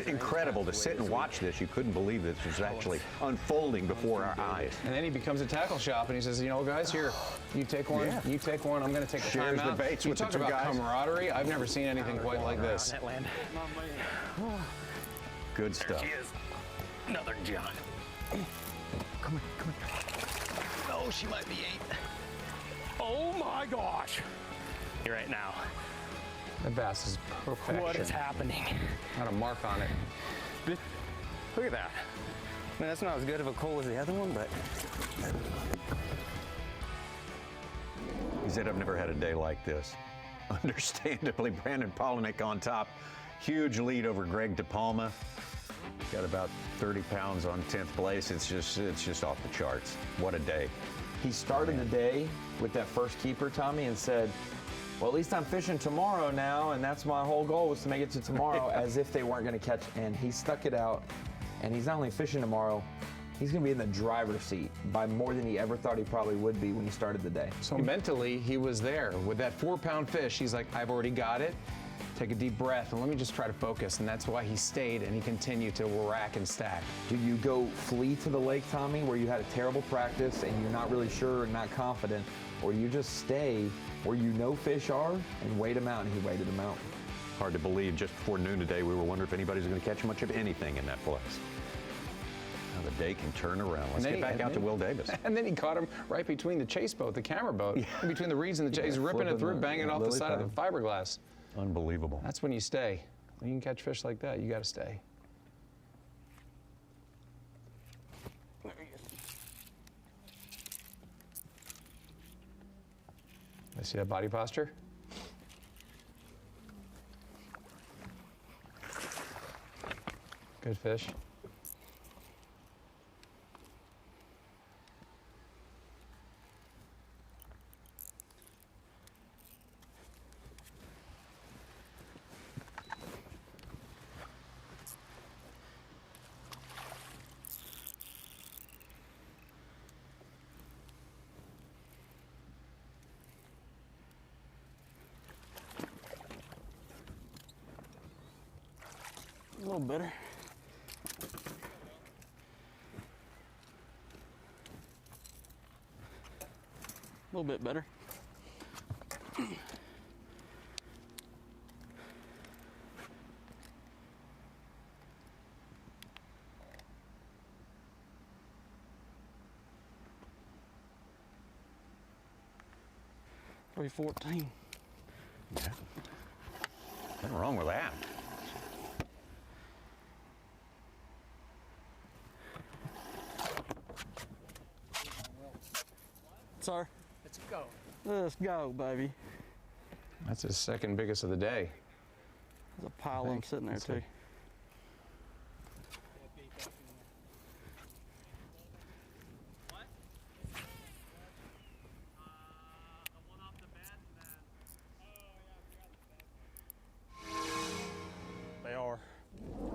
incredible to sit and watch this. You couldn't believe this was actually unfolding before our eyes. And then he becomes a tackle shop, and he says, you know, guys, here, you take one, you take one, I'm going to take the time out. The baits you with talk the two about guys. Camaraderie. I've never seen anything quite like this. Good stuff. There she is. Another giant. Come on. Oh, she might be 8. Oh my gosh. You're right now. The bass is perfection. What is happening? Got a mark on it. Look at that. I mean, that's not as good of a coal as the other one, but. He said, I've never had a day like this. Understandably, Brandon Palnick on top. Huge lead over Greg DePalma. Got about 30 pounds on 10th place. It's just off the charts. What a day. He started the day with that first keeper, Tommy, and said, well, at least I'm fishing tomorrow now, and that's my whole goal, was to make it to tomorrow, as if they weren't going to catch. And he stuck it out, and he's not only fishing tomorrow, he's going to be in the driver's seat by more than he ever thought he probably would be when he started the day. So mentally, he was there. With that 4-pound fish, he's like, I've already got it. Take a deep breath and let me just try to focus. And that's why he stayed and he continued to rack and stack. Do you go flee to the lake, Tommy, where you had a terrible practice and you're not really sure and not confident, or do you just stay where you know fish are and wait them out? And he waited them out. Hard to believe. Just before noon today, we were wondering if anybody's going to catch much of anything in that place. Now the day can turn around. Let's get back out to Will Davis. And then he caught him right between the chase boat, the camera boat, in between the reeds and the chase. He's ripping it through, banging it off the side of the fiberglass. Unbelievable. That's when you stay. When you can catch fish like that, you got to stay. I see that body posture. Good fish. A little better. A little bit better. Probably 14. Yeah. Nothing wrong with that. Sir, Let's go. let's go, baby. That's his second biggest of the day. There's a pile of them sitting there, too. They are.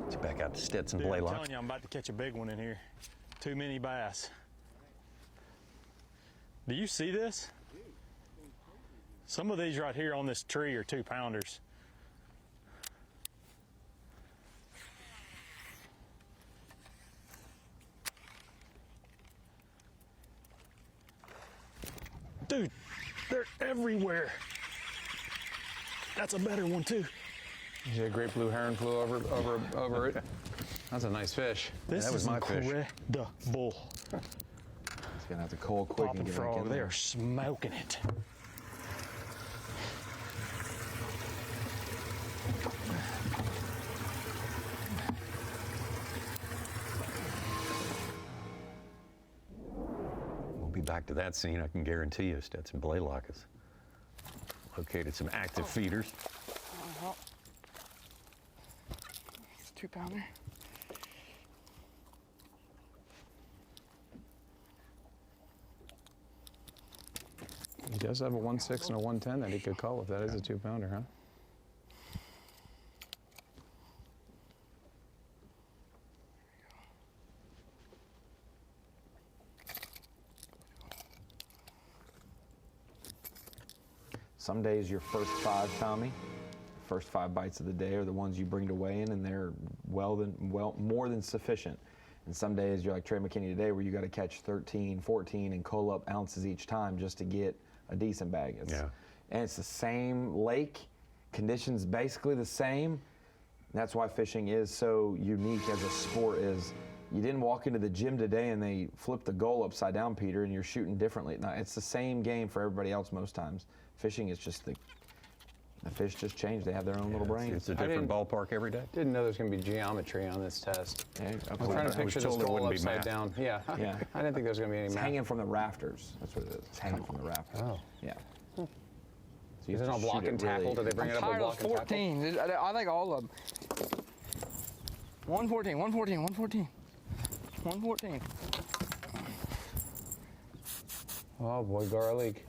Let's get back out to Stetson Dude, I'm Blaylock. telling you, I'm about to catch a big one in here. Too many bass. Do you see this? Some of these right here on this tree are 2-pounders. Dude, they're everywhere. That's a better one too. You see a great blue heron flew over it. That's a nice fish. This that was is my fish. incredible. He's gonna have to call quick and Popping get back frog, in they there. are smoking it. We'll be back to that scene, I can guarantee you. Stetson Blaylock has located some active feeders. It's a 2-pounder. He does have a 1.6 and a 110 that he could call if that is a 2-pounder, huh? Some days your first 5, Tommy, first 5 bites of the day are the ones you bring to weigh-in, and they're more than sufficient. And some days you're like Trey McKinney today, where you got to catch 13, 14, and cull up ounces each time just to get a decent bag. And it's the same lake, conditions basically the same. And that's why fishing is so unique as a sport. Is you didn't walk into the gym today and they flipped the goal upside down, Peter, and you're shooting differently. No, it's the same game for everybody else most times. Fishing is just the fish just change. They have their own little brain. It's a different ballpark every day. Didn't know there's going to be geometry on this test. Yeah, I was trying to picture this goal upside down. Yeah. Yeah. I didn't think there was going to be any It's math. hanging from the rafters. That's what it is. It's hanging from the rafters. Oh. Yeah. So you is it have on to block shoot and it really- tackle? Did they bring I'm it up with tired of block and tackle? 14. I think all of them. 114, 114, 114. 114. Oh boy, garlic.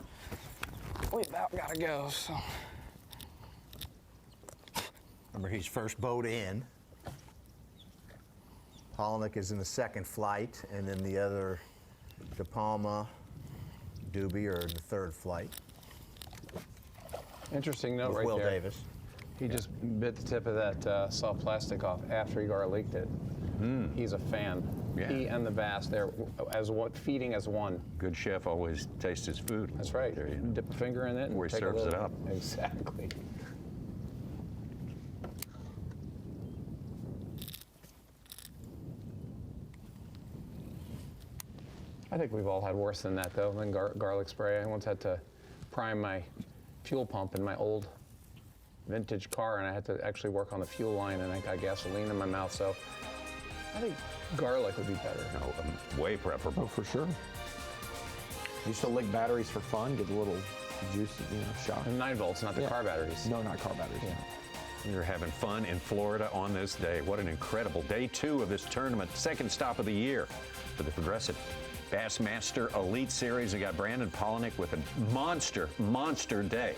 We about gotta go, so. Remember, he's first boat in. Polnick is in the second flight, and then the other, De Palma, Doobie are in the third flight. Interesting note With right Will there. Davis. He just bit the tip of that soft plastic off after he garlicked it. He's a fan. Yeah. He and the bass, they're feeding as one. Good chef always tastes his food. That's right. There you Dip a finger in it and Where he take a serves little- it up. Exactly. I think we've all had worse than that, though, than garlic spray. I once had to prime my fuel pump in my old vintage car, and I had to actually work on the fuel line, and I got gasoline in my mouth. So I think garlic would be better. No, way preferable. Oh, for sure. You used to lick batteries for fun, get a little juicy, shot. And 9 volts, not the car batteries. No, not car batteries. Yeah. You're having fun in Florida on this day. What an incredible day 2 of this tournament. Second stop of the year for the Progressive Bassmaster Elite Series. We got Brandon Polnick with a monster day.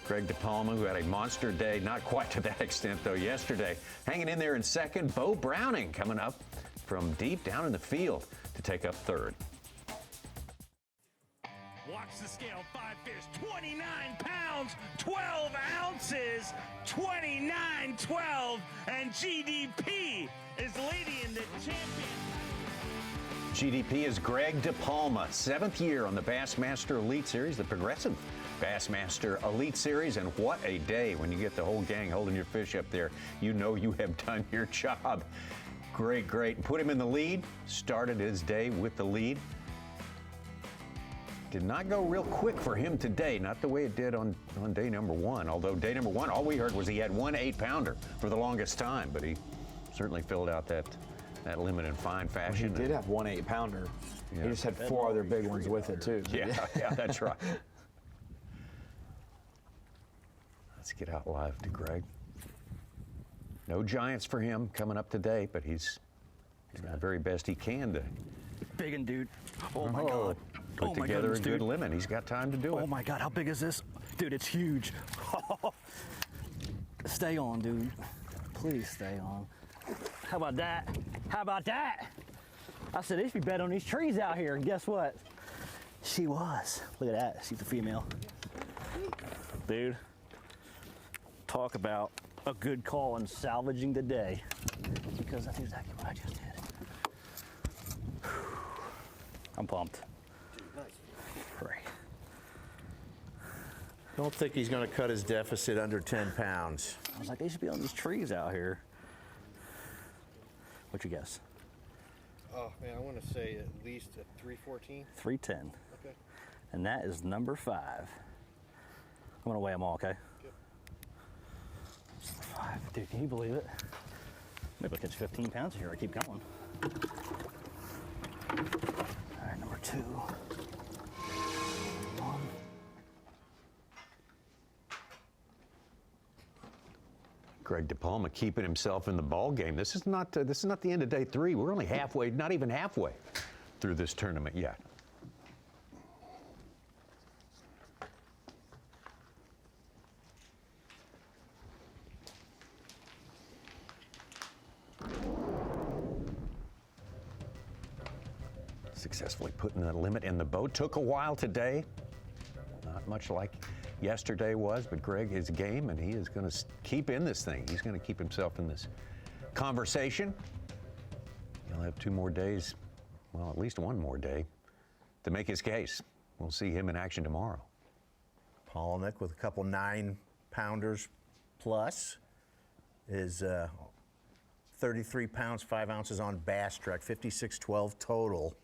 Greg DePalma, who had a monster day, not quite to that extent, though, yesterday. Hanging in there in second. Bo Browning coming up from deep down in the field to take up third. Watch the scale, 5 fish, 29 pounds, 12 ounces, 29.12, and GDP is leading the champion. GDP is Greg DePalma, 7th year on the Bassmaster Elite Series, the Progressive Bassmaster Elite Series, and what a day when you get the whole gang holding your fish up there. You know you have done your job. Great. Put him in the lead, started his day with the lead. Did not go real quick for him today, not the way it did on day number 1, although day number 1, all we heard was he had one 8-pounder for the longest time, but he certainly filled out that limit in fine fashion. He did have one 8-pounder. Yeah. He just had 4 other big ones with it, too. Yeah, that's right. Let's get out live to Greg. No giants for him coming up today, but he's doing the very best he can to Big one, dude. Oh my God. put together a good limit. He's got time to do it. Oh my God, how big is this? Dude, it's huge. Stay on, dude. Please stay on. How about that? How about that? I said, they should be bet on these trees out here, and guess what? She was. Look at that. She's the female. Dude, talk about a good call on salvaging the day, because that's exactly what I just did. I'm pumped. Right. Don't think he's going to cut his deficit under 10 pounds. I was like, they should be on these trees out here. What you guess? Oh man, I want to say at least a 314. 310. Okay. And that is number 5. I'm gonna weigh them all, okay? Yep. 5. Dude, can you believe it? Maybe I'll catch 15 pounds here. I keep going. All right, number 2. 1. Greg DePalma keeping himself in the ball game. This is not the end of day 3. We're only halfway, not even halfway through this tournament yet. Successfully putting a limit in the boat. Took a while today. Not much like yesterday was, but Greg is game, and he is going to keep in this thing. He's going to keep himself in this conversation. He'll have 2 more days, well, at least 1 more day, to make his case. We'll see him in action tomorrow. Palaniuk with a couple 9-pounders plus is 33 pounds, 5 ounces on Bass Track, 56.12 total.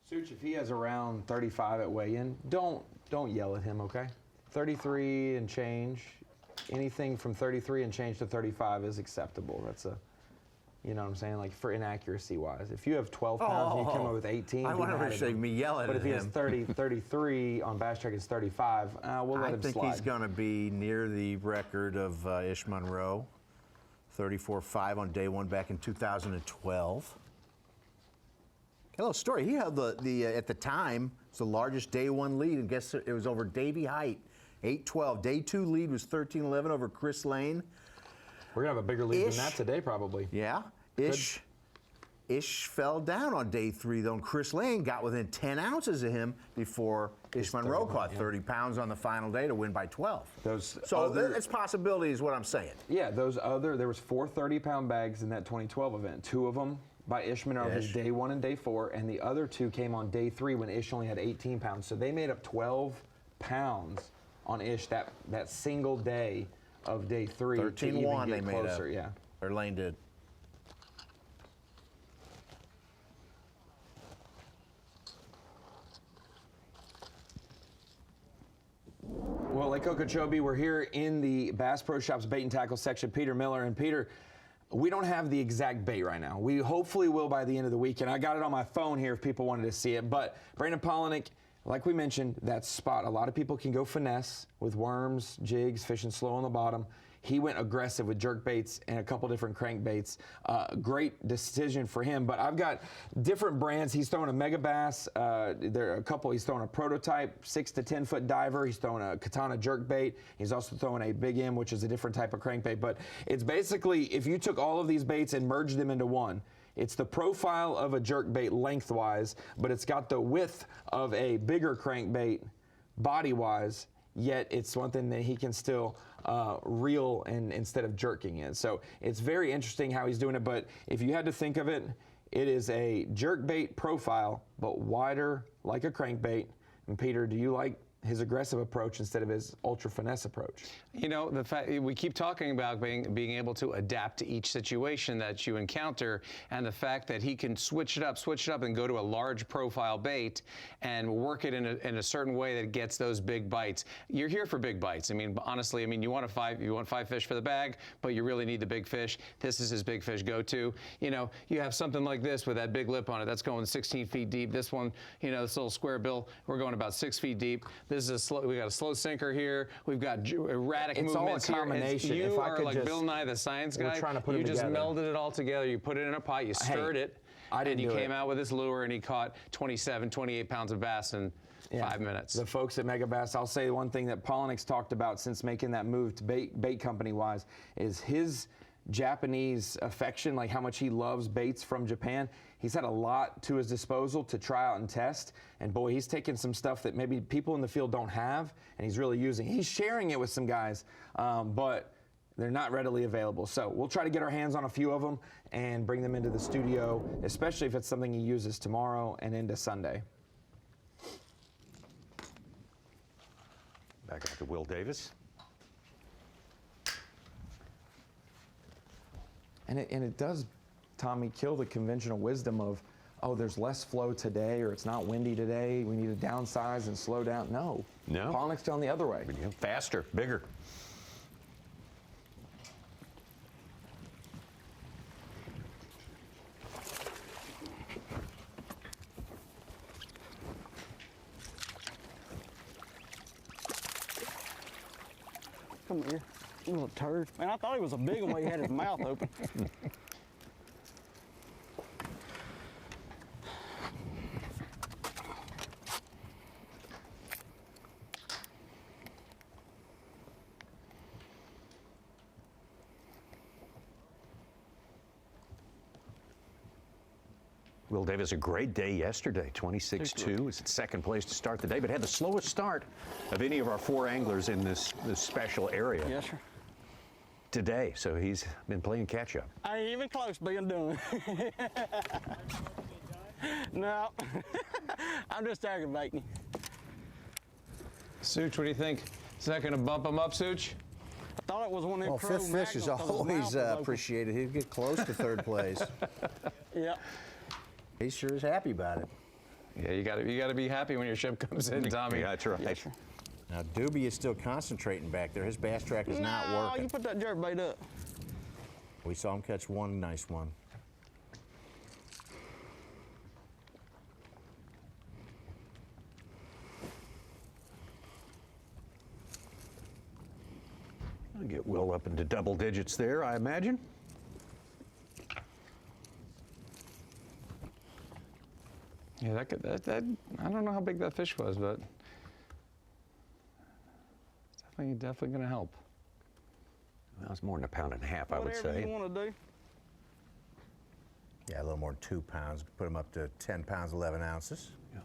Such, if he has around 35 at weigh-in, don't yell at him, okay? 33 and change, anything from 33 and change to 35 is acceptable. That's a, you know what I'm saying, like for inaccuracy wise. If you have 12 pounds and you come up with 18, I want to say me yell at him. But if he has 33 on Bass Track, it's 35. We'll let him slide. I think he's going to be near the record of Ish Monroe, 34.5 on day 1 back in 2012. A little story. He had the at the time, it's the largest day 1 lead, and guess it was over Davey Height, 8-12. Day 2 lead was 13-11 over Chris Lane. We're gonna have a bigger lead than that today, probably. Yeah. Ish fell down on day 3 though, and Chris Lane got within 10 ounces of him before Ish Monroe caught 30 pounds on the final day to win by 12. It's possibility is what I'm saying. Yeah, there was 4 30-pound bags in that 2012 event. 2 of them by Ish Monroe, his day 1 and day 4, and the other 2 came on day 3 when Ish only had 18 pounds. So they made up 12 pounds on Ish that single day of day 3. 13-1 they made closer, up. Yeah. Or Lane did. Well, Lake Okeechobee, we're here in the Bass Pro Shops bait and tackle section. Peter Miller. And Peter, we don't have the exact bait right now. We hopefully will by the end of the weekend. I got it on my phone here if people wanted to see it. But Brandon Palaniuk, like we mentioned, that spot, a lot of people can go finesse with worms, jigs, fishing slow on the bottom. He went aggressive with jerk baits and a couple different crankbaits. Great decision for him. But I've got different brands. He's throwing a Mega Bass. There are a couple. He's throwing a prototype 6 to 10 foot diver. He's throwing a Katana jerk bait. He's also throwing a Big M, which is a different type of crankbait. But it's basically, if you took all of these baits and merged them into one, it's the profile of a jerk bait lengthwise, but it's got the width of a bigger crankbait body-wise, yet it's one thing that he can still reel and instead of jerking it. So it's very interesting how he's doing it, but if you had to think of it, it is a jerk bait profile, but wider like a crankbait. And Peter, do you like his aggressive approach instead of his ultra finesse approach? You know, the fact we keep talking about being able to adapt to each situation that you encounter, and the fact that he can switch it up and go to a large profile bait and work it in a certain way that gets those big bites. You're here for big bites. I mean, honestly, I mean, you want 5 fish for the bag, but you really need the big fish. This is his big fish go-to. You know, you have something like this with that big lip on it that's going 16 feet deep. This one, you know, this little square bill, we're going about 6 feet deep. This is we got a slow sinker here. We've got erratic movements here. Combination. You are like Bill Nye the Science Guy. You just melded it all together. You put it in a pot. You stirred it. And you came out with this lure, and he caught 27, 28 pounds of bass in 5 minutes. The folks at Mega Bass, I'll say one thing that Palaniuk's talked about since making that move to bait company-wise is his Japanese affection, like how much he loves baits from Japan. He's had a lot to his disposal to try out and test, and boy, he's taking some stuff that maybe people in the field don't have, and he's really using. He's sharing it with some guys, but they're not readily available. So we'll try to get our hands on a few of them and bring them into the studio, especially if it's something he uses tomorrow and into Sunday. Back out to Will Davis. And it does, Tommy, kill the conventional wisdom of, oh, there's less flow today, or it's not windy today, we need to downsize and slow down. No. Palaniuk's gone the other way. Faster, bigger. Come here, you little turd. Man, I thought he was a big one when he had his mouth open. Will Davis, a great day yesterday, 26-2. It's in second place to start the day, but had the slowest start of any of our 4 anglers in this special area. Yes, sir. Today, so he's been playing catch up. I ain't even close to being done. No, I'm just aggravating. Such, what do you think? Is that going to bump him up, Such? I thought it was one of them Well, fifth fish is always appreciated. He'd get close to third place. Yep. He sure is happy about it. Yeah, you got to be happy when your ship comes in, Tommy. Yeah, that's right. Yes, sir. Now, Doobie is still concentrating back there. His bass track is not working. Oh, you put that jerkbait up. We saw him catch one nice one. I'll get Will up into double digits there, I imagine. Yeah, that I don't know how big that fish was, but it's definitely going to help. That was more than 1.5 pounds, I would say. Whatever you want to do. Yeah, a little more than 2 pounds. Put him up to 10 pounds, 11 ounces. Yeah.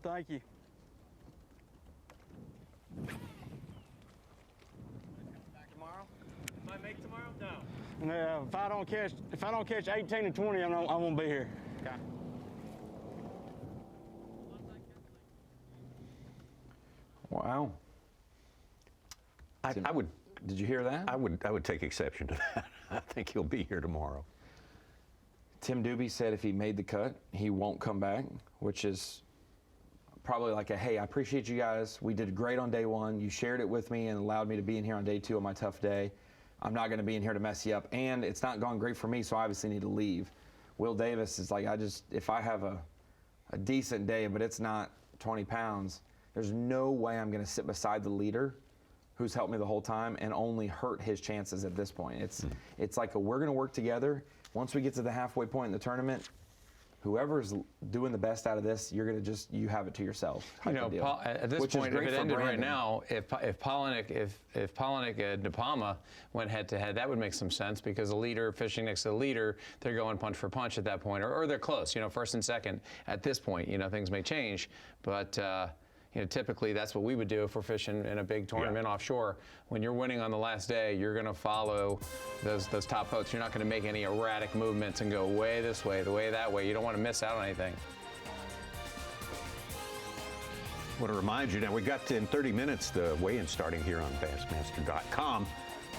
Thank you. Back tomorrow? Might make tomorrow? No. No, if I don't catch 18 and 20, I won't be here. Okay. Wow. I would. Did you hear that? I would take exception to that. I think he'll be here tomorrow. Tim Doobie said if he made the cut, he won't come back, which is probably like a, hey, I appreciate you guys. We did great on day 1. You shared it with me and allowed me to be in here on day 2 on my tough day. I'm not going to be in here to mess you up. And it's not gone great for me, so I obviously need to leave. Will Davis is like, if I have a decent day, but it's not 20 pounds, there's no way I'm going to sit beside the leader who's helped me the whole time and only hurt his chances at this point. It's like we're going to work together. Once we get to the halfway point in the tournament, whoever's doing the best out of this, you're going to you have it to yourself. You know, at this point, if it ended right now, if Palaniuk and Nepama went head to head, that would make some sense because the leader fishing next to the leader, they're going punch for punch at that point, or they're close. You know, first and second. At this point, you know, things may change, but. You know, typically that's what we would do if we're fishing in a big tournament offshore. When you're winning on the last day, you're going to follow those top boats. You're not going to make any erratic movements and go way this way, the way that way. You don't want to miss out on anything. I want to remind you now, we got in 30 minutes the weigh-in starting here on Bassmaster.com.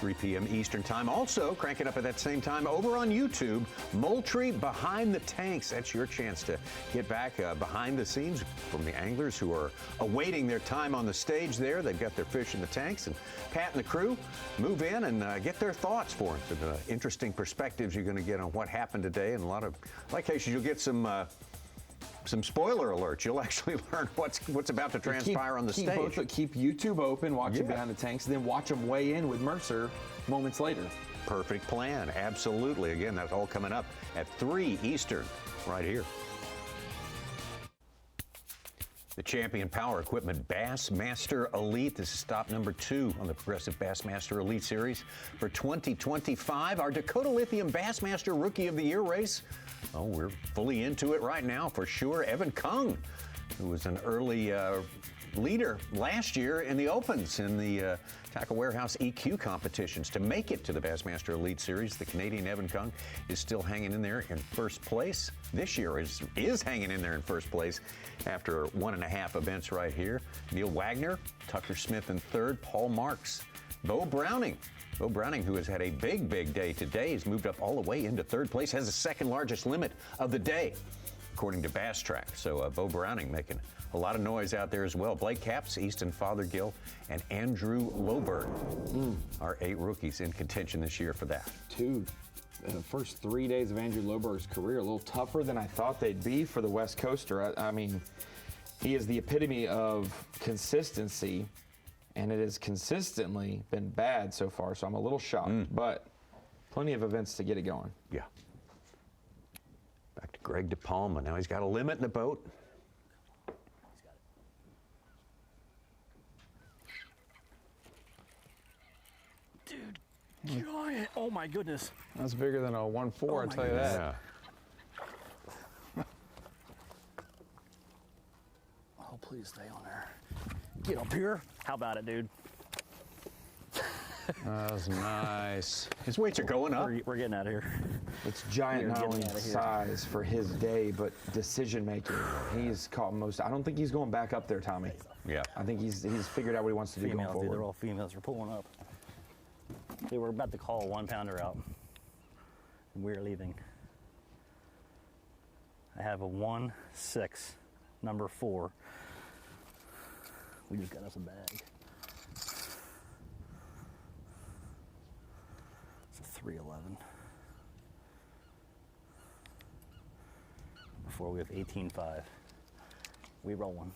3 p.m. Eastern Time. Also, crank it up at that same time over on YouTube, Moultrie Behind the Tanks. That's your chance to get back behind the scenes from the anglers who are awaiting their time on the stage there. They've got their fish in the tanks, and Pat and the crew move in and get their thoughts for it. The interesting perspectives you're going to get on what happened today, and a lot of cases you'll get some spoiler alerts. You'll actually learn what's about to transpire on the stage. Keep YouTube open, watch it Behind the Tanks, and then watch them weigh in with Mercer moments later. Perfect plan. Absolutely. Again, that's all coming up at 3 Eastern right here. The champion power equipment Bassmaster Elite. This is stop number 2 on the Progressive Bassmaster Elite Series for 2025. Our Dakota Lithium Bassmaster Rookie of the Year race. Oh, we're fully into it right now for sure. Evan Kung, who was an early leader last year in the Opens in the Tackle Warehouse EQ competitions. To make it to the Bassmaster Elite Series, the Canadian Evan Kung is still hanging in there in first place. This year is hanging in there in first place after 1.5 events right here. Neil Wagner, Tucker Smith in third, Paul Marks, Bo Browning, who has had a big day today, has moved up all the way into third place, has the second largest limit of the day, according to Bass Track. So Bo Browning making a lot of noise out there as well. Blake Capps, Easton Fothergill, and Andrew Loberg are 8 rookies in contention this year for that. The first 3 days of Andrew Loberg's career, a little tougher than I thought they'd be for the West Coaster. I mean, he is the epitome of consistency, and it has consistently been bad so far, so I'm a little shocked, but plenty of events to get it going. Yeah. Back to Greg DePalma. Now he's got a limit in the boat. Dude, giant. Oh my goodness. That's bigger than a 1.4, I'll tell you that. Oh, please stay on there. Get up here. How about it, dude? That was nice. His weights are going up. We're getting out of here. It's giant, not only size for his day, but decision making. He's caught most. I don't think he's going back up there, Tommy. Yeah. I think he's figured out what he wants to do going Females, dude, forward. they're all females. We're pulling up. Dude, we're about to call a 1-pounder out. We're leaving. I have a 1.6, number 4. We just got us a bag. It's a 311. Before we have 18.5. We roll one.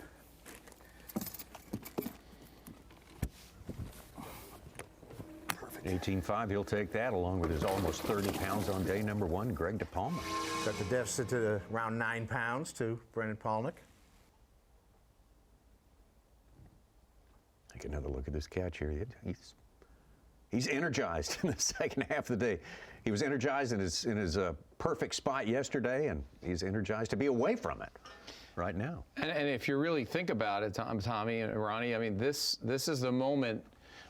Perfect. 18.5, he'll take that along with his almost 30 pounds on day number 1, Greg DePalma. Got the deficit to around 9 pounds to Brendan Palnick. Take another look at this catch here. He's energized in the second half of the day. He was energized in his perfect spot yesterday, and he's energized to be away from it right now. And if you really think about it, Tommy and Ronnie, I mean, this is the moment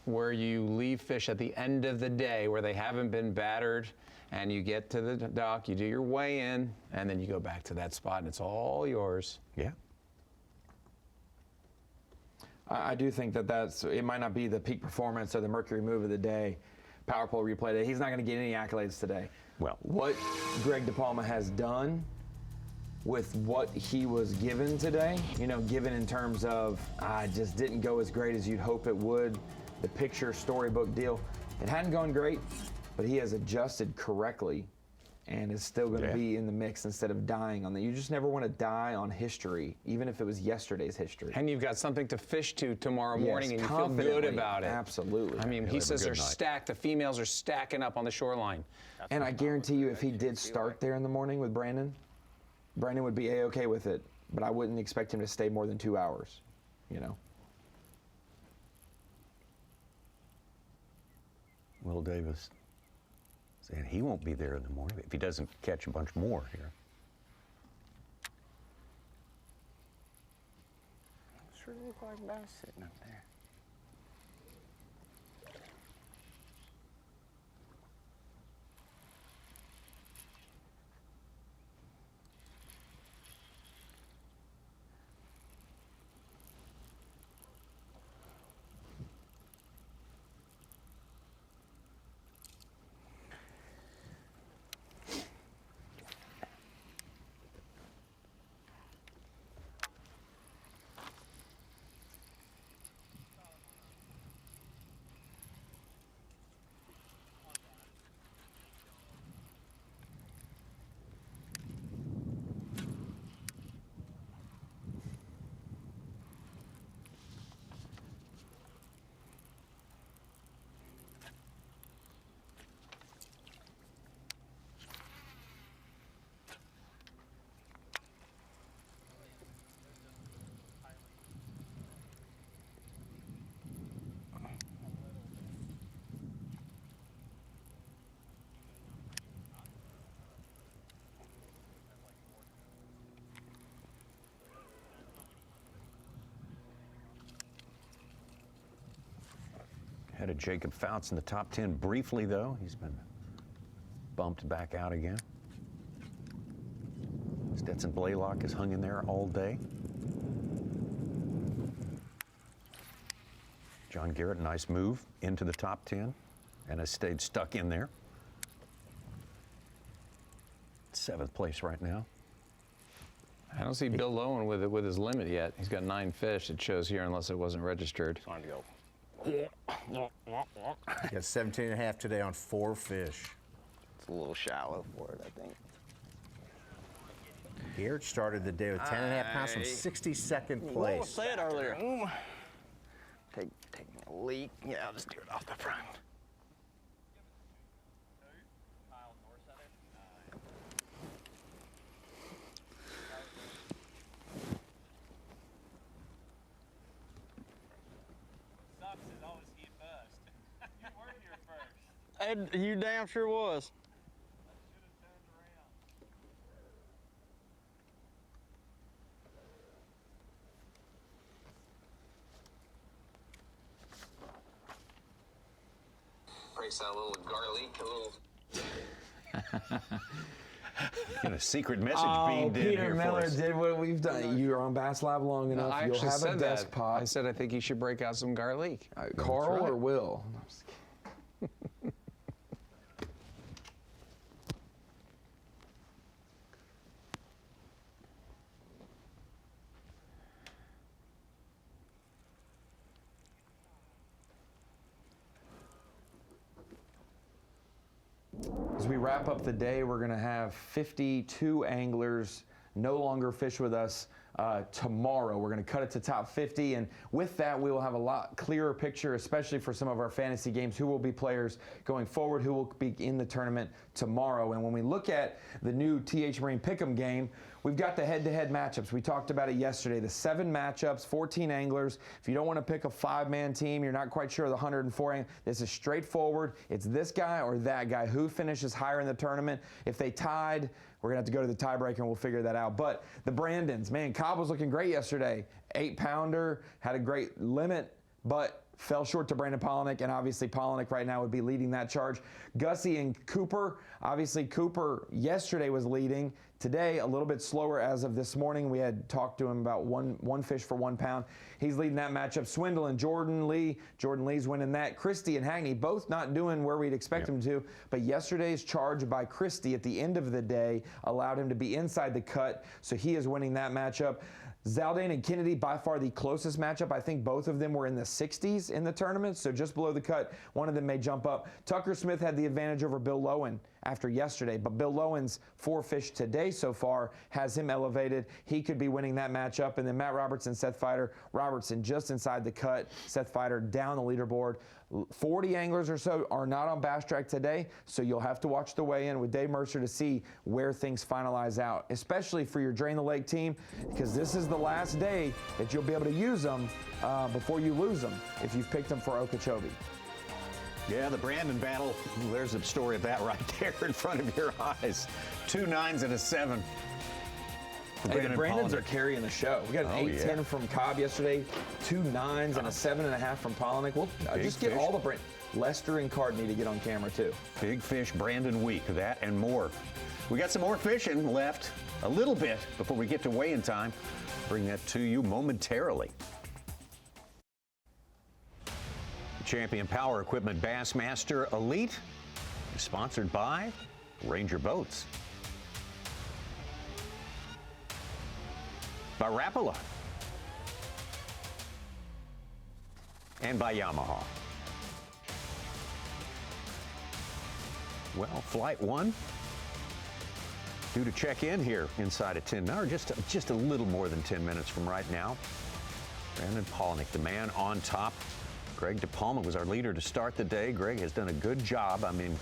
where you leave fish at the end of the day where they haven't been battered, and you get to the dock, you do your weigh in, and then you go back to that spot, and it's all yours. Yeah. I do think it might not be the peak performance or the Mercury move of the day, power pole replay day. He's not going to get any accolades today. Well, what Greg DePalma has done with what he was given today, given in terms of just didn't go as great as you'd hope it would, the picture storybook deal. It hadn't gone great, but he has adjusted correctly and is still going to be in the mix instead of dying on that. You just never want to die on history, even if it was yesterday's history. And you've got something to fish to tomorrow morning, and you feel good about it. Absolutely. I mean, he says they're stacked. The females are stacking up on the shoreline. And I guarantee you, if he did start there in the morning with Brandon would be A-okay with it, but I wouldn't expect him to stay more than 2 hours, Will Davis saying he won't be there in the morning if he doesn't catch a bunch more here. Sure look like bass sitting up there. Had a Jacob Fouts in the top 10 briefly, though. He's been bumped back out again. Stetson Blaylock has hung in there all day. John Garrett, nice move into the top 10 and has stayed stuck in there. 7th place right now. I don't see Bill Lowen with his limit yet. He's got 9 fish, it shows here, unless it wasn't registered. Time to go. Got 17.5 today on 4 fish. It's a little shallow for it, I think. Garrett started the day with 10.5 pounds from 62nd place. What was said earlier? Taking a leak. Yeah, I'll just do it off the front. You damn sure was. Breaks out a little garlic, a little. And a secret message being Peter Miller did what we've done. You were on Bass Live long enough. I You'll actually have said a desk that. pot. I said I think he should break out some garlic. Carl or Will? As we wrap up the day, we're going to have 52 anglers no longer fish with us tomorrow. We're going to cut it to top 50, and with that, we will have a lot clearer picture, especially for some of our fantasy games, who will be players going forward, who will be in the tournament tomorrow. And when we look at the new TH Marine Pick'em game, we've got the head-to-head matchups. We talked about it yesterday. The 7 matchups, 14 anglers. If you don't want to pick a 5-man team, you're not quite sure of the 104 anglers, this is straightforward. It's this guy or that guy. Who finishes higher in the tournament? If they tied, we're going to have to go to the tiebreaker and we'll figure that out. But the Brandons, man, Cobb was looking great yesterday. 8-pounder, had a great limit, but fell short to Brandon Polinick, and obviously Polinick right now would be leading that charge. Gussie and Cooper, obviously Cooper yesterday was leading. Today, a little bit slower as of this morning. We had talked to him about one fish for 1 pound. He's leading that matchup. Swindle and Jordan Lee. Jordan Lee's winning that. Christie and Hagney both not doing where we'd expect them to, but yesterday's charge by Christie at the end of the day allowed him to be inside the cut, so he is winning that matchup. Zaldane and Kennedy, by far the closest matchup. I think both of them were in the 60s in the tournament, so just below the cut, one of them may jump up. Tucker Smith had the advantage over Bill Lowen after yesterday, but Bill Lowen's 4 fish today so far has him elevated. He could be winning that matchup. And then Matt Robertson, Seth Feider. Robertson just inside the cut, Seth Feider down the leaderboard. 40 anglers or so are not on Bass Track today, so you'll have to watch the weigh-in with Dave Mercer to see where things finalize out, especially for your Drain the Lake team, because this is the last day that you'll be able to use them before you lose them if you've picked them for Okeechobee. Yeah, the Brandon battle, there's the story of that right there in front of your eyes. 2 9s and a 7. Hey, the Brandons are carrying the show. We got an 8-10 from Cobb yesterday, 2 9s and a 7.5 from Polinick. We'll just get all the Lester and Card need to get on camera too. Big Fish Brandon Week, that and more. We got some more fishing left, a little bit before we get to weigh-in time. Bring that to you momentarily. Champion Power Equipment Bassmaster Elite is sponsored by Ranger Boats, by Rapala, and by Yamaha. Well, Flight 1 due to check in here inside of 10, or just a little more than 10 minutes from right now. Brandon Polinick, the man on top. Greg DePalma was our leader to start the day. Greg has done a good job. I mean,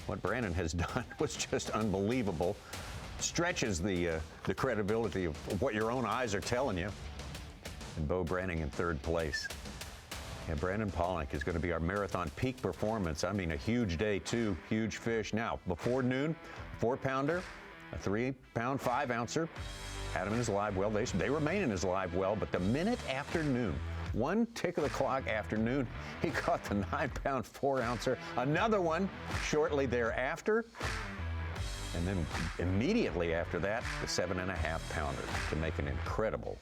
what Brandon has done was just unbelievable. Stretches the credibility of what your own eyes are telling you. And Bo Branning in 3rd place. And Brandon Polinick is going to be our marathon peak performance. I mean, a huge day, 2 huge fish. Now, before noon, 4-pounder, a 3-pound 5-ouncer. Had him in his live well. They remain in his live well, but the minute after noon, 1 tick of the clock afternoon, he caught the 9-pound 4-ouncer, another one shortly thereafter, and then immediately after that, the 7.5-pounder to make an incredible.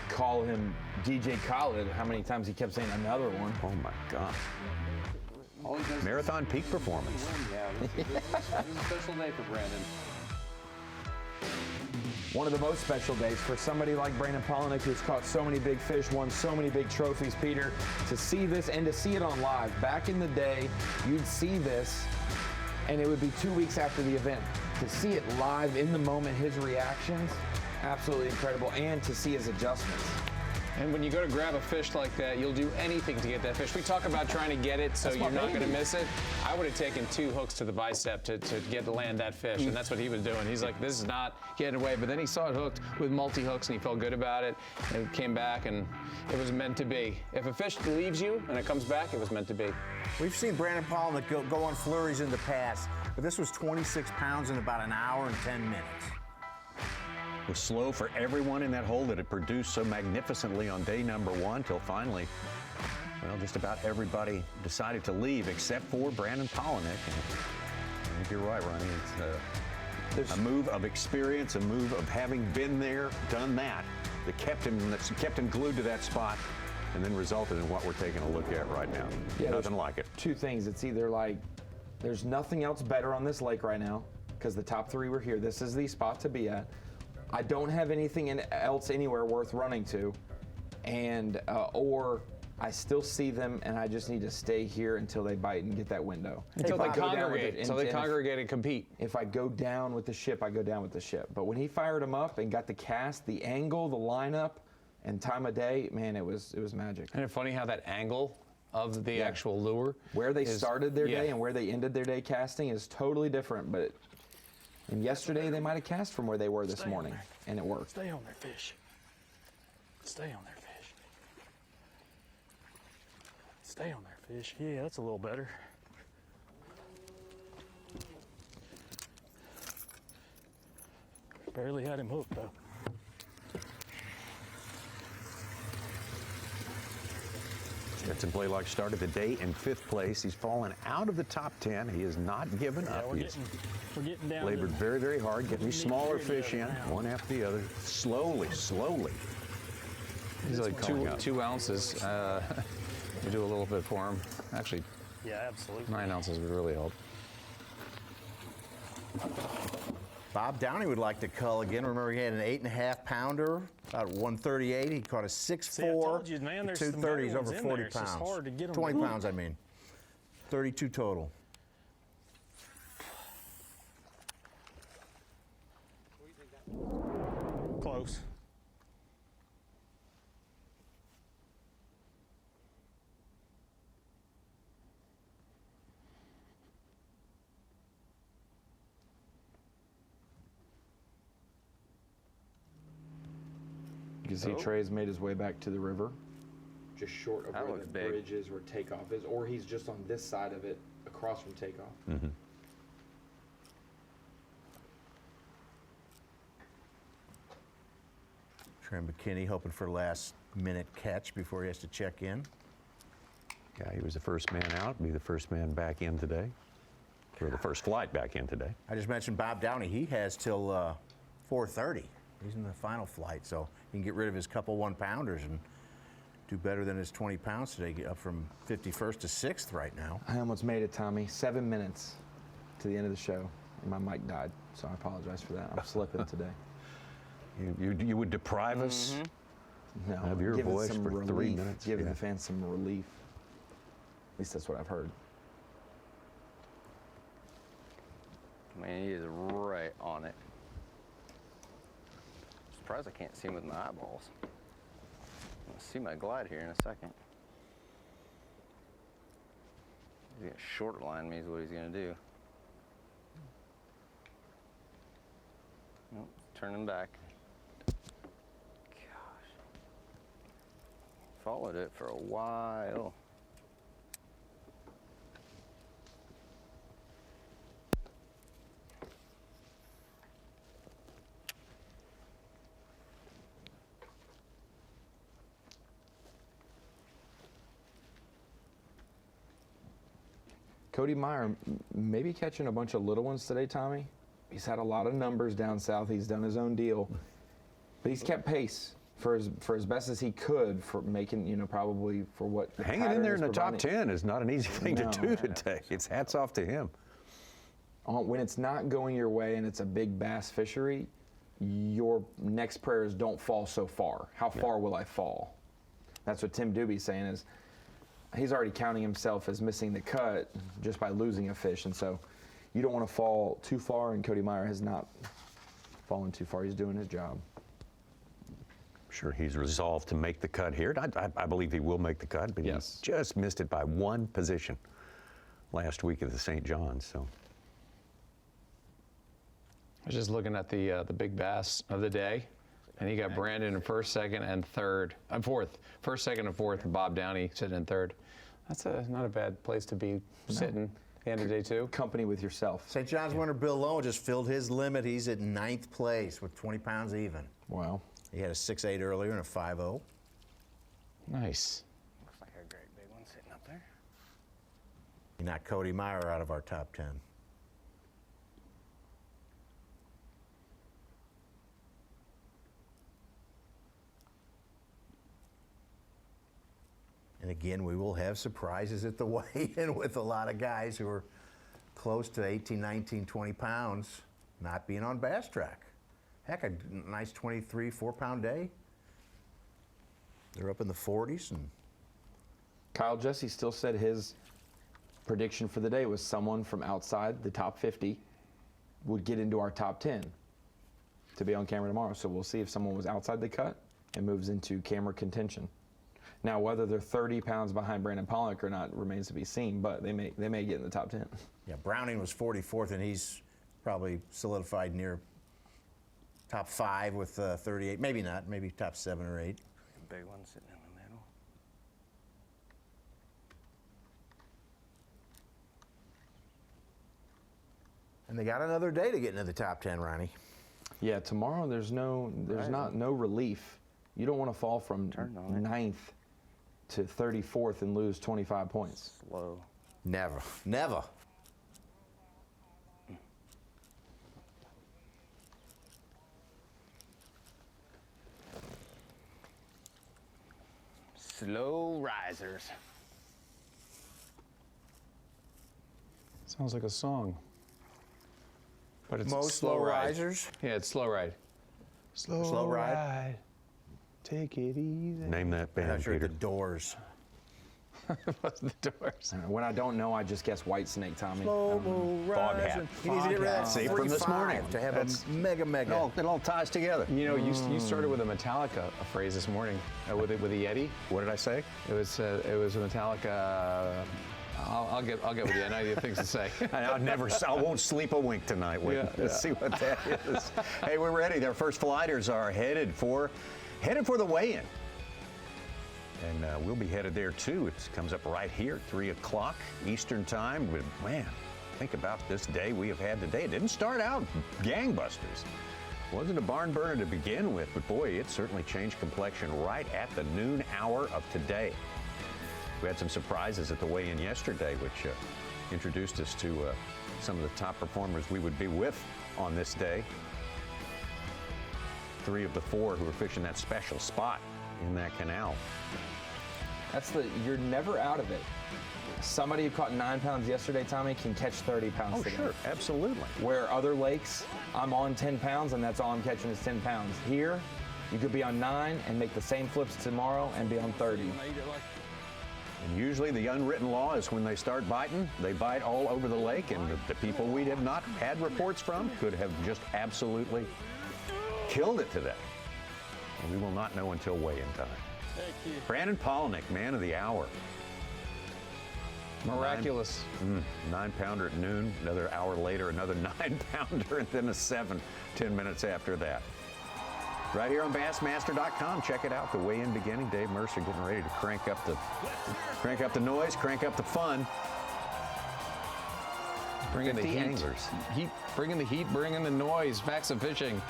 Call him DJ Khaled. How many times he kept saying another one? Oh my God. Marathon peak performance. Yeah, this is a special day for Brandon. One of the most special days for somebody like Brandon Palaniuk, who's caught so many big fish, won so many big trophies, Peter, to see this and to see it on live. Back in the day, you'd see this, and it would be 2 weeks after the event. To see it live in the moment, his reactions, absolutely incredible, and to see his adjustments. And when you go to grab a fish like that, you'll do anything to get that fish. We talk about trying to get it so you're not going to miss it. I would have taken 2 hooks to the bicep to get to land that fish, and that's what he was doing. He's like, this is not getting away. But then he saw it hooked with multi-hooks, and he felt good about it, and it came back, and it was meant to be. If a fish leaves you and it comes back, it was meant to be. We've seen Brandon Palaniuk go on flurries in the past, but this was 26 pounds in about an hour and 10 minutes. It was slow for everyone in that hole that had produced so magnificently on day number 1 till finally, well, just about everybody decided to leave except for Brandon Palaniuk. I think you're right, Ronnie. It's a move of experience, a move of having been there, done that kept him glued to that spot, and then resulted in what we're taking a look at right now. Yeah, nothing like it. 2 things. It's either like there's nothing else better on this lake right now because the top 3 were here. This is the spot to be at. I don't have anything else anywhere worth running to, and or I still see them, and I just need to stay here until they bite and get that window. Until they congregate and compete. If I go down with the ship, I go down with the ship. But when he fired them up and got the cast, the angle, the lineup, and time of day, man, it was magic. Isn't it funny how that angle of the actual lure, where they started their day and where they ended their day casting is totally different, but. And yesterday they might have cast from where they were this morning, and it worked. Stay on their fish. Stay on their fish. Stay on their fish. Yeah, that's a little better. Barely had him hooked, though. Stetson Blaylock started the day in 5th place. He's fallen out of the top 10. He has not given up. We're getting down. Labored very, very hard, getting these smaller fish in, one after the other, slowly. He's like 2 ounces. We do a little bit for him. Actually, yeah, absolutely. 9 ounces would really help. Bob Downey would like to cull again. Remember, he had an 8.5-pounder, about 138. He caught a 6'4". See, I told you, man, there's some 230. He's better over ones in 40 there. It's pounds. just hard to get them 20 to pounds, I mean. 32 total. Close. You can see Trey's made his way back to the river, just short of where the bridge is, where takeoff is, or he's just on this side of it, across from takeoff. Mm-hmm. Trey McKinney hoping for a last-minute catch before he has to check in. Yeah, he was the first man out, be the first man back in today, or the first flight back in today. I just mentioned Bob Downey. He has till 4:30. He's in the final flight, so he can get rid of his couple 1-pounders and do better than his 20 pounds today, get up from 51st to 6th right now. I almost made it, Tommy. 7 minutes to the end of the show, and my mic died, so I apologize for that. I'm slipping today. You would deprive us of your voice for 3 minutes? Giving the fans some relief. At least that's what I've heard. Man, he is right on it. Surprised I can't see him with my eyeballs. I'll see my glide here in a second. He's gonna short line me is what he's gonna do. Nope, turn him back. Gosh. Followed it for a while. Cody Meyer maybe catching a bunch of little ones today, Tommy. He's had a lot of numbers down south. He's done his own deal, but he's kept pace for as best as he could for making, probably for what the hanging in there in the providing. top 10 is not an easy thing to do today. It's hats off to him. When it's not going your way and it's a big bass fishery, your next prayer is don't fall so far. How far will I fall? That's what Tim Doobie's saying is he's already counting himself as missing the cut just by losing a fish. And so you don't want to fall too far, and Cody Meyer has not fallen too far. He's doing his job. I'm sure he's resolved to make the cut here. I believe he will make the cut, but he just missed it by 1 position last week at the St. John's. So. I was just looking at the big bass of the day, and he got Brandon in first, second, and third. Fourth. First, second, and fourth. Bob Downey sitting in third. That's not a bad place to be sitting at the end of day 2. Company with yourself. St. John's winner Bill Lowen just filled his limit. He's at 9th place with 20 pounds even. Wow. He had a 6.8 earlier and a 5.0. Nice. Looks like a great big one sitting up there. He knocked Cody Meyer out of our top 10. And again, we will have surprises at the weigh-in with a lot of guys who are close to 18, 19, 20 pounds not being on Bass Track. Heck, a nice 23, 4-pound day. They're up in the 40s. And Kyle Jesse still said his prediction for the day was someone from outside the top 50 would get into our top 10 to be on camera tomorrow. So we'll see if someone was outside the cut and moves into camera contention. Now, whether they're 30 pounds behind Brandon Pollock or not remains to be seen, but they may get in the top 10. Yeah, Browning was 44th, and he's probably solidified near top 5 with 38. Maybe not. Maybe top 7 or 8. Big one sitting in the middle. And they got another day to get into the top 10, Ronnie. Yeah, tomorrow there's no relief. You don't want to fall from 9th to 34th and lose 25 points. Slow. Never. Never. Slow risers. Sounds like a song. But it's Most slow slow ride. risers? Yeah, it's slow ride. Slow ride. Take it easy. Name that band, I'm sure Peter. the Doors. What's the Doors? When I don't know, I just guess Whitesnake, Tommy. Fog hat. He needs to get rid of that See, from this 45 morning. to have That's- a mega. It all ties together. You know, you started with a Metallica phrase this morning with a Yeti. What did I say? It was a Metallica. I'll get with you. I know you have things to say. I won't sleep a wink tonight. Let's see what that is. Hey, we're ready. Their first flighters are headed for the weigh-in. And we'll be headed there too. It comes up right here, 3 o'clock Eastern time. But man, think about this day we have had today. It didn't start out gangbusters. Wasn't a barn burner to begin with, but boy, it certainly changed complexion right at the noon hour of today. We had some surprises at the weigh-in yesterday, which introduced us to some of the top performers we would be with on this day. 3 of the 4 who were fishing that special spot in that canal. You're never out of it. Somebody who caught 9 pounds yesterday, Tommy, can catch 30 pounds today. Sure, absolutely. Where other lakes, I'm on 10 pounds and that's all I'm catching is 10 pounds. Here, you could be on 9 and make the same flips tomorrow and be on 30. And usually the unwritten law is when they start biting, they bite all over the lake, and the people we have not had reports from could have just absolutely killed it today. And we will not know until weigh-in time. Thank you. Brandon Polnick, man of the hour. Miraculous. 9-pounder at noon, another hour later, another 9-pounder, and then a 7, 10 minutes after that. Right here on Bassmaster.com. Check it out. The weigh-in beginning. Dave Mercer getting ready to crank up the noise, crank up the fun. Bringing the 50 heat. anglers. Bringing the heat, bringing the noise. Facts of fishing.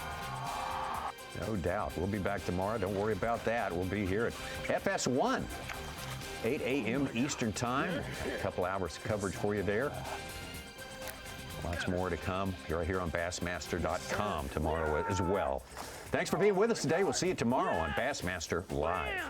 No doubt. We'll be back tomorrow. Don't worry about that. We'll be here at FS1. 8 a.m. Eastern Time. A couple hours of coverage for you there. Lots more to come. You're right here on Bassmaster.com tomorrow as well. Thanks for being with us today. We'll see you tomorrow on Bassmaster Live.